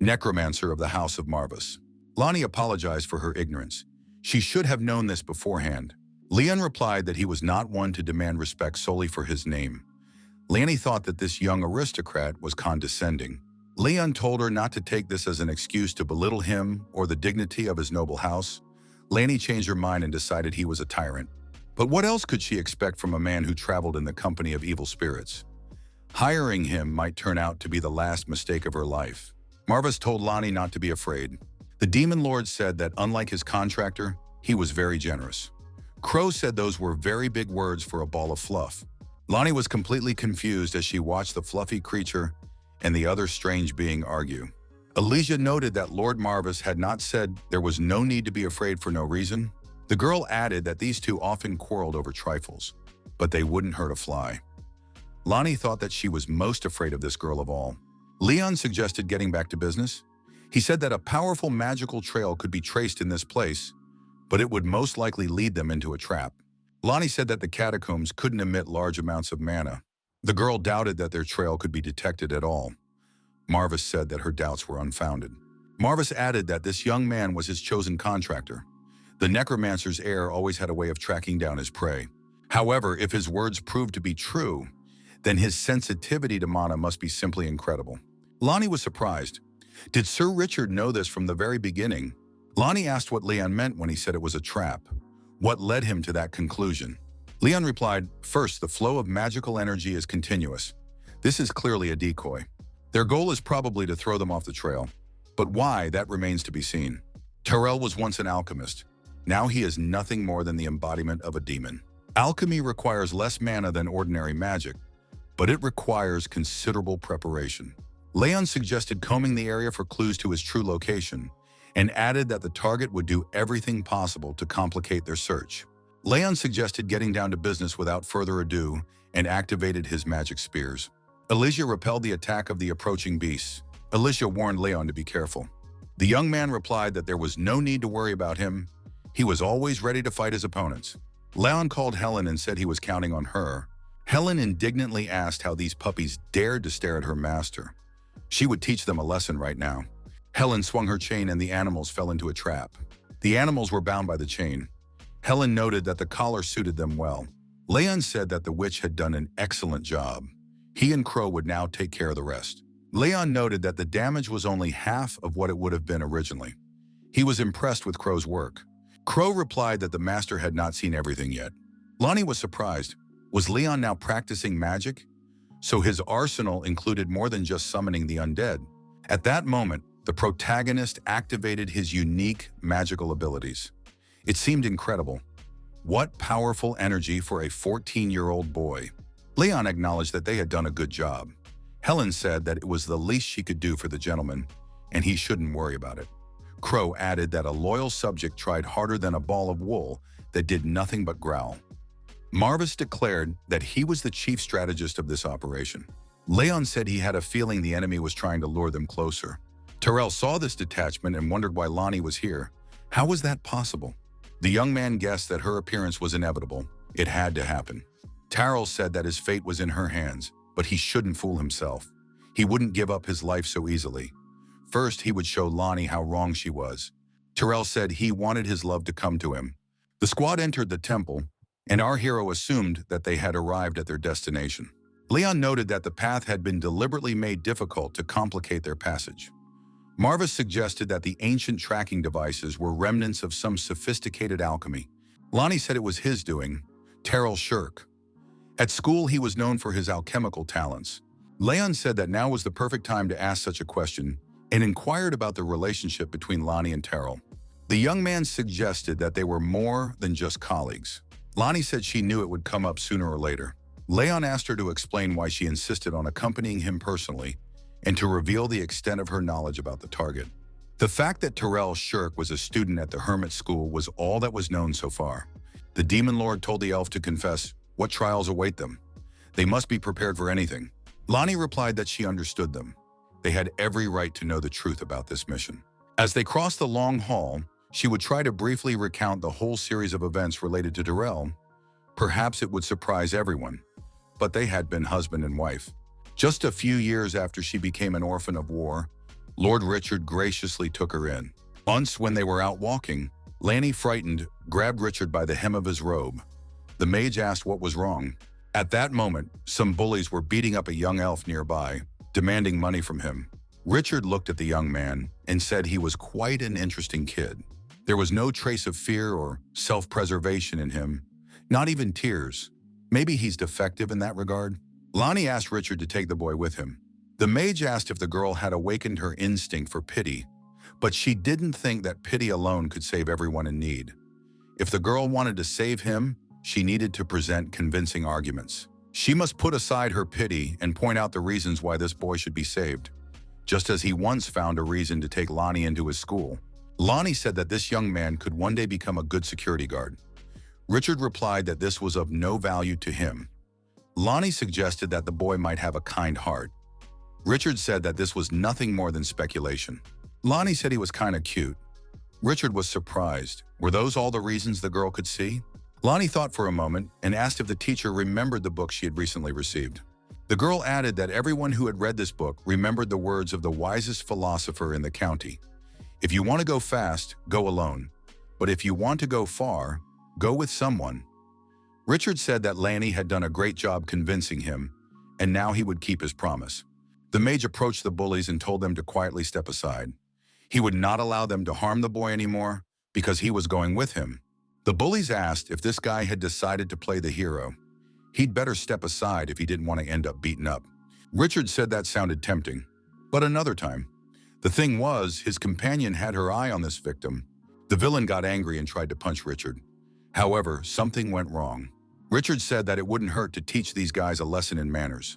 necromancer of the House of Marvis. Lonnie apologized for her ignorance. She should have known this beforehand. Leon replied that he was not one to demand respect solely for his name. Lanny thought that this young aristocrat was condescending. Leon told her not to take this as an excuse to belittle him or the dignity of his noble house. Lanny changed her mind and decided he was a tyrant. But what else could she expect from a man who traveled in the company of evil spirits? Hiring him might turn out to be the last mistake of her life. Marvis told Lonnie not to be afraid. The demon lord said that unlike his contractor, he was very generous. Crow said those were very big words for a ball of fluff. Lonnie was completely confused as she watched the fluffy creature and the other strange being argue. Alicia noted that Lord Marvis had not said there was no need to be afraid for no reason. The girl added that these two often quarreled over trifles, but they wouldn't hurt a fly. Lonnie thought that she was most afraid of this girl of all. Leon suggested getting back to business. He said that a powerful magical trail could be traced in this place, but it would most likely lead them into a trap. Lonnie said that the catacombs couldn't emit large amounts of mana. The girl doubted that their trail could be detected at all. Marvis said that her doubts were unfounded. Marvis added that this young man was his chosen contractor. The necromancer's heir always had a way of tracking down his prey. However, if his words proved to be true, then his sensitivity to mana must be simply incredible. Lonnie was surprised. Did Sir Richard know this from the very beginning? Lonnie asked what Leon meant when he said it was a trap. What led him to that conclusion? Leon replied, "First, the flow of magical energy is continuous. This is clearly a decoy. Their goal is probably to throw them off the trail. But why, that remains to be seen. Terrell was once an alchemist. Now he is nothing more than the embodiment of a demon. Alchemy requires less mana than ordinary magic, but it requires considerable preparation." Leon suggested combing the area for clues to his true location, and added that the target would do everything possible to complicate their search. Leon suggested getting down to business without further ado and activated his magic spears. Alicia repelled the attack of the approaching beasts. Alicia warned Leon to be careful. The young man replied that there was no need to worry about him. He was always ready to fight his opponents. Leon called Helen and said he was counting on her. Helen indignantly asked how these puppies dared to stare at her master. She would teach them a lesson right now. Helen swung her chain and the animals fell into a trap. The animals were bound by the chain. Helen noted that the collar suited them well. Leon said that the witch had done an excellent job. He and Crow would now take care of the rest. Leon noted that the damage was only half of what it would have been originally. He was impressed with Crow's work. Crow replied that the master had not seen everything yet. Lonnie was surprised. Was Leon now practicing magic? So his arsenal included more than just summoning the undead. At that moment, the protagonist activated his unique magical abilities. It seemed incredible. What powerful energy for a 14-year-old boy. Leon acknowledged that they had done a good job. Helen said that it was the least she could do for the gentleman, and he shouldn't worry about it. Crow added that a loyal subject tried harder than a ball of wool that did nothing but growl. Marvis declared that he was the chief strategist of this operation. Leon said he had a feeling the enemy was trying to lure them closer. Terrell saw this detachment and wondered why Lonnie was here. How was that possible? The young man guessed that her appearance was inevitable. It had to happen. Terrell said that his fate was in her hands, but he shouldn't fool himself. He wouldn't give up his life so easily. First, he would show Lonnie how wrong she was. Terrell said he wanted his love to come to him. The squad entered the temple, and our hero assumed that they had arrived at their destination. Leon noted that the path had been deliberately made difficult to complicate their passage. Marvis suggested that the ancient tracking devices were remnants of some sophisticated alchemy. Lonnie said it was his doing. Terrell shirk. At school, he was known for his alchemical talents. Leon said that now was the perfect time to ask such a question and inquired about the relationship between Lonnie and Terrell. The young man suggested that they were more than just colleagues. Lonnie said she knew it would come up sooner or later. Leon asked her to explain why she insisted on accompanying him personally and to reveal the extent of her knowledge about the target. The fact that Terrell Shirk was a student at the hermit school was all that was known so far. The demon lord told the elf to confess what trials await them. They must be prepared for anything. Lonnie replied that she understood them. They had every right to know the truth about this mission. As they crossed the long hall, she would try to briefly recount the whole series of events related to Darrell. Perhaps it would surprise everyone, but they had been husband and wife. Just a few years after she became an orphan of war, Lord Richard graciously took her in. Once, when they were out walking, Lanny, frightened, grabbed Richard by the hem of his robe. The mage asked what was wrong. At that moment, some bullies were beating up a young elf nearby, demanding money from him. Richard looked at the young man and said he was quite an interesting kid. There was no trace of fear or self-preservation in him, not even tears. Maybe he's defective in that regard. Lonnie asked Richard to take the boy with him. The mage asked if the girl had awakened her instinct for pity, but she didn't think that pity alone could save everyone in need. If the girl wanted to save him, she needed to present convincing arguments. She must put aside her pity and point out the reasons why this boy should be saved, just as he once found a reason to take Lonnie into his school. Lonnie said that this young man could one day become a good security guard. Richard replied that this was of no value to him. Lonnie suggested that the boy might have a kind heart. Richard said that this was nothing more than speculation. Lonnie said he was kind of cute. Richard was surprised. Were those all the reasons the girl could see? Lonnie thought for a moment and asked if the teacher remembered the book she had recently received. The girl added that everyone who had read this book remembered the words of the wisest philosopher in the county. If you want to go fast, go alone. But if you want to go far, go with someone. Richard said that Lanny had done a great job convincing him, and now he would keep his promise. The mage approached the bullies and told them to quietly step aside. He would not allow them to harm the boy anymore because he was going with him. The bullies asked if this guy had decided to play the hero. He'd better step aside if he didn't want to end up beaten up. Richard said that sounded tempting, but another time. The thing was, his companion had her eye on this victim. The villain got angry and tried to punch Richard. However, something went wrong. Richard said that it wouldn't hurt to teach these guys a lesson in manners.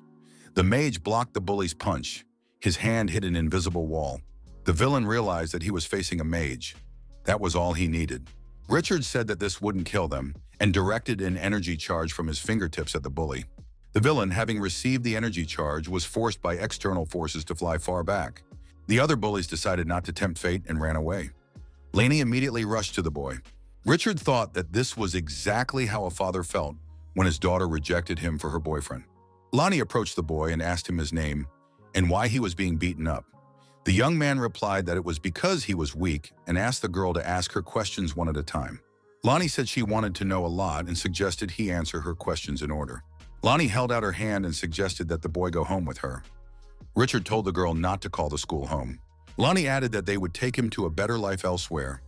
The mage blocked the bully's punch. His hand hit an invisible wall. The villain realized that he was facing a mage. That was all he needed. Richard said that this wouldn't kill them and directed an energy charge from his fingertips at the bully. The villain, having received the energy charge, was forced by external forces to fly far back. The other bullies decided not to tempt fate and ran away. Laney immediately rushed to the boy. Richard thought that this was exactly how a father felt when his daughter rejected him for her boyfriend. Lonnie approached the boy and asked him his name and why he was being beaten up. The young man replied that it was because he was weak and asked the girl to ask her questions one at a time. Lonnie said she wanted to know a lot and suggested he answer her questions in order. Lonnie held out her hand and suggested that the boy go home with her. Richard told the girl not to call the school home. Lonnie added that they would take him to a better life elsewhere,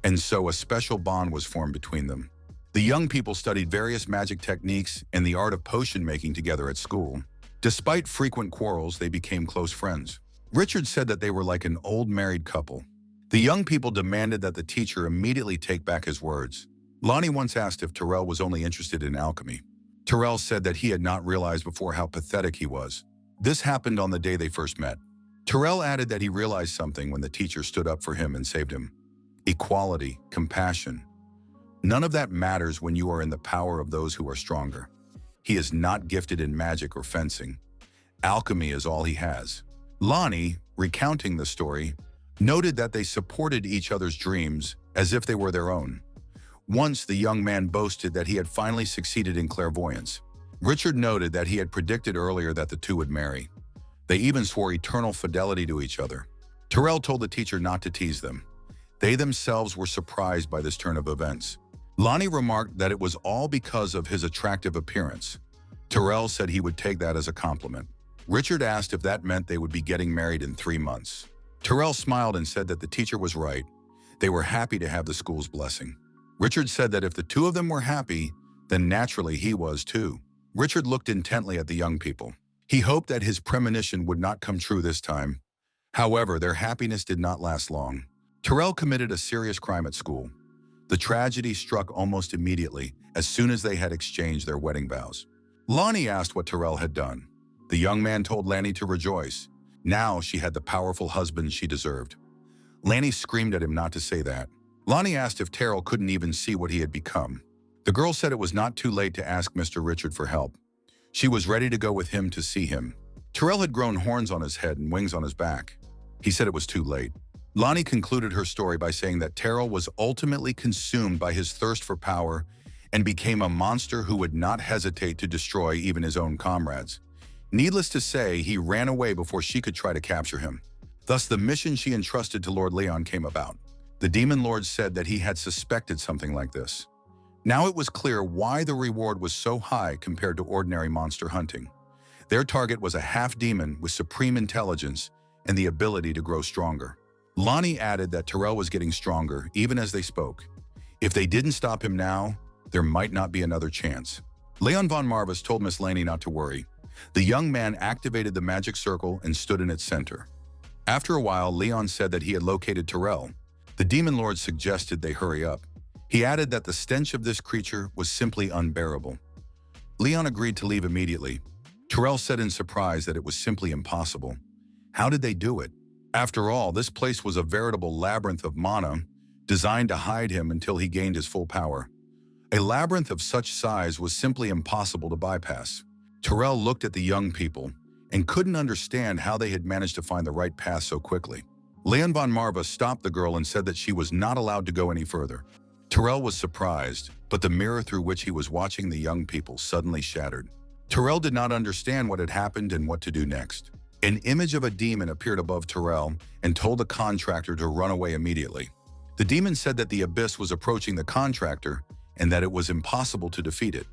and so a special bond was formed between them. The young people studied various magic techniques and the art of potion making together at school. Despite frequent quarrels, they became close friends. Richard said that they were like an old married couple. The young people demanded that the teacher immediately take back his words. Lonnie once asked if Terrell was only interested in alchemy. Terrell said that he had not realized before how pathetic he was. This happened on the day they first met. Terrell added that he realized something when the teacher stood up for him and saved him. Equality, compassion. None of that matters when you are in the power of those who are stronger. He is not gifted in magic or fencing. Alchemy is all he has. Lonnie, recounting the story, noted that they supported each other's dreams as if they were their own. Once, the young man boasted that he had finally succeeded in clairvoyance. Richard noted that he had predicted earlier that the two would marry. They even swore eternal fidelity to each other. Terrell told the teacher not to tease them. They themselves were surprised by this turn of events. Lonnie remarked that it was all because of his attractive appearance. Terrell said he would take that as a compliment. Richard asked if that meant they would be getting married in 3 months. Terrell smiled and said that the teacher was right. They were happy to have the school's blessing. Richard said that if the two of them were happy, then naturally he was too. Richard looked intently at the young people. He hoped that his premonition would not come true this time. However, their happiness did not last long. Terrell committed a serious crime at school. The tragedy struck almost immediately as soon as they had exchanged their wedding vows. Lonnie asked what Terrell had done. The young man told Lanny to rejoice. Now she had the powerful husband she deserved. Lanny screamed at him not to say that. Lonnie asked if Terrell couldn't even see what he had become. The girl said it was not too late to ask Mr. Richard for help. She was ready to go with him to see him. Terrell had grown horns on his head and wings on his back. He said it was too late. Lonnie concluded her story by saying that Terrell was ultimately consumed by his thirst for power and became a monster who would not hesitate to destroy even his own comrades. Needless to say, he ran away before she could try to capture him. Thus, the mission she entrusted to Lord Leon came about. The Demon Lord said that he had suspected something like this. Now it was clear why the reward was so high compared to ordinary monster hunting. Their target was a half-demon with supreme intelligence and the ability to grow stronger. Lonnie added that Terrell was getting stronger even as they spoke. If they didn't stop him now, there might not be another chance. Leon von Marvis told Miss Laney not to worry. The young man activated the magic circle and stood in its center. After a while, Leon said that he had located Terrell. The Demon Lord suggested they hurry up. He added that the stench of this creature was simply unbearable. Leon agreed to leave immediately. Terrell said in surprise that it was simply impossible. How did they do it? After all, this place was a veritable labyrinth of mana, designed to hide him until he gained his full power. A labyrinth of such size was simply impossible to bypass. Terrell looked at the young people and couldn't understand how they had managed to find the right path so quickly. Leon von Marva stopped the girl and said that she was not allowed to go any further. Terrell was surprised, but the mirror through which he was watching the young people suddenly shattered. Terrell did not understand what had happened and what to do next. An image of a demon appeared above Terrell and told the contractor to run away immediately. The demon said that the abyss was approaching the contractor and that it was impossible to defeat it.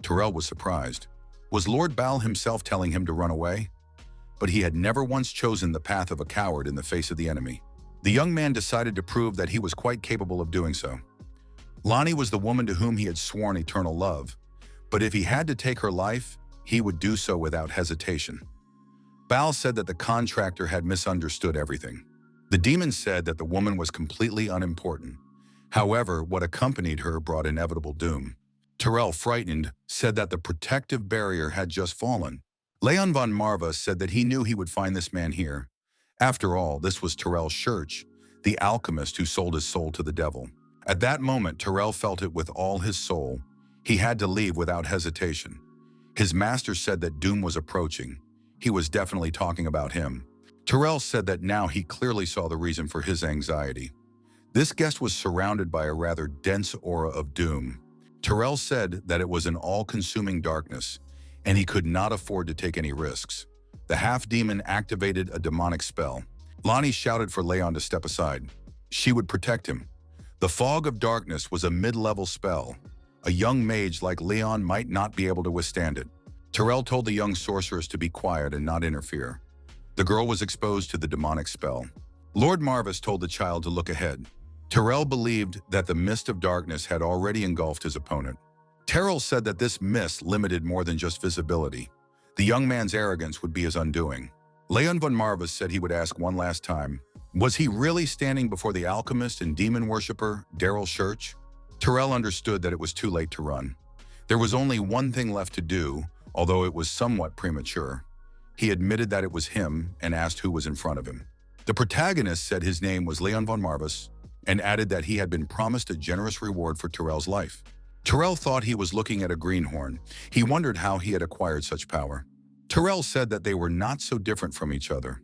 Terrell was surprised. Was Lord Baal himself telling him to run away? But he had never once chosen the path of a coward in the face of the enemy. The young man decided to prove that he was quite capable of doing so. Lonnie was the woman to whom he had sworn eternal love, but if he had to take her life, he would do so without hesitation. Baal said that the contractor had misunderstood everything. The demon said that the woman was completely unimportant. However, what accompanied her brought inevitable doom. Terrell, frightened, said that the protective barrier had just fallen. Leon von Marva said that he knew he would find this man here. After all, this was Terrell Schurch, the alchemist who sold his soul to the devil. At that moment, Terrell felt it with all his soul. He had to leave without hesitation. His master said that doom was approaching. He was definitely talking about him. Terrell said that now he clearly saw the reason for his anxiety. This guest was surrounded by a rather dense aura of doom. Terrell said that it was an all-consuming darkness, and he could not afford to take any risks. The half-demon activated a demonic spell. Lonnie shouted for Leon to step aside. She would protect him. The fog of darkness was a mid-level spell. A young mage like Leon might not be able to withstand it. Terrell told the young sorceress to be quiet and not interfere. The girl was exposed to the demonic spell. Lord Marvis told the child to look ahead. Terrell believed that the mist of darkness had already engulfed his opponent. Terrell said that this mist limited more than just visibility. The young man's arrogance would be his undoing. Leon von Marvis said he would ask one last time, was he really standing before the alchemist and demon worshipper, Daryl Schurch? Terrell understood that it was too late to run. There was only one thing left to do, although it was somewhat premature. He admitted that it was him and asked who was in front of him. The protagonist said his name was Leon von Marvis and added that he had been promised a generous reward for Terrell's life. Terrell thought he was looking at a greenhorn. He wondered how he had acquired such power. Terrell said that they were not so different from each other.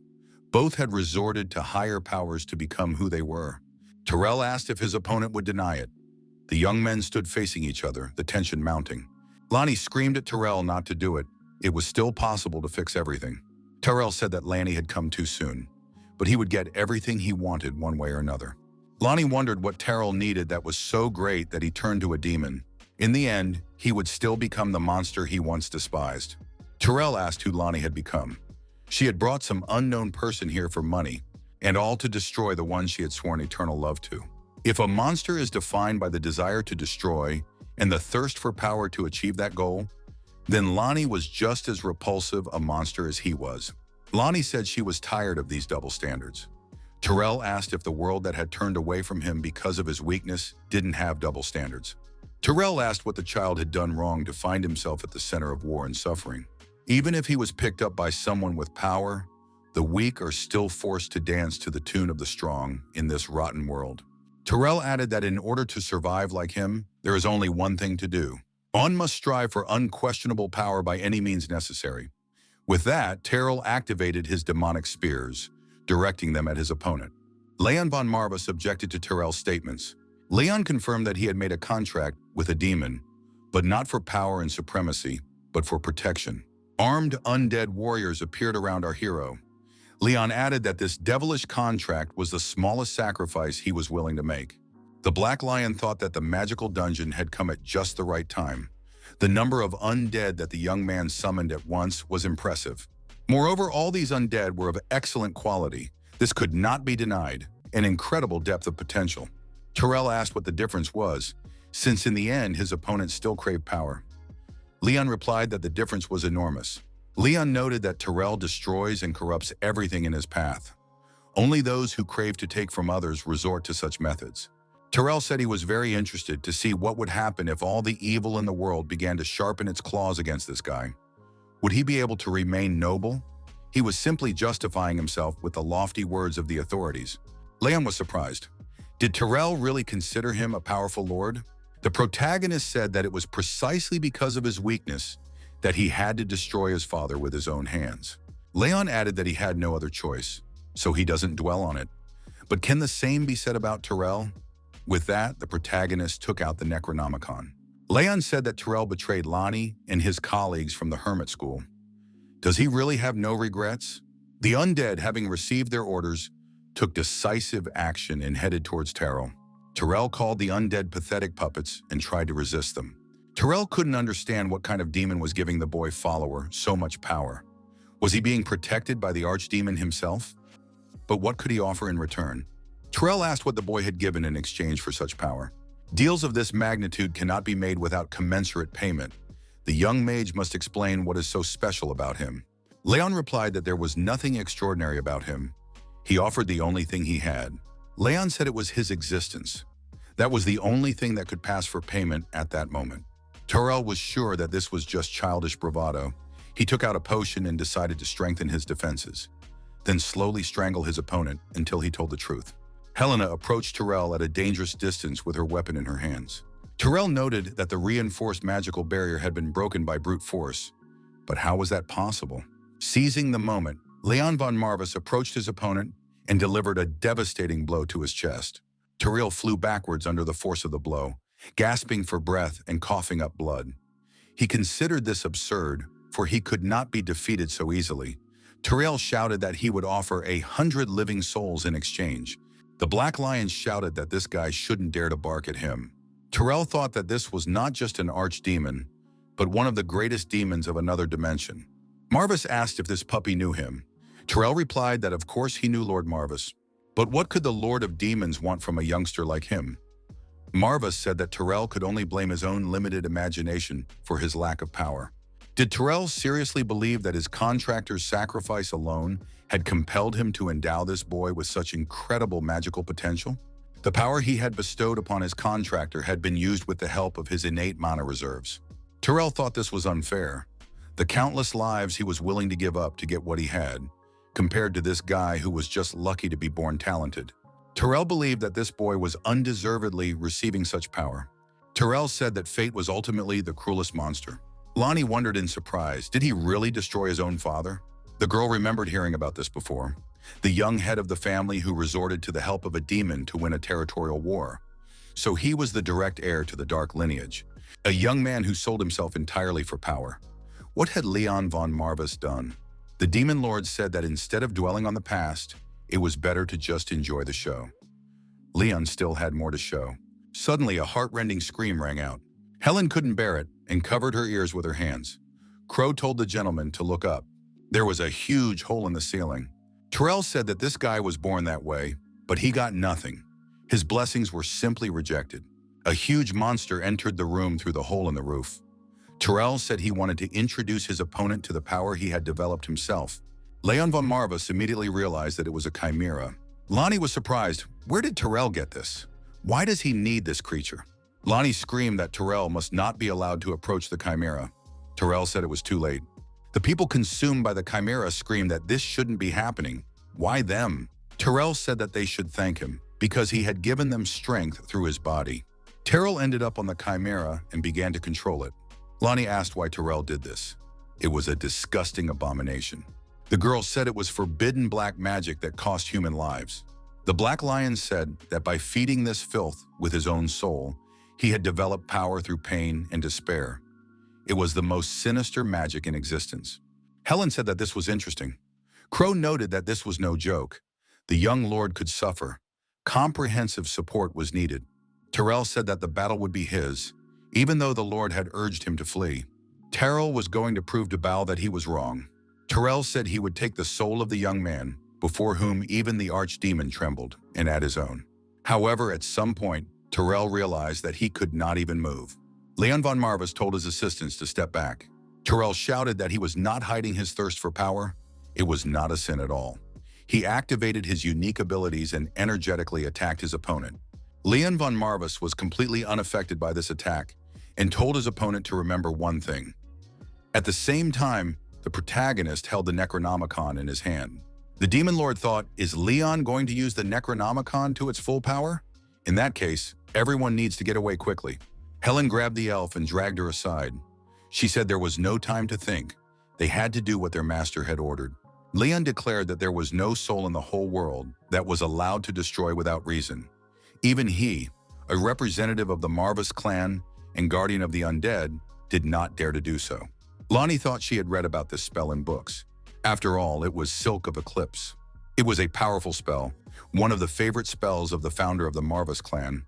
Both had resorted to higher powers to become who they were. Terrell asked if his opponent would deny it. The young men stood facing each other, the tension mounting. Lonnie screamed at Terrell not to do it. It was still possible to fix everything. Terrell said that Lanny had come too soon, but he would get everything he wanted one way or another. Lonnie wondered what Terrell needed that was so great that he turned to a demon. In the end, he would still become the monster he once despised. Terrell asked who Lonnie had become. She had brought some unknown person here for money, and all to destroy the one she had sworn eternal love to. If a monster is defined by the desire to destroy and the thirst for power to achieve that goal, then Lonnie was just as repulsive a monster as he was. Lonnie said she was tired of these double standards. Terrell asked if the world that had turned away from him because of his weakness didn't have double standards. Terrell asked what the child had done wrong to find himself at the center of war and suffering. Even if he was picked up by someone with power, the weak are still forced to dance to the tune of the strong in this rotten world. Terrell added that in order to survive like him, there is only one thing to do. One must strive for unquestionable power by any means necessary. With that, Terrell activated his demonic spears, directing them at his opponent. Leon von Marvis objected to Terrell's statements. Leon confirmed that he had made a contract with a demon, but not for power and supremacy, but for protection. Armed undead warriors appeared around our hero. Leon added that this devilish contract was the smallest sacrifice he was willing to make. The Black Lion thought that the magical dungeon had come at just the right time. The number of undead that the young man summoned at once was impressive. Moreover, all these undead were of excellent quality. This could not be denied, an incredible depth of potential. Terrell asked what the difference was, since in the end his opponent still craved power. Leon replied that the difference was enormous. Leon noted that Terrell destroys and corrupts everything in his path. Only those who crave to take from others resort to such methods. Terrell said he was very interested to see what would happen if all the evil in the world began to sharpen its claws against this guy. Would he be able to remain noble? He was simply justifying himself with the lofty words of the authorities. Leon was surprised. Did Terrell really consider him a powerful lord? The protagonist said that it was precisely because of his weakness that he had to destroy his father with his own hands. Leon added that he had no other choice, so he doesn't dwell on it. But can the same be said about Terrell? With that, the protagonist took out the Necronomicon. Leon said that Terrell betrayed Lonnie and his colleagues from the hermit school. Does he really have no regrets? The undead, having received their orders, took decisive action and headed towards Terrell. Terrell called the undead pathetic puppets and tried to resist them. Terrell couldn't understand what kind of demon was giving the boy follower so much power. Was he being protected by the archdemon himself? But what could he offer in return? Terrell asked what the boy had given in exchange for such power. Deals of this magnitude cannot be made without commensurate payment. The young mage must explain what is so special about him. Leon replied that there was nothing extraordinary about him. He offered the only thing he had. Leon said it was his existence. That was the only thing that could pass for payment at that moment. Terrell was sure that this was just childish bravado. He took out a potion and decided to strengthen his defenses, then slowly strangle his opponent until he told the truth. Helena approached Terrell at a dangerous distance with her weapon in her hands. Terrell noted that the reinforced magical barrier had been broken by brute force. But how was that possible? Seizing the moment, Leon von Marvis approached his opponent and delivered a devastating blow to his chest. Terrell flew backwards under the force of the blow, gasping for breath and coughing up blood. He considered this absurd, for he could not be defeated so easily. Terrell shouted that he would offer 100 living souls in exchange. The Black Lion shouted that this guy shouldn't dare to bark at him. Terrell thought that this was not just an archdemon, but one of the greatest demons of another dimension. Marvis asked if this puppy knew him. Terrell replied that of course he knew Lord Marvis. But what could the Lord of Demons want from a youngster like him? Marvis said that Terrell could only blame his own limited imagination for his lack of power. Did Terrell seriously believe that his contractor's sacrifice alone had compelled him to endow this boy with such incredible magical potential? The power he had bestowed upon his contractor had been used with the help of his innate mana reserves. Terrell thought this was unfair. The countless lives he was willing to give up to get what he had, compared to this guy who was just lucky to be born talented. Terrell believed that this boy was undeservedly receiving such power. Terrell said that fate was ultimately the cruelest monster. Lonnie wondered in surprise, did he really destroy his own father? The girl remembered hearing about this before. The young head of the family who resorted to the help of a demon to win a territorial war. So he was the direct heir to the dark lineage. A young man who sold himself entirely for power. What had Leon von Marvis done? The demon lord said that instead of dwelling on the past, it was better to just enjoy the show. Leon still had more to show. Suddenly, a heart-rending scream rang out. Helen couldn't bear it and covered her ears with her hands. Crow told the gentleman to look up. There was a huge hole in the ceiling. Terrell said that this guy was born that way, but he got nothing. His blessings were simply rejected. A huge monster entered the room through the hole in the roof. Terrell said he wanted to introduce his opponent to the power he had developed himself. Leon von Marvis immediately realized that it was a chimera. Lonnie was surprised. Where did Terrell get this? Why does he need this creature? Lonnie screamed that Terrell must not be allowed to approach the chimera. Terrell said it was too late. The people consumed by the chimera screamed that this shouldn't be happening. Why them? Terrell said that they should thank him, because he had given them strength through his body. Terrell ended up on the chimera and began to control it. Lonnie asked why Terrell did this. It was a disgusting abomination. The girl said it was forbidden black magic that cost human lives. The Black Lion said that by feeding this filth with his own soul, he had developed power through pain and despair. It was the most sinister magic in existence. Helen said that this was interesting. Crow noted that this was no joke. The young lord could suffer. Comprehensive support was needed. Terrell said that the battle would be his, even though the lord had urged him to flee. Terrell was going to prove to Bao that he was wrong. Terrell said he would take the soul of the young man, before whom even the archdemon trembled, and add his own. However, at some point, Terrell realized that he could not even move. Leon von Marvis told his assistants to step back. Terrell shouted that he was not hiding his thirst for power. It was not a sin at all. He activated his unique abilities and energetically attacked his opponent. Leon von Marvis was completely unaffected by this attack and told his opponent to remember one thing. At the same time, the protagonist held the Necronomicon in his hand. The Demon Lord thought, is Leon going to use the Necronomicon to its full power? In that case, everyone needs to get away quickly. Helen grabbed the elf and dragged her aside. She said there was no time to think. They had to do what their master had ordered. Leon declared that there was no soul in the whole world that was allowed to destroy without reason. Even he, a representative of the Marvis clan and guardian of the undead, did not dare to do so. Lonnie thought she had read about this spell in books. After all, it was Silk of Eclipse. It was a powerful spell, one of the favorite spells of the founder of the Marvis clan.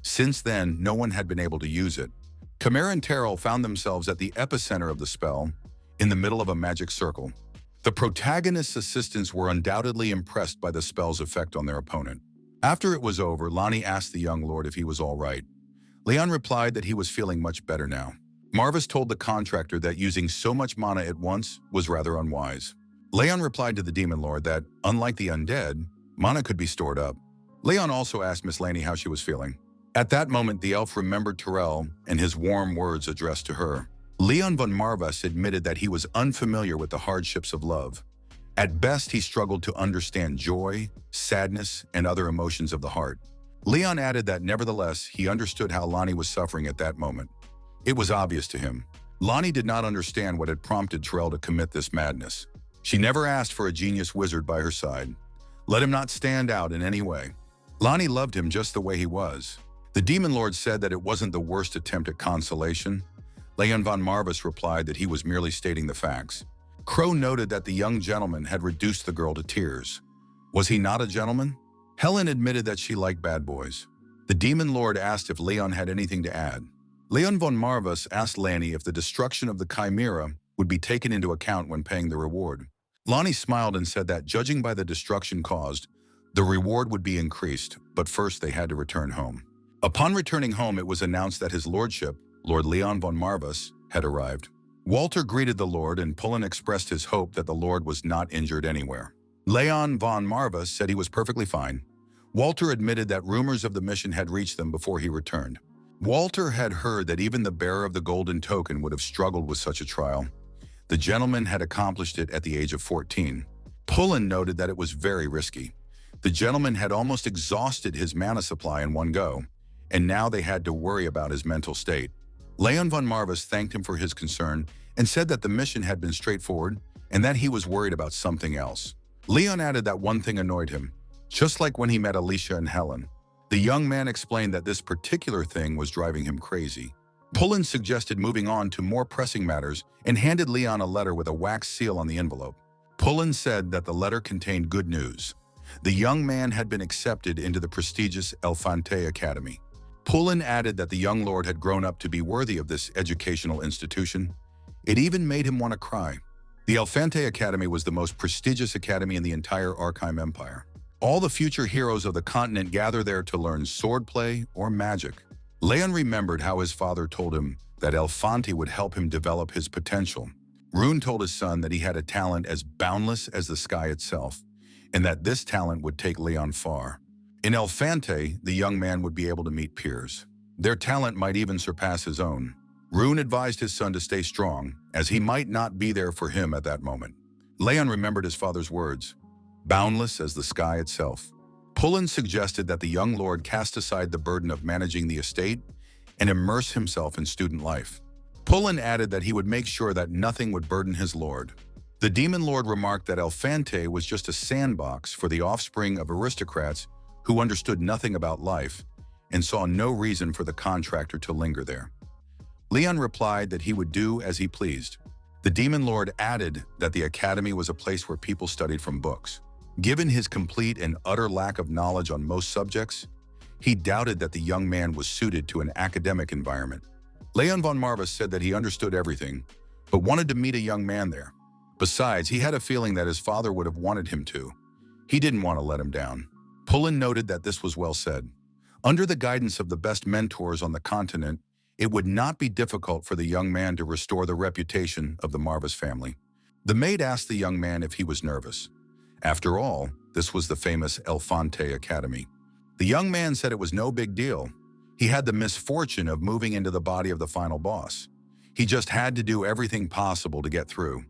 Since then, no one had been able to use it. Chimera and Terrell found themselves at the epicenter of the spell, in the middle of a magic circle. The protagonist's assistants were undoubtedly impressed by the spell's effect on their opponent. After it was over, Lonnie asked the young lord if he was all right. Leon replied that he was feeling much better now. Marvis told the contractor that using so much mana at once was rather unwise. Leon replied to the demon lord that, unlike the undead, mana could be stored up. Leon also asked Miss Laney how she was feeling. At that moment, the elf remembered Terrell and his warm words addressed to her. Leon von Marvis admitted that he was unfamiliar with the hardships of love. At best, he struggled to understand joy, sadness, and other emotions of the heart. Leon added that nevertheless, he understood how Lonnie was suffering at that moment. It was obvious to him. Lonnie did not understand what had prompted Terrell to commit this madness. She never asked for a genius wizard by her side. Let him not stand out in any way. Lonnie loved him just the way he was. The Demon Lord said that it wasn't the worst attempt at consolation. Leon von Marvis replied that he was merely stating the facts. Crow noted that the young gentleman had reduced the girl to tears. Was he not a gentleman? Helen admitted that she liked bad boys. The Demon Lord asked if Leon had anything to add. Leon von Marvis asked Lanny if the destruction of the Chimera would be taken into account when paying the reward. Lonnie smiled and said that, judging by the destruction caused, the reward would be increased, but first they had to return home. Upon returning home, it was announced that his lordship, Lord Leon von Marvis, had arrived. Walter greeted the lord and Pullen expressed his hope that the lord was not injured anywhere. Leon von Marvis said he was perfectly fine. Walter admitted that rumors of the mission had reached them before he returned. Walter had heard that even the bearer of the golden token would have struggled with such a trial. The gentleman had accomplished it at the age of 14. Pullen noted that it was very risky. The gentleman had almost exhausted his mana supply in one go, and now they had to worry about his mental state. Leon von Marvis thanked him for his concern and said that the mission had been straightforward and that he was worried about something else. Leon added that one thing annoyed him, just like when he met Alicia and Helen. The young man explained that this particular thing was driving him crazy. Pullen suggested moving on to more pressing matters and handed Leon a letter with a wax seal on the envelope. Pullen said that the letter contained good news. The young man had been accepted into the prestigious Elfante Academy. Pullen added that the young lord had grown up to be worthy of this educational institution. It even made him want to cry. The Elfante Academy was the most prestigious academy in the entire Arkham Empire. All the future heroes of the continent gather there to learn swordplay or magic. Leon remembered how his father told him that Elfante would help him develop his potential. Rune told his son that he had a talent as boundless as the sky itself, and that this talent would take Leon far. In Elfante, the young man would be able to meet peers. Their talent might even surpass his own. Rune advised his son to stay strong, as he might not be there for him at that moment. Leon remembered his father's words, boundless as the sky itself. Pullen suggested that the young lord cast aside the burden of managing the estate and immerse himself in student life. Pullen added that he would make sure that nothing would burden his lord. The demon lord remarked that Elfante was just a sandbox for the offspring of aristocrats who understood nothing about life and saw no reason for the contractor to linger there. Leon replied that he would do as he pleased. The demon lord added that the academy was a place where people studied from books. Given his complete and utter lack of knowledge on most subjects, he doubted that the young man was suited to an academic environment. Leon von Marvis said that he understood everything, but wanted to meet a young man there. Besides, he had a feeling that his father would have wanted him to. He didn't want to let him down. Pullen noted that this was well said. Under the guidance of the best mentors on the continent, it would not be difficult for the young man to restore the reputation of the Marvis family. The maid asked the young man if he was nervous. After all, this was the famous Elefante Academy. The young man said it was no big deal. He had the misfortune of moving into the body of the final boss. He just had to do everything possible to get through.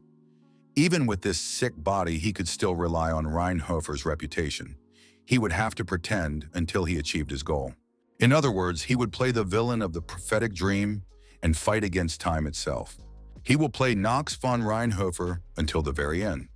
Even with this sick body, he could still rely on Reinhofer's reputation. He would have to pretend until he achieved his goal. In other words, he would play the villain of the prophetic dream and fight against time itself. He will play Knox von Reinhofer until the very end.